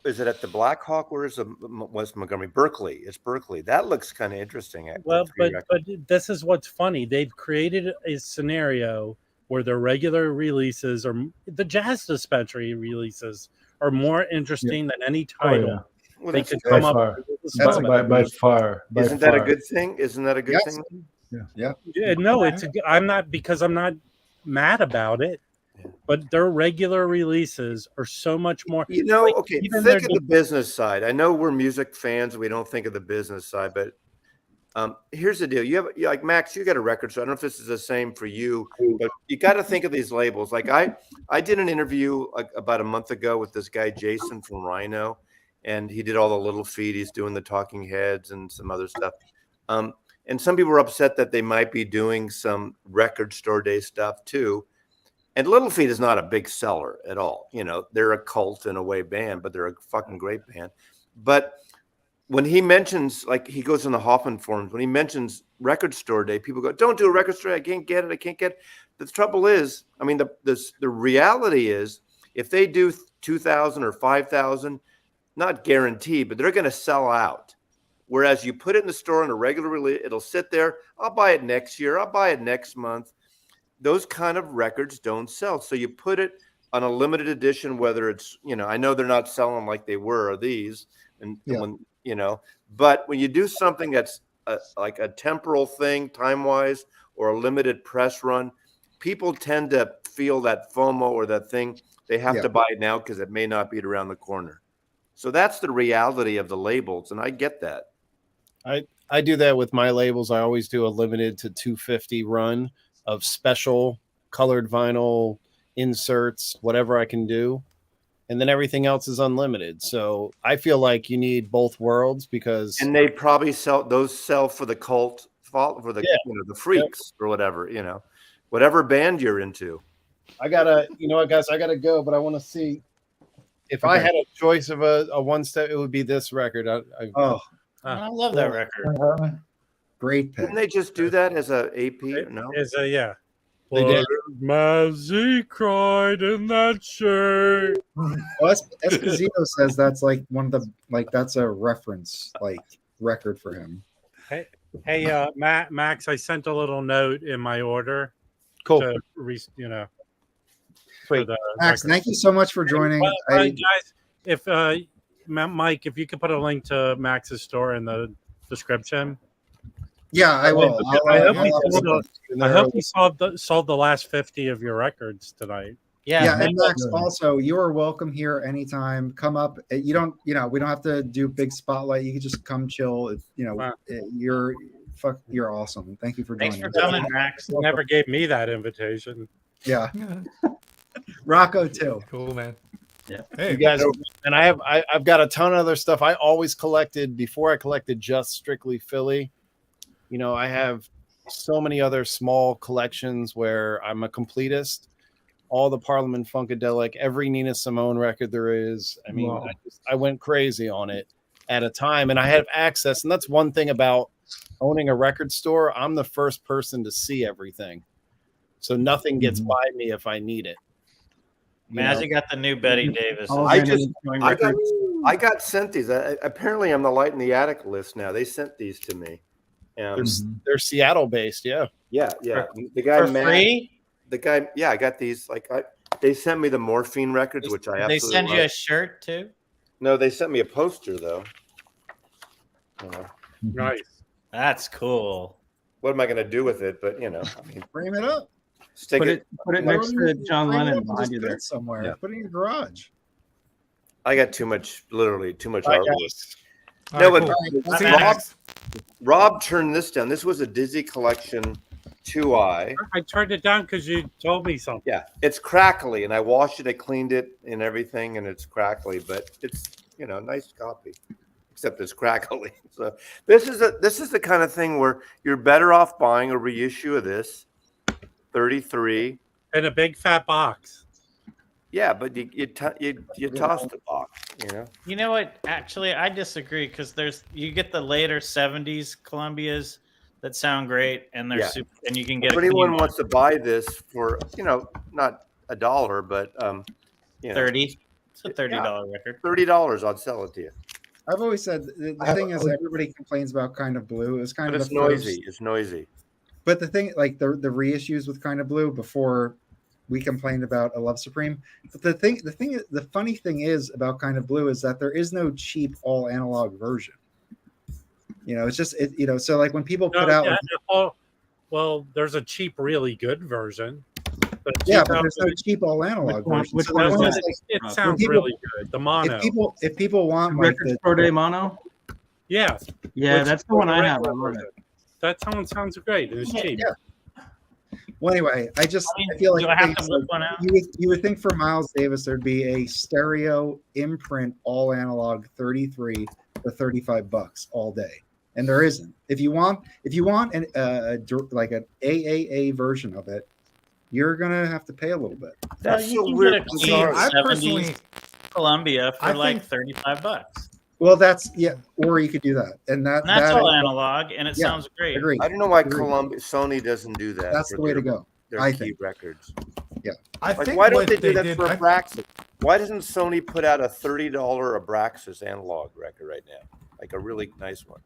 is it at the Black Hawk? Where is the West Montgomery? Berkeley. It's Berkeley. That looks kind of interesting. Well, but this is what's funny. They've created a scenario where their regular releases or the Jazz Dispensary releases are more interesting than any title Well, they that's could good. come By up far. with. By far. By Isn't that a far. good thing? Isn't that a good Yes. thing? Yeah. Yeah, no, I'm not mad about it, but their regular releases are so much more. You know, like, okay, even think their- of the business side. I know we're music fans. We don't think of the business side, but here's the deal. You have, like Max, you got a record. So I don't know if this is the same for you, but you got to think of these labels. Like I did an interview like about a month ago with this guy, Jason from Rhino, and he did all the Little Feat. He's doing the Talking Heads and some other stuff. And some people were upset that they might be doing some record store day stuff too. And Little Feat is not a big seller at all. You know, they're a cult in a way band, but they're a fucking great band. But when he mentions, like he goes in the Hoffman forums, when he mentions record store day, people go, don't do a record store. I can't get it. I can't get it. The trouble is, I mean, the reality is if they do 2,000 or 5,000, not guaranteed, but they're going to sell out. Whereas you put it in the store on a regular release, it'll sit there. I'll buy it next year. I'll buy it next month. Those kind of records don't sell. So you put it on a limited edition, whether it's, you know, I know they're not selling like they were these, and when, you know, but when you do something that's like a temporal thing, time-wise, or a limited press run, people tend to feel that FOMO or that thing. They have to buy it now because it may not be around the corner. So that's the reality of the labels, and I get that. I do that with my labels. I always do a limited to 250 run of special colored vinyl inserts, whatever I can do. And then everything else is unlimited. So I feel like you need both worlds because. And they probably sell for the cult, for the, you know, the freaks or whatever, you know, whatever band you're into. I gotta, you know what, guys, I gotta go, but I want to see if I had a choice of a one step, it would be this record. I love that record. Great pick. Didn't they just do that as a AP? No, As a They did. Mazzy cried in that shirt. Well, Esposito says that's like one of the that's a reference record for him. Hey, Max, I sent a little note in my order. Cool. To for Sweet. the Max, record. thank you so much for joining. Guys, if Mike, if you could put a link to Max's store in the description. Yeah, I will. I hope he sold the last 50 of your records tonight. Yeah, and Max, also, you are welcome here anytime. Come up. You don't, we don't have to do big spotlight. You can just come chill. You're awesome. Thank you for joining. Thanks for coming, Max. You never gave me that invitation. Yeah. Rocco too. Cool, man. Yeah. Hey, You guys, and I've got a ton of other stuff. I always collected before I collected just strictly Philly. I have so many other small collections where I'm a completist. All the Parliament Funkadelic, every Nina Simone record there is. I mean, wow. I went crazy on it at a time, and I have access. And that's one thing about owning a record store. I'm the first person to see everything, so nothing gets by me if I need it. Magic got the new Betty Davis. I got sent these. Apparently, I'm the Light in the Attic list now. They sent these to me. They're Seattle based, yeah. The guy for free. The guy, I got these. They sent me the Morphine records, which I absolutely They send you a shirt too? No, they sent me a poster though. Nice. That's cool. What am I going to do with it? But frame it up. Stick put it next to John Lennon behind you there somewhere. Yeah. Put it in your garage. I got literally too much artwork. No, but Rob turned this down. This was a Dizzy Collection 2i. I turned it down because you told me something. Yeah, it's crackly, and I washed it, I cleaned it, and everything, and it's crackly, but it's a nice copy, except it's crackly. So this is the kind of thing where you're better off buying a reissue of this, 33, in a big fat box. Yeah, but you toss the box, You know what? Actually, I disagree because you get the later 70s Columbias that sound great, and they're super, and you can get. If anyone wants to buy this for not $1, but 30, it's a $30 record. $30, I'd sell it to you. I've always said the thing is everybody complains about Kind of Blue. It was kind of noisy. It's noisy. But the thing, like the reissues with Kind of Blue before we complained about A Love Supreme. But the funny thing is about Kind of Blue is that there is no cheap all analog version. It's just so like when people put out. Well, there's a cheap, really good version. But there's no cheap all analog version. It sounds really good. The mono. If people want Records Pro Day mono. Yeah. Yeah, that's the one I have. I love it. That sounds great. It's cheap. Yeah. Well, anyway, I feel like you would think for Miles Davis there'd be a stereo imprint all analog 33 for $35 all day, and there isn't. If you want like an AAA version of it, you're gonna have to pay a little bit. That's so weird. I personally Columbia for like $35. Well, or you could do that, and that's all analog, and it sounds great. Agreed. I don't know why Sony doesn't do that. That's the way to go. I think records. Yeah, I think why don't they do that for Abraxas? Why doesn't Sony put out a $30 Abraxas analog record right now, like a really nice one?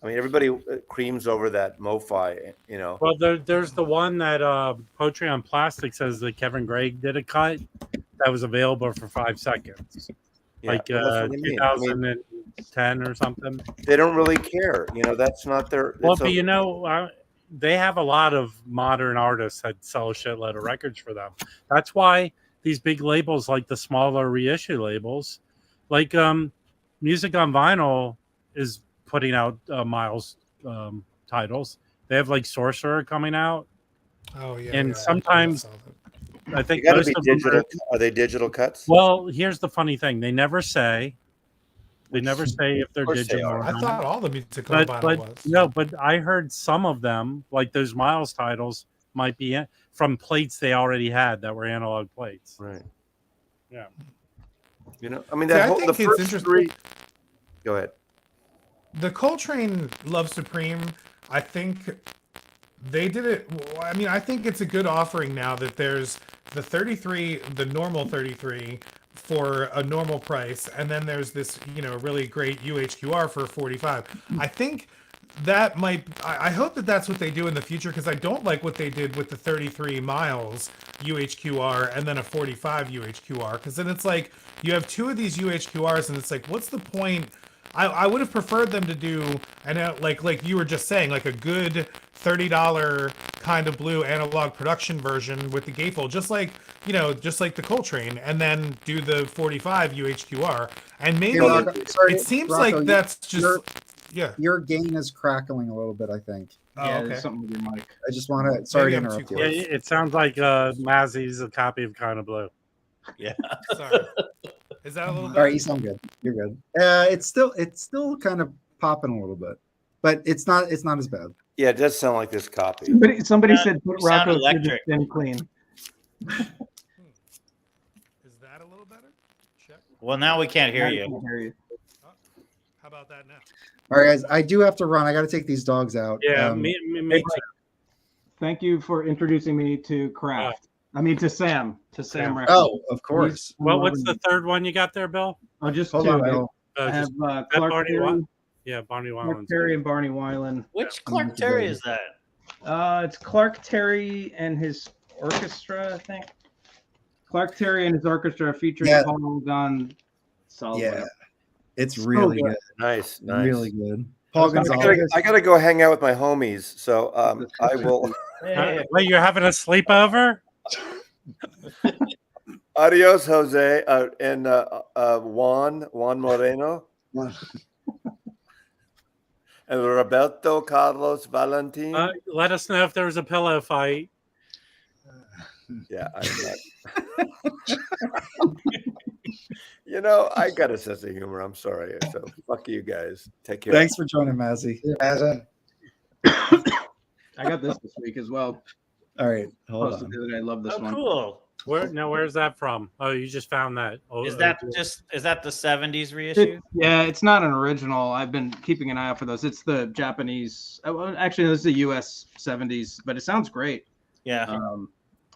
I mean, everybody creams over that MoFi, Well, there's the one that Poetry on Plastic says that Kevin Gregg did a cut that was available for 5 seconds. Like 2010 or something. They don't really care. That's not their. Well, but they have a lot of modern artists that sell a shitload of records for them. That's why these big labels, like the smaller reissue labels, like Music on Vinyl, is putting out Miles titles. They have like Sorcerer coming out. Oh yeah. And sometimes. I think most of digital. Are they digital cuts? Well, here's the funny thing: they never say if they're digital. Or I not. thought all the music on vinyl was. No, but I heard some of them, like those Miles titles, might be from plates they already had that were analog plates. Right. Yeah. I mean, the first three. Go ahead. The Coltrane Love Supreme, I think. They did it. I mean, I think it's a good offering now that there's the 33, the normal 33 for a normal price, and then there's this, really great UHQR for 45. I think that might. I hope that that's what they do in the future, because I don't like what they did with the 33 miles UHQR and then a 45 UHQR, because then it's like you have two of these UHQRs and it's like, what's the point? I would have preferred them to do, and like you were just saying, like a good $30 kind of blue analog production version with the gatefold, just like the Coltrane, and then do the 45 UHQR. And maybe Sorry, it seems Rocco, like that's just your gain is crackling a little bit, I think. Oh, okay. There's something with your mic. I just want to. Sorry to Maybe I'm interrupt too you. Yeah, it sounds like Mazzy's a copy of Kind of Blue. Yeah. Sorry. Is that a little All better? right, you sound good. You're good. It's still kind of popping a little bit, but it's not as bad. Yeah, it does sound like this copy. Somebody said put you sound Rocco through the electric. spin clean. Is that a little better? Check. Well, now we can't hear I you. can't hear you. How about that now? All right, guys, I do have to run. I got to take these dogs out. Yeah, me too. Thank you for introducing me to Kraft. I mean to Sam. Sam. Records. Oh, of course. Well, what's the third one you got there, Bill? Oh, just Hold two. on, Bill. I have That Clark Barney Terry, Yeah, Barney Clark Weiland's Terry and Barney Weiland. Which Clark Terry is that? It's Clark Terry and his orchestra, I think. Clark Terry and his orchestra featuring Yeah. Paul on Solid. Yeah, it's really good. good. Nice. Really good. Paul I Gonzalez. gotta go hang out with my homies, so I will. Wait, you're having a sleepover? Adios, Jose, and Juan Moreno, and Roberto Carlos Valentin. Let us know if there was a pillow fight. Yeah, I'm not. You know, I got a sense of humor. I'm sorry. So fuck you guys. Take care. Thanks for joining, Mazzy. I got this week as well. All right, hold Posted on. the other day. I love this Oh, one. cool. Where's that from? Oh, you just found that. Oh, Is that the 70s reissue? Yeah, it's not an original. I've been keeping an eye out for those. It's the Japanese. Well, actually, this is the US 70s, but it sounds great. Yeah.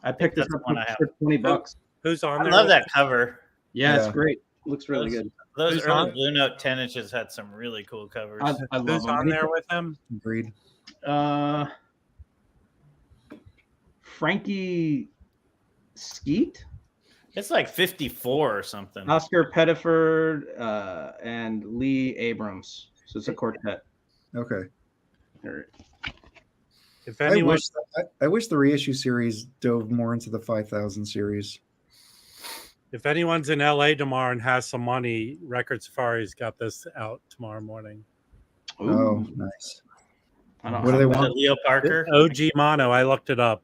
I picked this that's up the one I have. for $20. Who's on I there? love that cover. Yeah, Yeah. it's great. Looks really good. Those Who's early on? Blue Note 10 inches had some really cool covers. I love Who's them. on there with him? Agreed. Frankie Skeet, It's like 54 or something. Oscar Pettiford, and Lee Abrams. So it's a quartet. Okay. If I anyone, wish the reissue series dove more into the 5000 series. if anyone's in LA tomorrow and has some money, Record Safari's got this out tomorrow morning. Oh, nice. I don't What do they Was it want? Leo Parker? OG Mono, I looked it up.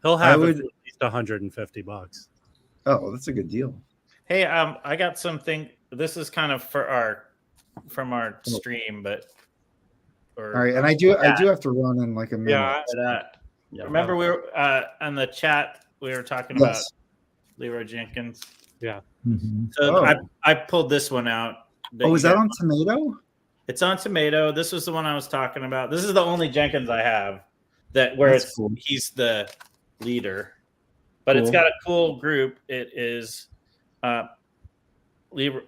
He'll have would- at least $150. Oh, that's a good deal. Hey, I got something. This is kind of from our stream, but All right, and I do have to run in like a minute. Yeah, remember we were on the chat. We were talking about Yes. Leroy Jenkins. yeah. So Oh. I pulled this one out. Oh, is you that guys- on Tomato? It's on Tomato. This was the one I was talking about. This is the only Jenkins I have where That's it's cool. he's the leader, but it's Cool. got a cool group. It is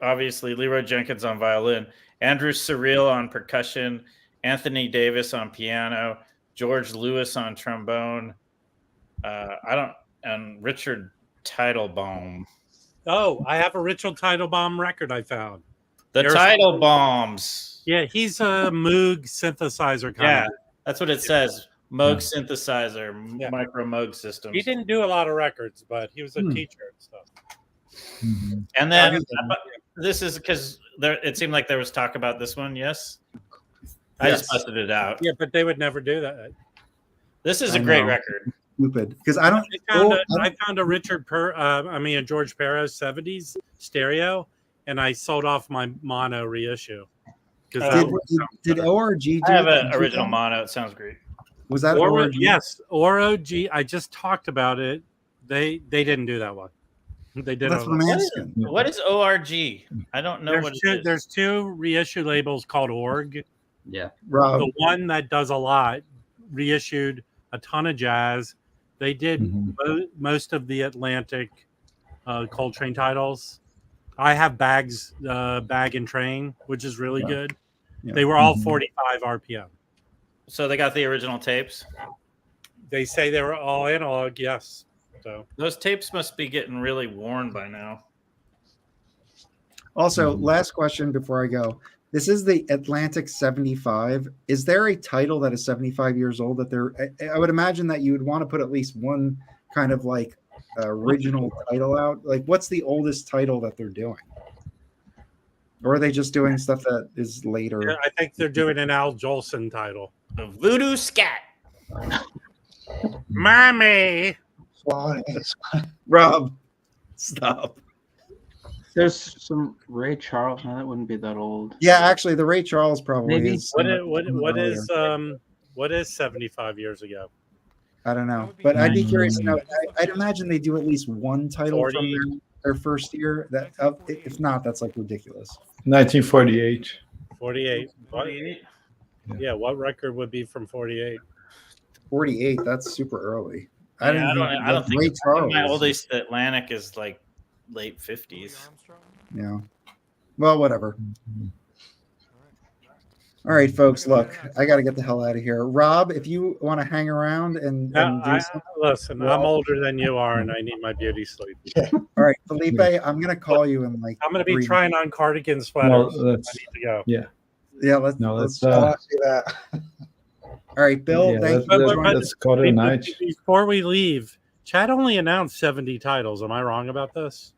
obviously Leroy Jenkins on violin, Andrew Surreal on percussion, Anthony Davis on piano, George Lewis on trombone. And Richard Teitelbaum. Oh, I have a Richard Teitelbaum record I found. The There's- Teitelbaums. Yeah, he's a Moog synthesizer kind Yeah, of. that's what it says. Moog synthesizer, Yeah. micro Moog systems. He didn't do a lot of records, but he was a teacher and stuff. And then this is because it seemed like there was talk about this one. Yes, I just busted it out. Yeah, but they would never do that. This is I a great know. record. Stupid. Because I don't. I found a George Perez 70s stereo, and I sold off my mono reissue. Did ORG do I have it? an original mono. It sounds great. Was that Or, ORG? yes, ORG. I just talked about it. They didn't do that one. They did. That's it what I'm on- asking. What is ORG? I don't know what it is. There's two reissue labels called Org. Yeah. Rob. The one that does a lot reissued a ton of jazz. They did most of the Atlantic Coltrane titles. I have Bag and Train, which is really good. Yeah. They were all 45 RPM. So they got the original tapes. They say they were all analog. Yes. So Those tapes must be getting really worn by now. Also, last question before I go. This is the Atlantic 75. Is there a title that is 75 years old that they're I would imagine that you would want to put at least one kind of like original title out. Like what's the oldest title that they're doing? Or are they just doing stuff that is later? yeah, I think they're doing an Al Jolson title. The Voodoo Scat. Mommy. Rob, stop. There's some Ray Charles. No, that wouldn't be that old. Yeah, actually, the Ray Charles probably Maybe. is. What is 75 years ago? I don't know, but I'd be curious to know. I'd imagine they do at least one title 40. from their first year. That if not, that's like ridiculous. 1948. 48. 48. Yeah, what record would be from 48? 48. That's super early. I don't think Ray Charles. my oldest Atlantic is like late 50s. Yeah. Well, whatever. All right, folks. Look, I got to get the hell out of here. Rob, if you want to hang around and do something. Listen, I'm older than you are, and I need my beauty sleep. All right, Felipe, I'm gonna call you in like. I'm going to be 3 trying on cardigan sweaters. No, I need to go. Yeah. Yeah, let's. I want to see that. All right, Bill. Yeah, thank let's- you. let's call it a night. Before we leave, Chad only announced 70 titles. Am I wrong about this?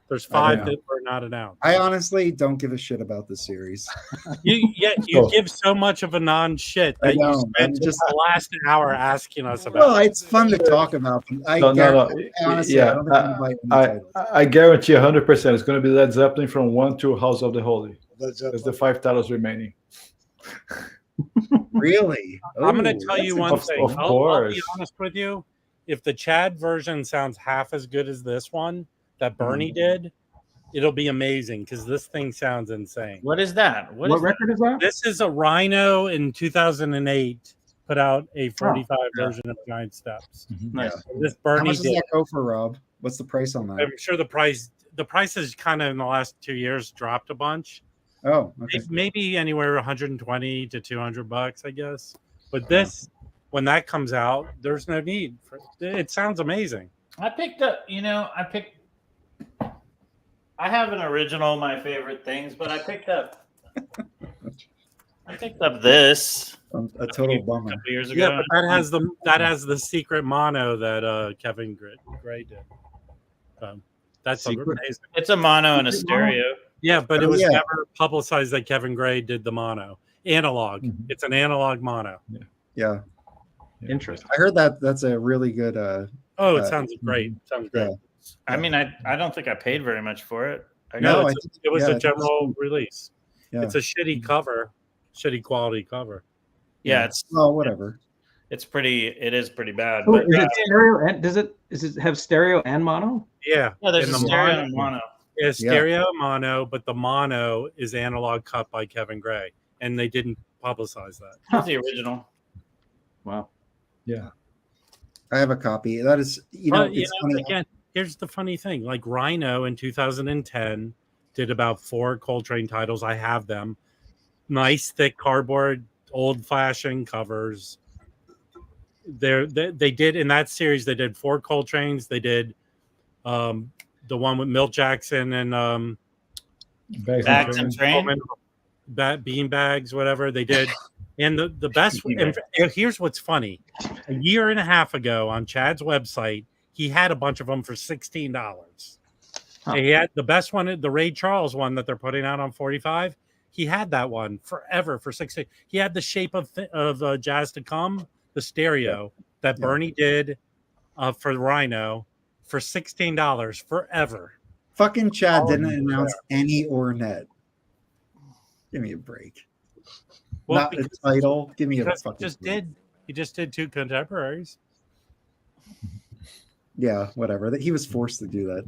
There's I 5 know. that were not announced. I honestly don't give a shit about this series. You give so much of a non-shit I that you know, spent I'm just- the last hour asking us about. Well, it's fun to talk about. But I honestly, I don't think I'm biting the title. I guarantee 100% it's going to be Led Zeppelin from 1 to House of the Holy. There's the 5 titles remaining. Really? I'm going Ooh, to tell you one Of thing. I'll be course. honest with you. If the Chad version sounds half as good as this one that Bernie did, it'll be amazing because this thing sounds insane. What is that? What record is that? This is a Rhino in 2008 put out a 45 version of Giant Steps. Nice. This How Bernie much does did. that go for, Rob? What's the price on that? I'm sure the price has kind of in the last 2 years dropped a bunch. Oh, okay. Maybe anywhere 120 to 200 bucks, I guess. But this, when that comes out, there's no need for it. Sounds amazing. I picked up, I have an original, my favorite things, but I picked up this A total a bummer. couple years ago. Yeah, but that has the secret mono that Kevin Gray did. That's Secret? amazing. It's a mono and a stereo. Yeah, but it Oh, was yeah. never publicized that Kevin Gray did the mono. Analog. It's an analog mono. Yeah, Interesting. I heard that. That's a really good. Oh, it sounds great. Sounds great. Yeah. I mean, I don't think I paid very much for it. No, I it was yeah, a general release. Yeah. It's a shitty cover, shitty quality cover. Yeah, it's Well, whatever. it is pretty bad. Oh, But is it stereo? And does it have stereo and mono? Yeah. yeah, there's in a the stereo mono. and mono. Yeah, stereo mono, but the mono is analog cut by Kevin Gray, and they didn't publicize that. That's the original. Wow. Yeah. I have a copy. That is, it's funny. Again, here's the funny thing: like Rhino in 2010 did about 4 Coltrane titles. I have them. Nice thick cardboard, old-fashioned covers. They did in that series. They did 4 Coltranes. They did the one with Milt Jackson and Bags and Train. bean bags, whatever they did. And the best, and here's what's funny: a year and a half ago on Chad's website, he had a bunch of them for $16. He had the best one, the Ray Charles one that they're putting out on 45. He had that one forever for $16. He had the Shape of Jazz to Come, the stereo that Bernie did for Rhino for $16 forever. Fucking Chad didn't announce any Ornette. Give me a break. Well, Not the title. Give me a because fucking break. he just did 2 contemporaries. Yeah, whatever. That he was forced to do that.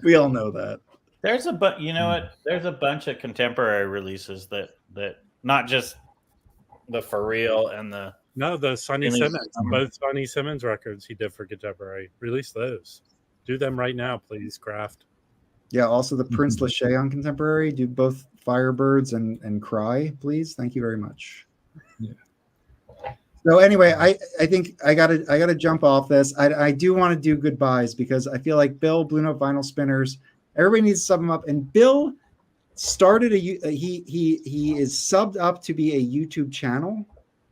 We all know that. There's you know what? There's a bunch of contemporary releases that not just the For Real and the Sonny Release. Simmons, both Sonny Simmons records he did for contemporary. Release those. Do them right now, please, Kraft. Yeah, also the Prince Lachey on contemporary. Do both Firebirds and Cry, please. Thank you very much. So anyway, I think I gotta jump off this. I do want to do goodbyes because I feel like Bill, Blue Note Vinyl Spinners, everybody needs to sub him up. And Bill started he is subbed up to be a YouTube channel,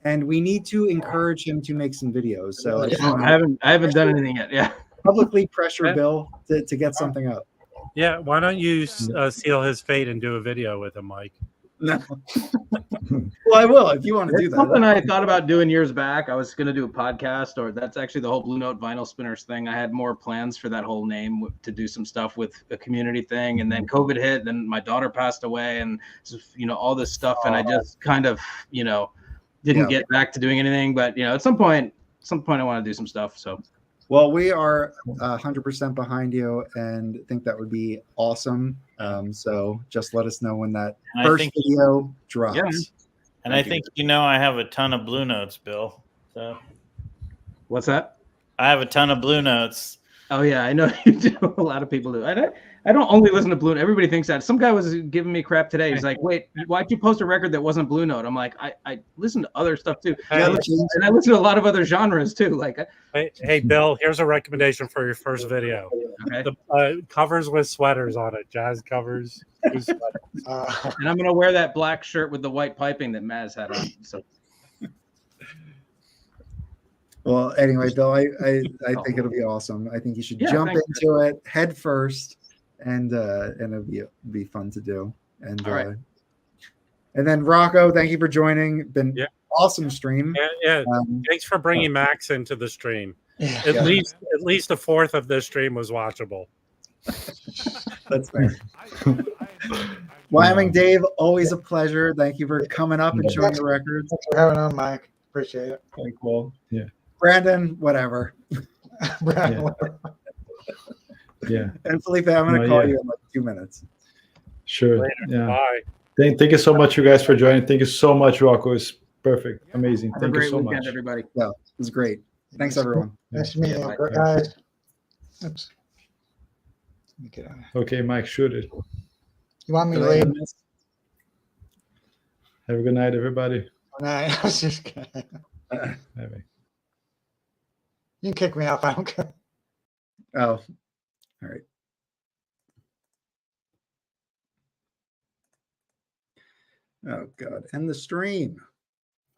and we need to encourage him to make some videos. So I haven't done anything yet. Yeah. publicly pressure Bill to get something up. Yeah, why don't you seal his fate and do a video with him, Mike? No. Well, I will if you want to do It's that. something I thought about doing years back. I was going to do a podcast, or that's actually the whole Blue Note Vinyl Spinners thing. I had more plans for that whole name to do some stuff with a community thing, and then COVID hit. Then my daughter passed away, and all this stuff, and I just kind of didn't get back to doing anything. But at some point, I want to do some stuff. So. Well, we are 100% behind you and think that would be awesome. So just let us know when that first video drops. Yeah. And I think I have a ton of Blue Notes, Bill. So what's that? I have a ton of Blue Notes. Oh yeah, I know you do. A lot of people do. I don't only listen to Blue Note. Everybody thinks that. Some guy was giving me crap today. He's like, "Wait, why'd you post a record that wasn't Blue Note?" I'm like, I listen to other stuff too, and I listen to a lot of other genres too. Like, hey, Bill, here's a recommendation for your first video. Okay. The covers with sweaters on it, jazz covers. And I'm gonna wear that black shirt with the white piping that Maz had on. So. Well, anyway, Bill, I think it'll be awesome. I think you should jump into it head first, and it'll be fun to do. And all right. And then Rocco, thank you for joining. Been awesome stream. Yeah. Thanks for bringing Max into the stream. Yeah. At least a fourth of this stream was watchable. That's fair. Wyoming Dave, always a pleasure. Thank you for coming up and showing the records. Thanks for having on, Mike. Appreciate it. Thank you all. Yeah. Brandon, whatever. Brandon, Yeah. And Felipe, I'm going to call you in like 2 minutes. Sure. Later. Yeah. Bye. Thank you so much, you guys, for joining. Thank you so much, Rocco. It's perfect. Amazing. Have Thank a great you so weekend, much. everybody. Yeah, it was great. Thanks, everyone. nice to meet you, Bye. guys. Oops. Let me get out of here. Okay, Mike, shoot it. You want me to leave? Have a good night, everybody. Good night. I was just kidding. Bye-bye. You can kick me off. I don't care. Oh, all right. Oh, God. End the stream.